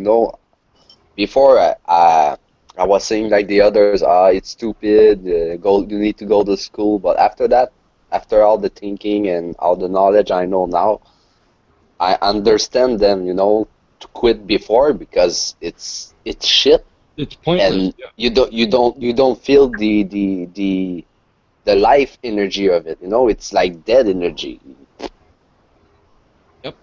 Before I was saying like the others, it's stupid. You need to go to school. But after that, after all the thinking and all the knowledge I know now, I understand them. To quit before because it's shit. It's pointless. And you don't feel the life energy of it. It's like dead energy. Yep.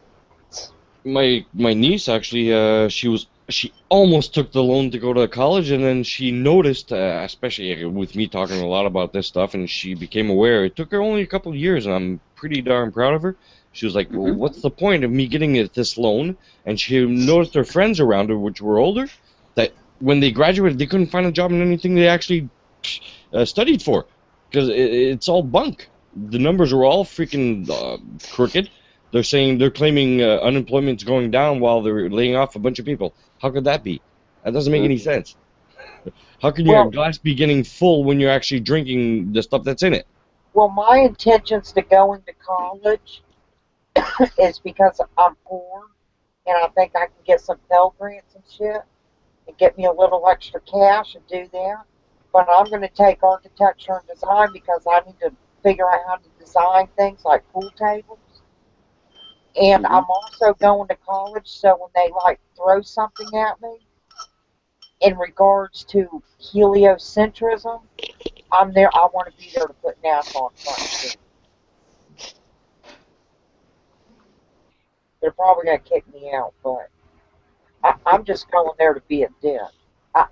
My niece actually, she almost took the loan to go to college, and then she noticed, especially with me talking a lot about this stuff, and she became aware. It took her only a couple of years, and I'm pretty darn proud of her. She was like, well, what's the point of me getting this loan? And she noticed her friends around her, which were older, that when they graduated, they couldn't find a job in anything they actually studied for. Because it's all bunk. The numbers are all freaking crooked. They're claiming unemployment's going down while they're laying off a bunch of people. How could that be? That doesn't make any sense. How can your glass be getting full when you're actually drinking the stuff that's in it? Well, my intentions to going to college is because I'm poor, and I think I can get some Pell Grants and shit, and get me a little extra cash and do that. But I'm going to take architecture and design because I need to figure out how to design things like pool tables. And I'm also going to college, so when they throw something at me in regards to heliocentrism, I'm there. I want to be there to put NASA on front. They're probably going to kick me out, but I'm just going there to be a dent. I,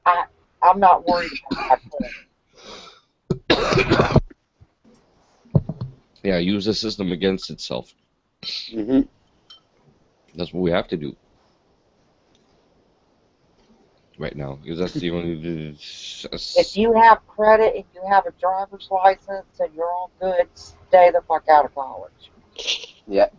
I, I'm not worried about that. Yeah, use the system against itself. Hmm. That's what we have to do right now, because that's the only. If you have credit and you have a driver's license and you're all good, stay the fuck out of college. Yeah.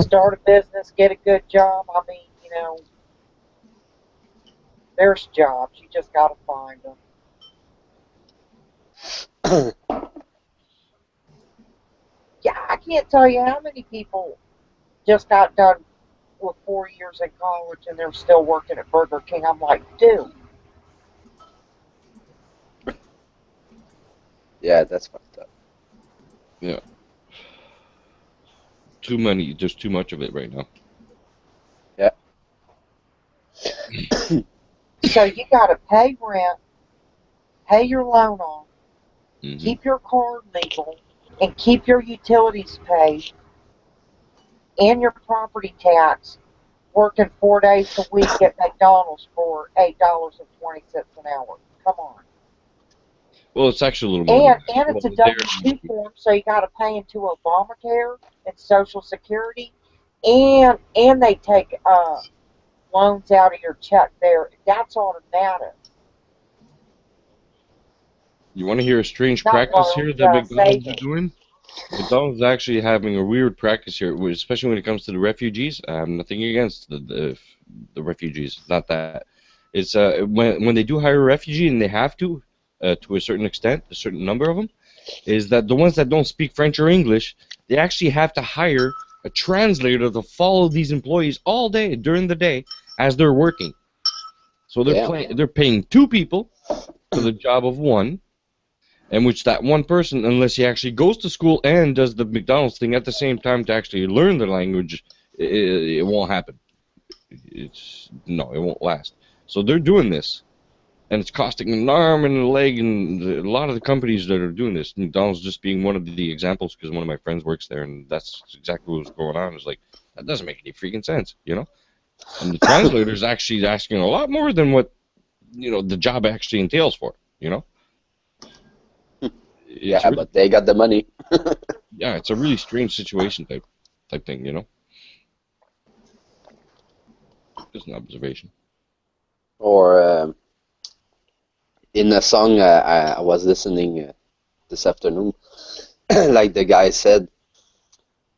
Start a business, get a good job. I mean, you know, there's jobs. You just got to find them. Yeah, I can't tell you how many people just got done with 4 years in college and they're still working at Burger King. I'm like, dude. Yeah, that's fucked up. Yeah. Too many. There's too much of it right now. Yeah. So you got to pay rent, pay your loan off, Mm-hmm. keep your car legal, and keep your utilities paid and your property tax, working 4 days a week at McDonald's for $8.20 an hour. Come on. Well, it's actually a little more. And it's a W-2 form, so you got to pay into Obamacare and Social Security, and they take loans out of your check there. That's automatic. You want to hear a strange Not practice loans, here that McDonald's is savings. doing? McDonald's is actually having a weird practice here, especially when it comes to the refugees. I have nothing against the refugees. It's not that. It's when they do hire a refugee and they have to a certain extent, a certain number of them, is that the ones that don't speak French or English, they actually have to hire a translator to follow these employees all day during the day as they're working. So they're paying two people for the job of one. And which that one person, unless he actually goes to school and does the McDonald's thing at the same time to actually learn the language, it won't happen. It won't last. So they're doing this, and it's costing an arm and a leg, and a lot of the companies that are doing this, McDonald's just being one of the examples, because one of my friends works there, and that's exactly what's going on. It's like, that doesn't make any freaking sense, you know? And the translator's actually asking a lot more than what, the job actually entails for, you know? Yeah, but they got the money. Yeah, it's a really strange situation type thing, you know? Just an observation. Or in a song I was listening this afternoon, like the guy said,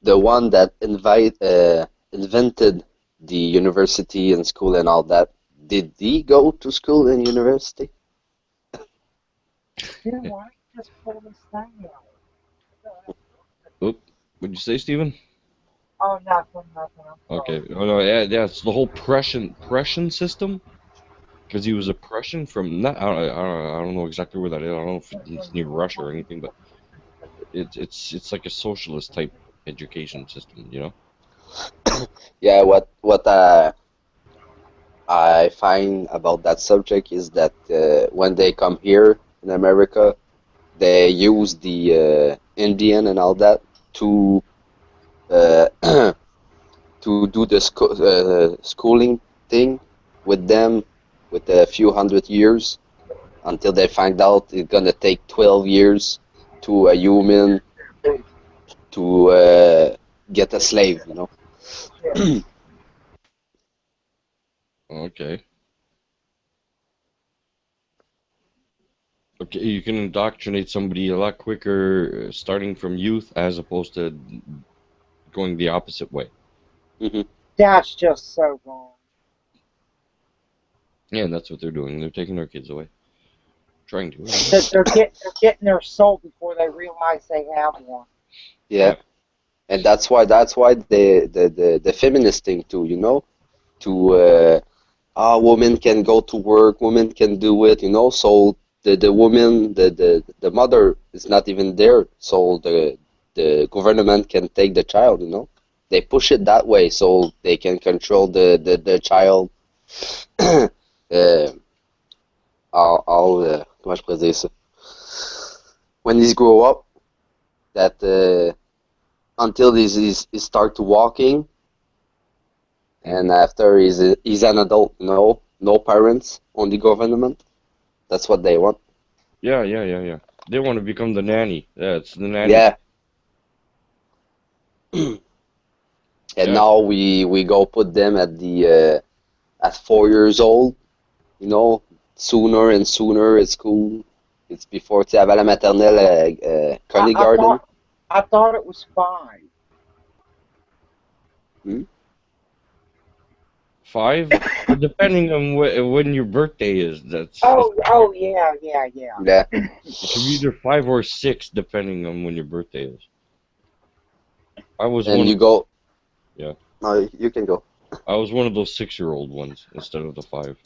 the one that invented the university and school and all that, did he go to school and university? You know what? Just pull this thing out. Oop, what'd you say, Stephen? Oh, nothing. I'm sorry. Okay. Oh no, yeah, it's the whole Prussian system, because he was a Prussian from I don't know exactly where that is. I don't know if it's near Russia or anything, but it's like a socialist type education system, you know? Yeah, what I find about that subject is that when they come here in America, they use the Indian and all that to to do the schooling thing with them with a few hundred years until they find out it's gonna take 12 years to a human to get a slave, you know. Okay. Okay, you can indoctrinate somebody a lot quicker starting from youth as opposed to going the opposite way. Mm-hmm. That's just so wrong. Yeah, and that's what they're doing. They're taking our kids away. Trying to. They're getting their soul before they realize they have one. Yeah. And that's why the feminist thing too, you know, to women can go to work, women can do it, you know, so the woman, the mother is not even there, so the government can take the child, you know. They push it that way so they can control the child. Comment je pourrais dire ça? When he's grow up, that until he start to walking, and after he's an adult, no parents, only government. That's what they want. Yeah. They want to become the nanny. Yeah, it's the nanny. Yeah. And Yeah. now we go put them at 4 years old, sooner and sooner it's cool. It's before tu sais, avant la maternelle, kindergarten. I thought it was 5. 5, depending on when your birthday is. That's Yeah. Yeah. it can be either 5 or 6, depending on when your birthday is. I was And one. you go. Yeah. No, you can go. I was one of those 6-year-old ones instead of the 5.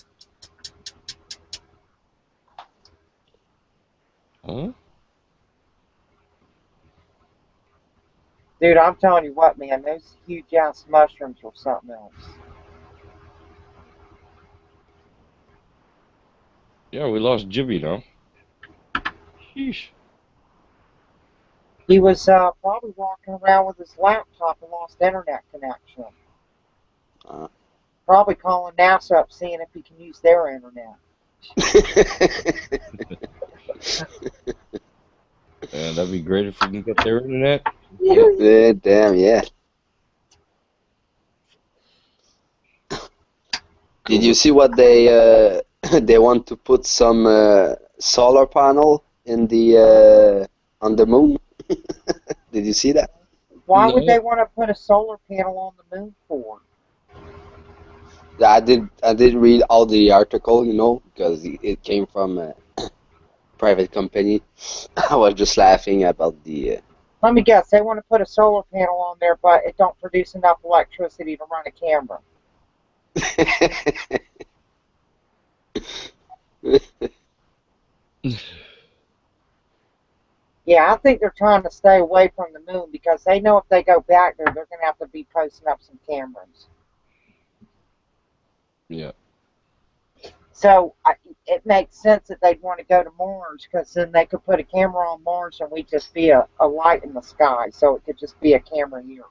Huh? Dude, I'm telling you what, man, those huge ass mushrooms were something else. Yeah, we lost Jibby now. Sheesh. He was probably walking around with his laptop and lost internet connection. Probably calling NASA up seeing if he can use their internet. That'd be great if we can get their internet. Yeah, damn, yeah. Did you see what they they want to put some solar panel in the on the moon? Did you see that? Why would they want to put a solar panel on the moon for? I did read all the article, because it came from a private company. I was just laughing about the. Let me guess. They want to put a solar panel on there, but it don't produce enough electricity to run a camera. Yeah, I think they're trying to stay away from the moon because they know if they go back there, they're going to have to be posting up some cameras. Yeah. So it makes sense that they'd want to go to Mars because then they could put a camera on Mars and we'd just be a light in the sky. So it could just be a camera here.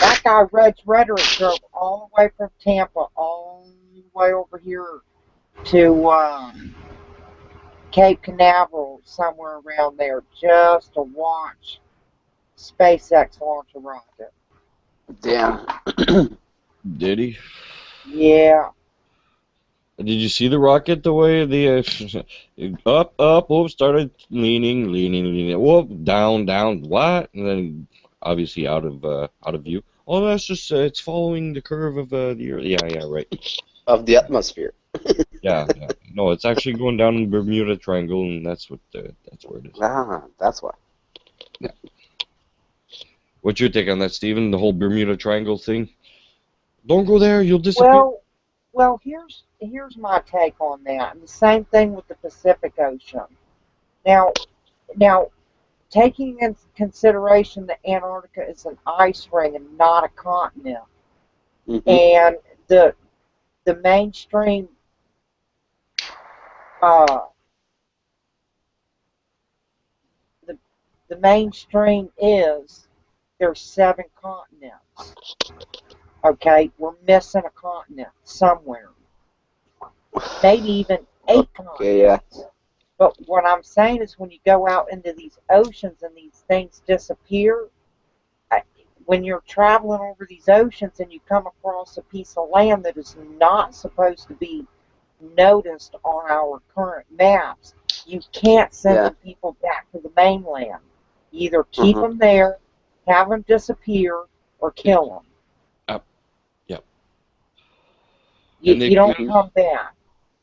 That guy, Reg Rhetoric, drove all the way from Tampa, all the way over here to Cape Canaveral, somewhere around there, just to watch SpaceX launch a rocket. Damn. Did he? Yeah. Did you see the rocket? The way the up, whoop, started leaning, whoop, down, what? And then obviously out of view. Oh, that's just it's following the curve of the Earth. Yeah, right. Of the atmosphere. Yeah. No, it's actually going down in the Bermuda Triangle, and that's where it is. Ah, that's why. Yeah. What's your take on that, Stephen? The whole Bermuda Triangle thing? Don't go there, you'll disappear. Well, here's my take on that. And the same thing with the Pacific Ocean. Now, taking into consideration that Antarctica is an ice ring and not a continent, and the mainstream the mainstream is there's 7 continents. Okay, we're missing a continent somewhere. Maybe even 8 continents. Okay, yeah. But what I'm saying is when you go out into these oceans and these things disappear, when you're traveling over these oceans and you come across a piece of land that is not supposed to be noticed on our current maps, you can't send the people back to the mainland. You either keep them there, have them disappear, or kill them. Yep. You don't come back.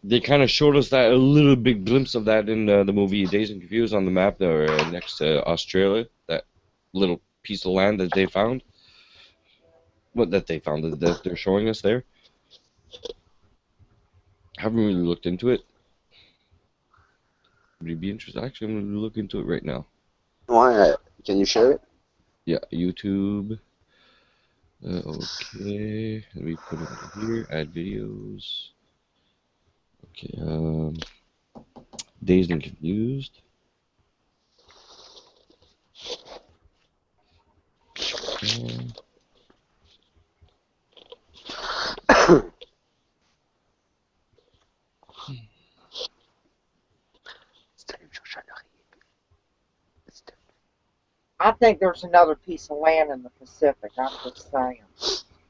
They kind of showed us that a little bit glimpse of that in the movie Dazed and Confused on the map there next to Australia. That little piece of land that they found. That they're showing us there. Haven't really looked into it. Would you be interested? Actually, I'm going to look into it right now. Why? Can you share it? Yeah, YouTube. Okay, let me put it here. Add videos. Okay, Dazed and Confused. Okay. I think there's another piece of land in the Pacific. I'm just saying.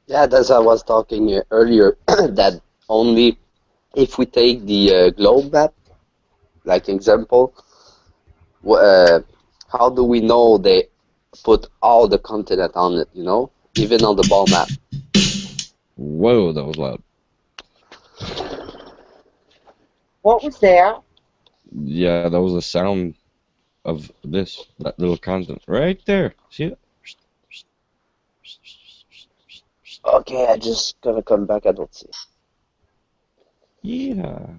Yeah, that's I was talking earlier. That only if we take the globe map, like example, how do we know they put all the continent on it? You know, even on the ball map. Whoa, that was loud. What was that? Yeah, that was the sound of that little continent right there. See it? Okay, I just gotta come back. I don't see. Yeah.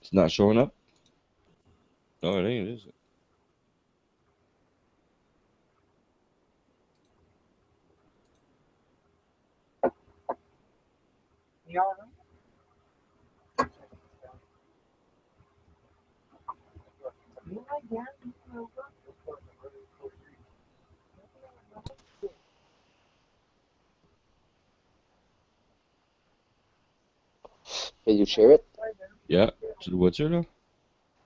It's not showing up? No, it ain't, is it? You all right? You lay down, you can over. Can you share it? Yeah. Tu le vois-tu, là?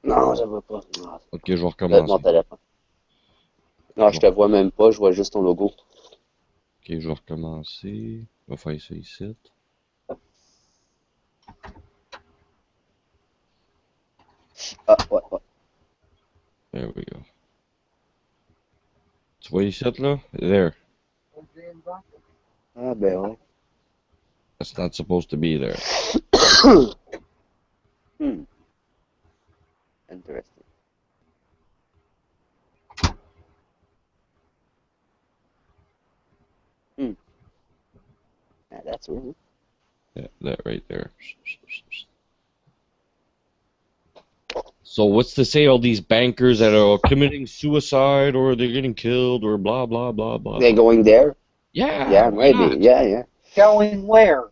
Non, je vois pas. Non. Ok, je vais Mon recommencer. téléphone. Non, je te vois même pas. Je vois juste ton logo. Ok, je vais recommencer. On va faire ça ici. Ah, ouais, ouais. There we go. Tu vois ici, là? There. Ah, ben ouais. That's not supposed to be there. Interesting. Yeah, that's weird. Yeah, that right there. So what's to say all these bankers that are committing suicide or they're getting killed or blah blah blah blah? They're going there? Yeah. Yeah, why maybe. not? Yeah, yeah. Going where?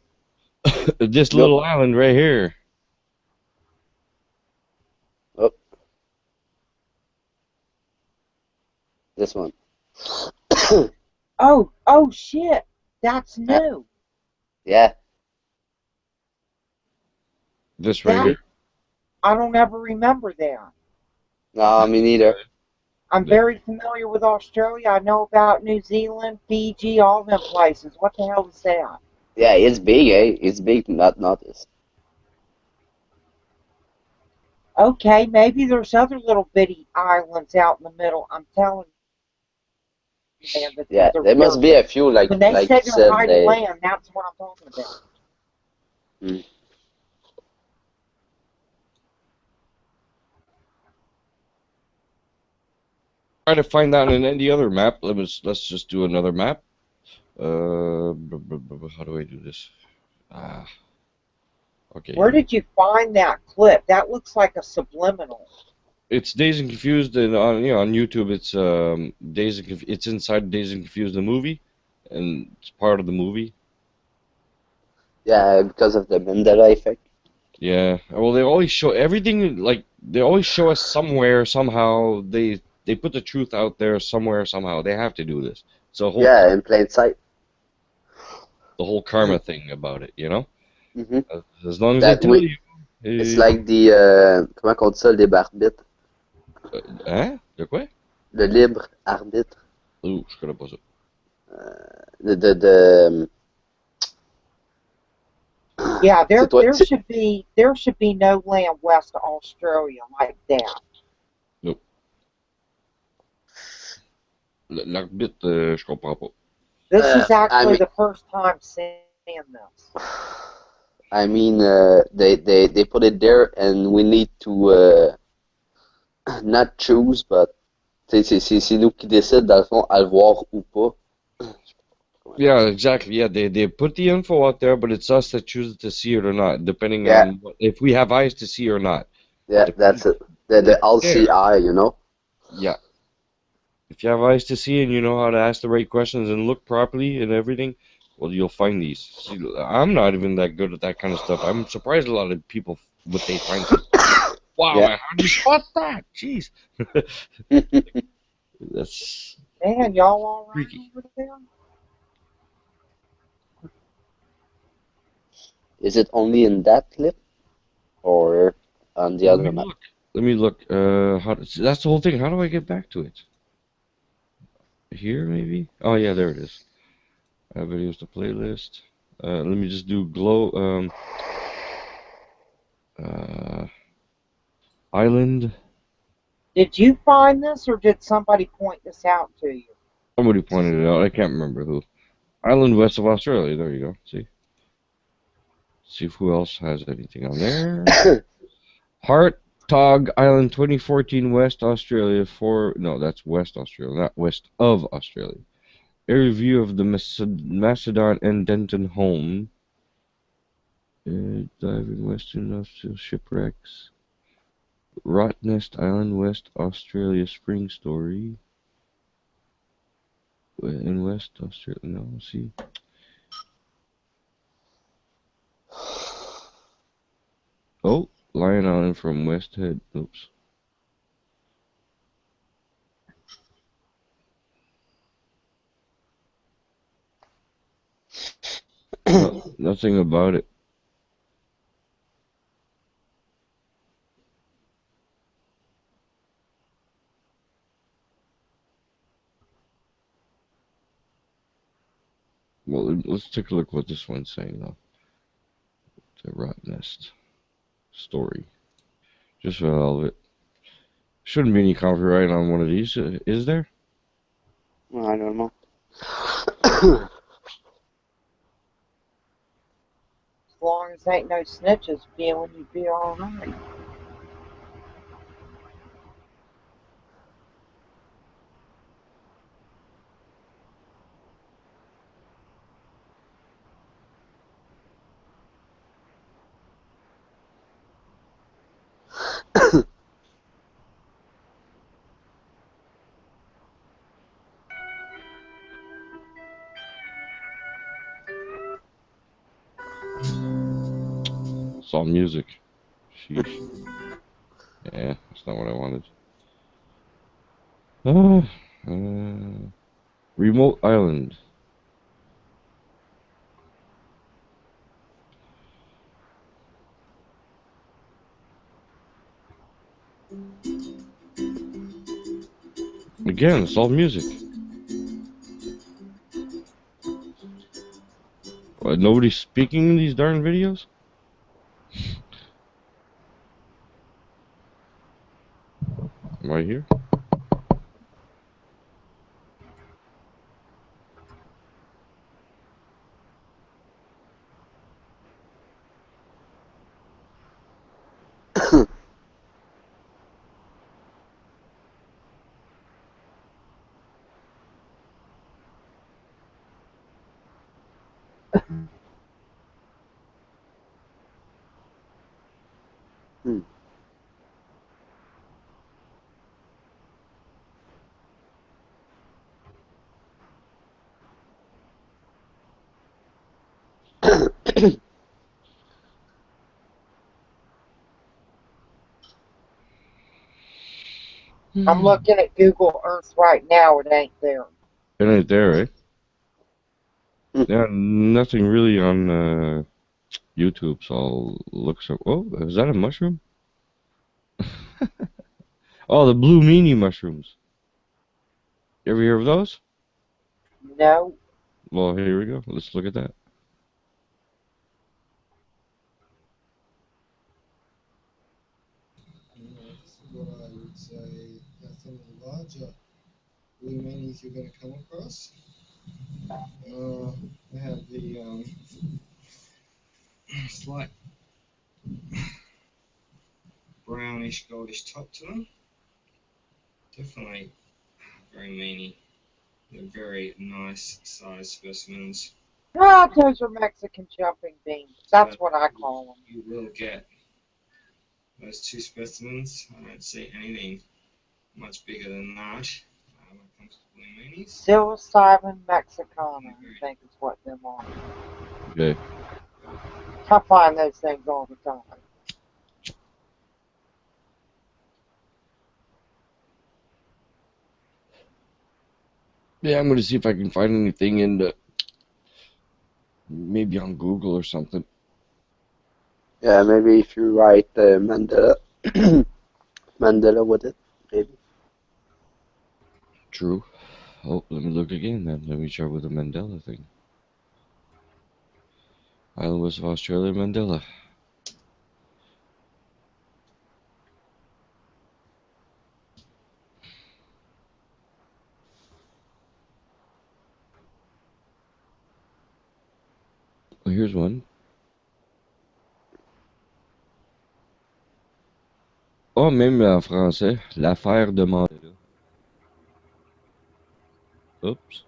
This little island right here. Oh. This one. Oh shit. That's new. Yeah. This right here. I don't ever remember that. No, me neither. I'm very familiar with Australia. I know about New Zealand, Fiji, all them places. What the hell is that? Yeah, it's big, eh? It's big, not notice. Okay, maybe there's other little bitty islands out in the middle. I'm telling you, man, that Yeah, these are there must be a few, like when they like say you they're said, high they. land, that's what I'm talking about. Hmm. Try to find out in any other map. Let's just do another map. How do I do this? Okay. Where did you find that clip? That looks like a subliminal. It's Dazed and Confused, and on YouTube it's it's inside Dazed and Confused the movie, and it's part of the movie. Yeah, because of the Mandela effect. Yeah. Well, they always show everything. Like they always show us somewhere somehow. They put the truth out there somewhere somehow. They have to do this. So Yeah, in plain sight. the whole karma thing about it, you know. Mm-hmm. As long as they tell you. It's like the comment on dit ça, le libre arbitre. Hein? De quoi? Le libre arbitre. Ouh, je connais pas ça. Yeah, there should be no land west of Australia like that. Nope. L'arbitre, je comprends pas. This is actually the first time seeing this. I mean, they put it there, and we need to not choose, but c'est nous qui décide dans le fond à le voir ou pas. Yeah, exactly. Yeah, they put the info out there, but it's us that chooses to see it or not, depending on if we have eyes to see or not. Yeah, that's it. The LCI, you know. Yeah. If you have eyes to see and you know how to ask the right questions and look properly and everything, well, you'll find these. See, I'm not even that good at that kind of stuff. I'm surprised a lot of people what they find. Wow, Yeah. man, how'd you spot that? Jeez. That's Man, y'all all right freaky. over there? Is it only in that clip or on the Let other me map? look. Let me look. That's the whole thing. How do I get back to it? Here, maybe? Oh, yeah, there it is. Videos to playlist. Let me just do glow. Island. Did you find this, or did somebody point this out to you? Somebody pointed it out. I can't remember who. Island west of Australia. There you go. See if who else has anything on there. Hartog Island 2014 West Australia no, that's West Australia, not west of Australia. Area view of the Macedon and Denton home. Diving Western Australia shipwrecks. Rottnest Island, West Australia spring story. In West Australia, no, see. Oh, Lion Island from West Head. Oops. No, nothing about it. Well, let's take a look what this one's saying, though. The Rottnest story. Just for all of it. Shouldn't be any copyright on one of these, is there? I don't know. As long as ain't no snitches feeling, you'd be all right. It's all music. Sheesh. Yeah, that's not what I wanted. Remote Island. Again, it's all music. What, nobody's speaking in these darn videos? Am I here? I'm looking at Google Earth right now. It ain't there. It ain't there, eh? Yeah, nothing really on YouTube, so I'll look some. Oh, is that a mushroom? Oh, the blue meanie mushrooms. You ever hear of those? No. Well, here we go. Let's look at that. This is what I would say are some of the larger blue meanies you're going to come across. They have the slight brownish goldish top to them. Definitely very meaty. They're very nice sized specimens. Ah, those are Mexican jumping beans. That's what I call them. You will get those two specimens. I don't see anything much bigger than that. Psilocybin mexicana, I think is what them are. Okay. I find those things all the time. Yeah, I'm gonna see if I can find anything in the maybe on Google or something. Yeah, maybe if you write Mandela, Mandela with it, maybe. True. Oh, let me look again then. Let me start with the Mandela thing. Island West of Australia, Mandela. Oh, here's one. Oh, même en français, l'affaire de Mandela. Oops.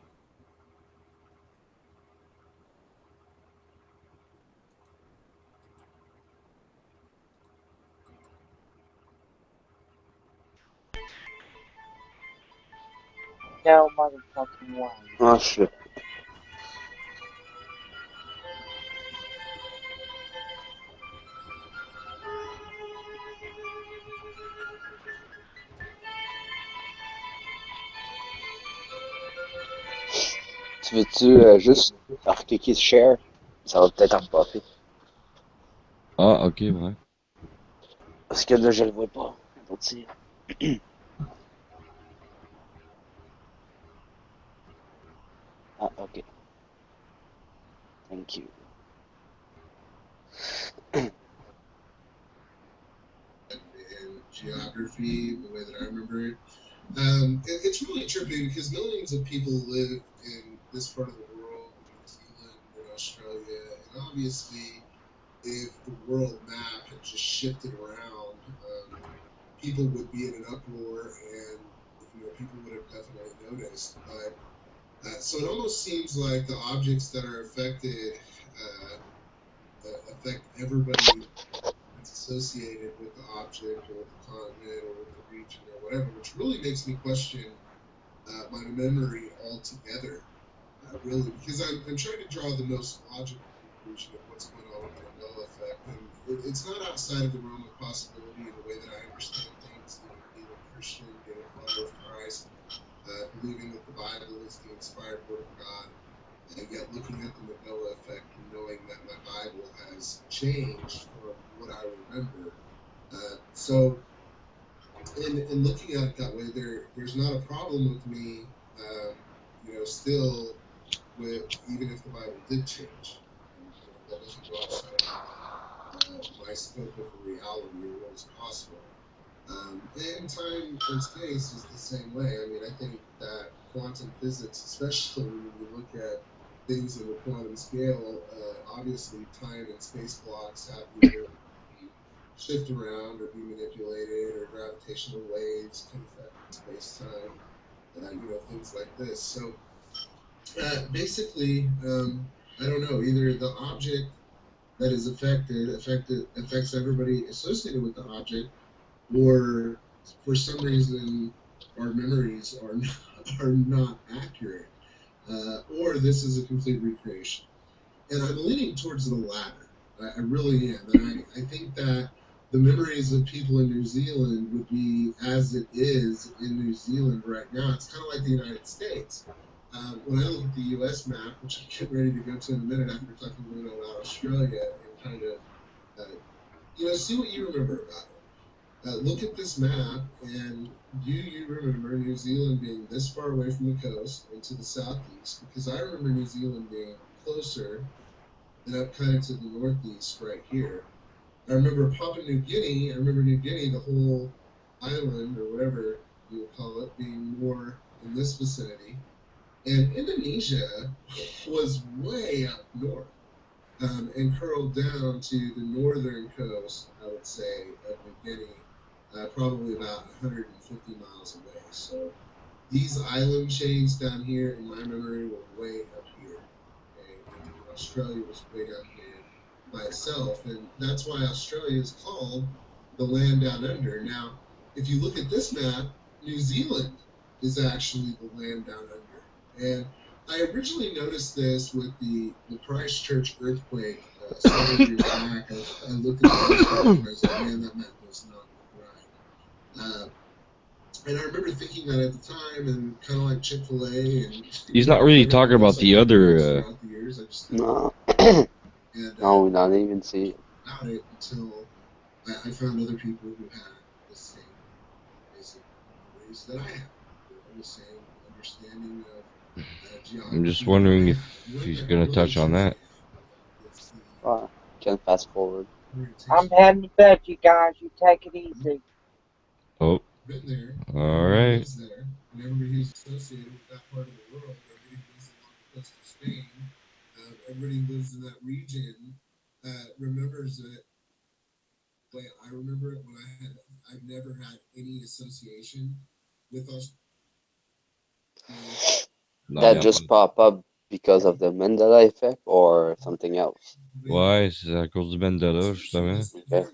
No motherfucking way. Oh shit. Tu veux-tu juste cliquer sur share? Ça va peut-être en popper. Ah, ok, ouais. Parce que là, je le vois pas. Attends, ah, ok. Thank you. And geography, the way that I remember it. It's really trippy because millions of people live in this part of the world, New Zealand and Australia, and obviously, if the world map had just shifted around, people would be in an uproar, and people would have definitely noticed. But so it almost seems like the objects that are affected affect everybody that's associated with the object or with the continent or with the region or whatever, which really makes me question my memory altogether, really, because I'm trying to draw the most logical conclusion of what's going on with the Mandela effect, and it's not outside of the realm of possibility in the way that I understand things, being a Christian, being a follower of Christ, believing that the Bible is the inspired word of God, and yet looking at the Mandela effect and knowing that my Bible has changed from what I remember. So, in looking at it that way, there's not a problem with me, still with even if the Bible did change. That doesn't go outside my scope of reality or what is possible. And time and space is the same way. I mean, I think that quantum physics, especially when you look at things in the quantum scale, obviously time and space blocks have the ability to shift around or be manipulated, or gravitational waves can affect space-time, things like this. So basically, I don't know, either the object that is affects everybody associated with the object, or for some reason our memories are not accurate, or this is a complete recreation. And I'm leaning towards the latter. I really am, and I think that the memories of people in New Zealand would be as it is in New Zealand right now. It's kind of like the United States. When I look at the U.S. map, which I'm getting ready to go to in a minute after talking about Australia, and kind of, see what you remember about it. Look at this map, and do you remember New Zealand being this far away from the coast and to the southeast? Because I remember New Zealand being closer and up kind of to the northeast right here. I remember Papua New Guinea. I remember New Guinea, the whole island or whatever you would call it, being more in this vicinity. And Indonesia was way up north, and curled down to the northern coast, I would say, of New Guinea, probably about 150 miles away. So these island chains down here, in my memory, were way up here. And Australia was way down here by itself, and that's why Australia is called the land down under. Now, if you look at this map, New Zealand is actually the land down under. And I originally noticed this with the Christchurch earthquake several years back. I looked at the earthquake and I was like, man, that map does not look right. And I remember thinking that at the time, and kind of like Chick-fil-A. And He's not really talking about the other. throughout the years, I just No. and No, we don't even see it. about it until I found other people who had the same basic memories that I have, the same understanding of geography. I'm just wondering if he's gonna touch on that. Can fast forward. I'm heading to bed, you guys. You take it easy. Oh. Been there. All right. Lives there, and everybody who's associated with that part of the world, everybody who lives along the coast of Spain, everybody who lives in that region, remembers it. But I remember it when I've never had any association with us. That just pop up because of the Mandela effect or something else? Ouais, c'est à cause du Mandela, justement. Okay.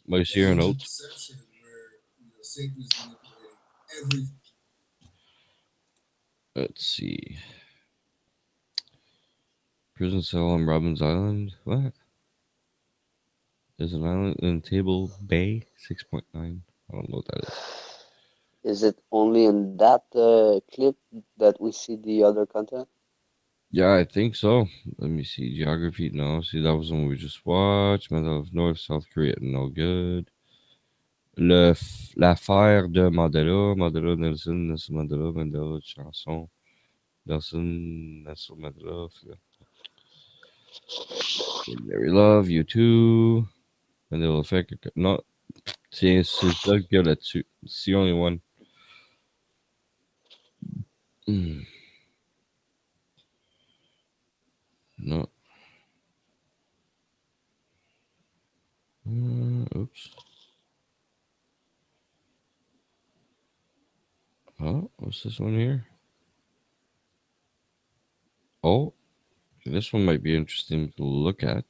Moi, ici, un autre. Let's see. Prison cell on Robbins Island. What? There's an island in Table Bay, 6.9. I don't know what that is. Is it only in that clip that we see the other content? Yeah, I think so. Let me see. Geography, no. See, that was the one we just watched. Medal of North, South Korea, no good. L'affaire de Mandela, Mandela, Nelson, Nelson Mandela, Mandela, chanson. Nelson Mandela. Mary Love, you too. Mandela Effect. Non, c'est ça qu'il y a là-dessus. C'est the only one. No. Oops. Oh, what's this one here? Oh, this one might be interesting to look at.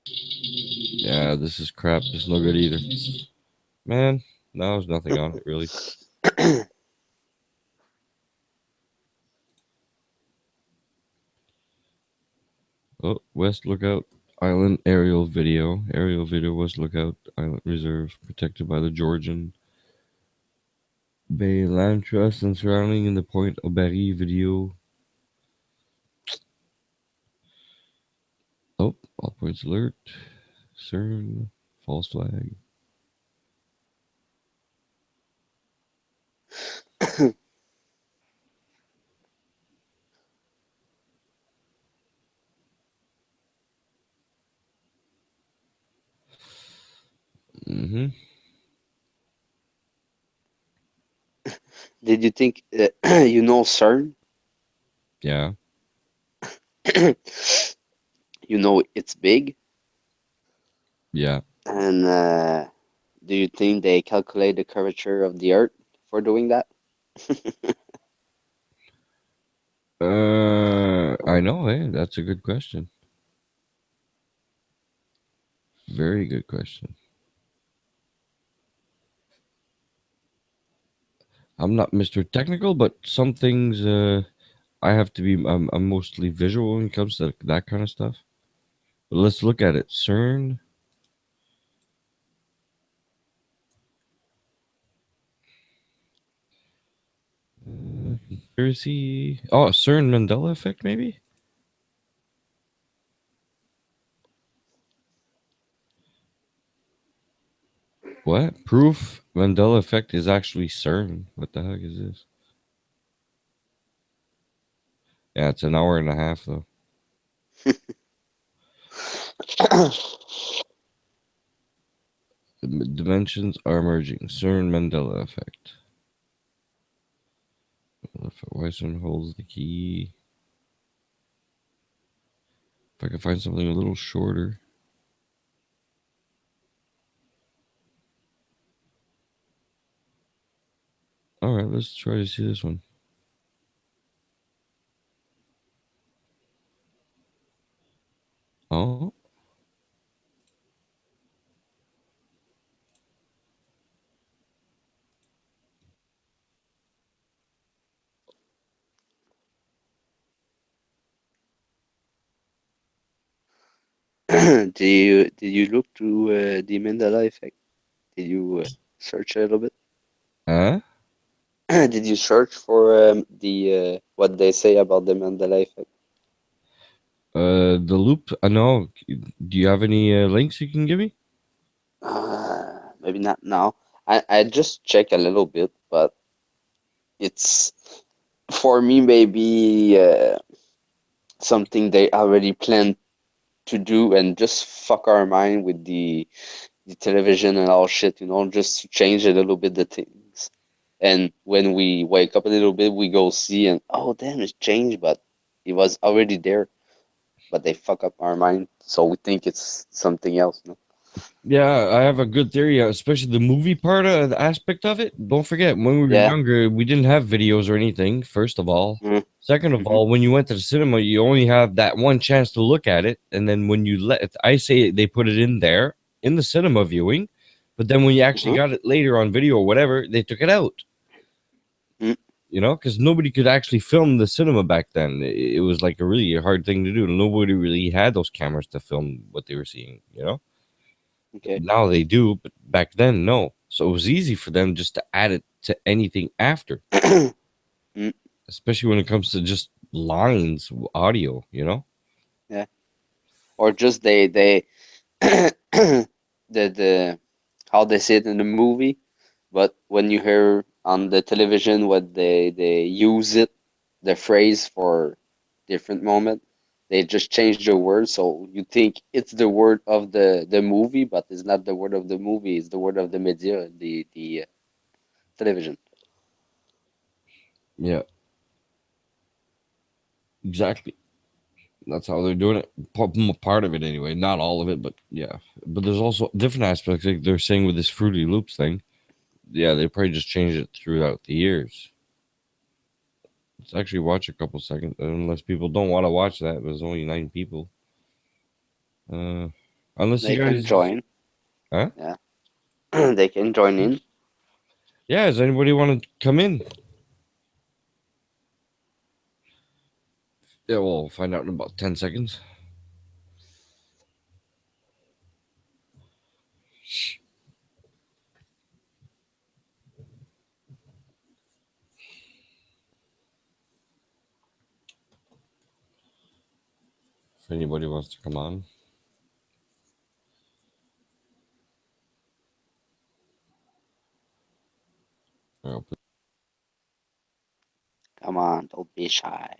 Yeah, this is crap. This is no good either. Man, no, there's nothing on it, really. Oh, West Lookout Island aerial video. Aerial video, West Lookout Island Reserve, protected by the Georgian Bay Land Trust and surrounding in the Point Aubry video. Oh, all points alert. CERN, false flag. Mm-hmm. Did you think you know CERN? Yeah. You know it's big. Yeah. And do you think they calculate the curvature of the Earth for doing that? I know, eh? That's a good question. Very good question. I'm not Mr. Technical, but some things I have to be. I'm mostly visual when it comes to that kind of stuff. But let's look at it. CERN. Conspiracy. Oh, CERN Mandela effect, maybe? What? Proof Mandela effect is actually CERN. What the heck is this? Yeah, it's an hour and a half, though. The dimensions are merging. CERN Mandela effect. Weisman holds the key. If I can find something a little shorter. Alright, let's try to see this one. Oh. Did you look through the Mandela effect? Did you search a little bit? Huh? Did you search for the what they say about the Mandela effect? The loop. No. Do you have any links you can give me? Maybe not now. I just check a little bit, but it's for me maybe something they already planned to do and just fuck our mind with the television and all shit, just to change a little bit the things. And when we wake up a little bit, we go see and oh damn, it's changed, but it was already there. But they fuck up our mind, so we think it's something else. No? Yeah, I have a good theory, especially the movie part of the aspect of it. Don't forget, when we were Yeah. younger, we didn't have videos or anything, first of all. Mm. Second of all, when you went to the cinema, you only have that one chance to look at it. And then when you I say they put it in there in the cinema viewing, but then when you actually got it later on video or whatever, they took it out. Mm. Because nobody could actually film the cinema back then. It was like a really hard thing to do. Nobody really had those cameras to film what they were seeing, Okay. Now they do, but back then, no. So it was easy for them just to add it to anything after. Mm. Especially when it comes to just lines, audio, Yeah. Or just they the how they say it in the movie, but when you hear on the television what they use it, the phrase for different moment, they just change the word, so you think it's the word of the movie, but it's not the word of the movie. It's the word of the media, the television. Yeah, exactly. That's how they're doing it. Part of it, anyway. Not all of it, but yeah. But there's also different aspects, like they're saying with this Fruity Loops thing. Yeah, they probably just changed it throughout the years. Let's actually watch a couple seconds, unless people don't want to watch that. There's only 9 people. Unless They you can guys, join. huh? Yeah. They can join in. Yeah, does anybody want to come in? Yeah, we'll find out in about 10 seconds. If anybody wants to come on. Come on, don't be shy.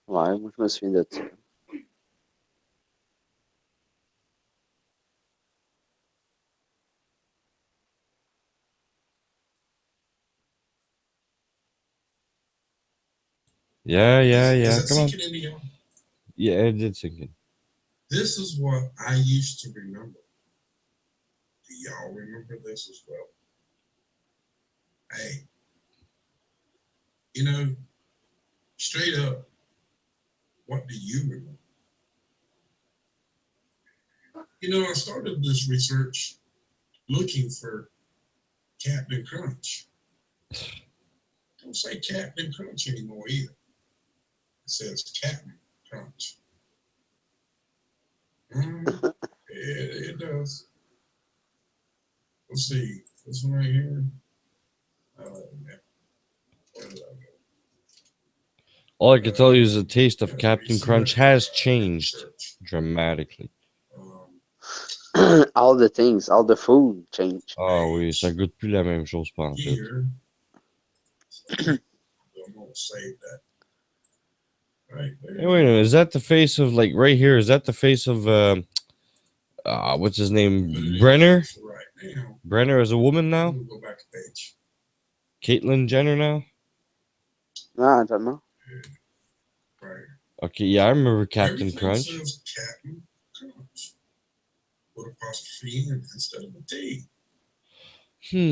Ouais, moi je me souviens de ça. Yeah, yeah, Does yeah. that Come on. sink in into y'all? Yeah, it did sink in. This is what I used to remember. Do y'all remember this as well? Hey, you know, straight up, what do you remember? You know, I started this research looking for Captain Crunch. Don't say Captain Crunch anymore either. It says Captain Crunch. It does. Let's see. This one right here. Where did I go? All I can tell you is the taste of Captain Crunch has changed dramatically. All the things, all the food change. Ah oui, ça goûte plus la même chose pas en fait. Here. I'm gonna save that. Right there. Hey, wait a minute, is that the face of like right here? Is that the face of what's his name? Brenner? Right now. Brenner is a woman now? We'll go back a page. Caitlyn Jenner now? No, I don't know. Right. Okay, yeah, I remember Captain Everything Crunch. says Captain Crunch. Put apostrophe in instead of a T.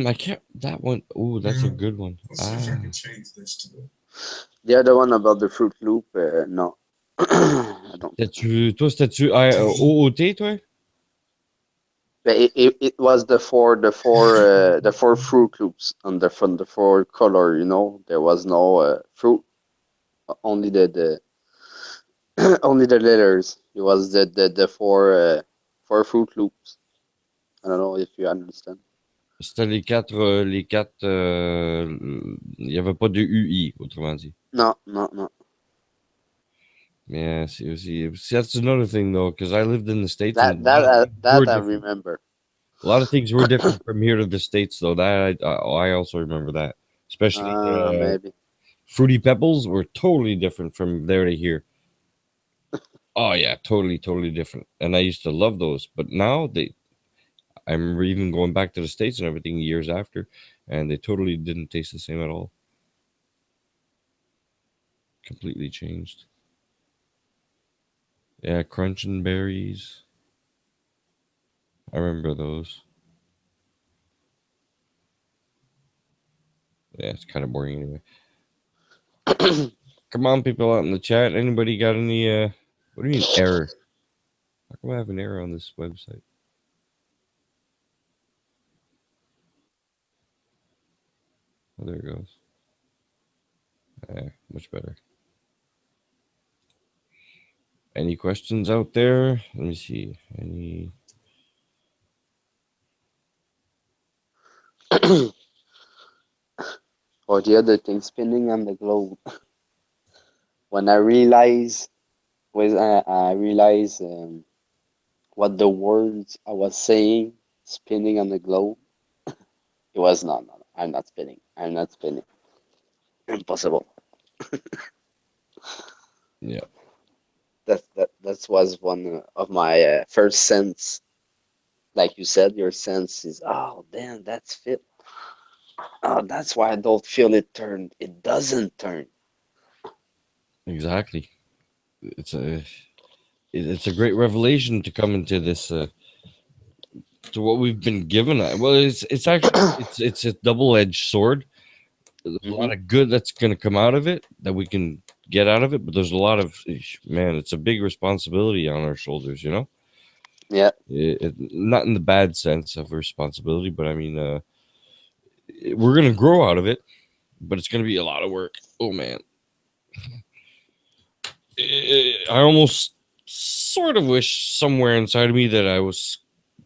I can't. That one. Oh, that's a good one. Let's see if I can change this to the. The other one about the Fruit Loop, no. I don't. Toi, c'était-tu OOT, toi? But it was the four Fruit Loops on the front, the four color. You know, there was no fruit, only the only the letters. It was the four Fruit Loops. I don't know if you understand. C'était les quatre. Il n'y avait pas de UI, autrement dit. No, no, no. Yeah, see, that's another thing though, because I lived in the States. That I remember. A lot of things were different from here to the States, though. That I also remember that, especially maybe. Fruity Pebbles were totally different from there to here. Oh yeah, totally different. And I used to love those, but now I remember even going back to the States and everything years after, and they totally didn't taste the same at all. Completely changed. Yeah, Crunching Berries. I remember those. Yeah, it's kind of boring anyway. Come on, people out in the chat. Anybody got any, what do you mean error? How come I have an error on this website? Oh, there it goes. Much better. Any questions out there? Let me see. Any... Or the other thing, spinning on the globe. When I realized, what the words I was saying, spinning on the globe, it was no. I'm not spinning. Impossible. Yeah. That was one of my first sense. Like you said, your sense is, oh damn, that's fit. Oh, that's why I don't feel it turn. It doesn't turn. Exactly. It's a great revelation to come into this to what we've been given. Well, it's actually it's a double-edged sword. There's a lot of good that's going to come out of it that we can get out of it, but there's a lot of it's a big responsibility on our shoulders, you know. Yeah. Not in the bad sense of responsibility, but I mean, we're going to grow out of it, but it's going to be a lot of work. Oh man. I almost sort of wish somewhere inside of me that I was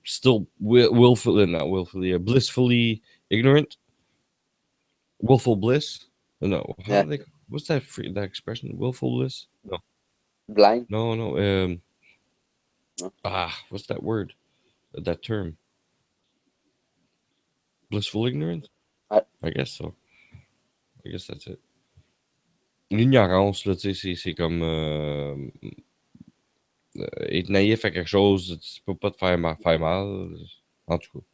still blissfully ignorant. Willful bliss? No. What's that that expression? Willful bliss? No. Blind? No. What's that word? That term? Blissful ignorance? Ouais. I guess so. I guess that's it. L'ignorance, là, tu sais, c'est comme être naïf à quelque chose, tu peux pas te faire mal. En tout cas.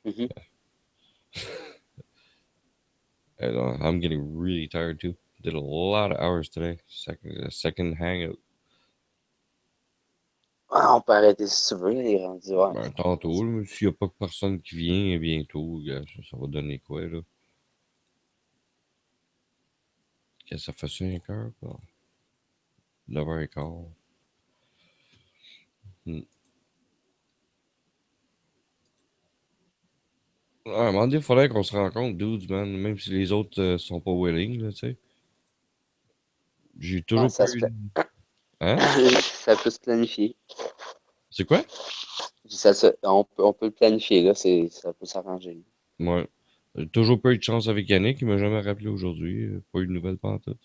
Mhm. And, I'm getting really tired too. Did a lot of hours today. Second hangout. Ah, on peut arrêter si tu veux, il est rendu, ouais. Ben, tantôt, là, s'il n'y a pas personne qui vient bientôt, gars, ça va donner quoi, là? Qu'est-ce que ça fait 5 heures, quoi? 9h15. Ouais, à un moment donné, il faudrait qu'on se rencontre, dudes, man, même si les autres sont pas willing, là, tu sais. J'ai Ouais, toujours ça pas se eu... fait. Hein? Ça peut se planifier. C'est quoi? On peut le planifier, là, ça peut s'arranger. Ouais. J'ai toujours pas eu de chance avec Yannick, il m'a jamais rappelé aujourd'hui. Pas eu de nouvelles pantoute.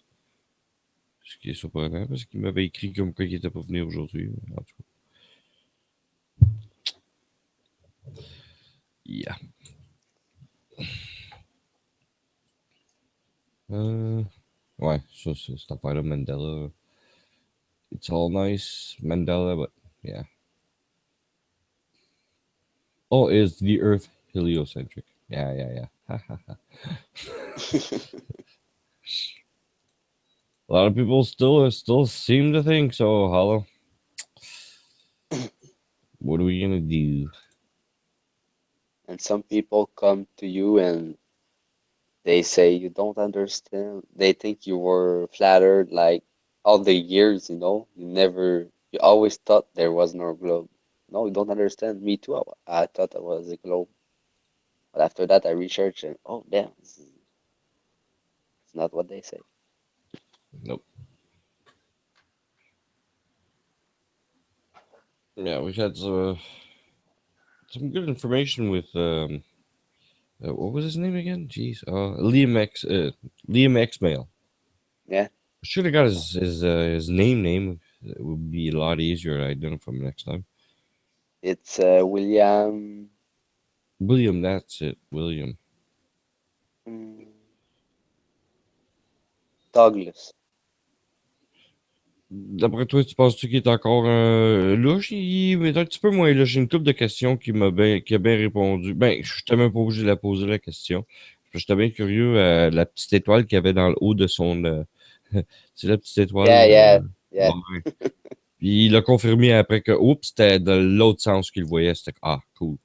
Ce qui est surprenant, parce qu'il m'avait écrit comme quoi il était pas venu aujourd'hui. En tout cas. Yeah. Ouais, ça, c'est cette affaire-là, Mandela. It's all nice, Mandela, but yeah. Oh, is the Earth heliocentric? Yeah. A lot of people still seem to think so, Hollow. What are we gonna do? And some people come to you and they say you don't understand. They think you were flattered like all the years, you know. You always thought there was no globe. No, you don't understand. Me too. I thought it was a globe. But after that, I researched and oh, damn, it's not what they say. Nope. Yeah, we've had some good information with what was his name again? Jeez, Liam Xmail. Yeah. Should have got his name. It would be a lot easier to identify him next time. It's William. William, that's it. William. Douglas. D'après toi, tu penses-tu qu'il est encore louche? Il est un petit peu moins louche. J'ai une couple de questions qui a bien répondu. Ben, je t'ai même pas obligé de la poser la question. J'étais bien curieux la petite étoile qu'il y avait dans le haut de son... c'est la petite étoile. Yeah. Ouais. Puis il a confirmé après que, oups, c'était de l'autre sens qu'il voyait. C'était cool.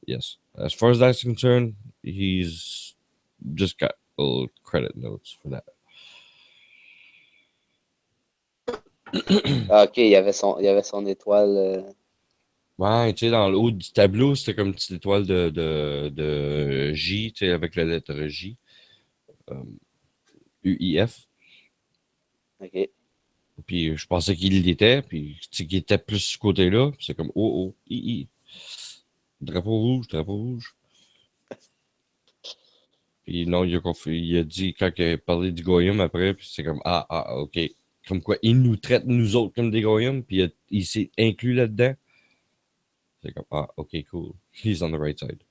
Yes. As far as that's concerned, he's just got little credit notes for that. Ok, il y avait son étoile. Ouais, tu sais, dans le haut du tableau, c'était comme une petite étoile de J, tu sais, avec la lettre J. UIF. Ok. Puis je pensais qu'il l'était, puis tu sais, qu'il était plus ce côté-là. C'est comme II. Drapeau rouge. Puis non, il a dit, quand il a parlé du goyum après, puis c'est comme ok. Comme quoi, il nous traite, nous autres, comme des goyums, puis il s'est inclus là-dedans. C'est comme, ok, cool. He's on the right side.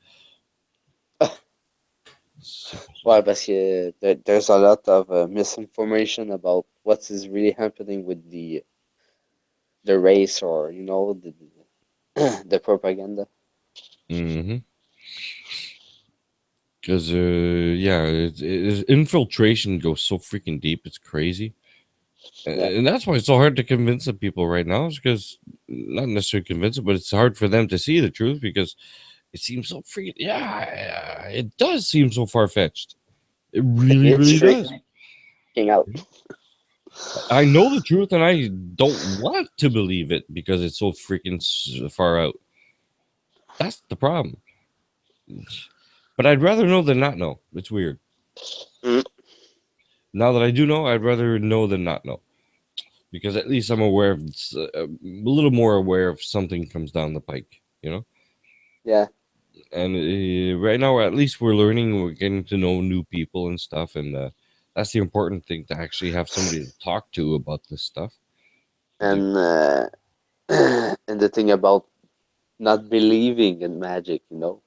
Ouais, parce que there's a lot of misinformation about what is really happening with the race or, you know, the propaganda. Mm-hmm. Because, infiltration goes so freaking deep, it's crazy. And that's why it's so hard to convince the people right now, is because, not necessarily convince them, but it's hard for them to see the truth because it seems so freaking, it does seem so far-fetched. It really does. Out. I know the truth and I don't want to believe it because it's so freaking far out. That's the problem. But I'd rather know than not know. It's weird. Now that I do know, I'd rather know than not know. Because at least I'm aware of, a little more aware if something comes down the pike, you know? Yeah. And right now, at least we're learning, we're getting to know new people and stuff. And that's the important thing, to actually have somebody to talk to about this stuff. And and the thing about not believing in magic, you know?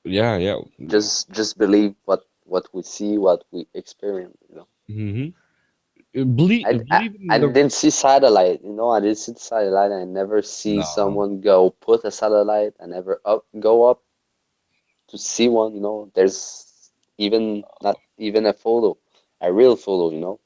Yeah, yeah. Just believe what we see, what we experience. You know. Believe I in the didn't see satellite. You know, I didn't see the satellite. I never see no. someone go put a satellite. I never go up to see one. You know, there's even not even a photo, a real photo. You know.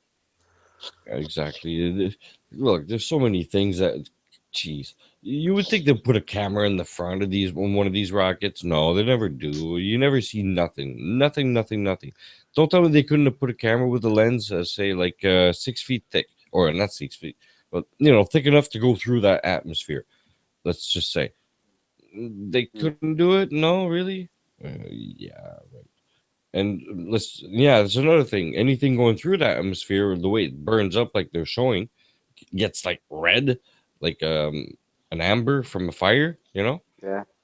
Exactly. Look, there's so many things that, jeez, you would think they'd put a camera in the front of these on one of these rockets. No, they never do. You never see nothing, nothing, nothing, nothing. Don't tell me they couldn't have put a camera with a lens, say like 6 feet thick, or not 6 feet, but thick enough to go through that atmosphere. Let's just say they Mm. couldn't do it. No, really. Yeah, and yeah, that's another thing. Anything going through that atmosphere, the way it burns up, like they're showing, gets like red, like an amber from a fire. Yeah.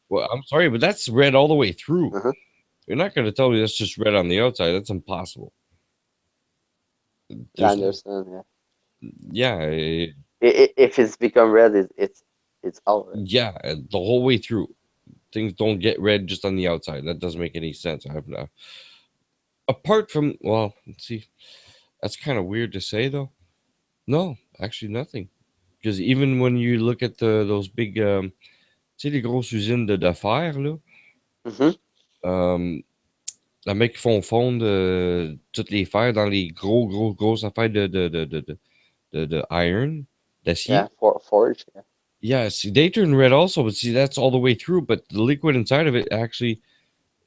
Well, I'm sorry, but that's red all the way through. Uh-huh. You're not going to tell me that's just red on the outside. That's impossible. I There's understand. Yeah. yeah, If it's become red, it's out. Right? yeah, the whole way through. Things don't get red just on the outside. That doesn't make any sense. I have no. Apart from, well, let's see, that's kind of weird to say though. No, actually nothing. Because even when you look at those big, tu sais, les grosses usines de fer, là, Mm-hmm. la mec qui font fondre toutes les fers dans les grosses affaires de iron, Yeah. d'acier. Forge. Yeah. Yeah, see, they turn red also, but see, that's all the way through. But the liquid inside of it actually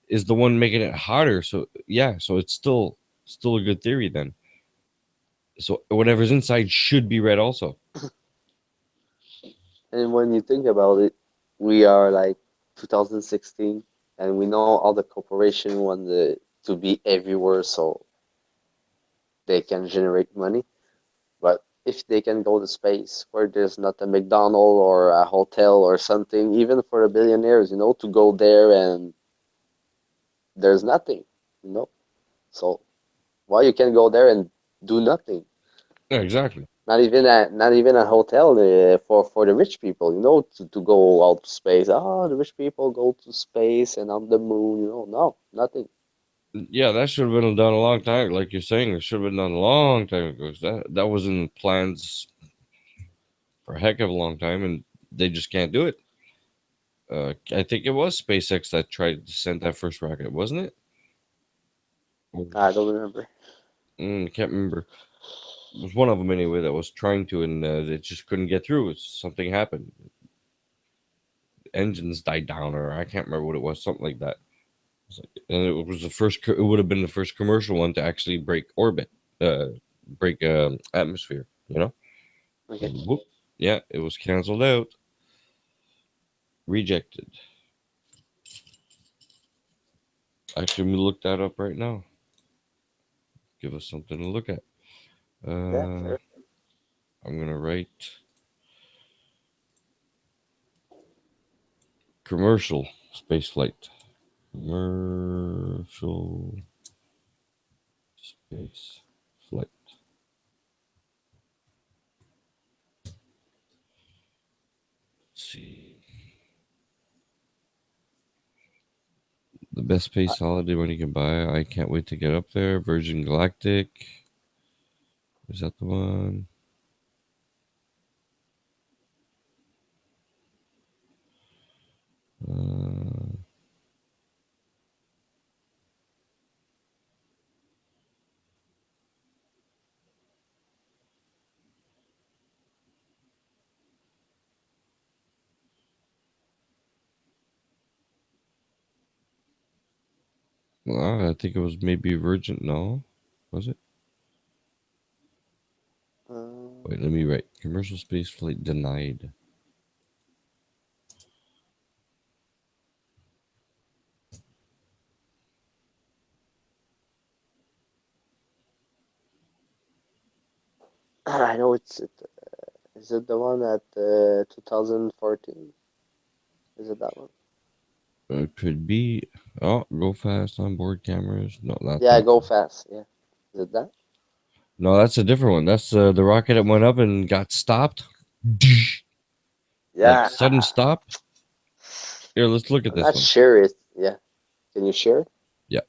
is the one making it hotter. So yeah, so it's still a good theory then. So whatever's inside should be red also. And when you think about it, we are like 2016, and we know all the corporation want to be everywhere so they can generate money. But if they can go to space where there's not a McDonald's or a hotel or something, even for the billionaires, to go there and there's nothing. So why you can go there and do nothing? Yeah, exactly. Not even a hotel for the rich people, to go out to space. Oh, the rich people go to space and on the moon, no, nothing. Yeah, that should have been done a long time. Like you're saying, it should have been done a long time ago. That was in plans for a heck of a long time, and they just can't do it. I think it was SpaceX that tried to send that first rocket, wasn't it? I don't remember. Can't remember. It was one of them anyway that was trying to, and it just couldn't get through. Something happened. Engines died down, or I can't remember what it was. Something like that. And it was the first. It would have been the first commercial one to actually break orbit, break atmosphere. Okay. And whoop, yeah, it was canceled out, rejected. Actually, I'm gonna look that up right now. Give us something to look at. Yeah, sure. I'm gonna write commercial space flight. Commercial space flight. Let's see. The best space holiday money you can buy. I can't wait to get up there. Virgin Galactic. Is that the one? Well, I think it was maybe Virgin. No, was it? Wait, let me write. Commercial space flight denied. I know it's. Is it the one at 2014? Is it that one? It could be. Oh, go fast on board cameras. No, not Yeah, that. go fast. Yeah. Is it that? No, that's a different one. That's the rocket that went up and got stopped. Yeah. Like sudden stop. Here, let's look at I'm this not one. sure. Yeah. Can you share? Yeah.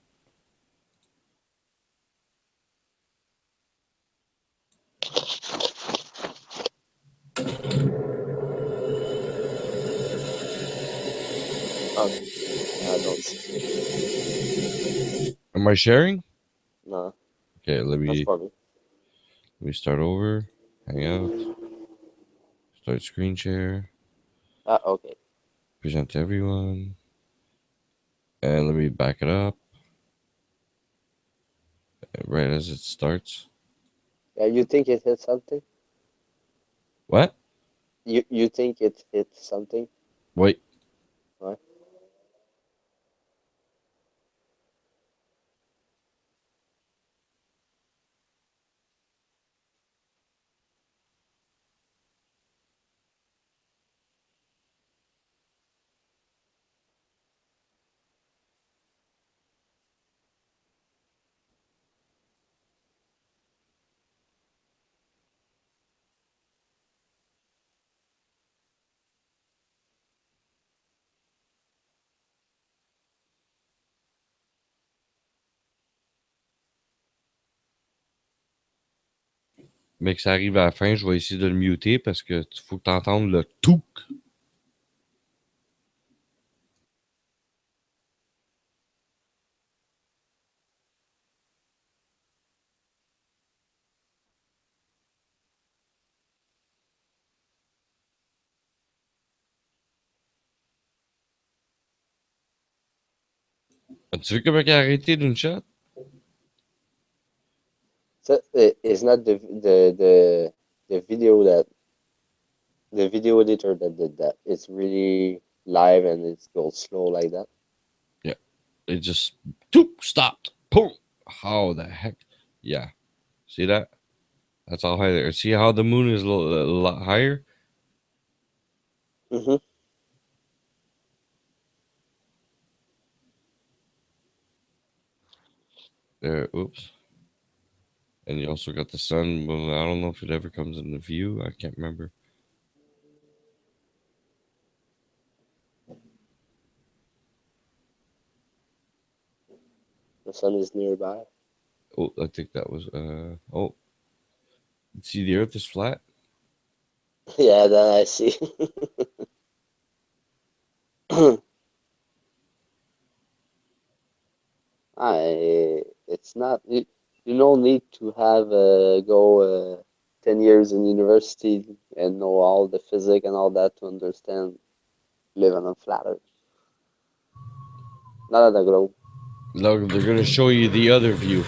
Okay. I don't see. Am I sharing? No, Okay, let that's me funny. start over. Hang out. Start screen share. Okay. Present to everyone. And let me back it up. Right as it starts. Yeah, you think it hit something? What? You think it hit something? Wait. What? Mais que ça arrive à la fin, je vais essayer de le muter parce que faut que tu entendes le tout. Tu vu comment il a arrêté d'une shot? So it's not the video that the video editor that did that. It's really live and it goes slow like that. Yeah. It just stopped. Boom. How the heck? Yeah. See that? That's all high there. See how the moon is a lot higher? Mm-hmm. There. Oops. And you also got the sun. Well, I don't know if it ever comes into view. I can't remember. The sun is nearby. Oh, I think that was oh. See, the earth is flat. Yeah, that I see. It's not you don't need to have go 10 years in university and know all the physics and all that to understand living on flat Earth. Not at the globe. No, they're gonna show you the other view.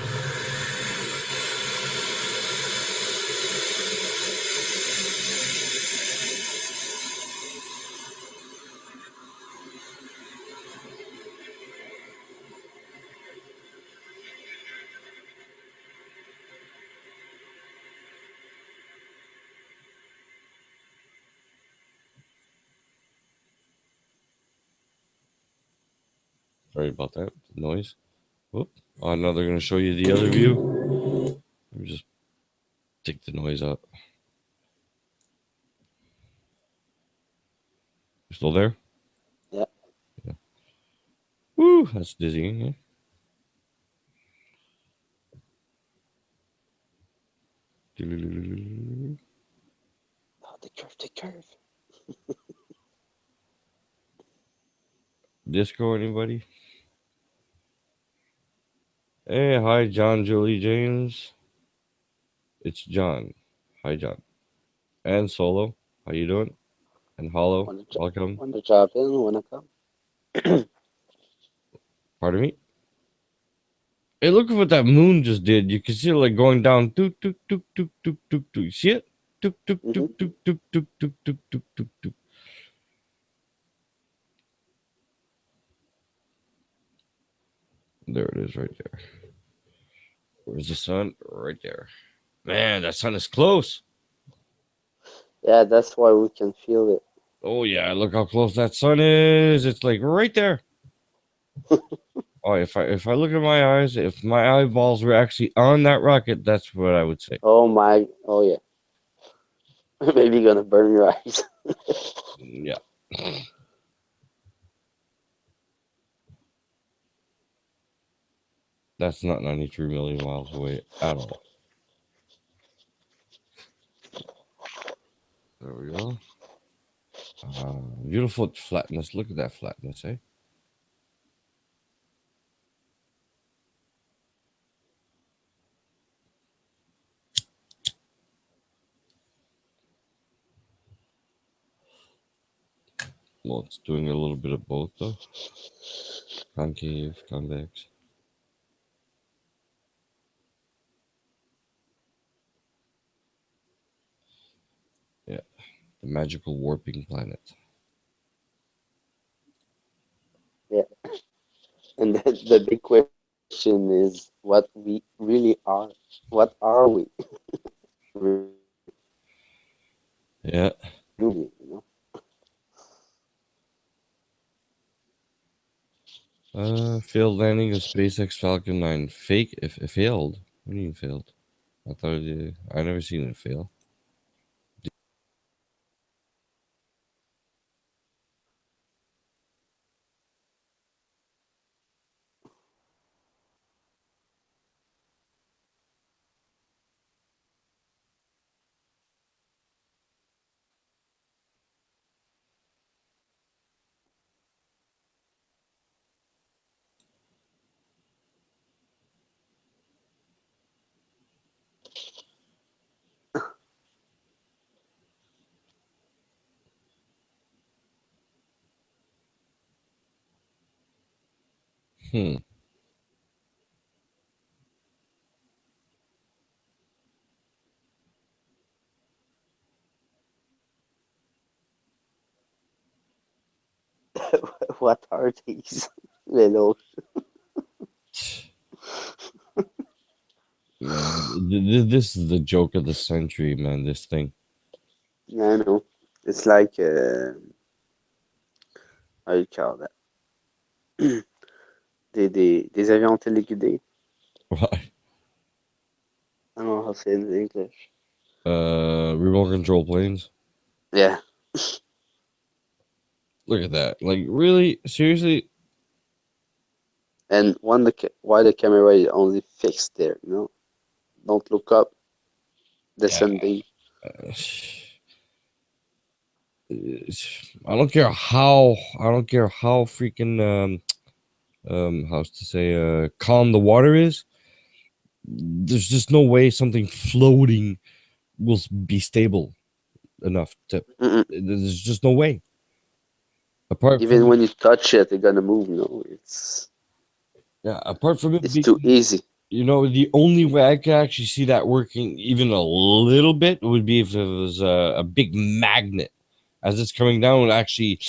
Sorry about that noise. Whoop. Oh, now they're gonna show you the other view. Let me just take the noise out. You still there? Yeah. Yeah. Woo, that's dizzying. Yeah. Oh, the curve. Disco, anybody? Hey, hi, John, Julie, James. It's John. Hi, John. And Solo. How you doing? And Hollow. Welcome. Want to drop in? Want to come? Pardon me? Hey, look at what that moon just did. You can see it like going down. Toot, toot, toot, toot, toot, toot, toot. You see it? Toot, toot, toot, toot, toot, toot, toot, toot, toot, toot, toot. There it is right there. Where's the sun? Right there. Man, that sun is close. Yeah, that's why we can feel it. Oh yeah, look how close that sun is. It's like right there. Oh, if I look at my eyes, if my eyeballs were actually on that rocket, that's what I would say. Oh yeah. Maybe gonna burn your eyes. Yeah. That's not 93 million miles away at all. There we go. Beautiful flatness. Look at that flatness, eh? Well, it's doing a little bit of both, though. Concave, convex. Yeah, the magical warping planet. Yeah. And the big question is what we really are. What are we? Yeah. Really, you know? Failed landing of SpaceX Falcon 9. Fake? If it failed? What do you mean failed? I thought I never seen it fail. Hmm. What are these? Little. Man, this is the joke of the century, man. This thing. I know. It's like how you call that? Des avions téléguidés. What? I don't know how to say it in English. Remote control planes. Yeah. Look at that. Like, really? Seriously? And why the camera is only fixed there, you know? Don't look up. Descending. I don't care how freaking how's to say calm the water is. There's just no way something floating will be stable enough to. There's just no way. Apart Even from when you touch it, it's gonna move. You know, it's apart from it it's being too easy. You know, the only way I could actually see that working even a little bit would be if it was a big magnet. As it's coming down, it would actually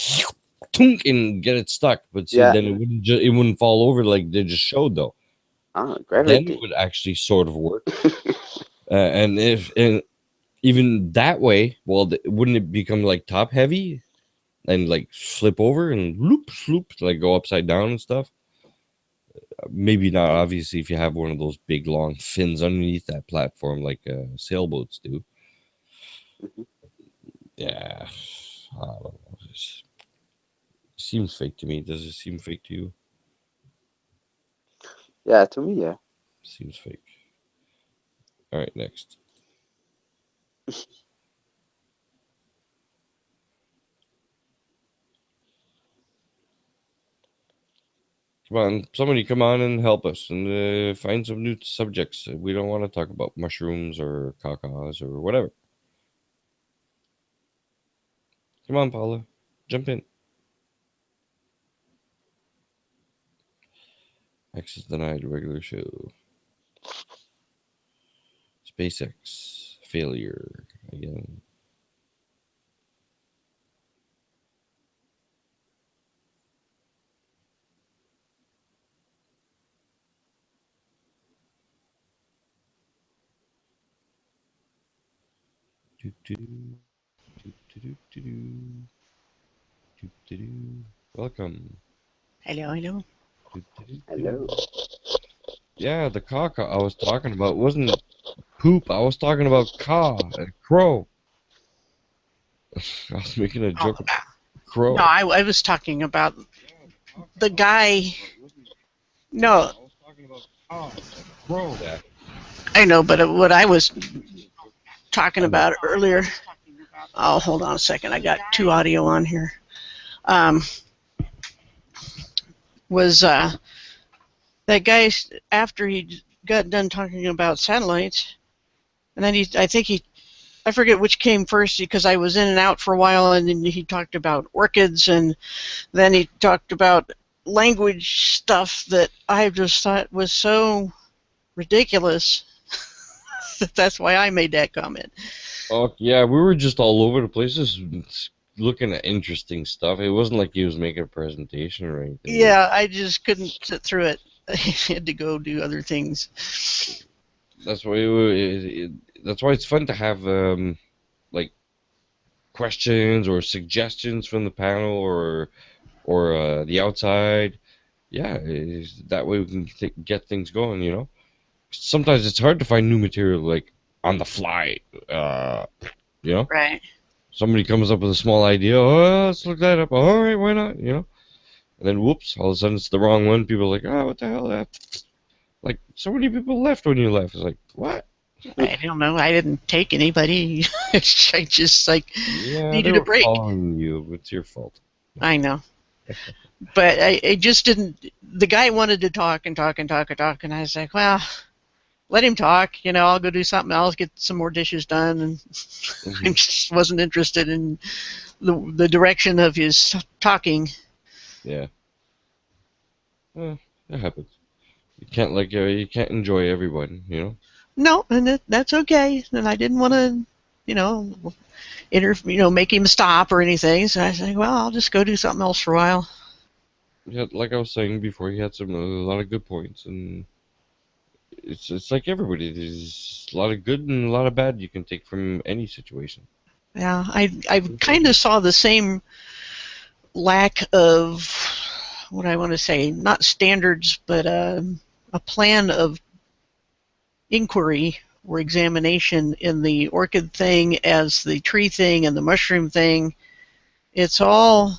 tunk and get it stuck. But see, Yeah. then it wouldn't fall over like they just showed, though. Ah, Then gravity. it would actually sort of work. And even that way, well, wouldn't it become like top heavy and like flip over and loop, like go upside down and stuff? Maybe not, obviously, if you have one of those big long fins underneath that platform like sailboats do. Yeah, I don't know. It seems fake to me. Does it seem fake to you? Yeah, to me, yeah. Seems fake. All right, next. Come on, somebody come on and help us and find some new subjects. We don't want to talk about mushrooms or cacas or whatever. Come on, Paula. Jump in. Access denied. Regular show. SpaceX. Failure. Again. Welcome. Hello. Hello. Yeah, the caca I was talking about wasn't poop. I was talking about crow. I was making a joke about crow. No, I was talking about the guy. No. Whoa. Yeah. I know, but what I was talking about earlier. Oh, hold on a second. I got 2 audio on here. Was that guy after he got done talking about satellites, and then I forget which came first because I was in and out for a while, and then he talked about orchids, and then he talked about language stuff that I just thought was so ridiculous. That's why I made that comment. Oh yeah, we were just all over the place, just looking at interesting stuff. It wasn't like he was making a presentation or anything. Yeah, I just couldn't sit through it. I had to go do other things. That's why that's why it's fun to have like questions or suggestions from the panel or the outside. Yeah, that way we can get things going. You know, sometimes it's hard to find new material like on the fly. You know, right? Somebody comes up with a small idea. Oh, let's look that up. All right, why not? You know, and then whoops, all of a sudden it's the wrong one. People are like, oh, what the hell? Like so many people left when you left. It's like what? I don't know. I didn't take anybody. I just needed a break. Following you. It's your fault. I know. But I just didn't. The guy wanted to talk and talk and talk and talk, and I was like, well, let him talk. You know, I'll go do something else, get some more dishes done, and I just wasn't interested in the direction of his talking. Yeah. Well, that happens. You can't enjoy everyone, you know. No, and that's okay. And I didn't want to, make him stop or anything. So I was like, well, I'll just go do something else for a while. Yeah, like I was saying before, he had a lot of good points, and it's like everybody. There's a lot of good and a lot of bad you can take from any situation. Yeah, I kind of saw the same lack of what I want to say, not standards, but a plan of inquiry or examination in the orchid thing as the tree thing and the mushroom thing. It's all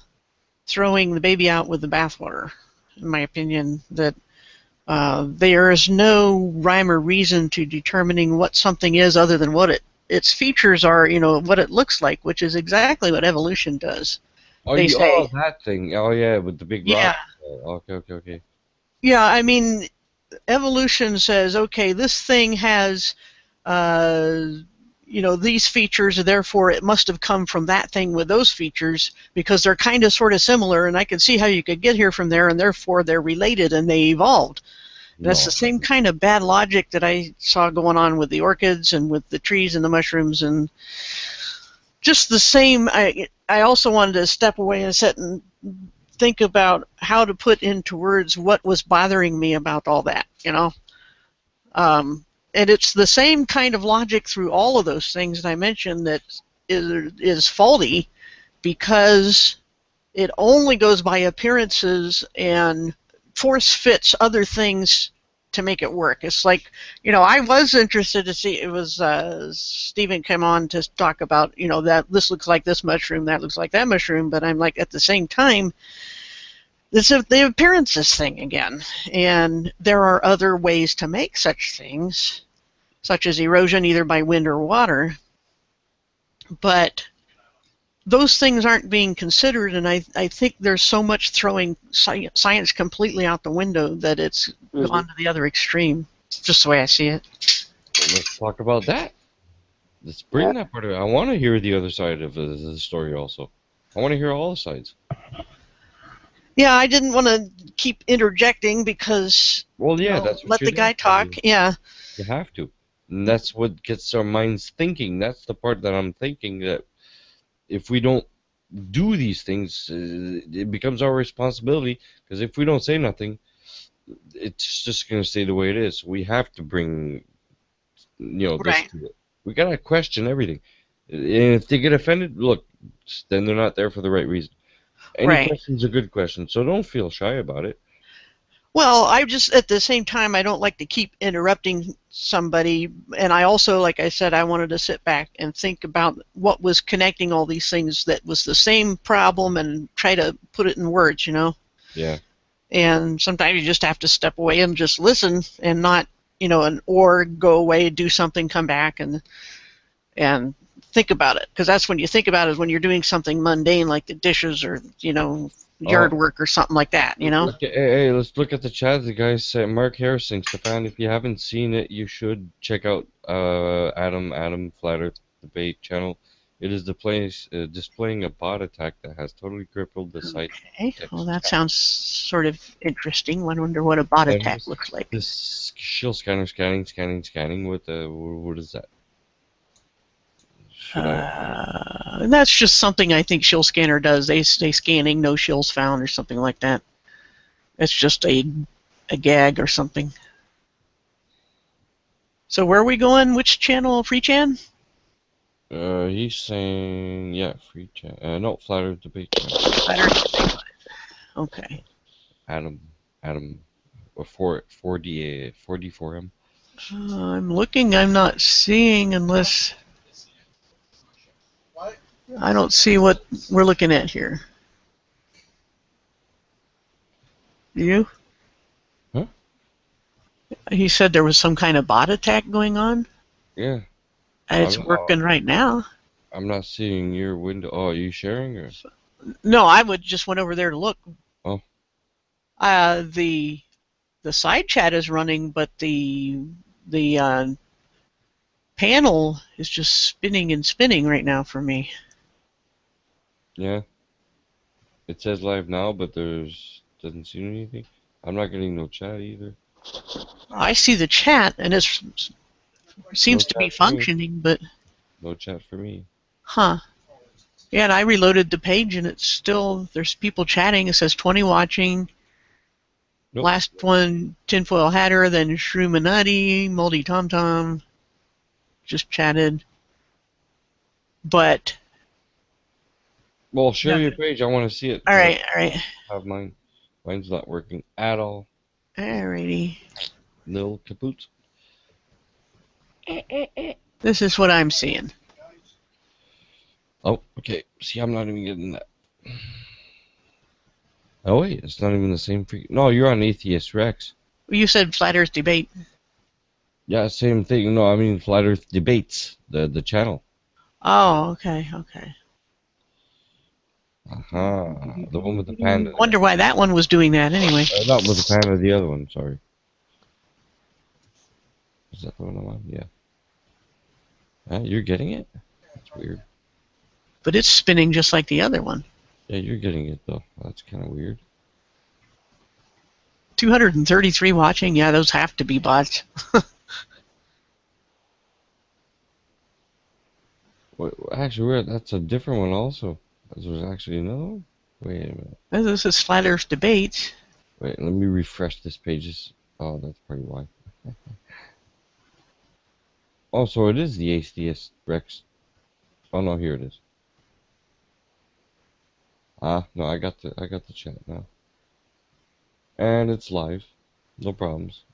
throwing the baby out with the bathwater, in my opinion, that there is no rhyme or reason to determining what something is other than what its features are, what it looks like, which is exactly what evolution does. Oh, that thing. Oh, yeah, with the big rock. Yeah. Okay. Yeah, I mean, evolution says, okay, this thing has, these features, therefore it must have come from that thing with those features because they're kind of sort of similar, and I can see how you could get here from there, and therefore they're related and they evolved. No. That's the same kind of bad logic that I saw going on with the orchids and with the trees and the mushrooms, and just the same. I also wanted to step away and sit and think about how to put into words what was bothering me about all that, and it's the same kind of logic through all of those things that I mentioned that is faulty because it only goes by appearances and force fits other things to make it work. It's like, I was interested to see, it was Stephen came on to talk about, that this looks like this mushroom, that looks like that mushroom, but I'm like, at the same time, it's the appearances thing again. And there are other ways to make such things, such as erosion either by wind or water, but those things aren't being considered, and I think there's so much throwing science completely out the window that it's gone to the other extreme. It's just the way I see it. Well, let's talk about that. Let's bring that part of it. I want to hear the other side of the story also. I want to hear all the sides. Yeah, I didn't want to keep interjecting because that's what let the guy talk. Yeah. You have to. And that's what gets our minds thinking. That's the part that I'm thinking, that if we don't do these things, it becomes our responsibility, because if we don't say nothing, it's just going to stay the way it is. We have to bring, this to it. We got to question everything. And if they get offended, look, then they're not there for the right reason. Any question's a good question, so don't feel shy about it. Well, I just, at the same time, I don't like to keep interrupting somebody, and I also, like I said, I wanted to sit back and think about what was connecting all these things that was the same problem and try to put it in words, Yeah. And sometimes you just have to step away and just listen and not an or go away, do something, come back, and think about it, because that's when you think about it, is when you're doing something mundane like the dishes or yard work or something like that. Hey, let's look at the chat. The guy said, Mark Harrison, Stefan, if you haven't seen it, you should check out Adam Flat Earth Debate channel. It is displaying a bot attack that has totally crippled the site. Okay, well that sounds sort of interesting. I wonder what a bot attack looks like. This shield scanner scanning. What is that? That's just something I think Shield Scanner does. They say scanning, no shills found, or something like that. It's just a gag or something. So where are we going? Which channel? FreeChan? He's saying, yeah, FreeChan. No, Flat Earth Debate. Flat Earth Debate. Okay. Adam, or 4D4M. I'm looking. I'm not seeing unless. I don't see what we're looking at here. You? Huh? He said there was some kind of bot attack going on? Yeah. It's working right now. I'm not seeing your window. Oh, are you sharing? Or? No, I just went over there to look. Oh. The side chat is running, but the panel is just spinning and spinning right now for me. Yeah. It says live now, but doesn't seem anything. I'm not getting no chat either. I see the chat, and it seems to be functioning, but... No chat for me. Huh. Yeah, and I reloaded the page, and it's still... There's people chatting. It says 20 watching. Nope. Last one, Tinfoil Hatter, then Shroominutty, Moldy Tom Tom. Just chatted. But... Well, share your page. I want to see it. All right. I have mine. Mine's not working at all. Alrighty. Nil kaput. This is what I'm seeing. Oh, okay. See, I'm not even getting that. Oh, wait. It's not even the same. No, you're on Atheist Rex. You said Flat Earth Debate. Yeah, same thing. No, I mean Flat Earth Debates, the channel. Oh, okay. The one with the panda. Wonder why that one was doing that anyway. Not with the panda, the other one, sorry. Is that the one I'm on? Yeah. You're getting it? That's weird. But it's spinning just like the other one. Yeah, you're getting it though. That's kind of weird. 233 watching? Yeah, those have to be bots. Actually, that's a different one also. There's actually another one? Wait a minute. This is Flat Earth Debate. Wait, let me refresh this page. Oh, that's probably why. Oh, so it is the Atheist Rex. Oh no, here it is. No, I got the chat now. And it's live. No problems.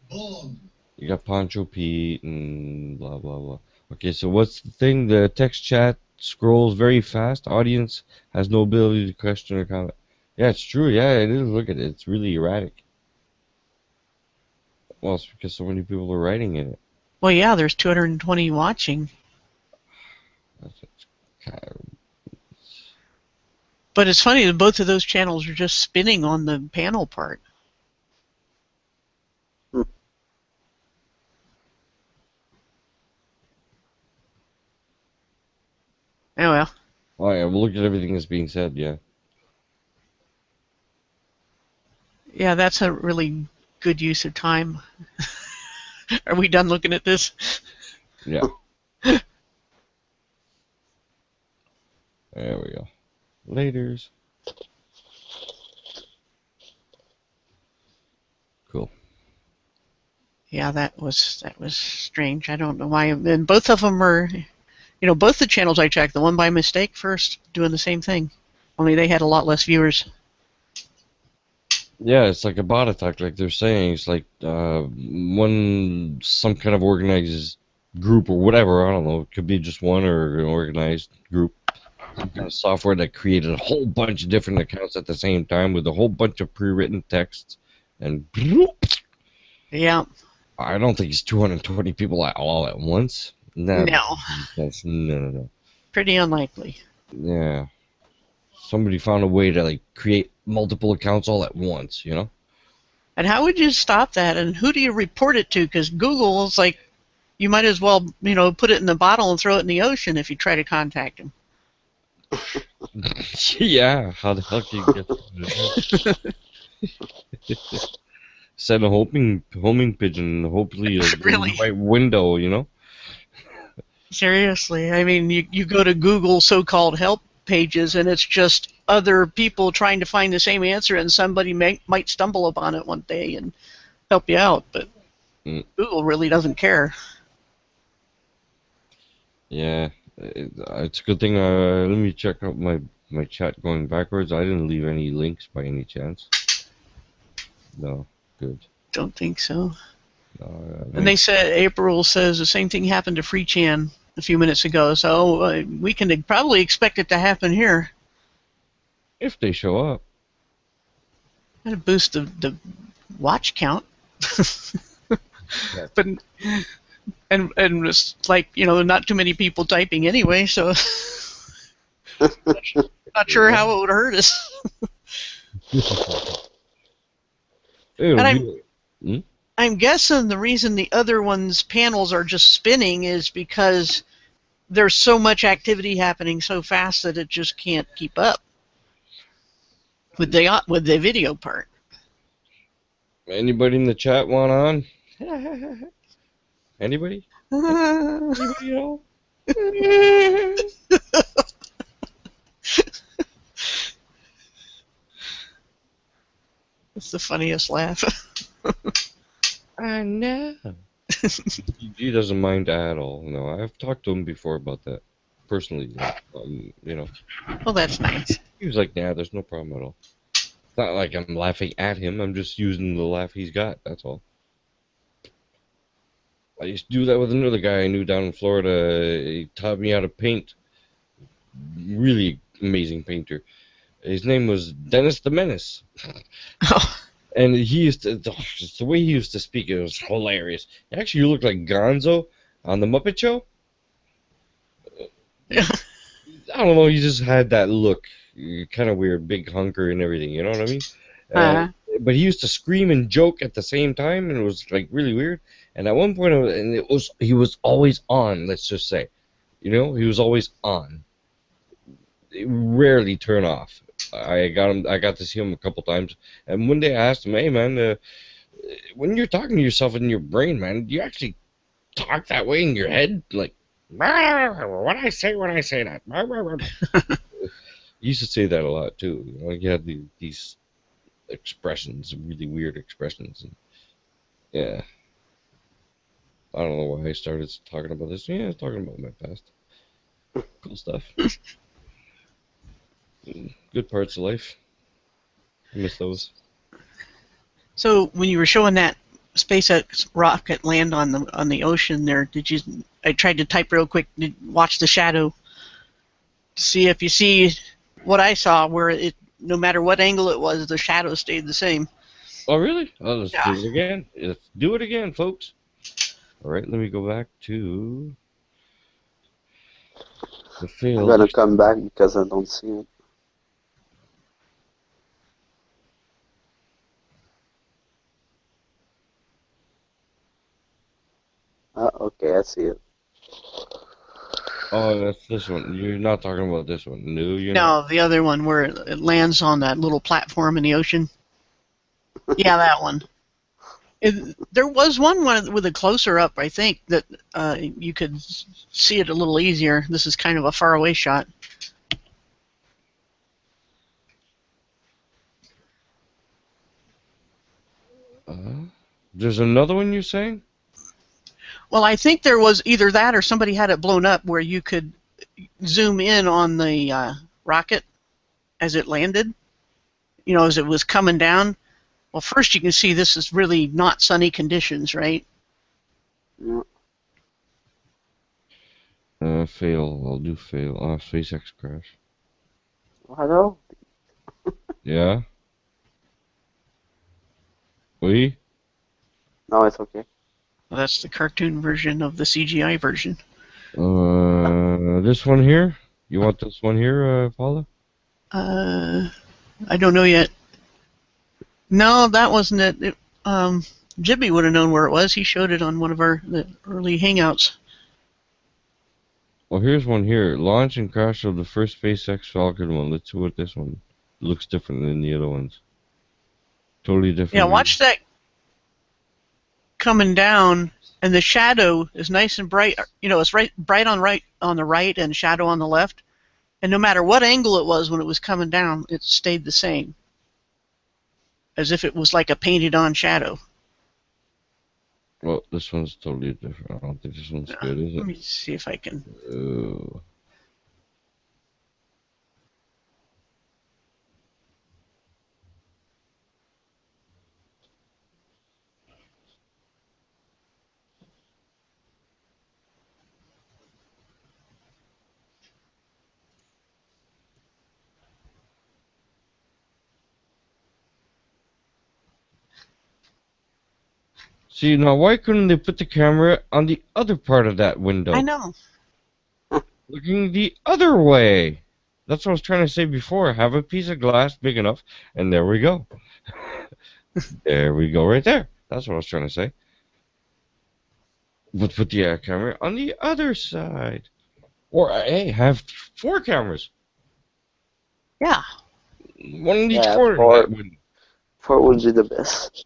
Boom. You got Poncho Pete and blah blah blah. Okay, so what's the thing? The text chat scrolls very fast. Audience has no ability to question or comment. Yeah, it's true. Yeah, it is. Look at it. It's really erratic. Well, it's because so many people are writing in it. Well, yeah, there's 220 watching. But it's funny that both of those channels are just spinning on the panel part. Oh well. Oh yeah, we'll look at everything that's being said, yeah. Yeah, that's a really good use of time. Are we done looking at this? Yeah. There we go. Laters. Cool. Yeah, that was strange. I don't know why. And both of them are, both the channels I checked, the one by mistake first, doing the same thing. Only they had a lot less viewers. Yeah, it's like a bot attack, like they're saying. It's like some kind of organized group or whatever. I don't know. It could be just one or an organized group. Some kind of software that created a whole bunch of different accounts at the same time with a whole bunch of pre-written texts and Yeah. I don't think it's 220 people all at once. No. No. That's no. Pretty unlikely. Yeah. Somebody found a way to like create multiple accounts all at once, you know? And how would you stop that? And who do you report it to? Because Google is like, you might as well, put it in the bottle and throw it in the ocean if you try to contact him. Yeah, how the hell can you get send a homing pigeon, hopefully it'll go in Really? the right window, you know? Seriously. I mean, you go to Google so-called help pages, and it's just other people trying to find the same answer, and somebody might stumble upon it one day and help you out, but Google really doesn't care. Yeah, it's a good thing. Let me check out my chat going backwards. I didn't leave any links by any chance. No, good. Don't think so. No, And they said, April says the same thing happened to FreeChan a few minutes ago, so we can probably expect it to happen here. if they show up. That'll boost the watch count. Yeah. But and it's like, not too many people typing anyway, so not sure how it would hurt us. And I'm guessing the reason the other ones' panels are just spinning is because there's so much activity happening so fast that it just can't keep up with the video part. Anybody in the chat want on? Anybody? Anybody at all? It's the funniest laugh. I know. He doesn't mind at all. No, I've talked to him before about that personally. Well, that's nice. He was like, "Nah, there's no problem at all." It's not like I'm laughing at him. I'm just using the laugh he's got. That's all. I used to do that with another guy I knew down in Florida. He taught me how to paint. Really amazing painter. His name was Dennis the Menace. And he used to, just the way he used to speak, it was hilarious. Actually, you look like Gonzo on the Muppet Show. I don't know, he just had that look. Kind of weird, big hunker and everything, you know what I mean? But he used to scream and joke at the same time, and it was like really weird. And at one point, he was always on, let's just say. He was always on. It rarely turn off. I got to see him a couple times, and one day I asked him, "Hey man, when you're talking to yourself in your brain, man, do you actually talk that way in your head? Like, what I say when I say that?" He used to say that a lot too. He had these expressions, really weird expressions, and yeah. I don't know why I started talking about this. Yeah, talking about my past. Cool stuff. Good parts of life. I miss those. So when you were showing that SpaceX rocket land on the ocean there, I tried to type real quick, watch the shadow, to see if you see what I saw, where no matter what angle it was, the shadow stayed the same. Oh really? Oh, let's do it again. Let's do it again, folks. All right, let me go back to the field. I'm gonna come back because I don't see it. Okay, I see it. Oh, that's this one. You're not talking about this one. No, you're No, not. the other one where it lands on that little platform in the ocean. Yeah, that one. There was one with a closer up, I think, that you could see it a little easier. This is kind of a faraway shot. There's another one you're saying? Well, I think there was either that or somebody had it blown up where you could zoom in on the rocket as it landed, as it was coming down. Well, first you can see this is really not sunny conditions, right? Yeah. Fail. I'll do fail. SpaceX crash. Hello? Yeah? Oui. No, it's okay. Well, that's the cartoon version of the CGI version. This one here? You want this one here, Paula? I don't know yet. No, that wasn't it. Jibby would have known where it was. He showed it on one of the early Hangouts. Well, here's one here. Launch and crash of the first SpaceX Falcon one. Let's see what this one looks different than the other ones. Totally different. Yeah, watch that coming down, and the shadow is nice and bright. You know, it's bright on the right and shadow on the left. And no matter what angle it was when it was coming down, it stayed the same. As if it was like a painted-on shadow. Well, this one's totally different. I don't think this one's good, is it? Let me see if I can. Oh. See, now why couldn't they put the camera on the other part of that window? I know. Looking the other way. That's what I was trying to say before. Have a piece of glass big enough, and there we go. There we go right there. That's what I was trying to say. But put the camera on the other side. Or, hey, have 4 cameras. Yeah. One in each Yeah, corner. four. That would- 4 would be the best.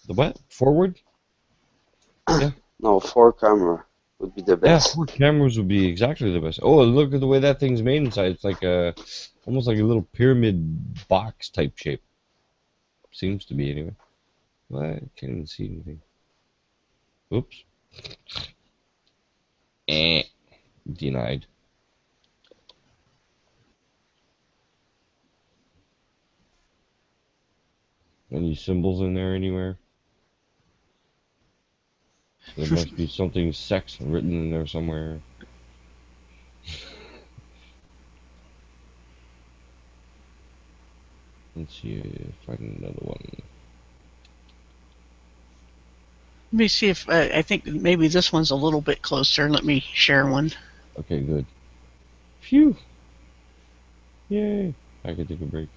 The what? Forward? Yeah. No, 4 camera would be the Yeah, best. 4 cameras would be exactly the best. Oh, look at the way that thing's made inside. It's like almost like a little pyramid box type shape. Seems to be anyway. Well, I can't even see anything. Oops. Denied. Any symbols in there anywhere? There must be something sex written in there somewhere. Let's see if I can another one. Let me see if I think maybe this one's a little bit closer. Let me share one. Okay, good. Phew. Yay. I could take a break.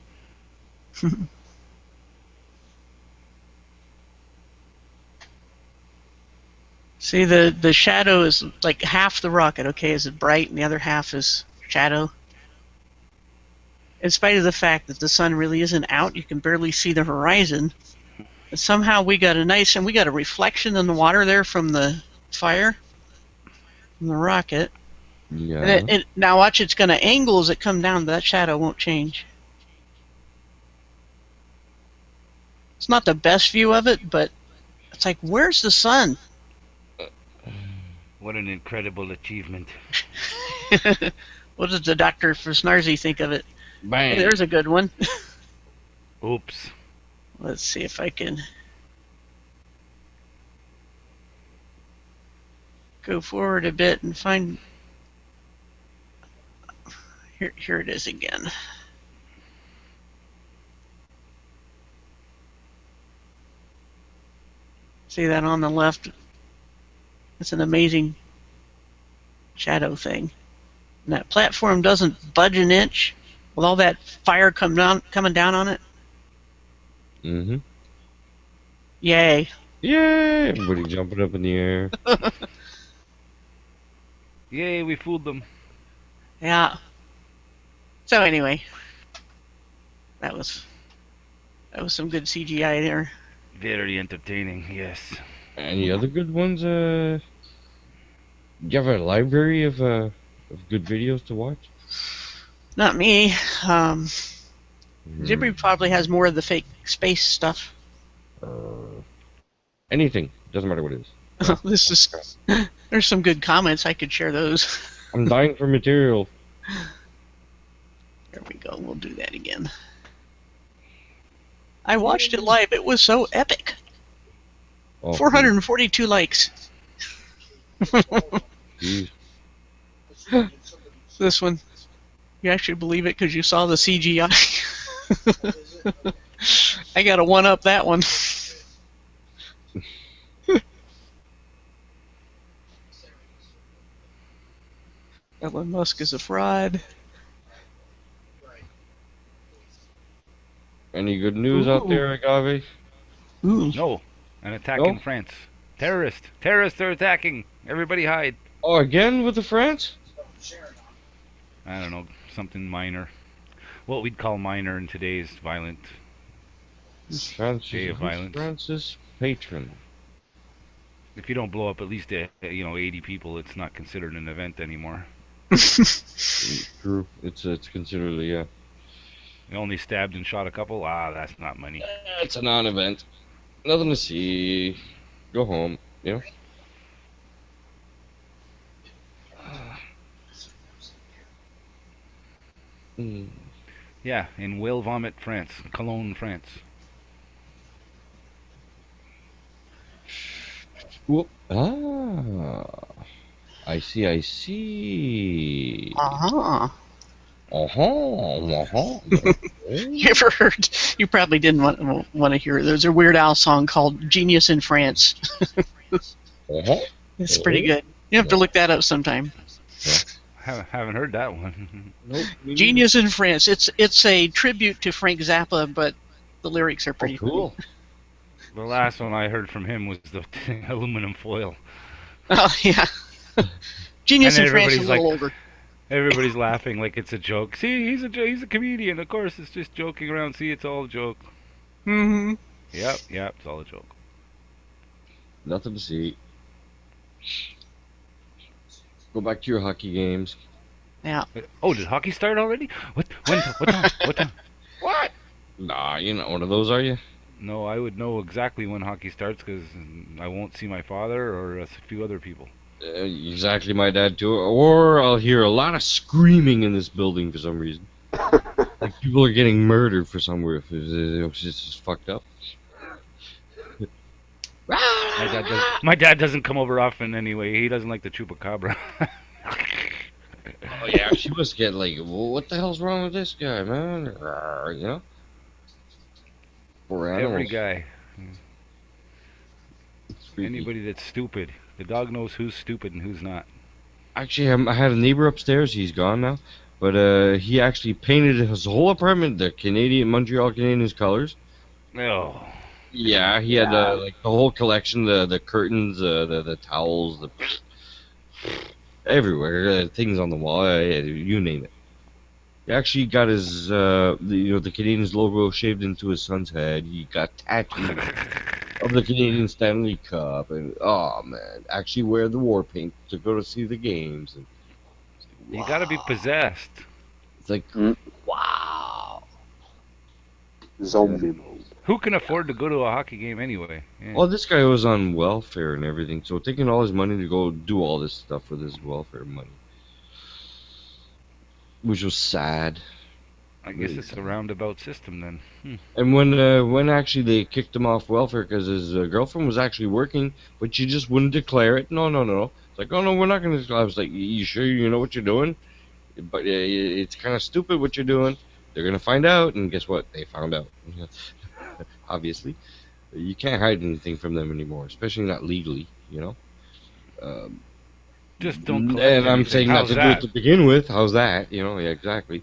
See, the shadow is like half the rocket, okay? Is it bright and the other half is shadow? In spite of the fact that the sun really isn't out, you can barely see the horizon. But somehow we got a reflection in the water there from the fire, from the rocket. Yeah. And now watch, it's going to angle as it comes down, but that shadow won't change. It's not the best view of it, but it's like, where's the sun? What an incredible achievement. What does the Dr. Fosnarzi think of it? Bang. Hey, there's a good one. Oops. Let's see if I can go forward a bit and find. Here it is again. See that on the left? It's an amazing shadow thing. And that platform doesn't budge an inch with all that fire coming down on it. Mm-hmm. Yay. Yay! Everybody jumping up in the air. Yay, we fooled them. Yeah. So anyway, that was some good CGI there. Very entertaining, yes. Any other good ones? Do you have a library of good videos to watch? Not me. Jibby probably has more of the fake space stuff. Anything. Doesn't matter what it is. There's some good comments. I could share those. I'm dying for material. There we go. We'll do that again. I watched it live. It was so epic. Oh, 442 likes. Geez. This one. You actually believe it because you saw the CGI. I gotta one-up that one. Elon Musk is a fraud. Any good news out there, Agave? Ooh. No, an attack in No? France. Terrorists are attacking. Everybody hide. Oh, again with the France? I don't know, something minor. What we'd call minor in today's violent day of violence. Francis patron. If you don't blow up at least 80 people, it's not considered an event anymore. True. It's considered, yeah. You only stabbed and shot a couple? Ah, that's not money. It's a non-event. Nothing to see. Go home. You know. Yeah, in Whale Vomit, France. Cologne, France. Whoop. Ah. I see. Uh-huh. Uh-huh. You ever heard? You probably didn't want to hear it. There's a Weird Al song called "Genius in France." It's pretty good. You have to look that up sometime. Haven't heard that one. Nope. Genius in France. It's a tribute to Frank Zappa, but the lyrics are pretty cool. The last one I heard from him was the aluminum foil. Oh yeah. Genius And in France is a everybody's little older. Everybody's laughing like it's a joke. See, he's a comedian. Of course, it's just joking around. See, it's all a joke. Mm-hmm. Yep, it's all a joke. Nothing to see. Go back to your hockey games. Yeah. Oh, did hockey start already? What? When? What time? What time? What? Nah, you're not one of those, are you? No, I would know exactly when hockey starts because I won't see my father or a few other people. Exactly, my dad too. Or I'll hear a lot of screaming in this building for some reason. Like people are getting murdered for some reason. It's just fucked up. My dad doesn't come over often anyway. He doesn't like the chupacabra. Oh yeah, she must get like, well, what the hell's wrong with this guy, man? You know? Poor animals. Every guy. Anybody that's stupid. The dog knows who's stupid and who's not. Actually, I had a neighbor upstairs. He's gone now, but he actually painted his whole apartment the Montreal Canadiens colors. Oh. Yeah, he had like the whole collection, the curtains, the towels, the everywhere, things on the wall, you name it. He actually got his the Canadiens logo shaved into his son's head. He got tattoos of the Canadian Stanley Cup, and oh man, actually wear the war paint to go to see the games. And you gotta be possessed. It's like, wow. Zombie mode. Who can afford to go to a hockey game anyway? Yeah. Well, this guy was on welfare and everything, so taking all his money to go do all this stuff with his welfare money, which was sad. I guess it's a roundabout system then. And when actually they kicked him off welfare because his girlfriend was actually working, but she just wouldn't declare it. No. It's like, oh no, we're not going to. I was like, you sure you know what you're doing? But it's kind of stupid what you're doing. They're going to find out, and guess what? They found out. Obviously, you can't hide anything from them anymore, especially not legally. You know. Just don't. Collect And I'm anything. saying not How's to do that? it to begin with. How's that? You know, yeah, exactly.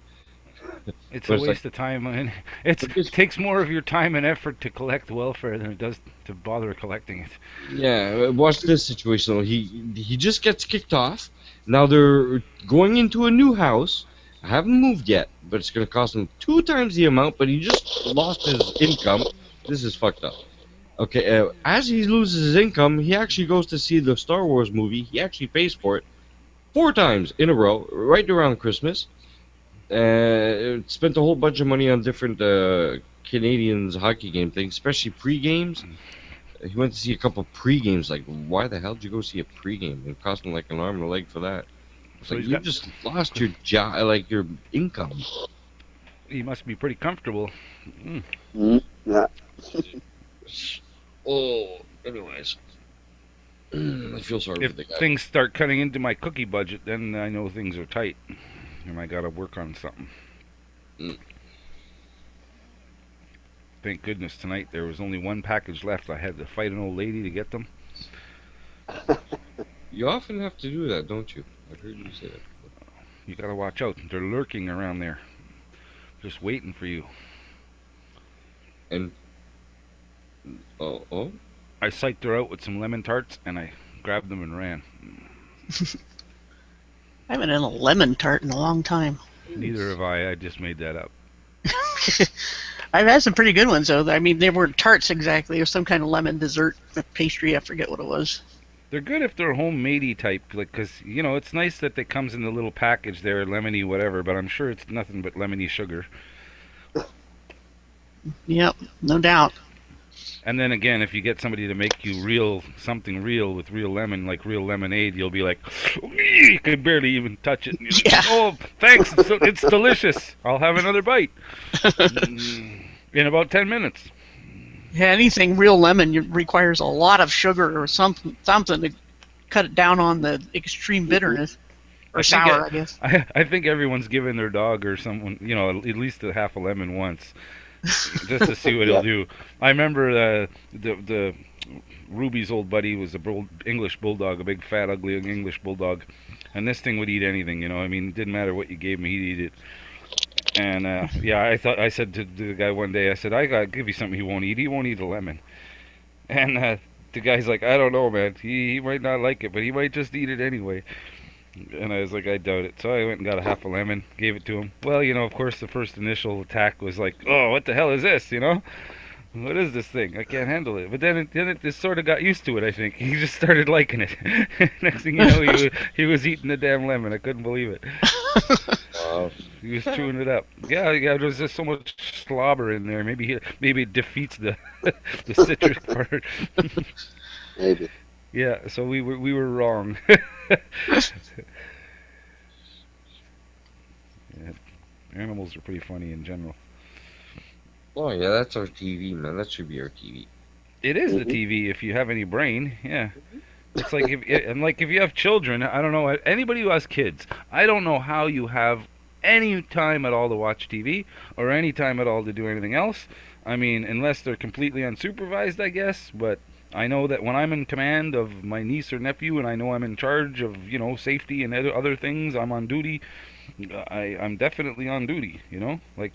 It's But a waste of time, and it takes more of your time and effort to collect welfare than it does to bother collecting it. Yeah, watch this situation though. He just gets kicked off. Now they're going into a new house. I haven't moved yet, but it's going to cost him 2 times the amount. But he just lost his income. This is fucked up. Okay, as he loses his income, he actually goes to see the Star Wars movie. He actually pays for it 4 times in a row, right around Christmas. Spent a whole bunch of money on different Canadians hockey game things, especially pre-games. He went to see a couple pre-games. Like, why the hell did you go see a pre-game? It cost him like an arm and a leg for that. It's So like he's you got- just lost your job, like your income. He must be pretty comfortable. Yeah. Oh, anyways, I feel sorry If for the guy. things start cutting into my cookie budget, then I know things are tight, and I gotta work on something. Thank goodness tonight there was only one package left. I had to fight an old lady to get them. You often have to do that, don't you? I've heard you say that. You gotta watch out. They're lurking around there, just waiting for you. And oh, I psyched her out with some lemon tarts, and I grabbed them and ran. I haven't had a lemon tart in a long time. Neither have I. I just made that up. I've had some pretty good ones, though. I mean, they weren't tarts exactly. It was some kind of lemon dessert pastry. I forget what it was. They're good if they're homemadey type, like, because, you know, it's nice that it comes in the little package there, lemony whatever, but I'm sure it's nothing but lemony sugar. Yep, no doubt. And then again, if you get somebody to make you something real with real lemon, like real lemonade, you'll be like, you can barely even touch it. Like, yeah. Oh, thanks, it's delicious. I'll have another bite. In about 10 minutes. Yeah, anything real lemon requires a lot of sugar or something to cut it down on the extreme bitterness. Or sour, I guess. I think everyone's given their dog or someone, you know, at least a half a lemon once. Just to see what he'll do. I remember the Ruby's old buddy was a English bulldog, a big fat ugly English bulldog, and this thing would eat anything. You know, I mean, it didn't matter what you gave him, he'd eat it. And yeah, I said to the guy one day, I said, I gotta give you something he won't eat. He won't eat a lemon. And the guy's like, I don't know, man. He might not like it, but he might just eat it anyway. And I was like, I doubt it. So I went and got a half a lemon, gave it to him. Well, you know, of course, the first initial attack was like, oh, what the hell is this, you know? What is this thing? I can't handle it. But then it just sort of got used to it, I think. He just started liking it. Next thing you know, he was eating the damn lemon. I couldn't believe it. He was chewing it up. Yeah, there's just so much slobber in there. Maybe it defeats the the citrus part. Maybe. Yeah, so we were wrong. Yeah, animals are pretty funny in general. Oh yeah, that's our TV, man. That should be our TV. It is the TV if you have any brain. Yeah. It's like if you have children, I don't know, anybody who has kids, I don't know how you have any time at all to watch TV or any time at all to do anything else. I mean, unless they're completely unsupervised, I guess, but I know that when I'm in command of my niece or nephew and I know I'm in charge of, you know, safety and other things, I'm on duty. I'm definitely on duty, you know? Like,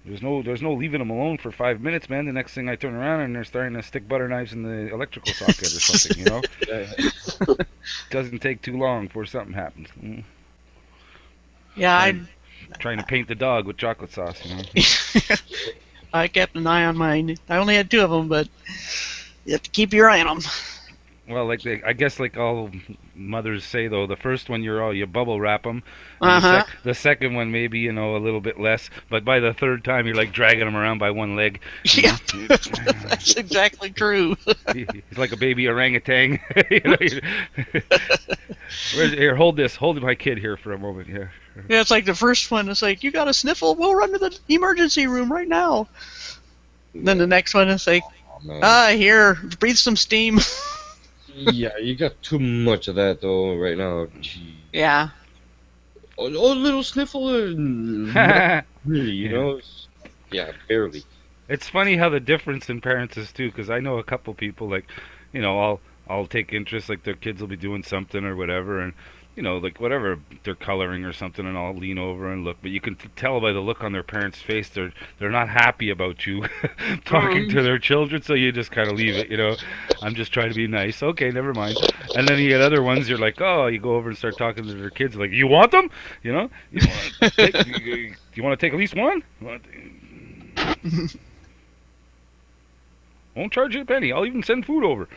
there's no leaving them alone for 5 minutes, man. The next thing I turn around and they're starting to stick butter knives in the electrical socket or something, you know? Doesn't take too long before something happens. Yeah, I'm trying to paint the dog with chocolate sauce, you know? I kept an eye on mine. I only had 2 of them, but you have to keep your eye on them. Well, like I guess like all mothers say though, the first one you bubble wrap them. The second one maybe, you know, a little bit less, but by the third time you're like dragging them around by one leg. Yeah, that's exactly true. He's like a baby orangutan. You know, here, hold my kid here for a moment. Yeah. Yeah, it's like the first one. It's like, you got a sniffle? We'll run to the emergency room right now. Then the next one is like, here, breathe some steam. Yeah, you got too much of that though right now. Gee. Yeah. Oh, little sniffle. Not really, you know. Yeah, barely. It's funny how the difference in parents is too, because I know a couple people like, you know, I'll take interest, like their kids will be doing something or whatever, and you know, like whatever they're coloring or something, and I'll lean over and look. But you can tell by the look on their parents' face, they're not happy about you talking to their children. So you just kind of leave it, you know. I'm just trying to be nice. Okay, never mind. And then you get other ones. You're like, oh, you go over and start talking to their kids. Like, you want them? You know, you want to take at least one? Won't charge you a penny. I'll even send food over.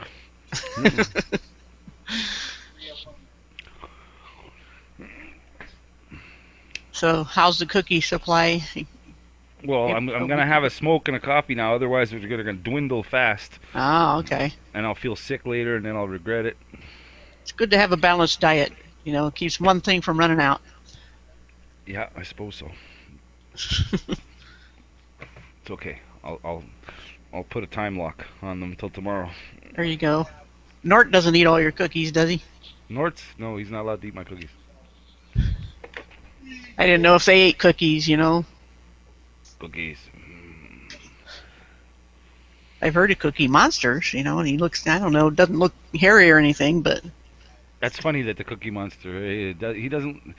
So, how's the cookie supply? Well, I'm gonna have a smoke and a coffee now. Otherwise, they're gonna dwindle fast. Oh, okay. And I'll feel sick later, and then I'll regret it. It's good to have a balanced diet. You know, it keeps one thing from running out. Yeah, I suppose so. It's okay. I'll put a time lock on them until tomorrow. There you go. Nort doesn't eat all your cookies, does he? Nort's? No, he's not allowed to eat my cookies. I didn't know if they ate cookies, you know. Cookies. I've heard of Cookie Monsters, you know, and he looks, I don't know, doesn't look hairy or anything, but... That's funny that the Cookie Monster, he doesn't...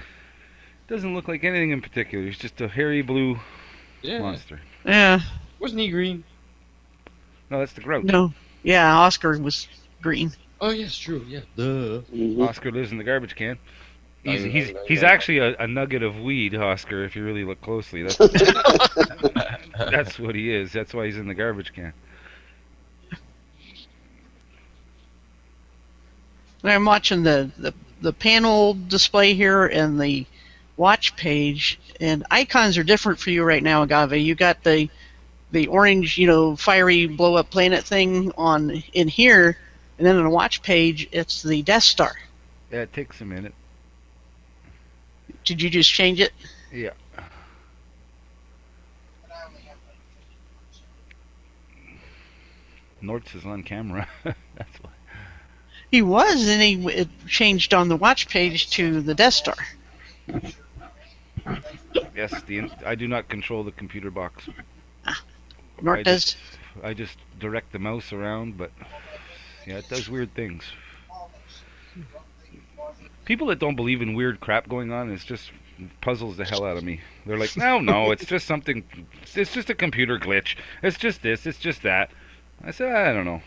Doesn't look like anything in particular. He's just a hairy blue Yeah. monster. Yeah. Wasn't he green? No, that's the Grouch. No. Yeah, Oscar was green. Oh yes, true. Yeah. Duh. Oscar lives in the garbage can. He's I he's know, I he's know. actually a nugget of weed, Oscar. If you really look closely, that's that's what he is. That's why he's in the garbage can. I'm watching the panel display here and the watch page, and icons are different for you right now, Agave. You got the orange, fiery blow up planet thing on in here, and then on the watch page, it's the Death Star. Yeah, it takes a minute. Did you just change it? Yeah. Nortz is on camera. That's why. He was, and it changed on the watch page to the Death Star. Yes, I do not control the computer box. Nort does. I just direct the mouse around, but yeah, it does weird things. People that don't believe in weird crap going on, it's just puzzles the hell out of me. They're like, no, it's just something, it's just a computer glitch. It's just this, it's just that. I said, I don't know.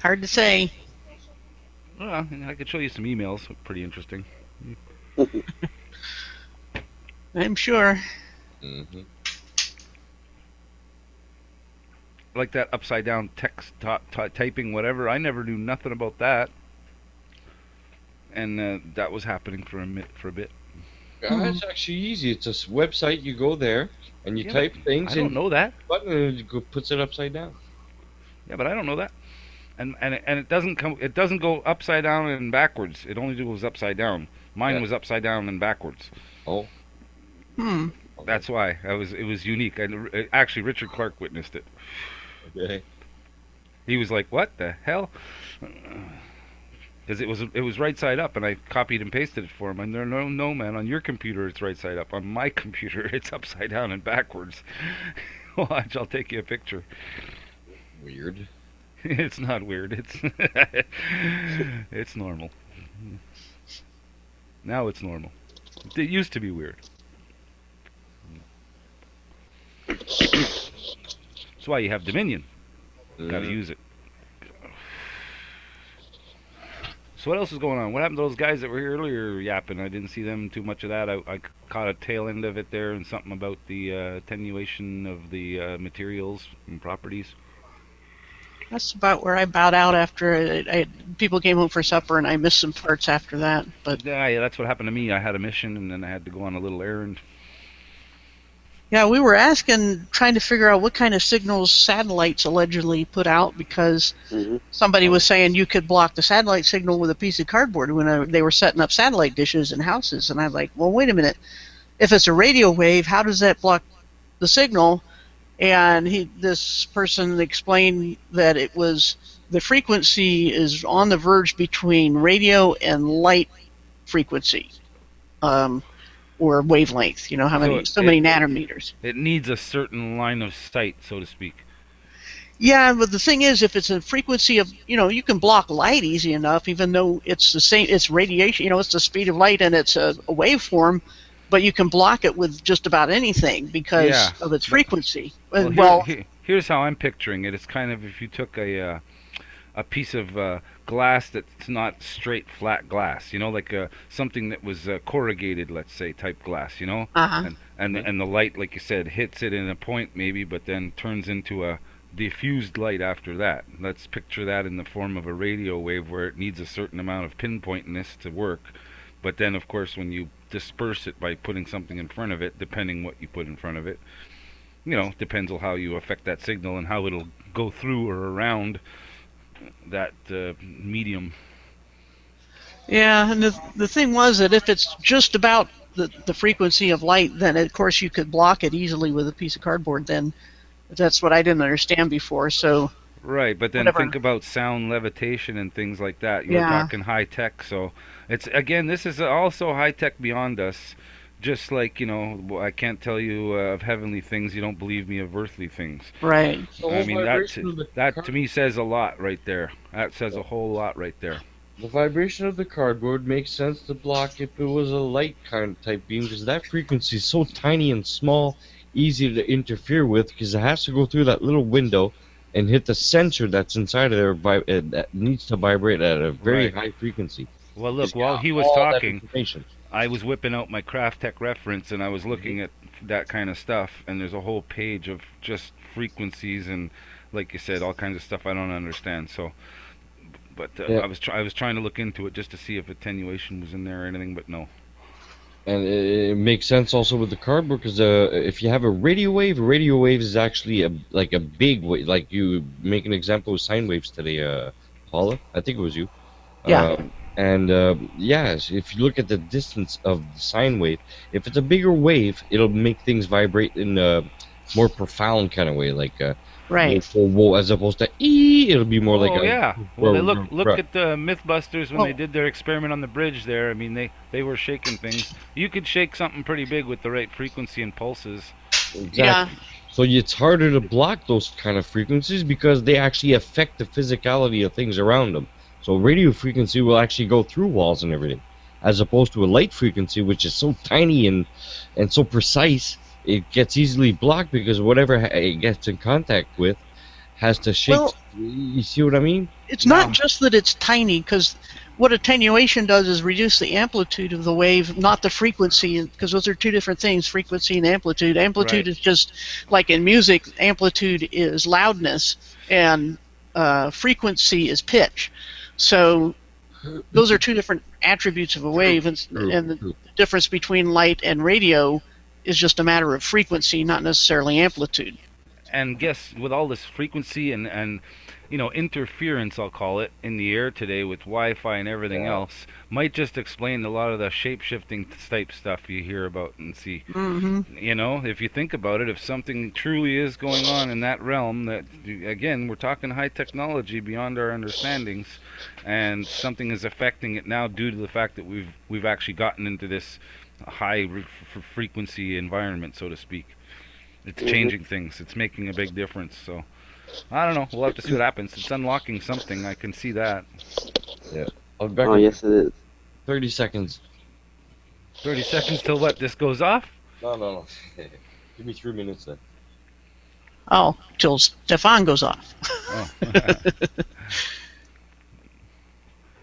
Hard to say. Well, I could show you some emails. Pretty interesting. I'm sure. Mm-hmm. Like that upside down text typing, whatever. I never knew nothing about that. And that was happening for a bit. It's actually easy. It's a website. You go there and you type things. I don't know that. Button and it puts it upside down. Yeah, but I don't know that. And it doesn't come. It doesn't go upside down and backwards. It only goes upside down. Mine was upside down and backwards. Oh. That's why it was unique. And actually, Richard Clark witnessed it. Okay. He was like, "What the hell?" Because it was right side up, and I copied and pasted it for him. And they're no man, on your computer it's right side up. On my computer it's upside down and backwards. Watch, I'll take you a picture. Weird. It's not weird. It's normal. Now it's normal. It used to be weird. That's why you have Dominion. Gotta use it. So what else is going on? What happened to those guys that were here earlier yapping? I didn't see them too much of that. I caught a tail end of it there and something about the attenuation of the materials and properties. That's about where I bowed out after people came home for supper, and I missed some parts after that. But yeah, that's what happened to me. I had a mission, and then I had to go on a little errand. Yeah, we were trying to figure out what kind of signals satellites allegedly put out, because somebody was saying you could block the satellite signal with a piece of cardboard when they were setting up satellite dishes in houses. And I'm like, well, wait a minute. If it's a radio wave, how does that block the signal? And this person explained that it was the frequency is on the verge between radio and light frequency. Or wavelength, how many many nanometers. It needs a certain line of sight, so to speak. Yeah, but the thing is, if it's a frequency of, you can block light easy enough, even though it's the same, it's radiation, it's the speed of light and it's a waveform, but you can block it with just about anything because of its frequency. Here's how I'm picturing it. It's kind of if you took a piece of glass that's not straight flat glass, like something that was corrugated, let's say, type glass, and the light, like you said, hits it in a point maybe, but then turns into a diffused light after that. Let's picture that in the form of a radio wave where it needs a certain amount of pinpointness to work, but then of course when you disperse it by putting something in front of it, depending what you put in front of it, depends on how you affect that signal and how it'll go through or around that medium. Yeah, and the thing was that if it's just about the frequency of light, then of course you could block it easily with a piece of cardboard. Then that's what I didn't understand before. So right, but then think about sound levitation and things like that. You're talking high tech, so it's again, this is also high tech beyond us. Just like, I can't tell you of heavenly things, you don't believe me of earthly things. Right. I mean, that to me says a lot right there. That says a whole lot right there. The vibration of the cardboard makes sense to block if it was a light kind of type beam, because that frequency is so tiny and small, easy to interfere with, because it has to go through that little window and hit the sensor that's inside of there that needs to vibrate at a very Right. high frequency. Well, look, It's while got he was all that talking, information. I was whipping out my Craft Tech reference and I was looking at that kind of stuff, and there's a whole page of just frequencies and, like you said, all kinds of stuff I don't understand. So, but Yeah. I was trying to look into it just to see if attenuation was in there or anything, but no. And it makes sense also with the cardboard, because if you have a radio wave is actually like a big wave. Like you make an example of sine waves today, Paula. I think it was you. Yeah. Yes, if you look at the distance of the sine wave, if it's a bigger wave, it'll make things vibrate in a more profound kind of way, like Right. as opposed to it'll be more like Oh a yeah. Well, look at the MythBusters when they did their experiment on the bridge there. I mean, they were shaking things. You could shake something pretty big with the right frequency and pulses. Exactly. Yeah. So it's harder to block those kind of frequencies because they actually affect the physicality of things around them. So radio frequency will actually go through walls and everything, as opposed to a light frequency, which is so tiny and so precise, it gets easily blocked because whatever it gets in contact with has to shake. Well- You see what I mean? It's not just that it's tiny, because what attenuation does is reduce the amplitude of the wave, not the frequency, because those are two different things, frequency and amplitude. Amplitude Right. is just, like in music, amplitude is loudness, and frequency is pitch. So those are two different attributes of a wave, and the difference between light and radio is just a matter of frequency, not necessarily amplitude. And guess with all this frequency and interference, I'll call it, in the air today with Wi-Fi and everything else, might just explain a lot of the shape-shifting type stuff you hear about and see. Mm-hmm. If you think about it, if something truly is going on in that realm, that again, we're talking high technology beyond our understandings, and something is affecting it now due to the fact that we've actually gotten into this high frequency environment, so to speak. It's changing things. It's making a big difference. So I don't know. We'll have to see what happens. It's unlocking something. I can see that. Yeah. I'll be back Oh, in yes, it is. 30 seconds. 30 seconds till what? This goes off? No. Give me 3 minutes then. Oh, till Stefan goes off. Oh.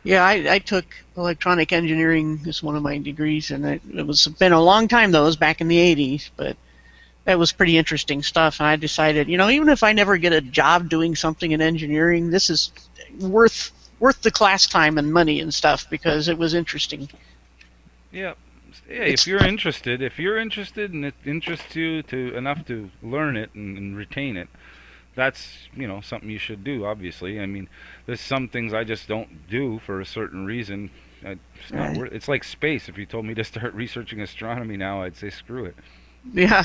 Yeah, I took electronic engineering as one of my degrees, and it was been a long time though. It was back in the 80s, but that was pretty interesting stuff. And I decided, even if I never get a job doing something in engineering, this is worth the class time and money and stuff, because it was interesting. Yeah. If you're interested and it interests you enough to learn it and retain it, that's something you should do. Obviously, I mean, there's some things I just don't do for a certain reason. It's not worth. It's like space. If you told me to start researching astronomy now, I'd say screw it. Yeah,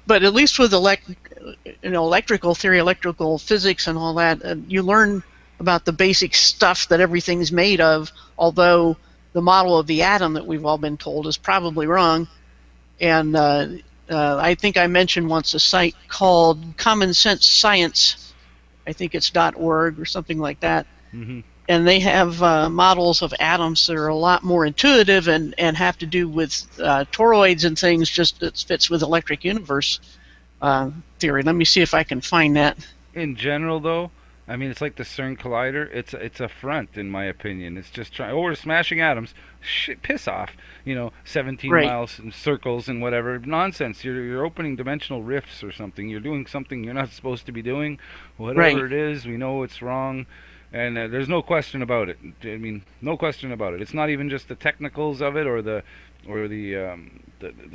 but at least with electrical theory, electrical physics, and all that, you learn about the basic stuff that everything's made of. Although the model of the atom that we've all been told is probably wrong, and I think I mentioned once a site called Common Sense Science. I think it's .org or something like that. Mm-hmm. And they have models of atoms that are a lot more intuitive and have to do with toroids and things, just that fits with electric universe theory. Let me see if I can find that. In general, though, I mean, it's like the CERN collider. It's a front, in my opinion. It's just trying. Oh, we're smashing atoms. Shit, piss off. 17 Right. miles in circles and whatever nonsense. You're opening dimensional rifts or something. You're doing something you're not supposed to be doing. Whatever Right. it is, we know it's wrong. And there's no question about it. I mean, no question about it. It's not even just the technicals of it or the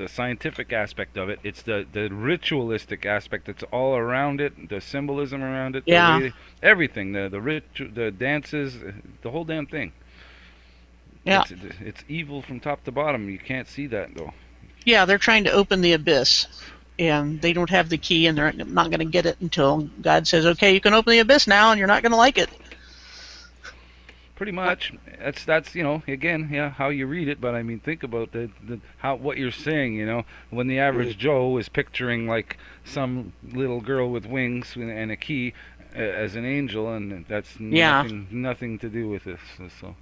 scientific aspect of it. It's the ritualistic aspect that's all around it, the symbolism around it, Yeah. the way, everything, the dances, the whole damn thing. Yeah. It's evil from top to bottom. You can't see that though. Yeah, they're trying to open the abyss, and they don't have the key, and they're not going to get it until God says, "Okay, you can open the abyss now," and you're not going to like it. Pretty much. That's again, yeah, how you read it. But I mean, think about what you're saying. When the average Joe is picturing like some little girl with wings and a key, as an angel, and that's Yeah. nothing to do with this. So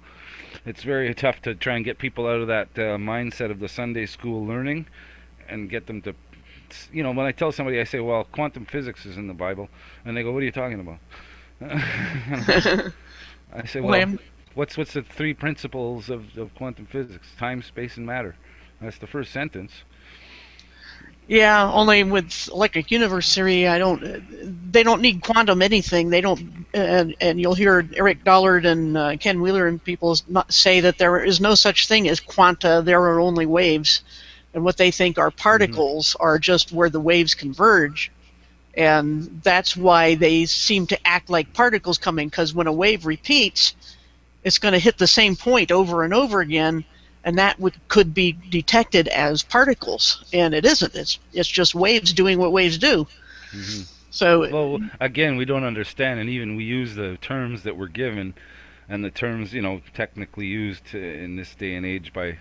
it's very tough to try and get people out of that mindset of the Sunday school learning and get them to, you know, when I tell somebody, I say, well, quantum physics is in the Bible, and they go, what are you talking about? I say, well, what's the three principles of quantum physics? Time, space, and matter. That's the first sentence. Yeah, only with electric universe theory, they don't need quantum anything. They don't, and you'll hear Eric Dollard and Ken Wheeler and people say that there is no such thing as quanta. There are only waves, and what they think are particles are just where the waves converge, and that's why they seem to act like particles coming. Because when a wave repeats, it's going to hit the same point over and over again. And that could be detected as particles, and it isn't. It's just waves doing what waves do. Mm-hmm. So, well, again, we don't understand, and even we use the terms that we're given, and the terms, you know, technically used in this day and age by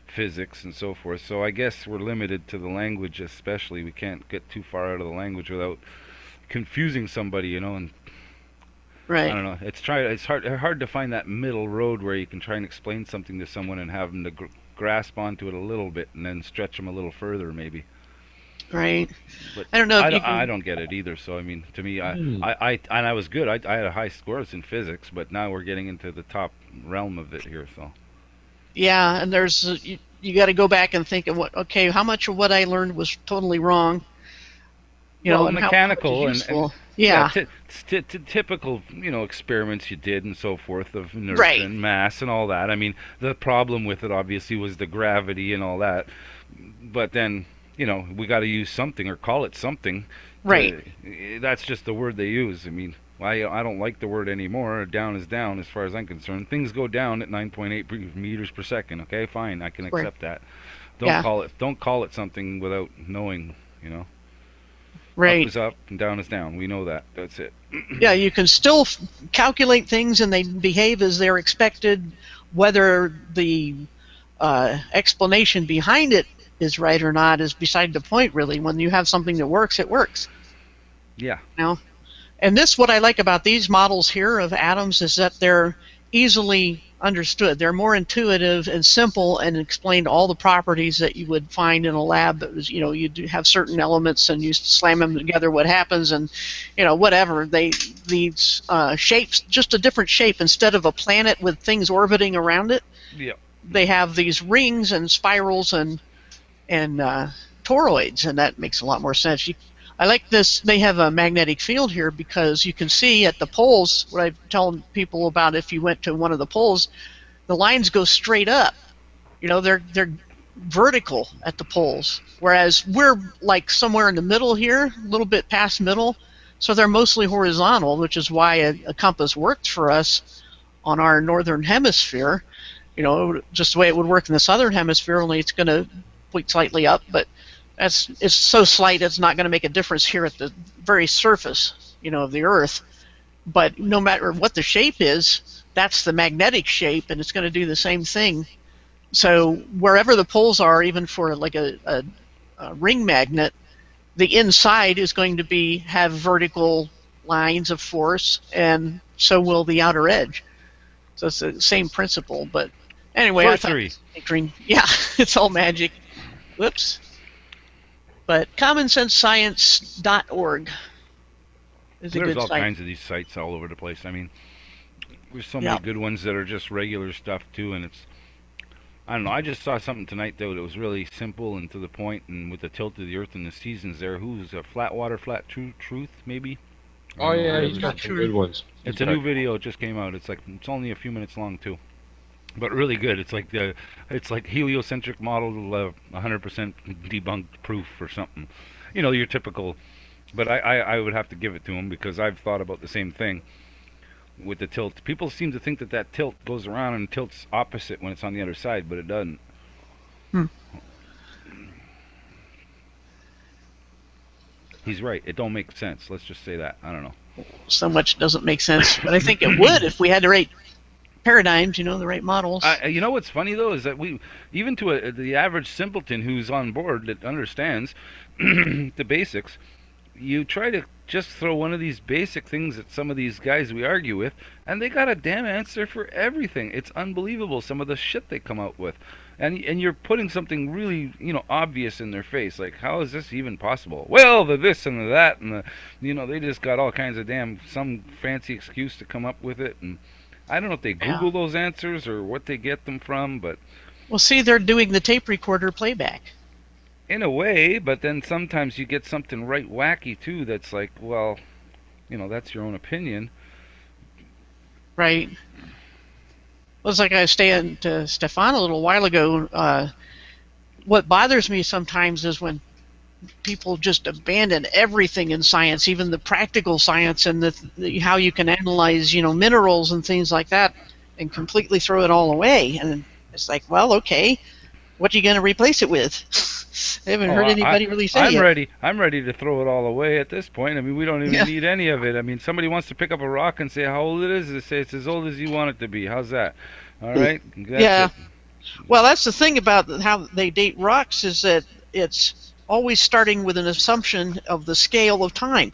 physics and so forth. So I guess we're limited to the language, especially. We can't get too far out of the language without confusing somebody, you know. And right. I don't know. It's hard to find that middle road where you can try and explain something to someone and have them to grasp onto it a little bit and then stretch them a little further, maybe. Right. But I don't know. I don't get it either. So I mean, to me, I was good. I had a high scores in physics, but now we're getting into the top realm of it here. So. Yeah, and there's you got to go back and think of how much of what I learned was totally wrong. You know, mechanical and yeah, typical, you know, experiments you did and so forth of inertia and mass and all that. I mean, the problem with it obviously was the gravity and all that. But then, you know, we got to use something or call it something. Right. That's just the word they use. I mean, I don't like the word anymore. Down is down as far as I'm concerned. Things go down at 9.8 meters per second. Okay, fine, I can accept that. Don't call it something without knowing, you know. Right. Up is up and down is down. We know that. That's it. Yeah, you can still calculate things and they behave as they're expected, whether the explanation behind it is right or not is beside the point, really. When you have something that works, it works. Yeah. You know? And what I like about these models here of atoms is that they're easily understood. They're more intuitive and simple and explain all the properties that you would find in a lab. That was, you know, you do have certain elements and you slam them together, what happens, and, you know, whatever. These shapes, just a different shape. Instead of a planet with things orbiting around it, they have these rings and spirals and toroids, and that makes a lot more sense. I like this. They have a magnetic field here because you can see at the poles, what I tell people about, if you went to one of the poles, the lines go straight up. You know, they're vertical at the poles, whereas we're like somewhere in the middle here, a little bit past middle, so they're mostly horizontal, which is why a compass worked for us on our northern hemisphere. You know, just the way it would work in the southern hemisphere, only it's going to point slightly up, but it's so slight it's not going to make a difference here at the very surface, you know, of the Earth. But no matter what the shape is, that's the magnetic shape, and it's going to do the same thing. So wherever the poles are, even for like a ring magnet, the inside is going to have vertical lines of force, and so will the outer edge. So it's the same principle. But anyway, yeah, it's all magic. Whoops. But commonsensescience.org is a good site. There's all kinds of these sites all over the place. I mean, there's so many good ones that are just regular stuff too, and it's, I don't know, I just saw something tonight though that was really simple and to the point, and with the tilt of the Earth and the seasons there. Who's a Truth maybe? Oh yeah, he's got some good ones. It's a new video. It just came out. It's only a few minutes long too. But really good. It's like heliocentric model, 100% debunked proof or something. You know, your typical. But I would have to give it to him because I've thought about the same thing with the tilt. People seem to think that tilt goes around and tilts opposite when it's on the other side, but it doesn't. He's right. It don't make sense. Let's just say that. I don't know. So much doesn't make sense, but I think it would if we had the right paradigms, you know, the right models. You know what's funny though is that we, even to the average simpleton who's on board that understands the basics, you try to just throw one of these basic things at some of these guys we argue with, and they got a damn answer for everything. It's unbelievable some of the shit they come out with. And you're putting something really, obvious in their face. Like, how is this even possible? Well, the this and the that, and they just got all kinds of some fancy excuse to come up with it. And I don't know if they Google those answers or what they get them from, but... Well, see, they're doing the tape recorder playback. In a way, but then sometimes you get something right wacky, too, that's like, well, that's your own opinion. Right. Well, it's like I was saying to Stefan a little while ago, what bothers me sometimes is when people just abandon everything in science, even the practical science and how you can analyze, minerals and things like that, and completely throw it all away. And it's like, well, okay, what are you going to replace it with? I haven't heard anybody really say it. I'm ready to throw it all away at this point. I mean, we don't even need any of it. I mean, somebody wants to pick up a rock and say how old it is. They say it's as old as you want it to be. How's that? All right? That's it. Well, that's the thing about how they date rocks, is that it's always starting with an assumption of the scale of time.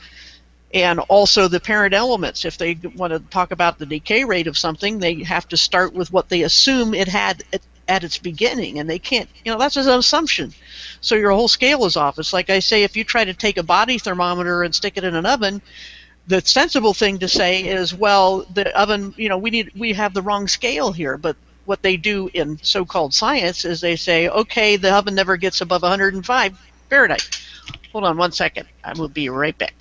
And also the parent elements. If they want to talk about the decay rate of something, they have to start with what they assume it had at its beginning, and they can't, that's an assumption. So your whole scale is off. It's like I say, if you try to take a body thermometer and stick it in an oven, the sensible thing to say is, well, the oven, we have the wrong scale here. But what they do in so-called science is they say, okay, the oven never gets above 105 Fahrenheit. Hold on one second. I will be right back.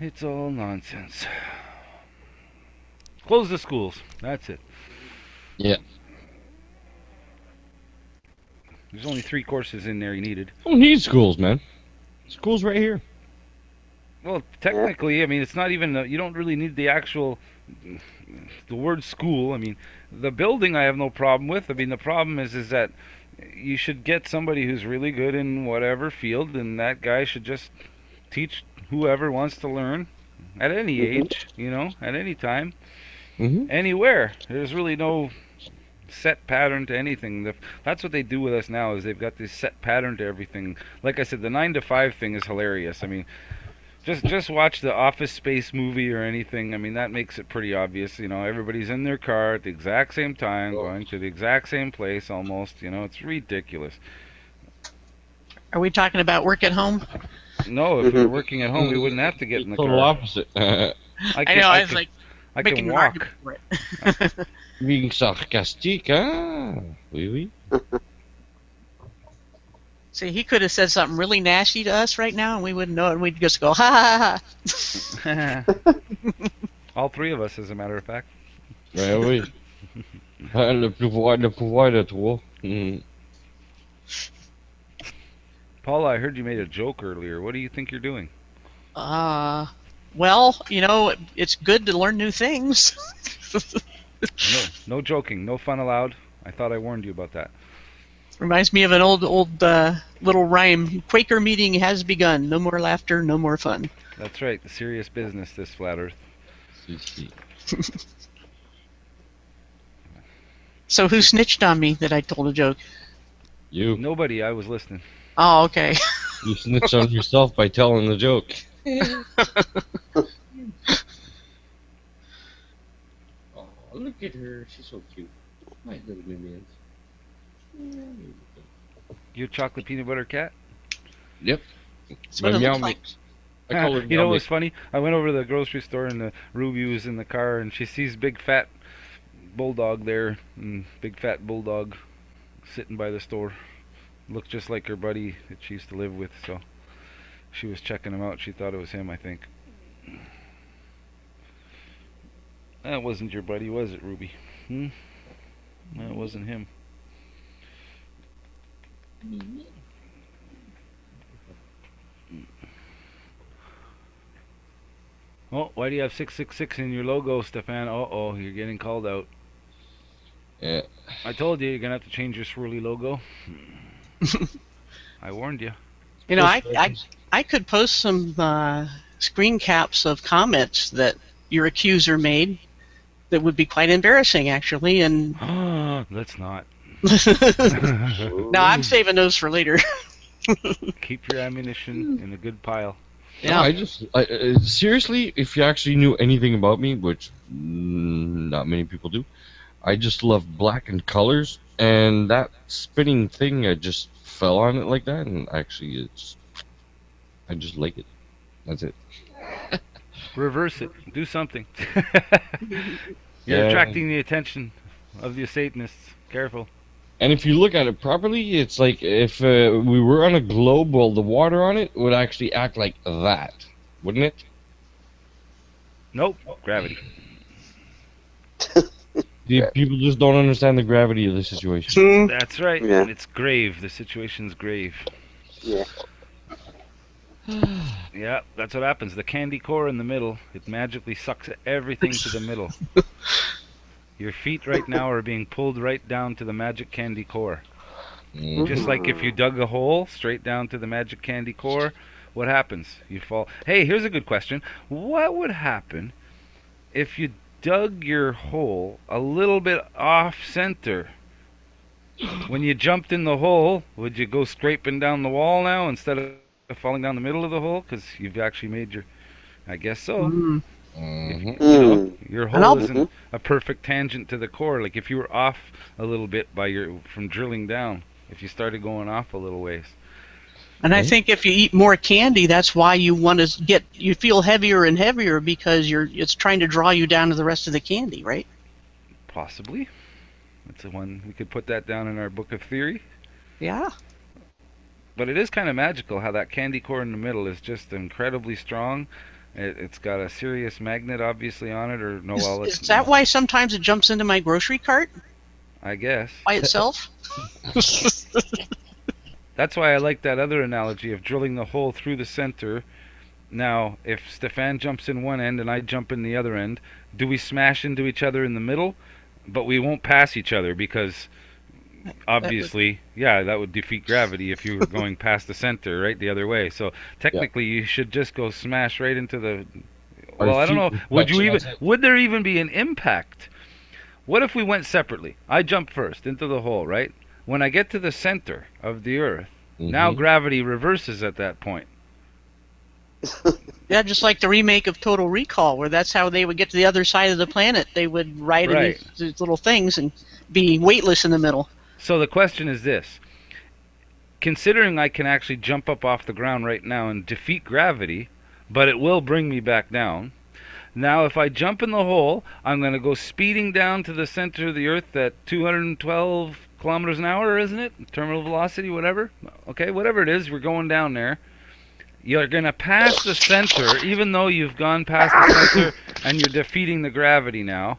It's all nonsense. Close the schools. That's it. Yeah. There's only 3 courses in there you needed. Don't need schools, man. School's right here. Well, technically, I mean, it's not even... you don't really need the actual... the word school. I mean, the building I have no problem with. I mean, the problem is that you should get somebody who's really good in whatever field, and that guy should just teach whoever wants to learn at any age, at any time, anywhere. There's really no set pattern to anything. That's what they do with us now, is they've got this set pattern to everything. Like I said, the 9 to 5 thing is hilarious. I mean, just watch the Office Space movie or anything. I mean, that makes it pretty obvious. Everybody's in their car at the exact same time, going to the exact same place almost. It's ridiculous. Are we talking about work at home? No, if we were working at home, we wouldn't have to get in the car. Total opposite. I can walk. Being sarcastic, huh? Oui, oui. See, he could have said something really nasty to us right now, and we wouldn't know it, and we'd just go, ha, ha, ha. All 3 of us, as a matter of fact. Ben oui. Le pouvoir de trois. Paula, I heard you made a joke earlier. What do you think you're doing? Well, it's good to learn new things. No joking. No fun allowed. I thought I warned you about that. Reminds me of an old little rhyme. Quaker meeting has begun. No more laughter, no more fun. That's right. Serious business, this flat earth. So who snitched on me that I told a joke? You. Nobody. I was listening. Oh, okay. You snitched on yourself by telling the joke. Oh, look at her. She's so cute. My little minions. Your chocolate peanut butter cat? Yep. That's what it looks like. I call her you know what's funny? I went over to the grocery store and Ruby was in the car and she sees big fat bulldog there, and big fat bulldog sitting by the store. Looked just like her buddy that she used to live with, so she was checking him out. She thought it was him, I think. That wasn't your buddy, was it, Ruby? That wasn't him. Oh, why do you have 666 in your logo, Stefan? Uh-oh, you're getting called out. Yeah. I told you, you're going to have to change your swirly logo. I warned you. I could post some screen caps of comments that your accuser made that would be quite embarrassing, actually. And let's not. No, I'm saving those for later. Keep your ammunition in a good pile. No, seriously, if you actually knew anything about me, which not many people do, I just love black and colors, and that spinning thing, I just fell on it like that, and actually, I just like it. That's it. Reverse it. Do something. You're attracting the attention of the Satanists. Careful. And if you look at it properly, it's like if we were on a globe, well, the water on it would actually act like that, wouldn't it? Nope. Gravity. People just don't understand the gravity of the situation. That's right. Yeah. It's grave. The situation's grave. Yeah. Yeah, that's what happens. The candy core in the middle, it magically sucks everything to the middle. Your feet right now are being pulled right down to the magic candy core. Just like if you dug a hole straight down to the magic candy core, what happens? You fall. Hey, here's a good question. What would happen if you dug your hole a little bit off center? When you jumped in the hole, would you go scraping down the wall now instead of falling down the middle of the hole? Because you've actually made your... I guess so. You know, your hole isn't a perfect tangent to the core. Like if you were off a little bit from drilling down, if you started going off a little ways. And I think if you eat more candy, that's why you want to you feel heavier and heavier because it's trying to draw you down to the rest of the candy, right? Possibly. That's the one. We could put that down in our book of theory. Yeah. But it is kind of magical how that candy core in the middle is just incredibly strong. It's got a serious magnet, obviously, on it, or no? Is that why sometimes it jumps into my grocery cart? I guess. By itself? That's why I like that other analogy of drilling the hole through the center. Now, if Stefan jumps in one end and I jump in the other end, do we smash into each other in the middle? But we won't pass each other because... obviously, that would defeat gravity if you were going past the center, right, the other way. So technically, you should just go smash right into the. Well, I don't know. Would there even be an impact? What if we went separately? I jump first into the hole, right? When I get to the center of the Earth, now gravity reverses at that point. Yeah, just like the remake of Total Recall, where that's how they would get to the other side of the planet. They would ride in these little things and be weightless in the middle. So the question is this. Considering I can actually jump up off the ground right now and defeat gravity, but it will bring me back down. Now if I jump in the hole, I'm going to go speeding down to the center of the Earth at 212 kilometers an hour, isn't it? Terminal velocity, whatever. Okay, whatever it is, we're going down there. You're going to pass the center, even though you've gone past the center and you're defeating the gravity now.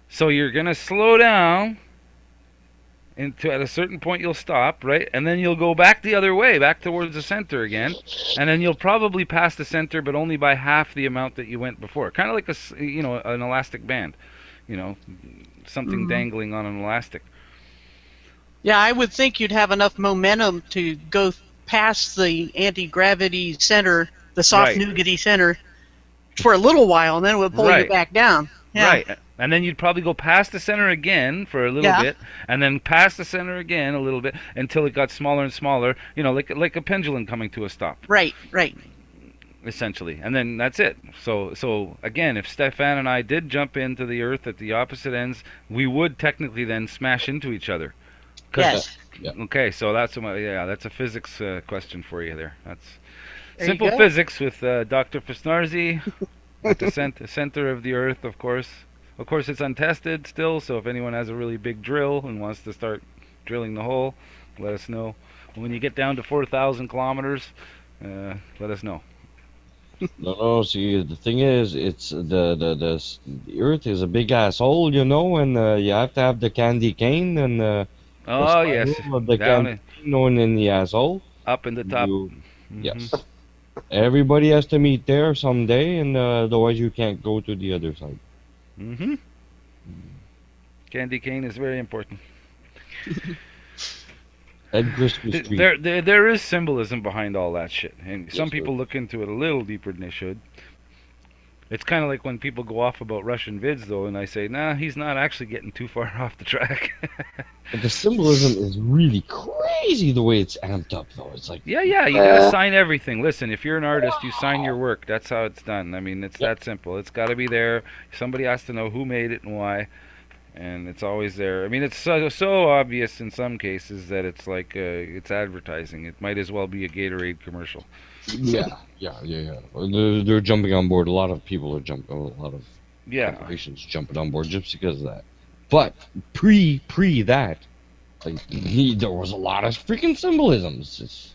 So you're going to slow down. At a certain point you'll stop, right? And then you'll go back the other way, back towards the center again. And then you'll probably pass the center, but only by half the amount that you went before. Kind of like an elastic band. Something dangling on an elastic. Yeah, I would think you'd have enough momentum to go past the anti-gravity center, the soft nougaty center, for a little while, and then it would pull you back down. Yeah. Right. And then you'd probably go past the center again for a little bit, and then past the center again a little bit until it got smaller and smaller, like a pendulum coming to a stop. Right. Essentially. And then that's it. So again, if Stefan and I did jump into the Earth at the opposite ends, we would technically then smash into each other. Yes. Okay, so that's a physics question for you there. That's there simple physics with Dr. Fisnarzi at the center of the Earth, of course. Of course, it's untested still, so if anyone has a really big drill and wants to start drilling the hole, let us know. When you get down to 4,000 kilometers, let us know. No, see, the thing is, it's the Earth is a big asshole, and you have to have the candy cane and the candy cane in the asshole. Up in the top. Yes. Everybody has to meet there someday, and otherwise you can't go to the other side. Candy cane is very important. And Christmas tree. There is symbolism behind all that shit, and some people look into it a little deeper than they should. It's kind of like when people go off about Russian vids, though, and I say, nah, he's not actually getting too far off the track. But the symbolism is really crazy the way it's amped up, though. It's like, Yeah, you gotta sign everything. Listen, if you're an artist, you sign your work. That's how it's done. I mean, it's that simple. It's got to be there. Somebody has to know who made it and why, and it's always there. I mean, it's so obvious in some cases that it's like it's advertising. It might as well be a Gatorade commercial. yeah. They're jumping on board. A lot of people are jumping. A lot of corporations jumping on board just because of that. But pre that, like there was a lot of freaking symbolisms.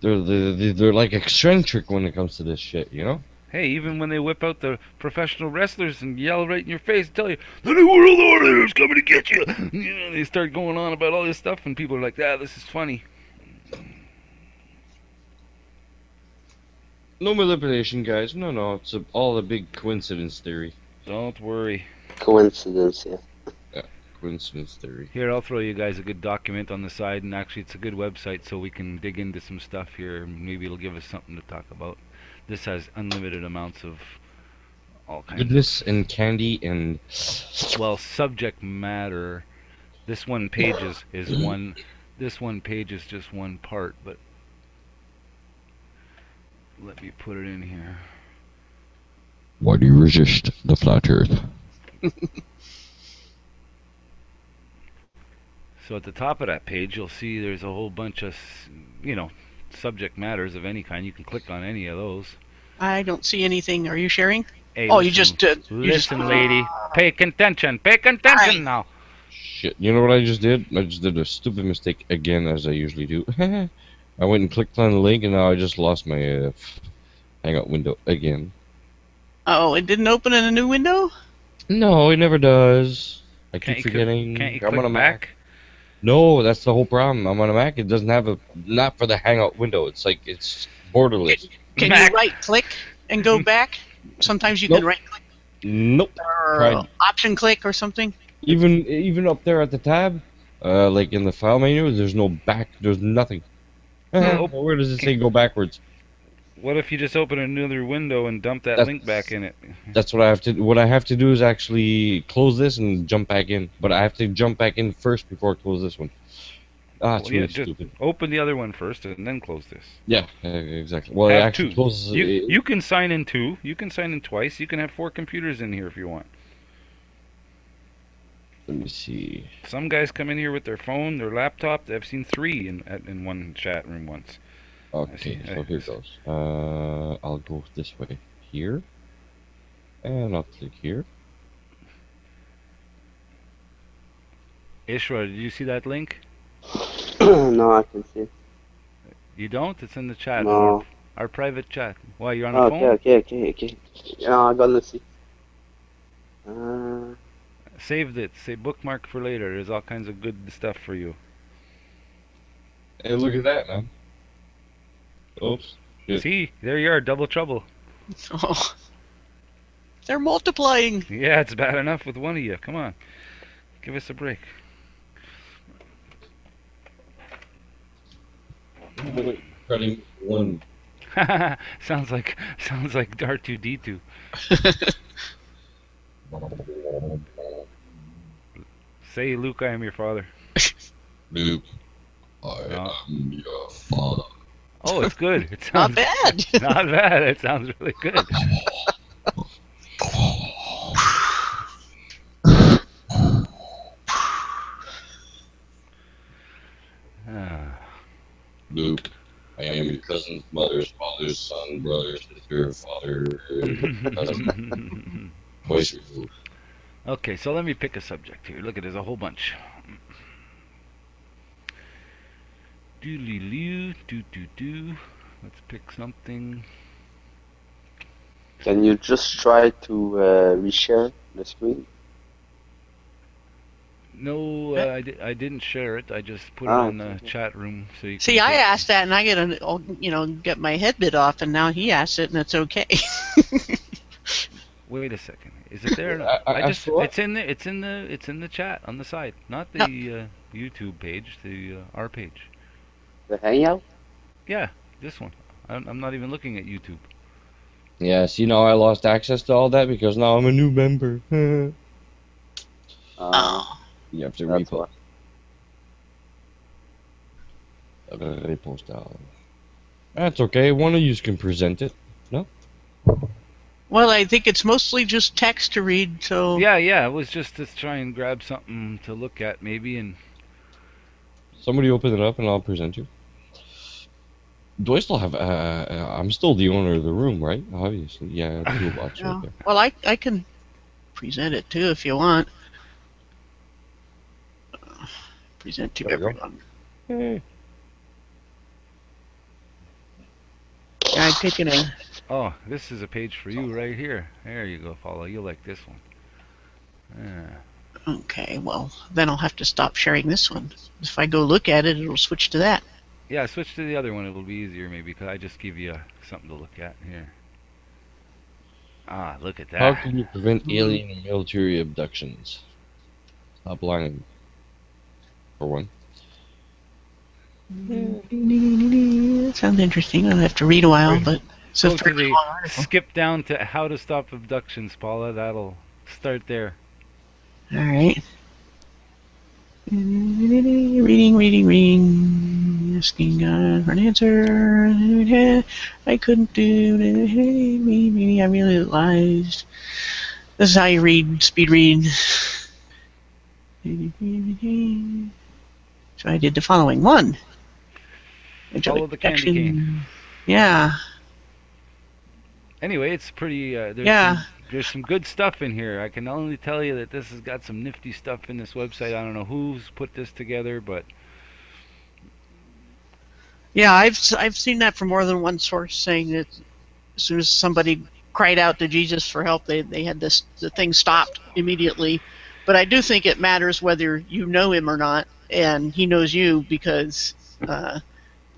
They're like eccentric when it comes to this shit, you know? Hey, even when they whip out the professional wrestlers and yell right in your face, tell you, the New World Order is coming to get you. You know, they start going on about all this stuff, and people are like, this is funny. No manipulation, guys. No. It's all a big coincidence theory. Don't worry. Coincidence, yeah. Yeah, coincidence theory. Here, I'll throw you guys a good document on the side, and actually it's a good website so we can dig into some stuff here. Maybe it'll give us something to talk about. This has unlimited amounts of all kinds goodness and candy and... Well, subject matter. This one page is one... This one page is just one part, but... Let me put it in here. Why do you resist the flat earth? So at the top of that page, you'll see there's a whole bunch of, subject matters of any kind. You can click on any of those. I don't see anything. Are you sharing? Hey, you listen, just did. Listen, lady. Pay attention. Pay attention now. Shit, you know what I just did? I just did a stupid mistake again, as I usually do. I went and clicked on the link, and now I just lost my Hangout window again. Oh, it didn't open in a new window? No, it never does. I keep forgetting. Can't you I'm click on a back? Mac. No, that's the whole problem. I'm on a Mac. It doesn't have not for the Hangout window. It's like, it's borderless. Can you right-click and go back? Sometimes you can right-click. Nope. Or option click or something. Even up there at the tab, like in the file menu, there's no back. There's nothing. Where does it say go backwards? What if you just open another window and dump that link back in it? That's what I have to. What I have to do is actually close this and jump back in. But I have to jump back in first before I close this one. It's really stupid. Open the other one first and then close this. Yeah, exactly. Well, it Have actually two. closes. You can sign in two. You can sign in twice. You can have 4 computers in here if you want. Let me see. Some guys come in here with their phone, their laptop. I've seen 3 in one chat room once. Okay, so here goes. I'll go this way here, and I'll click here. Ishra, did you see that link? No, I can see. You don't? It's in the chat. No. Our private chat. Why, you're on the phone? Okay. Yeah, I'm gonna see. Saved it. Say bookmark for later. There's all kinds of good stuff for you. Hey, look at that, man. Oops. See, there you are, double trouble. Oh. They're multiplying. Yeah, it's bad enough with one of you. Come on. Give us a break. Cutting one. sounds like R2D2. Say, Luke, I am your father. Luke, I am your father. Oh, it's good. It Not sounds bad. Not bad. It sounds really good. Luke, I am your cousin's mother's father's son, brother, sister, father, cousin. Twice removed. Okay, so let me pick a subject here. Look, there's a whole bunch. Do. Let's pick something. Can you just try to reshare the screen? No, I didn't share it. I just put it in the chat room so you can See, I asked that, and I get my head bit off, and now he asked it, and it's okay. Wait a second. Is it there? It's in the chat on the side, not the YouTube page, our page. The Hangout? Yeah, this one. I'm not even looking at YouTube. Yeah, see, now I lost access to all that because now I'm a new member. Oh. You have to That's repost. Repost that. That's okay. One of you can present it. No? Well, I think it's mostly just text to read, so... Yeah, it was just to try and grab something to look at, maybe, and... Somebody open it up and I'll present you. Do I still have... I'm still the owner of the room, right? Obviously. Yeah, toolbox Yeah. right there. Well, I can present it too if you want. Present to There we go. everyone. Hey. Yeah, I'm taking a... Oh, this is a page for you right here. There you go, Paula. You'll like this one. Yeah. Okay, well, then I'll have to stop sharing this one. If I go look at it, it'll switch to that. Yeah, switch to the other one. It'll be easier, maybe, because I just give you something to look at here. Ah, look at that. How can you prevent alien and military abductions? Stop lying. For one. Sounds interesting. I'll have to read a while, but it's a Go to fairly the long article. skip down to how to stop abductions, Paula. That'll start there. All right. Reading. Asking God for an answer. I couldn't do it. Maybe I realized. This is how you read, speed read. So I did the following one. Follow the candy cane. Yeah. Anyway, it's pretty. There's some good stuff in here. I can only tell you that this has got some nifty stuff in this website. I don't know who's put this together, but Yeah, I've seen that from more than one source saying that as soon as somebody cried out to Jesus for help, they had the thing stopped immediately. But I do think it matters whether you know him or not, and he knows you, because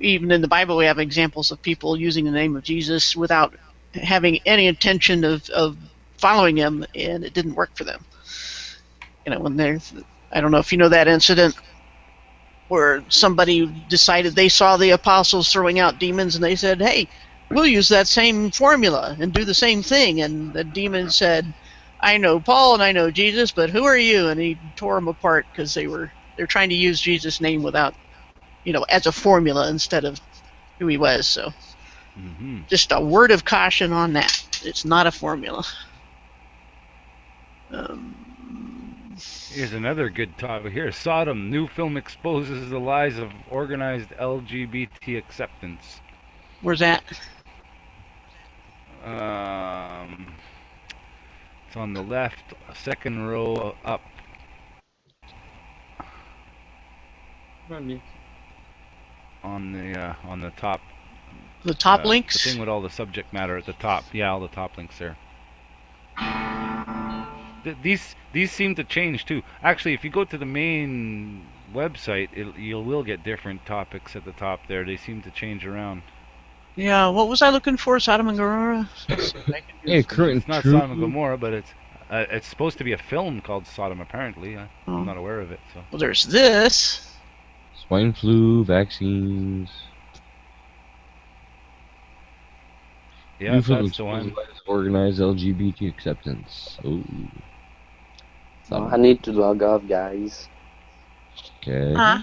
even in the Bible we have examples of people using the name of Jesus without having any intention of following him, and it didn't work for them. You know, when I don't know if you know that incident where somebody decided they saw the apostles throwing out demons and they said, hey, we'll use that same formula and do the same thing. And the demon said, I know Paul and I know Jesus, but who are you? And he tore them apart because they're trying to use Jesus' name without, as a formula instead of who he was. So just a word of caution on that. It's not a formula. here's another good topic here. Sodom. New film exposes the lies of organized LGBT acceptance. Where's that? It's on the left, second row up. On the top. The top links? The thing with all the subject matter at the top. Yeah, all the top links there. These seem to change too. Actually, if you go to the main website, you will get different topics at the top there. They seem to change around. Yeah, what was I looking for? Sodom and Gomorrah? Hey, current it's not truth. Sodom and Gomorrah, but it's supposed to be a film called Sodom. Apparently, I'm not aware of it. So. Well, there's this. Swine flu, vaccines. Yeah, that's the one. Organized LGBT acceptance. Oh. I need to log off, guys. Okay. Huh?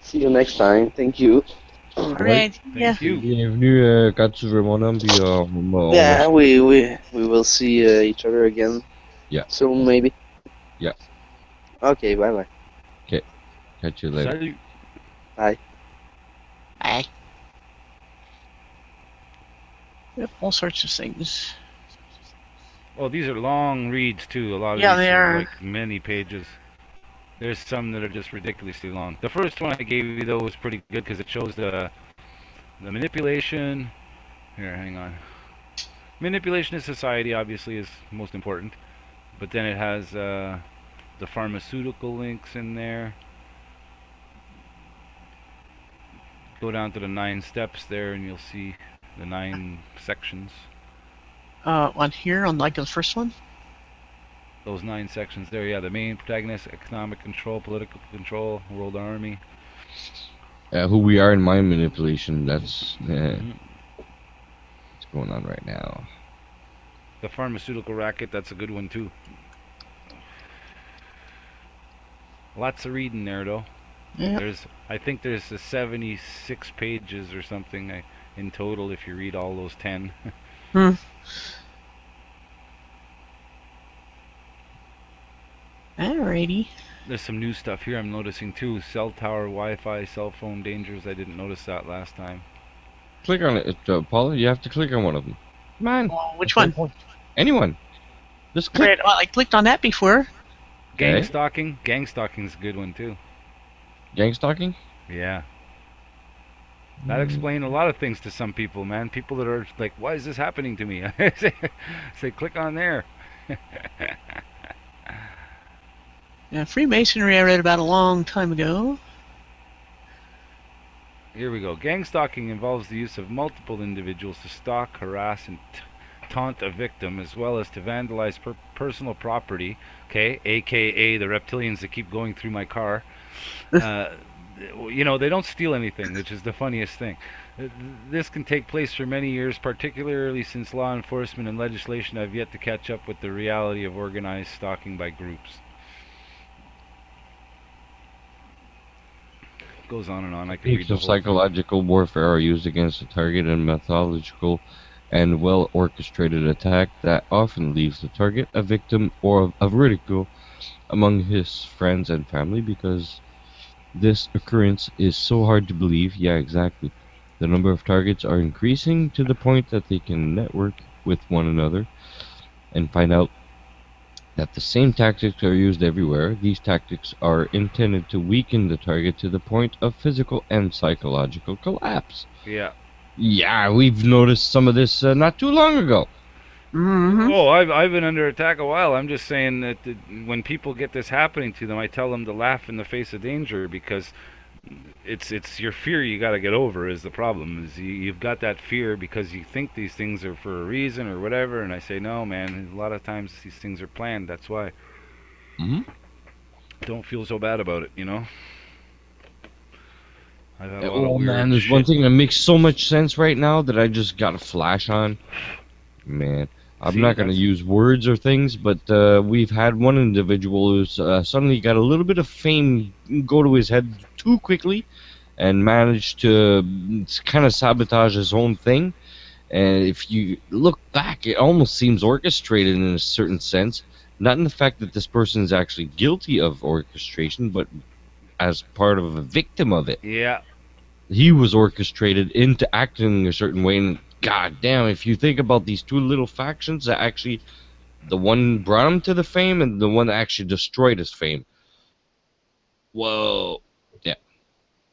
See you next time. Thank you. Alright, yeah. Bienvenue quand tu veux mon homme, puis Yeah, we will see each other again. Yeah. Soon, maybe. Yeah. Okay, bye bye. Okay. Catch you later. Salut. Bye. Bye. Yep, all sorts of things. Oh, these are long reads too. A lot of Yeah, these they are are. like many pages. There's some that are just ridiculously long. The first one I gave you though was pretty good because it shows the manipulation. Here, hang on. Manipulation of society obviously is most important, but then it has the pharmaceutical links in there. Go down to the 9 steps there, and you'll see the 9 sections. On here, on like the first one? Those 9 sections there, yeah. The main protagonist, economic control, political control, world army. Who we are in mind manipulation. That's it's going on right now. The pharmaceutical racket, that's a good one too. Lots of reading there though. Yeah. I think there's 76 pages or something in total if you read all those 10. Alrighty. There's some new stuff here I'm noticing too. Cell tower, Wi-Fi, cell phone dangers. I didn't notice that last time. Click on it, Paula. You have to click on one of them. Come on. Which one? Anyone. Just click. Great. Well, I clicked on that before. Gang Okay. stalking. Gang stalking's a good one too. Gang stalking? Yeah. That explains a lot of things to some people, man. People that are like, why is this happening to me? Say, click on there. Yeah, Freemasonry I read about a long time ago. Here we go. Gang stalking involves the use of multiple individuals to stalk, harass, and taunt a victim, as well as to vandalize personal property. Okay, aka the reptilians that keep going through my car. You know, they don't steal anything, which is the funniest thing. This can take place for many years, particularly since law enforcement and legislation have yet to catch up with the reality of organized stalking by groups. Goes on and on. I could read Techniques the of whole thing. psychological warfare are used against a target in methodological and well-orchestrated attack that often leaves the target a victim or of ridicule among his friends and family because this occurrence is so hard to believe. Yeah, exactly. The number of targets are increasing to the point that they can network with one another and find out that the same tactics are used everywhere. These tactics are intended to weaken the target to the point of physical and psychological collapse. Yeah. Yeah, we've noticed some of this not too long ago. Oh, I've been under attack a while. I'm just saying that when people get this happening to them, I tell them to laugh in the face of danger because it's your fear you got to get over is the problem. Is you've got that fear because you think these things are for a reason or whatever, and I say no, man. A lot of times these things are planned. That's why. Don't feel so bad about it, you know. I've had a lot of Oh weird man, there's shit. one thing that makes so much sense right now that I just got a flash on. Man, I'm See, not going to that's- use words or things, but we've had one individual who's suddenly got a little bit of fame go to his head too quickly and managed to kind of sabotage his own thing. And if you look back, it almost seems orchestrated in a certain sense. Not in the fact that this person is actually guilty of orchestration, but as part of a victim of it. Yeah. He was orchestrated into acting a certain way, and god damn, if you think about these two little factions that actually, the one brought him to the fame and the one that actually destroyed his fame. Whoa. Yeah.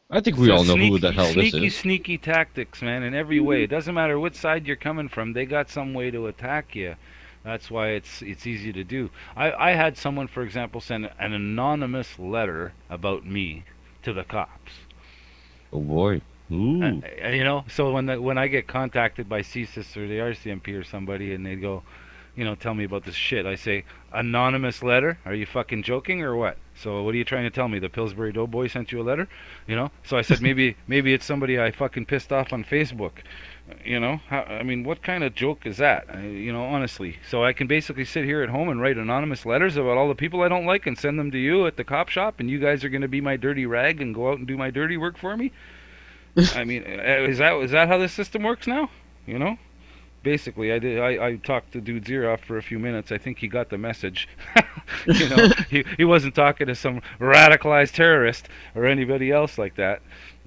I think we So all know who the hell this sneaky, is. sneaky tactics, man, in every way. It doesn't matter what side you're coming from. They got some way to attack you. That's why it's easy to do. I had someone, for example, send an anonymous letter about me to the cops. Oh boy. Ooh. You know, so when I get contacted by CSIS or the RCMP or somebody and they go, you know, tell me about this shit, I say, anonymous letter? Are you fucking joking or what? So what are you trying to tell me? The Pillsbury Doughboy sent you a letter? You know? So I said, maybe it's somebody I fucking pissed off on Facebook. You know? I mean, what kind of joke is that? You know, honestly. So I can basically sit here at home and write anonymous letters about all the people I don't like and send them to you at the cop shop, and you guys are going to be my dirty rag and go out and do my dirty work for me? I mean, is that how this system works now? You know? Basically, I talked to Dude Zero for a few minutes. I think he got the message. You know, he wasn't talking to some radicalized terrorist or anybody else like that.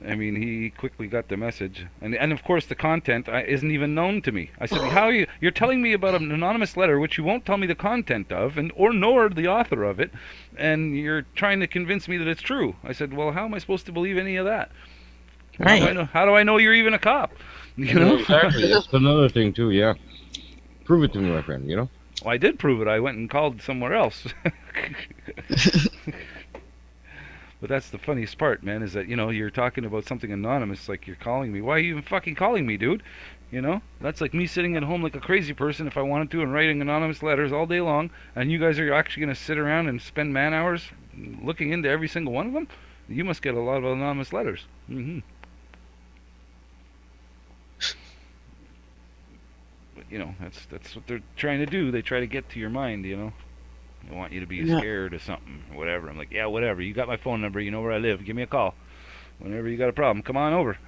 I mean, he quickly got the message, and of course the content isn't even known to me. I said, "How are you're telling me about an anonymous letter which you won't tell me the content of, nor the author of it, and you're trying to convince me that it's true?" I said, "Well, how am I supposed to believe any of that? Right. How do I know you're even a cop?" You know? Exactly. That's another thing too. Yeah. Prove it to me, my friend. You know. Well, I did prove it. I went and called somewhere else. But that's the funniest part, man, is that, you know, you're talking about something anonymous, like you're calling me. Why are you even fucking calling me, dude? You know? That's like me sitting at home like a crazy person if I wanted to and writing anonymous letters all day long, and you guys are actually going to sit around and spend man hours looking into every single one of them? You must get a lot of anonymous letters. you know, that's what they're trying to do. They try to get to your mind, you know. They want you to be Yeah. scared of something or whatever. I'm like, yeah, whatever. You got my phone number. You know where I live. Give me a call whenever you got a problem. Come on over.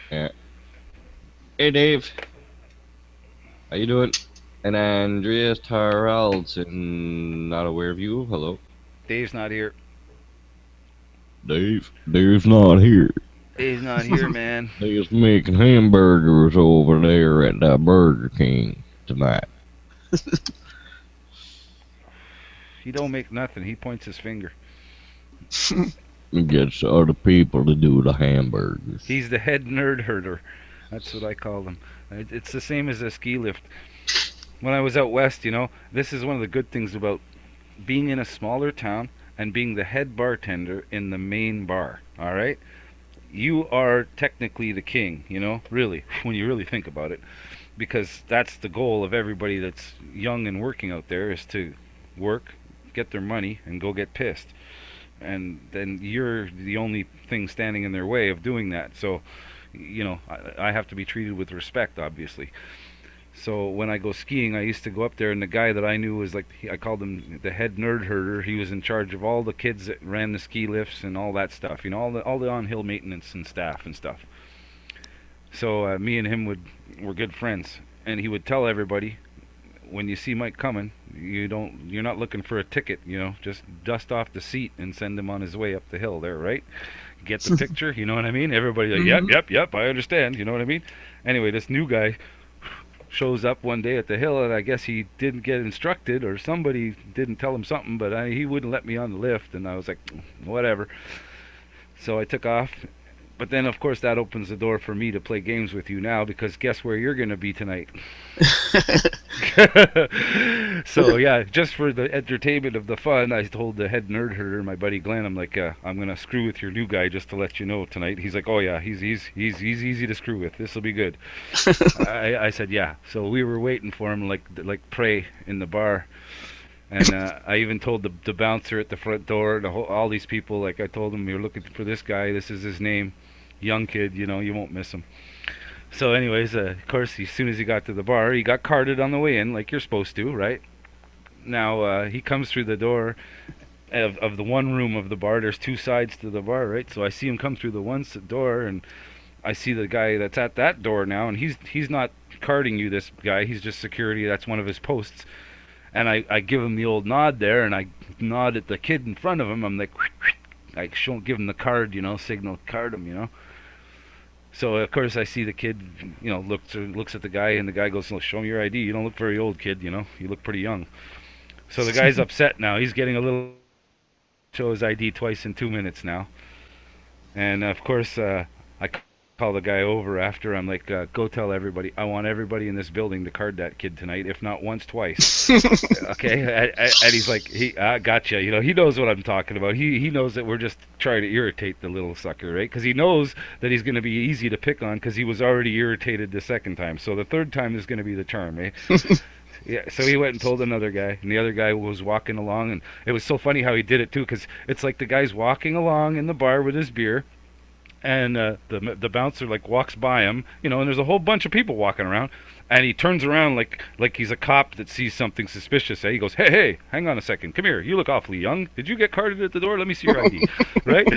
Yeah. Hey, Dave. How you doing? And Andreas Taraldson, not aware of you. Hello. Dave's not here. Dave's not here. Dave's not here, man. He's making hamburgers over there at the Burger King tonight. He don't make nothing. He points his finger. He gets other people to do the hamburgers. He's the head nerd herder. That's what I call him. It's the same as a ski lift. When I was out west, you know, this is one of the good things about being in a smaller town and being the head bartender in the main bar, all right? You are technically the king, you know, really, when you really think about it. Because that's the goal of everybody that's young and working out there, is to work, get their money, and go get pissed. And then you're the only thing standing in their way of doing that. So, you know, I have to be treated with respect, obviously. So when I go skiing, I used to go up there, and the guy that I knew was like, I called him the head nerd herder. He was in charge of all the kids that ran the ski lifts and all that stuff, you know, all the on-hill maintenance and staff and stuff. So me and him were good friends, and he would tell everybody, when you see Mike coming, you're not looking for a ticket, you know, just dust off the seat and send him on his way up the hill there, right? Get the picture, you know what I mean? Everybody like, yep, I understand, you know what I mean? Anyway, this new guy shows up one day at the hill, and I guess he didn't get instructed, or somebody didn't tell him something, but he wouldn't let me on the lift, and I was like, whatever. So I took off. But then, of course, that opens the door for me to play games with you now, because guess where you're going to be tonight? So, yeah, just for the entertainment of the fun, I told the head nerd herder, my buddy Glenn, I'm like, I'm going to screw with your new guy just to let you know tonight. He's like, oh, yeah, he's easy to screw with. This will be good. I said, yeah. So we were waiting for him like prey in the bar. And I even told the bouncer at the front door, all these people, like I told them, you're looking for this guy, this is his name. Young kid, you know, you won't miss him. So anyways, of course, as soon as he got to the bar, he got carded on the way in, like you're supposed to, right? Now, he comes through the door of the one room of the bar. There's two sides to the bar, right? So I see him come through the one door, and I see the guy that's at that door now, and he's not carding you, this guy. He's just security. That's one of his posts. And I give him the old nod there, and I nod at the kid in front of him. I'm like, I give him the card, you know, signal card him, you know. So of course I see the kid, you know, looks at the guy, and the guy goes, "Oh, show me your ID. You don't look very old, kid. You know, you look pretty young." So the guy's upset now. He's getting a little. Show his ID twice in 2 minutes now. And of course I call the guy over after. I'm like, go tell everybody. I want everybody in this building to card that kid tonight, if not once, twice. Okay? And he's like, gotcha. You know, he knows what I'm talking about. He knows that we're just trying to irritate the little sucker, right? Because he knows that he's going to be easy to pick on, because he was already irritated the second time. So the third time is going to be the charm, eh? Yeah, so he went and told another guy, and the other guy was walking along, and it was so funny how he did it too, because it's like the guy's walking along in the bar with his beer, and the bouncer like walks by him, you know, and there's a whole bunch of people walking around, and he turns around like he's a cop that sees something suspicious. He goes, hey, hang on a second, come here, you look awfully young. Did you get carded at the door? Let me see your ID. Right?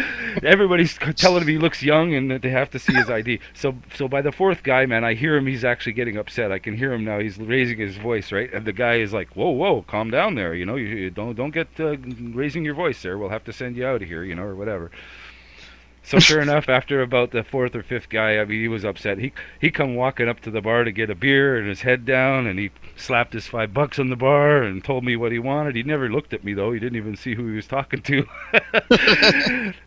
Everybody's telling him he looks young, and that they have to see his ID. So by the fourth guy, man, I hear him. He's actually getting upset. I can hear him now. He's raising his voice, right? And the guy is like, whoa, calm down there. You know, you don't get raising your voice there. We'll have to send you out of here, you know, or whatever. So sure enough, after about the fourth or fifth guy, I mean, he was upset. He come walking up to the bar to get a beer, and his head down, and he slapped his $5 on the bar and told me what he wanted. He never looked at me, though. He didn't even see who he was talking to.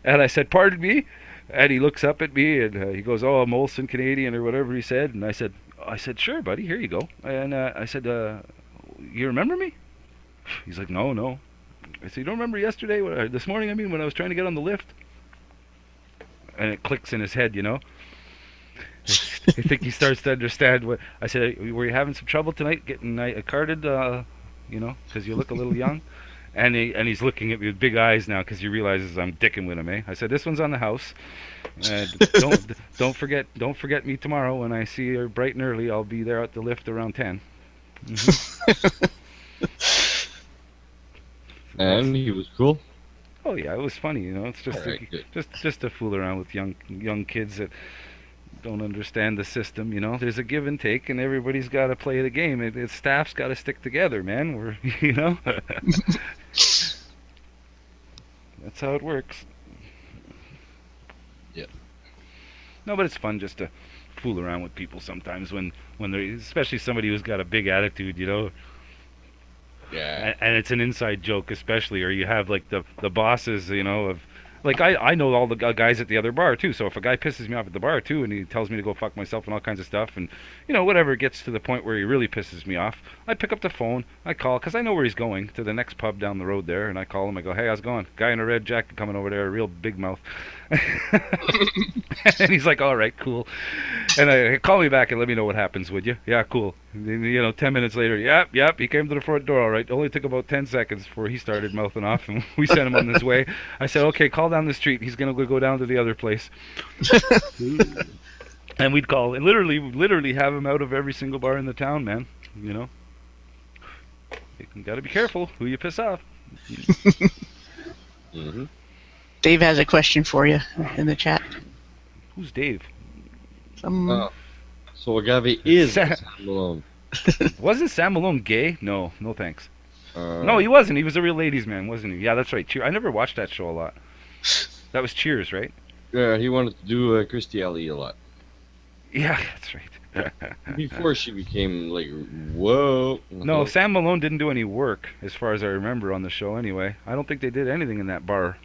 And I said, pardon me? And he looks up at me, and he goes, oh, I'm Olsen Canadian, or whatever he said. And I said, sure, buddy, here you go. And I said, you remember me? He's like, no. I said, you don't remember yesterday, this morning, I mean, when I was trying to get on the lift? And it clicks in his head, you know. I think he starts to understand what I said. Were you having some trouble tonight getting carded, you know, because you look a little young? And he's looking at me with big eyes now because he realizes I'm dicking with him. I said, this one's on the house. Don't forget me tomorrow when I see you bright and early. I'll be there at the lift around 10. And he was cool. Oh yeah, it was funny. It's just just to fool around with young kids that don't understand the system. There's a give and take, and everybody's got to play the game. Staff's got to stick together, man. That's how it works. Yeah. No, but it's fun just to fool around with people sometimes when they're, especially somebody who's got a big attitude, Yeah. And it's an inside joke, especially, or you have like the bosses, of, like I know all the guys at the other bar too. So if a guy pisses me off at the bar too, and he tells me to go fuck myself and all kinds of stuff, and whatever gets to the point where he really pisses me off, I pick up the phone, I call, because I know where he's going, to the next pub down the road there, and I call him. I go, hey, how's it going? Guy in a red jacket coming over there, a real big mouth. And he's like, all right, cool. And I call me back and let me know what happens, would you? Yeah, cool. 10 minutes later, yep, he came to the front door, all right. It only took about 10 seconds before he started mouthing off, and we sent him on his way. I said, okay, call down the street. He's going to go down to the other place. And we'd call and literally have him out of every single bar in the town, man. You got to be careful who you piss off. Mm-hmm. Dave has a question for you in the chat. Who's Dave? So Agave is Sam Malone. Wasn't Sam Malone gay? No thanks. No, he wasn't. He was a real ladies' man, wasn't he? Yeah, that's right. I never watched that show a lot. That was Cheers, right? Yeah, he wanted to do Christy Alley a lot. Yeah, that's right. Before she became like, whoa. No, Sam Malone didn't do any work, as far as I remember, on the show anyway. I don't think they did anything in that bar.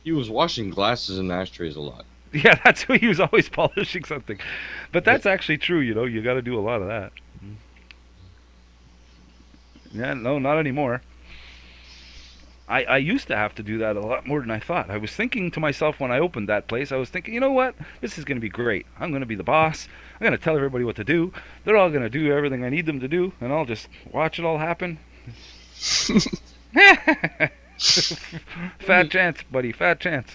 He was washing glasses and ashtrays a lot. Yeah, that's who he was always polishing something. But that's actually true, you got to do a lot of that. Yeah, no, not anymore. I used to have to do that a lot more than I thought. I was thinking to myself when I opened that place, I was thinking, you know what? This is going to be great. I'm going to be the boss. I'm going to tell everybody what to do. They're all going to do everything I need them to do, and I'll just watch it all happen. Fat chance, buddy, fat chance.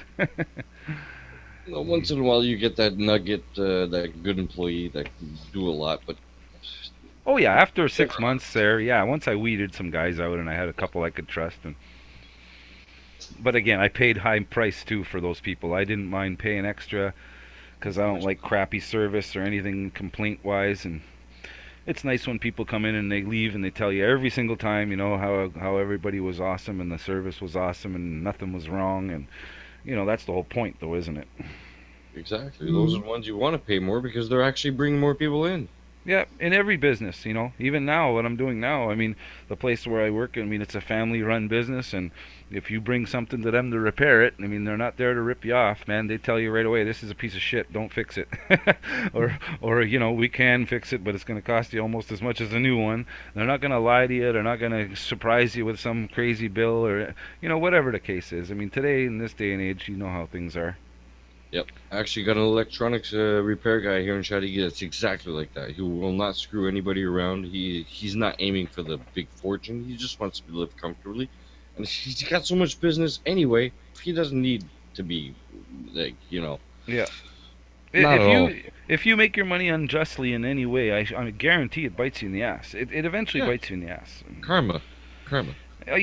Once in a while you get that nugget, that good employee that can do a lot, but... Oh yeah, after 6 months there, yeah, once I weeded some guys out and I had a couple I could trust. But again, I paid high price too for those people. I didn't mind paying extra because I don't like crappy service or anything complaint-wise. And it's nice when people come in and they leave and they tell you every single time, how everybody was awesome and the service was awesome and nothing was wrong. And, that's the whole point though, isn't it? Exactly. Those are the ones you want to pay more because they're actually bringing more people in. Yeah, in every business, even now, what I'm doing now, the place where I work, it's a family-run business, and if you bring something to them to repair it, they're not there to rip you off, man. They tell you right away, this is a piece of shit, don't fix it. or we can fix it, but it's going to cost you almost as much as a new one. They're not going to lie to you, they're not going to surprise you with some crazy bill, or, whatever the case is. Today, in this day and age, you know how things are. Yep. I actually got an electronics repair guy here in Chattagee that's exactly like that. He will not screw anybody around. He's not aiming for the big fortune. He just wants to live comfortably. And he's got so much business anyway, he doesn't need to be, Yeah. Not at all. If you make your money unjustly in any way, I guarantee it bites you in the ass. It eventually bites you in the ass. Karma. I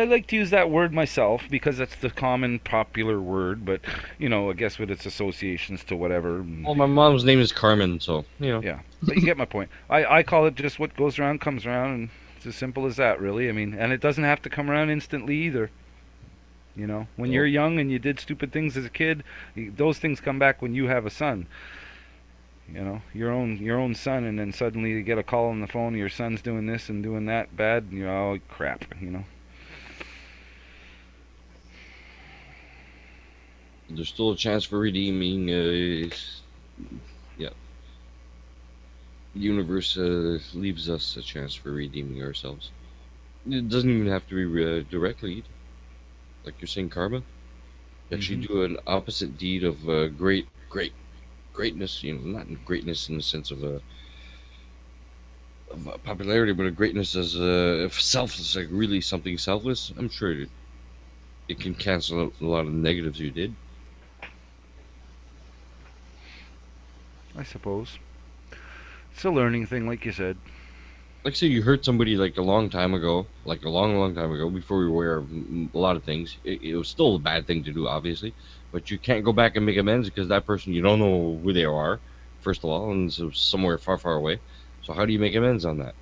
like to use that word myself because that's the common popular word, but I guess with its associations to whatever. Well, my mom's name is Carmen, so Yeah, but you get my point. I call it just what goes around comes around, and it's as simple as that, really. And it doesn't have to come around instantly either. When you're young and you did stupid things as a kid, those things come back when you have a son. Your own son, and then suddenly you get a call on the phone, your son's doing this and doing that bad, and oh crap, There's still a chance for redeeming. Yeah. The universe leaves us a chance for redeeming ourselves. It doesn't even have to be directly, like you're saying, karma. You actually do an opposite deed of greatness, not greatness in the sense of popularity, but a greatness as if selfless, like really something selfless. I'm sure it can cancel out a lot of negatives you did. I suppose. It's a learning thing, like you said. Like say you hurt somebody like a long time ago, like a long time ago, before we were aware of a lot of things. It was still a bad thing to do, obviously, but you can't go back and make amends because that person, you don't know who they are, first of all, and so somewhere far away. So how do you make amends on that?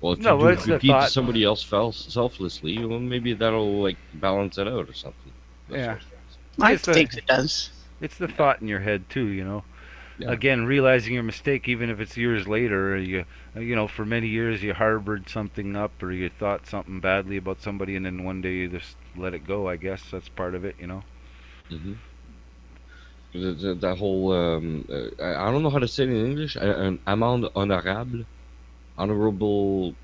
Well, if No, you but do it's the good deed to thought. somebody else selflessly, well, maybe that'll like balance it out or something. Yeah. I It's the- think it does. It's the thought in your head too, you know. Yeah. Again, realizing your mistake, even if it's years later, or you know, for many years you harbored something up, or you thought something badly about somebody, and then one day you just let it go. I guess that's part of it, you know. Mm-hmm. That whole I don't know how to say it in English. An amende honorable, honorable.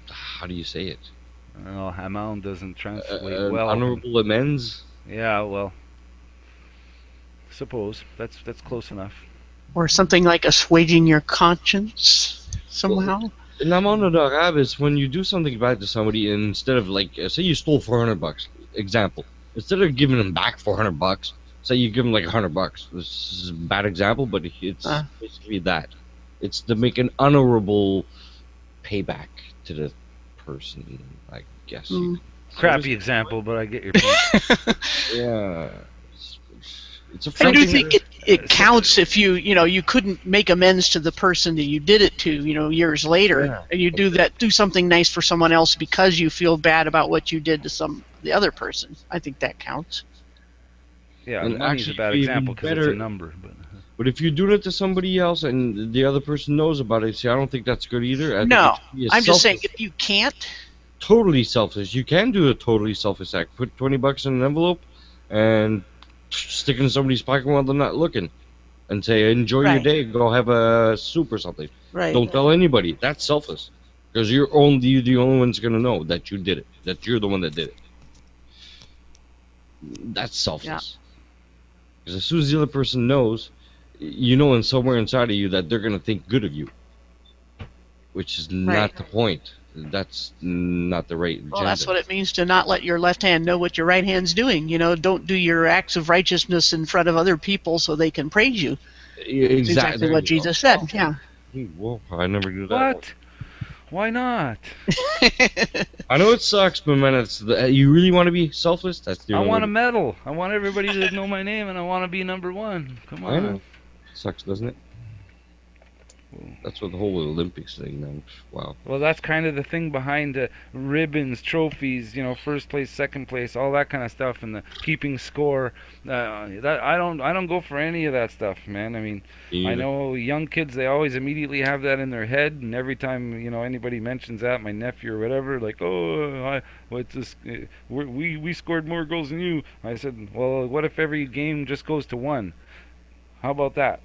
How do you say it? Well, amount doesn't translate well. Honorable amends. Yeah, well, suppose that's close enough. Or something like assuaging your conscience somehow. An amende honorable is when you do something bad to somebody, and instead of like say you stole $400. Example. Instead of giving them back $400, say you give them like $100. This is a bad example, but it's basically that. It's to make an honorable payback to the person, I guess. Crappy example, but I get your point. Yeah. It's a I friendly. do think it counts if you couldn't make amends to the person that you did it to, years later, Yeah. and you do something nice for someone else because you feel bad about what you did to the other person. I think that counts. Yeah, And money's a actually, bad it'd be example because it's better- a number. But if you do it to somebody else and the other person knows about it, see, I don't think that's good either. I think No, it should be a I'm just saying selfless- if you can't, totally selfish. You can do a totally selfish act. Put $20 in an envelope and stick it in somebody's pocket while they're not looking, and say, "Enjoy your Right. day. Go have a soup or something." Right. Don't tell anybody. That's selfless, because you're only the only one's gonna know that you did it. That you're the one that did it. That's selfless. Because as soon as the other person knows, you know, in somewhere inside of you that they're gonna think good of you, which is not Right. the point. That's not the right agenda. well, that's what it means to not let your left hand know what your right hand's doing. Don't do your acts of righteousness in front of other people so they can praise you. That's exactly There what you Jesus said. Yeah. go. Whoa, I never knew that. What? Why not? I know it sucks, but man, you really want to be selfless. That's the I only want a way. medal. I want everybody to know my name, and I want to be number one. Come I on. know. Sucks, doesn't it? That's what the whole Olympics thing, man. Wow. Well, that's kind of the thing behind ribbons, trophies, first place, second place, all that kind of stuff, and the keeping score. That I don't go for any of that stuff, man. I mean, I know young kids, they always immediately have that in their head, and every time anybody mentions that, my nephew or whatever, like, what's this? We scored more goals than you. I said, well, what if every game just goes to one? How about that?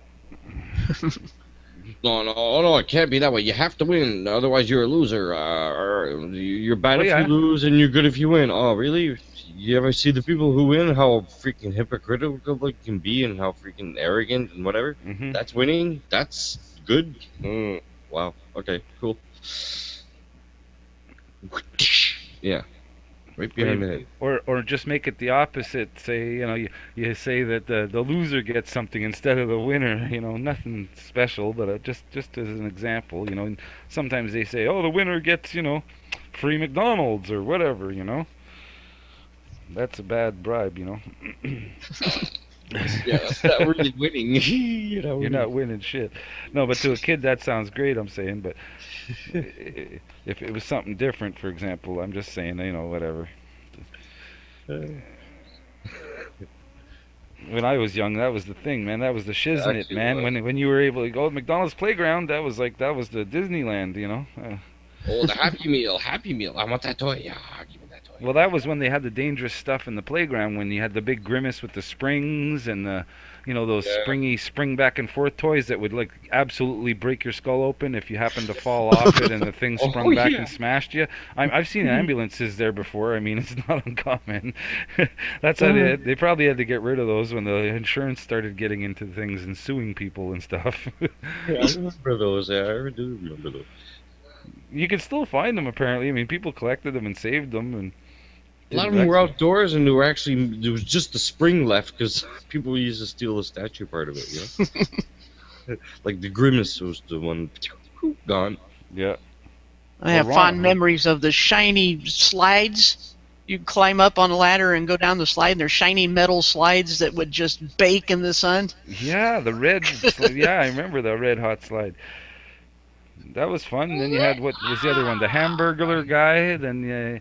No, it can't be that way. You have to win, otherwise you're a loser. Or you're bad if yeah. you lose, and you're good if you win. Oh, really? You ever see the people who win, how freaking hypocritical they can be, and how freaking arrogant and whatever? Mm-hmm. That's winning? That's good? Wow. Okay, cool. Yeah. Right behind the head. Or just make it the opposite. Say, you say that the loser gets something instead of the winner. Nothing special, but just as an example. And sometimes they say, oh, the winner gets, free McDonald's or whatever. That's a bad bribe. Yeah, that's not really winning. You're not winning shit. No, but to a kid that sounds great, I'm saying. But if it was something different, for example, I'm just saying, whatever. When I was young, that was the thing, man. That was the shiznit, Actually, man. what? When you were able to go to McDonald's playground, that was the Disneyland, Oh, the Happy Meal. I want that toy. Yeah, give me that toy. Well, that was when they had the dangerous stuff in the playground, when you had the big Grimace with the springs and the, those springy spring back and forth toys that would like absolutely break your skull open if you happened to fall off it and the thing sprung back and smashed you. I've seen ambulances there before. I mean, it's not uncommon. That's how they probably had to get rid of those when the insurance started getting into things and suing people and stuff. Yeah, I remember those. Yeah, I do remember those. You can still find them apparently. I mean, people collected them and saved them, and a lot of them were outdoors, and there was just the spring left because people used to steal the statue part of it. Like the Grimace was the one gone. Yeah. I have fond memories of the shiny slides. You climb up on a ladder and go down the slide, and they're shiny metal slides that would just bake in the sun. Yeah, the red. Yeah, I remember the red hot slide. That was fun. And then you had, what was the other one? The Hamburglar guy. Then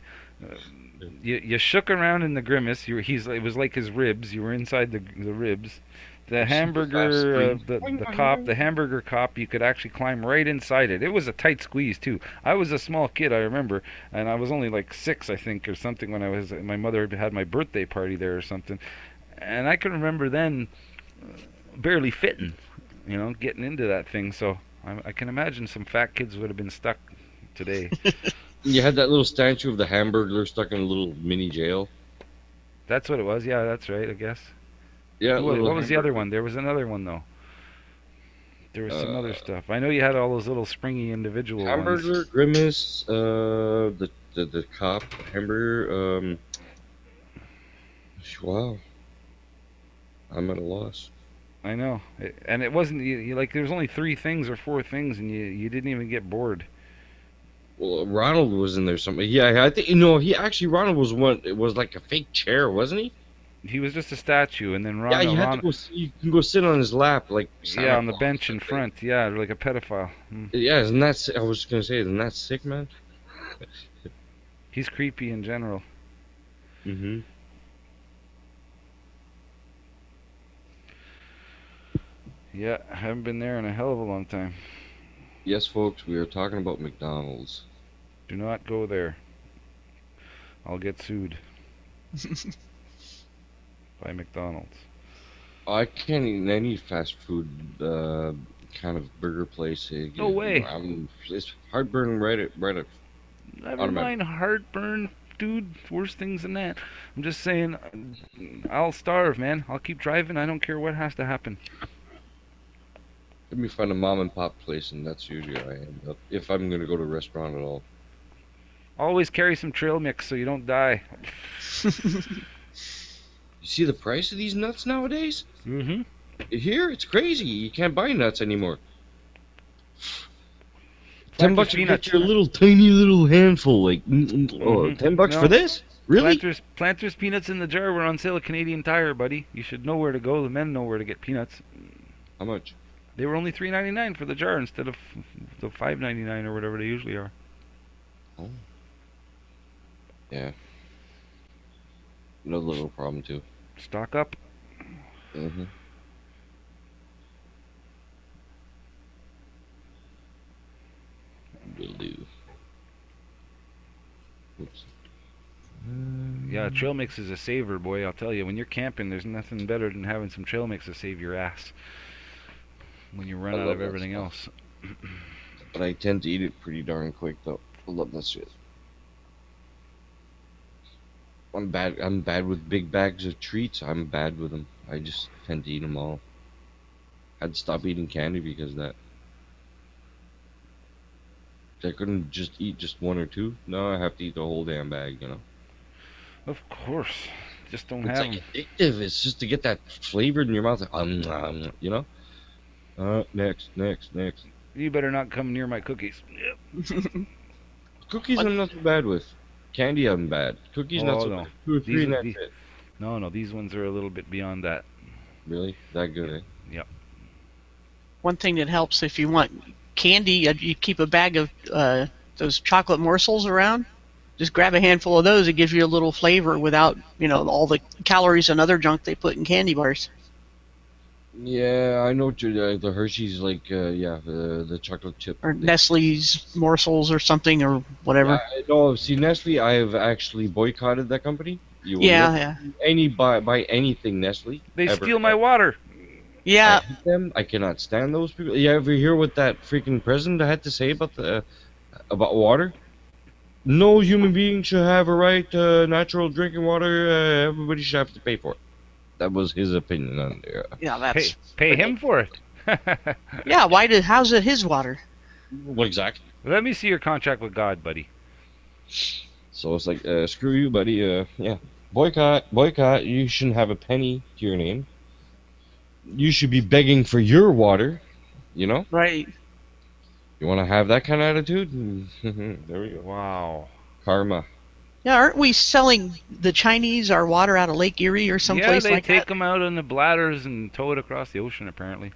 you shook around in the Grimace. It was like his ribs. You were inside the ribs. The hamburger, the cop, the hamburger cop, you could actually climb right inside it. It was a tight squeeze too. I was a small kid, I remember, and I was only like 6, I think, or something when my mother had my birthday party there or something, and I can remember then barely fitting, getting into that thing. So I can imagine some fat kids would have been stuck today. You had that little statue of the Hamburglar stuck in a little mini jail. That's what it was. Yeah, that's right, I guess. Yeah. What was the other one? There was another one though. There was some other stuff. I know you had all those little springy individual Hamburglar, ones. Grimace, the cop, Hamburger. Wow. I'm at a loss. I know, and it wasn't like there was only 3 things or 4 things, and you didn't even get bored. Well, Ronald was in there something. Yeah, I think Ronald was one. It was like a fake chair, wasn't he? He was just a statue, and then Ronald. Yeah, you can go sit on his lap, like. Yeah, on the bench in front. Yeah, like a pedophile. Yeah, isn't that? I was gonna say, isn't that sick, man? He's creepy in general. Mm-hmm. Yeah, I haven't been there in a hell of a long time. Yes, folks, we are talking about McDonald's. Do not go there. I'll get sued. By McDonald's. I can't eat any fast food kind of burger place. No way. It's heartburn right at Never mind heartburn, dude. Worse things than that. I'm just saying, I'll starve, man. I'll keep driving. I don't care what has to happen. Let me find a mom and pop place, and that's usually where I end up if I'm gonna go to a restaurant at all. Always carry some trail mix so you don't die. You see the price of these nuts nowadays? Mm-hmm. Here, it's crazy. You can't buy nuts anymore. $10 to get your little tiny little handful. Like, $10 for this? Really? Planters peanuts in the jar were on sale at Canadian Tire, buddy. You should know where to go. The men know where to get peanuts. How much? They were only $3.99 for the jar instead of the $5.99 or whatever they usually are. Oh. Yeah. Another little problem too. Stock up. Mm-hmm. Will do. Oops. Yeah, trail mix is a saver, boy. I'll tell you. When you're camping, there's nothing better than having some trail mix to save your ass. When you run out of everything else. But I tend to eat it pretty darn quick, though. I love that shit. I'm bad with big bags of treats. I'm bad with them. I just tend to eat them all. I'd stop eating candy because of that. I couldn't just eat just 1 or 2. No, I have to eat the whole damn bag, Of course. Just don't it's have like addictive. It's just to get that flavor in your mouth. Next. You better not come near my cookies. Yep. Cookies I'm not too bad with. Candy I'm bad. Cookies not so bad. 2 or 3 and that's it. No, these ones are a little bit beyond that. Really? That good, eh? Yep. One thing that helps if you want candy, you keep a bag of those chocolate morsels around. Just grab a handful of those. It gives you a little flavor without, all the calories and other junk they put in candy bars. Yeah, I know what the Hershey's like. Yeah, the chocolate chip. or thing. Nestle's morsels or something or Yeah, whatever. I know. See, Nestle, I have actually boycotted that company. You will Yeah, never yeah, buy anything Nestle. They ever. steal my water. I yeah. hate them. I cannot stand those people. You ever hear what that freaking president had to say about water? No human being should have a right to natural drinking water. Everybody should have to pay for it. That was his opinion on there. Yeah, that's Pay him for it. yeah. How's it his water? Well, exactly. Let me see your contract with God, buddy. So it's like, screw you, buddy. Yeah, boycott. You shouldn't have a penny to your name. You should be begging for your water. You know. Right. You want to have that kind of attitude? There we go. Wow. Karma. Yeah, aren't we selling the Chinese our water out of Lake Erie or someplace Yeah, they like take that? them out in the bladders and tow it across the ocean, apparently.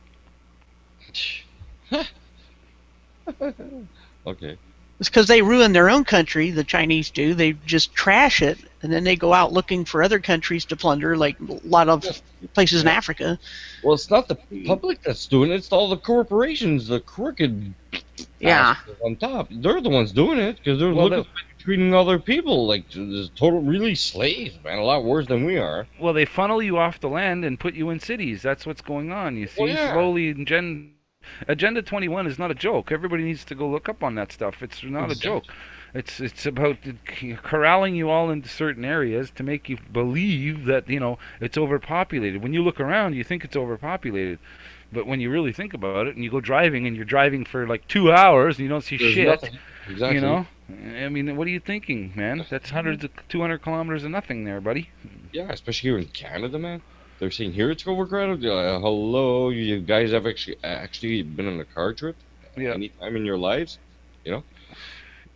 Okay. It's because they ruin their own country. The Chinese do. They just trash it, and then they go out looking for other countries to plunder, like a lot of places in Africa. Well, it's not the public that's doing it. It's all the corporations, the crooked Yeah. assholes on top. They're the ones doing it because they're Well, looking treating other people like total really slaves, man. A lot worse than we are. Well, they funnel you off the land and put you in cities. That's what's going on. You see, Well, yeah. slowly, Agenda 21 is not a joke. Everybody needs to go look up on that stuff. It's not a joke. It's about corralling you all into certain areas to make you believe that, it's overpopulated. When you look around, you think it's overpopulated. But when you really think about it, and you go driving, and you're driving for like 2 hours, and you don't see There's shit, nothing. Exactly. I mean, what are you thinking, man? That's hundreds of 200 kilometers of nothing there, buddy. Yeah, especially here in Canada, man. They're saying here it's overcrowded. Hello, you guys have actually been on a car trip? Yeah. Any time in your lives? You know?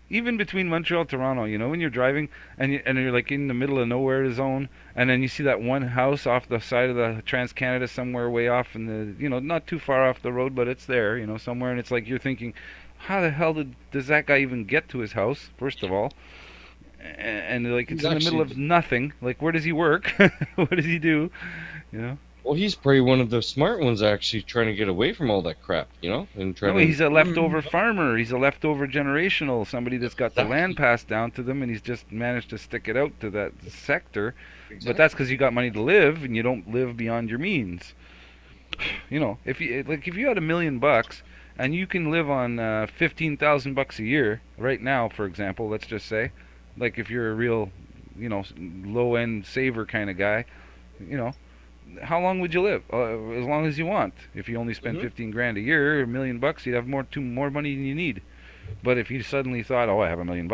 Even between Montreal and Toronto, when you're driving and you're like in the middle of nowhere zone, and then you see that one house off the side of the Trans-Canada somewhere way off in the, not too far off the road, but it's there, somewhere, and it's like you're thinking, how the hell does that guy even get to his house, first of all? And like it's in the middle of nothing. Like, where does he work? What does he do? Well, he's probably one of the smart ones actually trying to get away from all that crap, and trying No, to... he's a leftover farmer. He's a leftover generational. Somebody that's got the land passed down to them, and he's just managed to stick it out to that sector. But that's because you got money to live, and you don't live beyond your means. If you had $1 million and you can live on $15,000 a year right now, for example, let's just say, like if you're a real, low-end saver kind of guy, how long would you live? As long as you want. If you only spend 15 grand a year, $1 million, you'd have more money than you need. But if you suddenly thought, I have $1 million,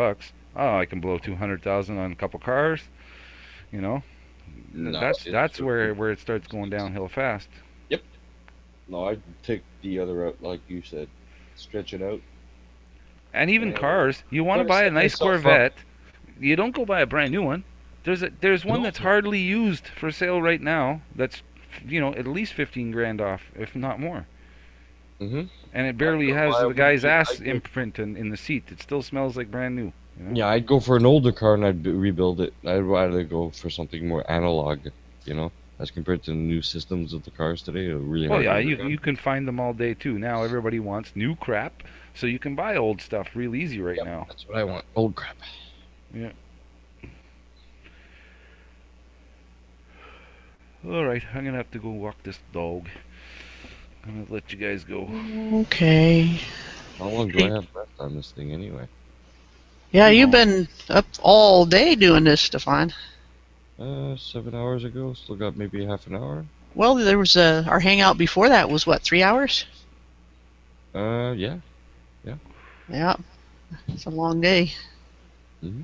I can blow 200,000 on a couple cars, that's where it starts going downhill fast. Yep. No, I'd take the other route, like you said, stretch it out. And even cars, you want to buy a nice Corvette, you don't go buy a brand new one. There's one that's hardly used for sale right now. That's at least 15 grand off, if not more. Mm-hmm. And it barely has the guy's ass imprint in the seat. It still smells like brand new. Yeah, I'd go for an older car and I'd rebuild it. I'd rather go for something more analog, as compared to the new systems of the cars today. Really well, hard yeah, to you can find them all day too. Now everybody wants new crap, so you can buy old stuff real easy right now. That's what I want. Old crap. Yeah. Alright, I'm gonna have to go walk this dog. I'm gonna let you guys go. Okay. How long do I have left on this thing anyway? Yeah, you've been up all day doing this, Stefan. 7 hours ago. Still got maybe half an hour. Well, there was our hangout before that was what, 3 hours? Yeah. Yeah. It's a long day. Mm-hmm.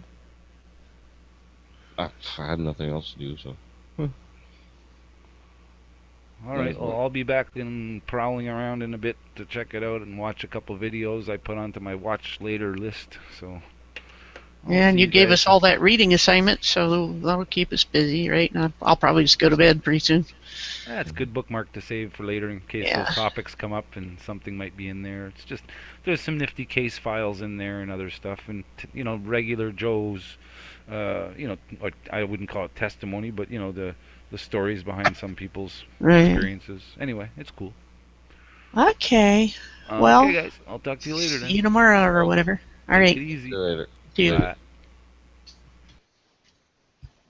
I had nothing else to do, so. Alright, well, I'll be back and prowling around in a bit to check it out and watch a couple videos I put onto my watch later list, so... And you gave us all that reading assignment, so that'll keep us busy, right? And I'll probably just go to bed pretty soon. That's a good bookmark to save for later in case those topics come up and something might be in there. It's just, there's some nifty case files in there and other stuff, and, regular Joe's, I wouldn't call it testimony, but, the the stories behind some people's Right. experiences. Anyway, it's cool. Okay. Well, Okay, guys. I'll talk to you later then. see you tomorrow or whatever. All Take right. it easy. See you later. See you. Bye.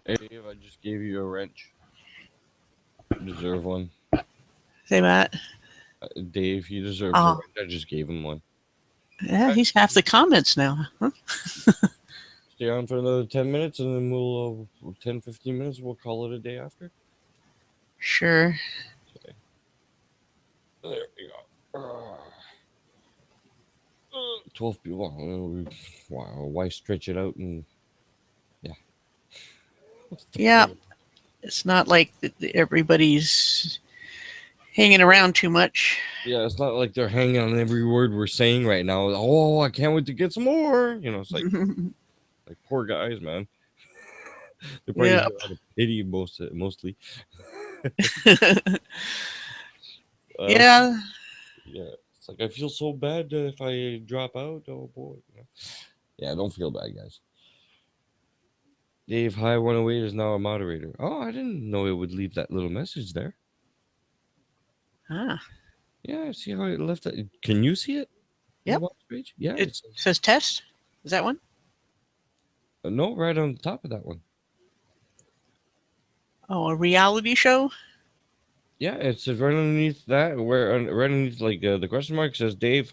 Hey, Dave, I just gave you a wrench. You deserve one. Say that. Dave, he deserves Oh. a wrench. I just gave him one. Yeah, he's half the comments now. Huh? Stay on for another 10 minutes, and then we'll 10, 15 minutes. We'll call it a day after. Sure. There we go. 12 people. Wow, why stretch it out and yeah. Yeah. It's not like everybody's hanging around too much. Yeah, it's not like they're hanging on every word we're saying right now. Oh, I can't wait to get some more. You know, it's like poor guys, man. They're probably Yep. out of pity mostly. Yeah. Yeah, it's like I feel so bad if I drop out. Oh boy. You know? Yeah, don't feel bad, guys. Dave High 108 is now a moderator. Oh, I didn't know it would leave that little message there. Ah. Yeah, see how it left that? Can you see it? On the Yep. watch page? Yeah, It says test. Is that one? no, right on top of that one. Oh, a reality show? Yeah, it says right underneath that, right underneath like the question mark says Dave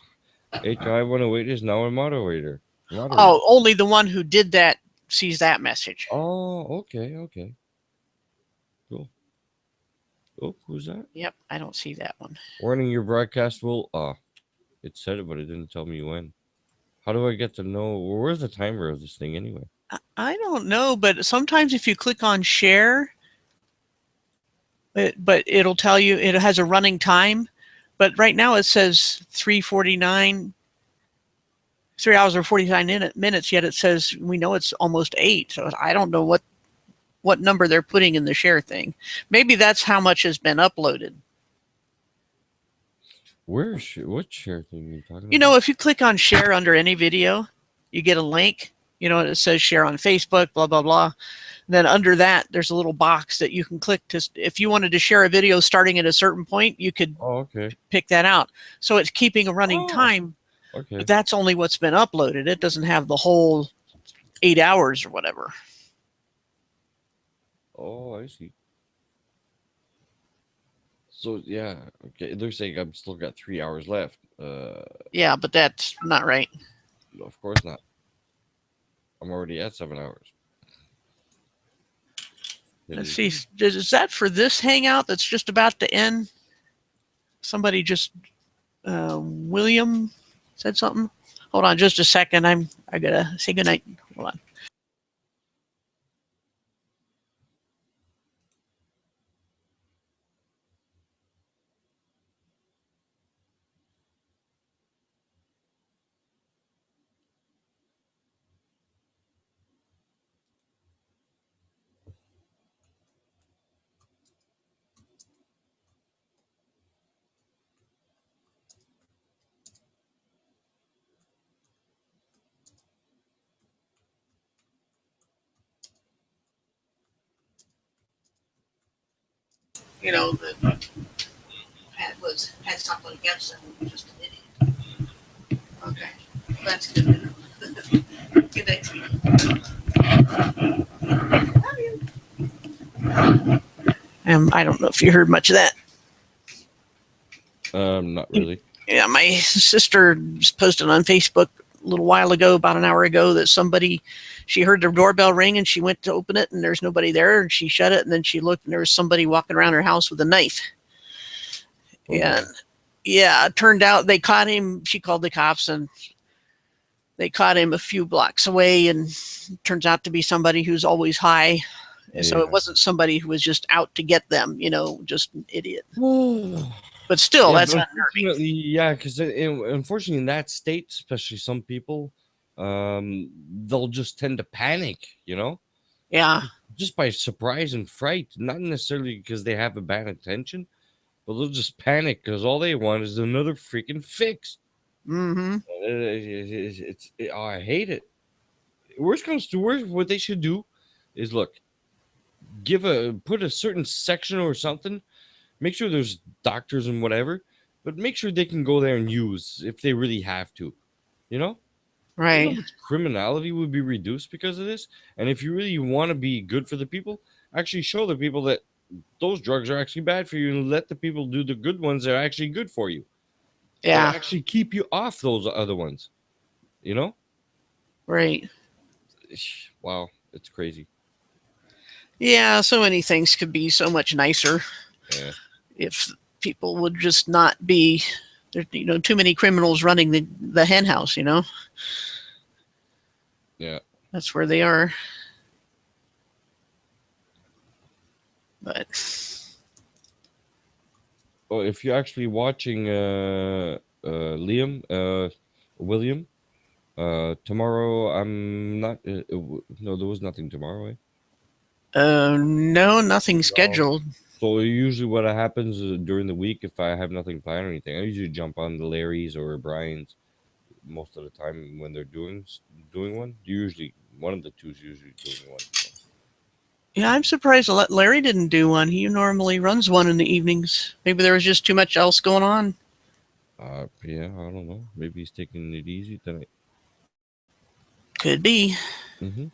HI 108 is now a moderator. Oh, only the one who did that sees that message. Oh, okay. Cool. Oh, who's that? Yep, I don't see that one. Warning, your broadcast will. It said it, but it didn't tell me when. How do I get to know? Where's the timer of this thing anyway? I don't know, but sometimes if you click on share, but it'll tell you it has a running time. But right now it says 3:49, 3 hours or 49 minutes. Yet it says we know it's almost 8. So I don't know what number they're putting in the share thing. Maybe that's how much has been uploaded. What share thing are you talking about? You know, if you click on share under any video, you get a link. You know, it says share on Facebook, blah, blah, blah. And then under that, there's a little box that you can click to, if you wanted to share a video starting at a certain point, you could pick that out. So it's keeping a running time, Okay. but that's only what's been uploaded. It doesn't have the whole 8 hours or whatever. Oh, I see. So yeah, okay. They're saying I've still got 3 hours left. Yeah, but that's not right. Of course not. I'm already at 7 hours. Let's see. Is that for this hangout that's just about to end? Somebody just William said something. Hold on just a second. I gotta say goodnight. Hold on. You know, that had something against him. He was just an idiot. Okay, that's good. Good night to you. I don't know if you heard much of that. Not really. Yeah, my sister posted on Facebook a little while ago, about an hour ago, that she heard the doorbell ring and she went to open it and there's nobody there, and she shut it, and then she looked and there was somebody walking around her house with a knife. And yeah, it turned out they caught him. She called the cops and they caught him a few blocks away, and it turns out to be somebody who's always high. So it wasn't somebody who was just out to get them, you know, just an idiot. But still, Yeah, that's but unnerving. unfortunately, yeah, because unfortunately in that state, especially some people, they'll just tend to panic, you know? Yeah. Just by surprise and fright, not necessarily because they have a bad intention, but they'll just panic because all they want is another freaking fix. Mm-hmm. I hate it. Worst comes to worst, what they should do is look, put a certain section or something. Make sure there's doctors and whatever, but make sure they can go there and use if they really have to. You know? You know how Right. much criminality would be reduced because of this? And if you really want to be good for the people, actually show the people that those drugs are actually bad for you and let the people do the good ones that are actually good for you. That Yeah. actually keep you off those other ones. You know? Right. Wow, it's crazy. Yeah. So many things could be so much nicer Yeah. if people would just not be. There's too many criminals running the hen house. Yeah. That's where they are. But Oh, if you're actually watching William, tomorrow I'm not. No, there was nothing tomorrow. no, nothing No. scheduled. So usually, what happens during the week, if I have nothing planned or anything, I usually jump on the Larry's or Brian's most of the time when they're doing one. Usually, one of the two's usually doing one. So. Yeah, I'm surprised Larry didn't do one. He normally runs one in the evenings. Maybe there was just too much else going on. Yeah, I don't know. Maybe he's taking it easy tonight. Could be. Mm-hmm.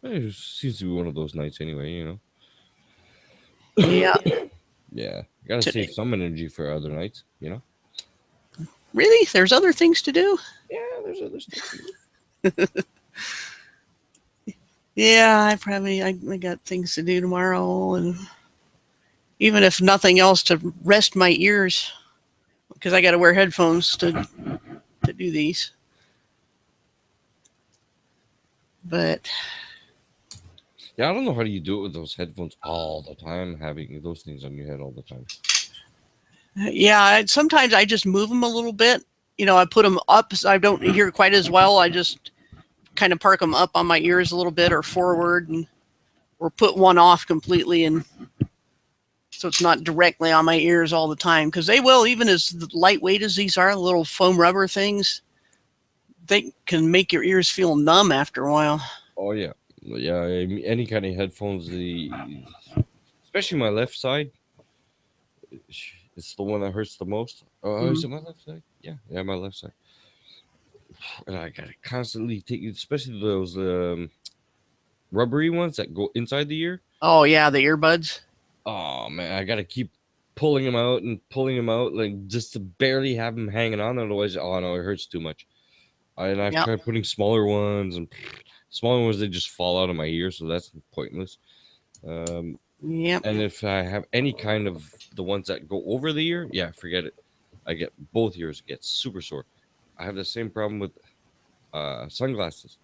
It seems to be one of those nights anyway, Yeah. Yeah, you gotta Today. save some energy for other nights, Really? There's other things to do? Yeah, there's other stuff to do. Yeah, I got things to do tomorrow, and even if nothing else, to rest my ears, because I got to wear headphones to do these. But Yeah, I don't know how do you do it with those headphones all the time, having those things on your head all the time. yeah, sometimes I just move them a little bit. I put them up so I don't hear quite as well. I just kind of park them up on my ears a little bit or forward, or put one off completely, and so it's not directly on my ears all the time, because they will, even as lightweight as these are, little foam rubber things, they can make your ears feel numb after a while. Oh yeah, any kind of headphones, especially my left side, it's the one that hurts the most. Oh, is it my left side? Yeah, my left side. And I gotta constantly take, especially those rubbery ones that go inside the ear. Oh yeah, the earbuds. Oh man, I gotta keep pulling them out, like just to barely have them hanging on. Otherwise, oh no, it hurts too much. And I've tried putting smaller ones, and smaller ones they just fall out of my ear, so that's pointless. Yep. And if I have any kind of the ones that go over the ear, yeah, forget it. I get both ears get super sore. I have the same problem with sunglasses,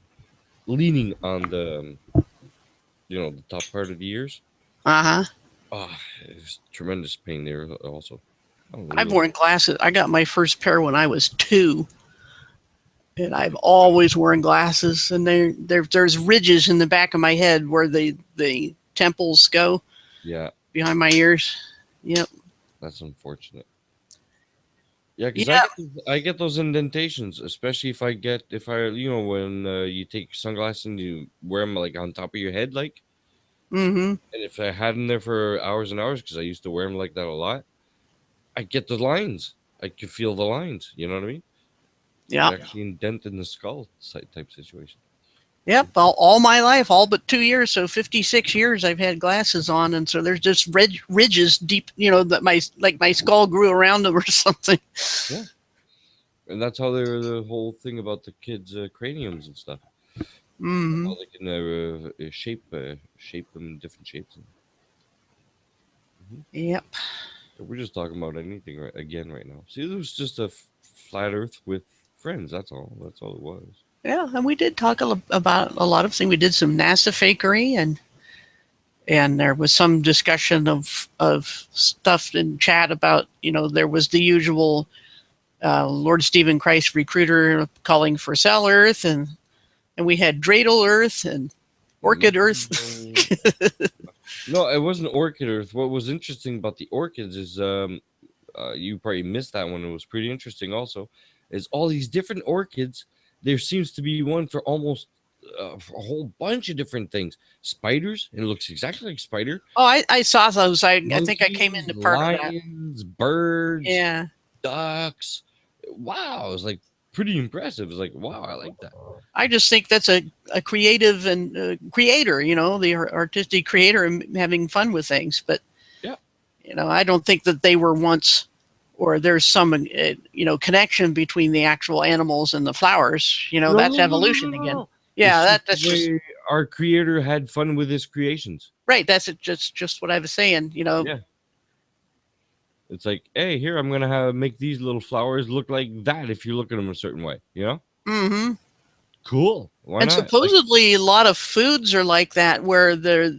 leaning on the the top part of the ears. Uh-huh. Oh, it's tremendous pain there also. I've worn glasses. I got my first pair when I was 2. And I've always worn glasses, and there's ridges in the back of my head where the temples go. Yeah. Behind my ears. Yep. That's unfortunate. Yeah, because I get those indentations, especially if I when you take sunglasses and you wear them like on top of your head, like. Mm-hmm. And if I had them there for hours and hours, because I used to wear them like that a lot, I get the lines. I could feel the lines. You know what I mean? Yeah. Actually indent in the skull type situation. Yep. All my life, all but 2 years, so 56 years, I've had glasses on, and so there's just ridges deep. That my skull grew around them or something. Yeah. And that's how they're the whole thing about the kids' craniums and stuff. Mm-hmm. How they can shape them in different shapes. Mm-hmm. Yep. So we're just talking about anything right now. See, it was just a flat Earth with friends. That's all. That's all it was. Yeah, and we did talk about a lot of things. We did some NASA fakery, and there was some discussion of stuff in chat about, there was the usual Lord Stephen Christ recruiter calling for Cell Earth, and we had Dreidel Earth and Orchid Earth. No, it wasn't Orchid Earth. What was interesting about the orchids is you probably missed that one. It was pretty interesting also, is all these different orchids. There seems to be one for almost a whole bunch of different things. Spiders. It looks exactly like spider. Oh, I saw those. I think I came into part of that. Lions, birds, Yeah. ducks. Wow, it was like pretty impressive. It was like, wow, I like that. I just think that's a creative and creator, the artistic creator and having fun with things. But, yeah, I don't think that they were once, or there's some, connection between the actual animals and the flowers. That's evolution again. Yeah, It's that's the just way our creator had fun with his creations. right. That's just what I was saying. Yeah. It's like, hey, here I'm gonna make these little flowers look like that if you look at them a certain way. Mm-hmm. Cool. Why And not? supposedly a lot of foods are like that, where they're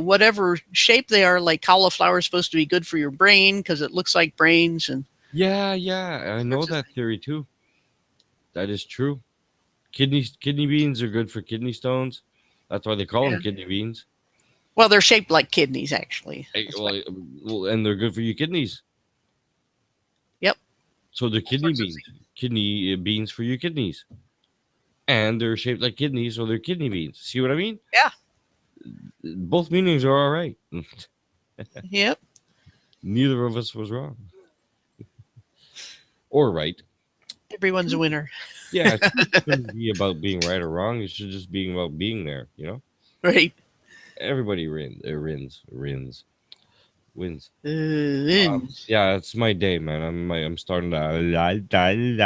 whatever shape they are. Like cauliflower is supposed to be good for your brain because it looks like brains, and Yeah, I know that theory too. That is true. Kidney beans are good for kidney stones. That's why they call them kidney beans. well, they're shaped like kidneys actually. Hey, well, and they're good for your kidneys. Yep. So they're kidney beans for your kidneys, and they're shaped like kidneys, so they're kidney beans. See what I mean? Yeah. Both meanings are all right. Yep. Neither of us was wrong, or right. Everyone's a winner. Yeah, it shouldn't be about being right or wrong. It should just be about being there. Right. Everybody wins. Wins. Yeah, it's my day, man. I'm starting to Starting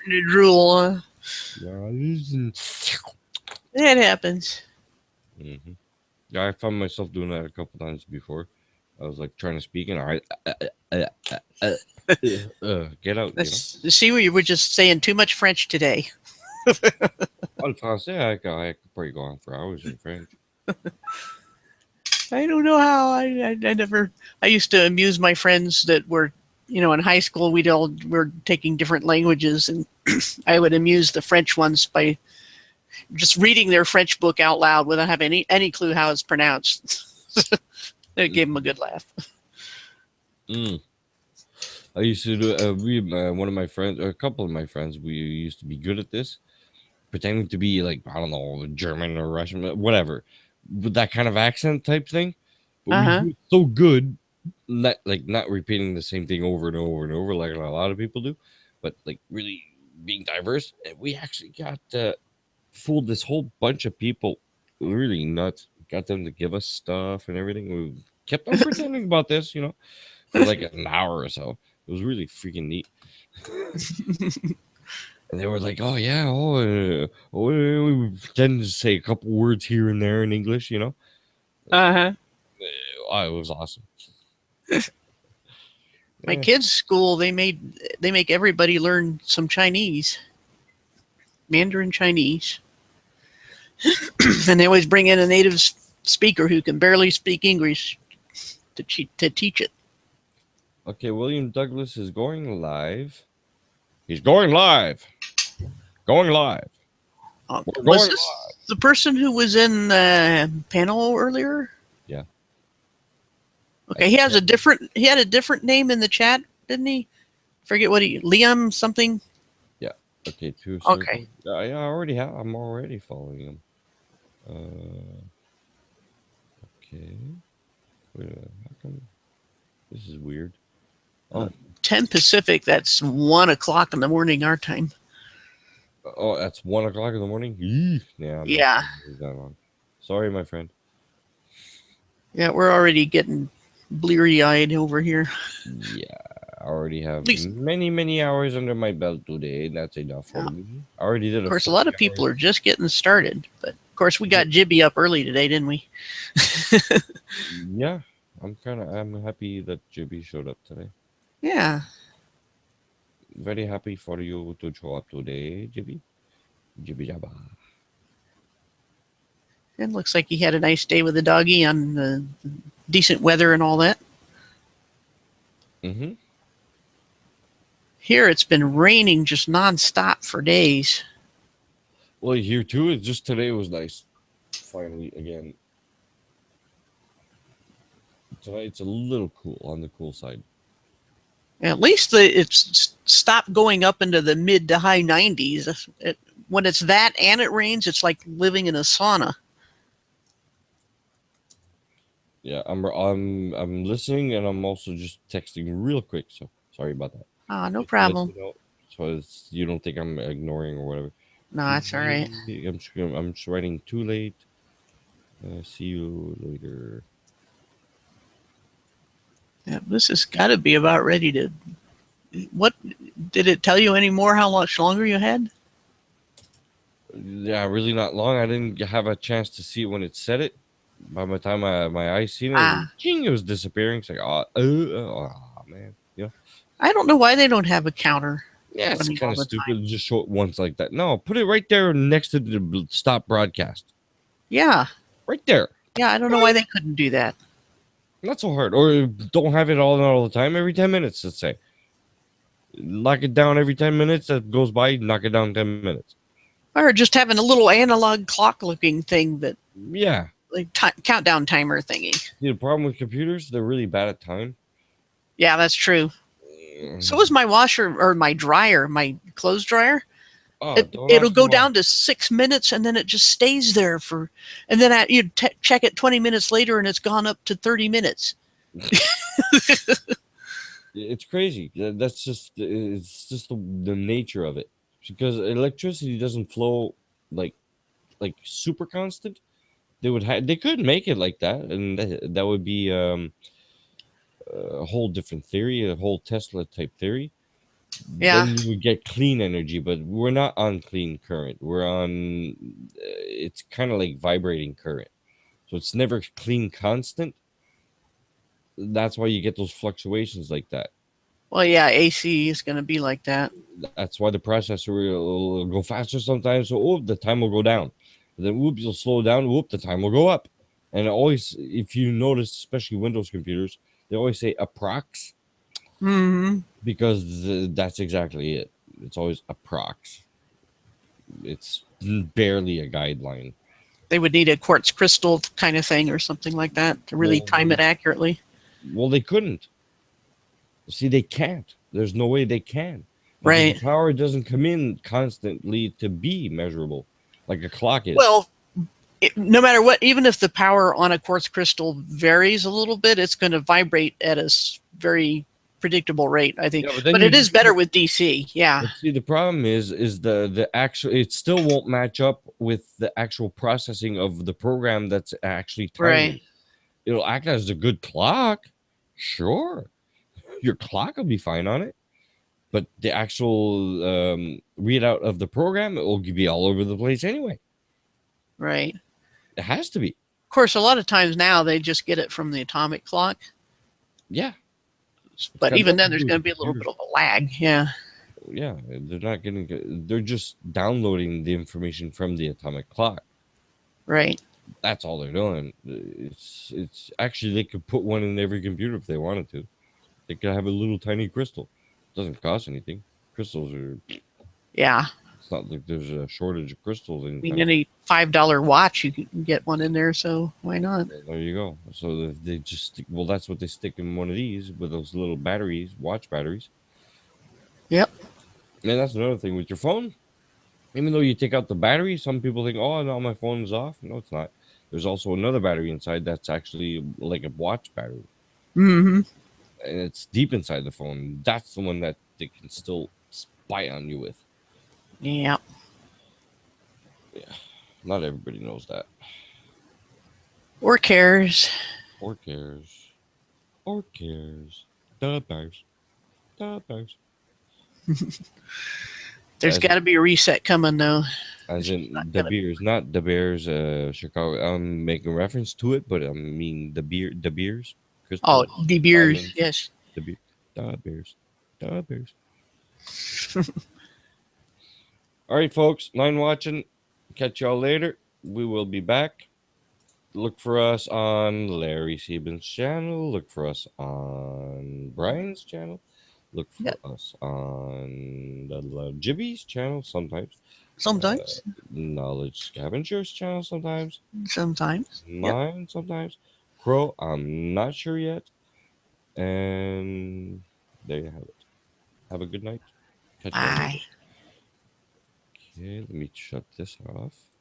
to drool. That happens. Mm-hmm. Yeah, I found myself doing that a couple times before. I was like trying to speak, and get out. See, we were just saying too much French today. En français, I could probably go on for hours in French. I don't know how. I used to amuse my friends that were, in high school. We're taking different languages, and I would amuse the French ones by just reading their French book out loud without having any clue how it's pronounced. It gave them a good laugh. I used to do one of my friends, or a couple of my friends, we used to be good at this, pretending to be like, I don't know, German or Russian, whatever, with that kind of accent type thing. But we do it so good, not repeating the same thing over and over and over like a lot of people do, but like really being diverse. And we actually got fooled this whole bunch of people, really nuts. Got them to give us stuff and everything. We kept on pretending about this, for like an hour or so. It was really freaking neat. And they were like, "Oh yeah, we pretend to say a couple words here and there in English, Oh, it was awesome. My kids' school, they make everybody learn some Chinese, Mandarin Chinese. And they always bring in a native speaker who can barely speak English to teach it. Okay, William Douglas is going live. He's going live. Going live. Was this the person who was in the panel earlier? Yeah. Okay, he had a different name in the chat, didn't he? Forget what Liam something. Yeah. Okay. Okay. Yeah, I'm already following him. Okay. Wait a minute. How come this is weird? 10 Pacific. That's 1 o'clock in the morning our time. Oh, that's 1 o'clock in the morning. Yeah. Yeah. That long. Sorry, my friend. Yeah, we're already getting bleary-eyed over here. Yeah, I already have many hours under my belt today. That's enough for me. I already did. Of course, a lot of people are just getting started, but of course, we got Jibby up early today, didn't we? Yeah, I'm happy that Jibby showed up today. Yeah. Very happy for you to show up today, Jibby. Jibby Jabba. It looks like he had a nice day with the doggy on the decent weather and all that. Mm-hmm. Here it's been raining just nonstop for days. Well, here too. It's just today was nice. Finally, again. Tonight it's a little cool, on the cool side. At least it's stopped going up into the mid to high 90s. when it's that and it rains, it's like living in a sauna. Yeah, I'm listening, and I'm also just texting real quick. So sorry about that. Ah, no Just to let problem. you know, so you don't think I'm ignoring or whatever. No, that's all right. I'm just writing too late. See you later. Yeah, this has got to be about ready to. What did it tell you any more? How much longer you had? Yeah, really not long. I didn't have a chance to see it when it said it. By the time my eyes seen it, it was disappearing. It's like, oh man, yeah. I don't know why they don't have a counter. Yeah, it's running kind all of the stupid time. to just show it once like that. No, put it right there next to the stop broadcast. Yeah. Right there. Yeah, I don't know why they couldn't do that. Not so hard. Or don't have it all the time. Every 10 minutes, let's say. Knock it down every 10 minutes that goes by. Knock it down 10 minutes. Or just having a little analog clock-looking thing that. Yeah. Like countdown timer thingy. See, the problem with computers, they're really bad at time. Yeah, that's true. So is my washer or my dryer, my clothes dryer. Oh, It'll go down to 6 minutes and then it just stays there and then you check it 20 minutes later and it's gone up to 30 minutes. It's crazy. It's just the nature of it, because electricity doesn't flow like super constant. They could make it like that, and that would be a whole different theory, a whole Tesla type theory. Yeah. Then you would get clean energy, but we're not on clean current. We're on it's kind of like vibrating current, so it's never clean constant. That's why you get those fluctuations like that. Well, yeah, AC is going to be like that. That's why the processor will go faster sometimes. So, the time will go down. Then, you'll slow down. The time will go up. And always, if you notice, especially Windows computers, they always say approx. Mm-hmm. Because that's exactly it. It's always approx. It's barely a guideline. They would need a quartz crystal kind of thing or something like that to really time it accurately. Well, they couldn't. See, they can't. There's no way they can. Right. The power doesn't come in constantly to be measurable, like a clock is. Well, no matter what, even if the power on a quartz crystal varies a little bit, it's going to vibrate at a very predictable rate, I think. Yeah, but it is better with DC. Yeah. But see, the problem is the actual. It still won't match up with the actual processing of the program that's actually timing. Right. It'll act as a good clock, sure. Your clock will be fine on it, but the actual readout of the program, it will be all over the place anyway. Right. It has to be. Of course, a lot of times now they just get it from the atomic clock. Yeah. But even then, there's going to be a little bit of a lag. Yeah. Yeah, they're not getting. They're just downloading the information from the atomic clock. Right. That's all they're doing. It's actually, they could put one in every computer if they wanted to. They could have a little tiny crystal. Doesn't cost anything. Crystals are. Yeah. It's not like there's a shortage of crystals. I mean, any $5 watch, you can get one in there, so why not? There you go. So they just that's what they stick in one of these with those little batteries, watch batteries. Yep. And that's another thing with your phone. Even though you take out the battery, some people think, oh, no, my phone is off. No, it's not. There's also another battery inside that's actually like a watch battery. Mm-hmm. And it's deep inside the phone. That's the one that they can still spy on you with. Yeah. Yeah. Not everybody knows that. Or cares. Or cares. Or cares. The bears. The bears. There's got to be a reset coming, though. As in the beers, not the Bears, Chicago. I'm making reference to it, but I mean the beers. Oh, the beers, yes. The beers. All right, folks. 9 watching. Catch y'all later. We will be back. Look for us on Larry Sieben's channel. Look for us on Brian's channel. Look for us on the Jibby's channel sometimes. Sometimes. Knowledge Scavenger's channel sometimes. Sometimes. Mine sometimes. Crow, I'm not sure yet. And there you have it. Have a good night. Catch you later. Bye. Okay, let me shut this off.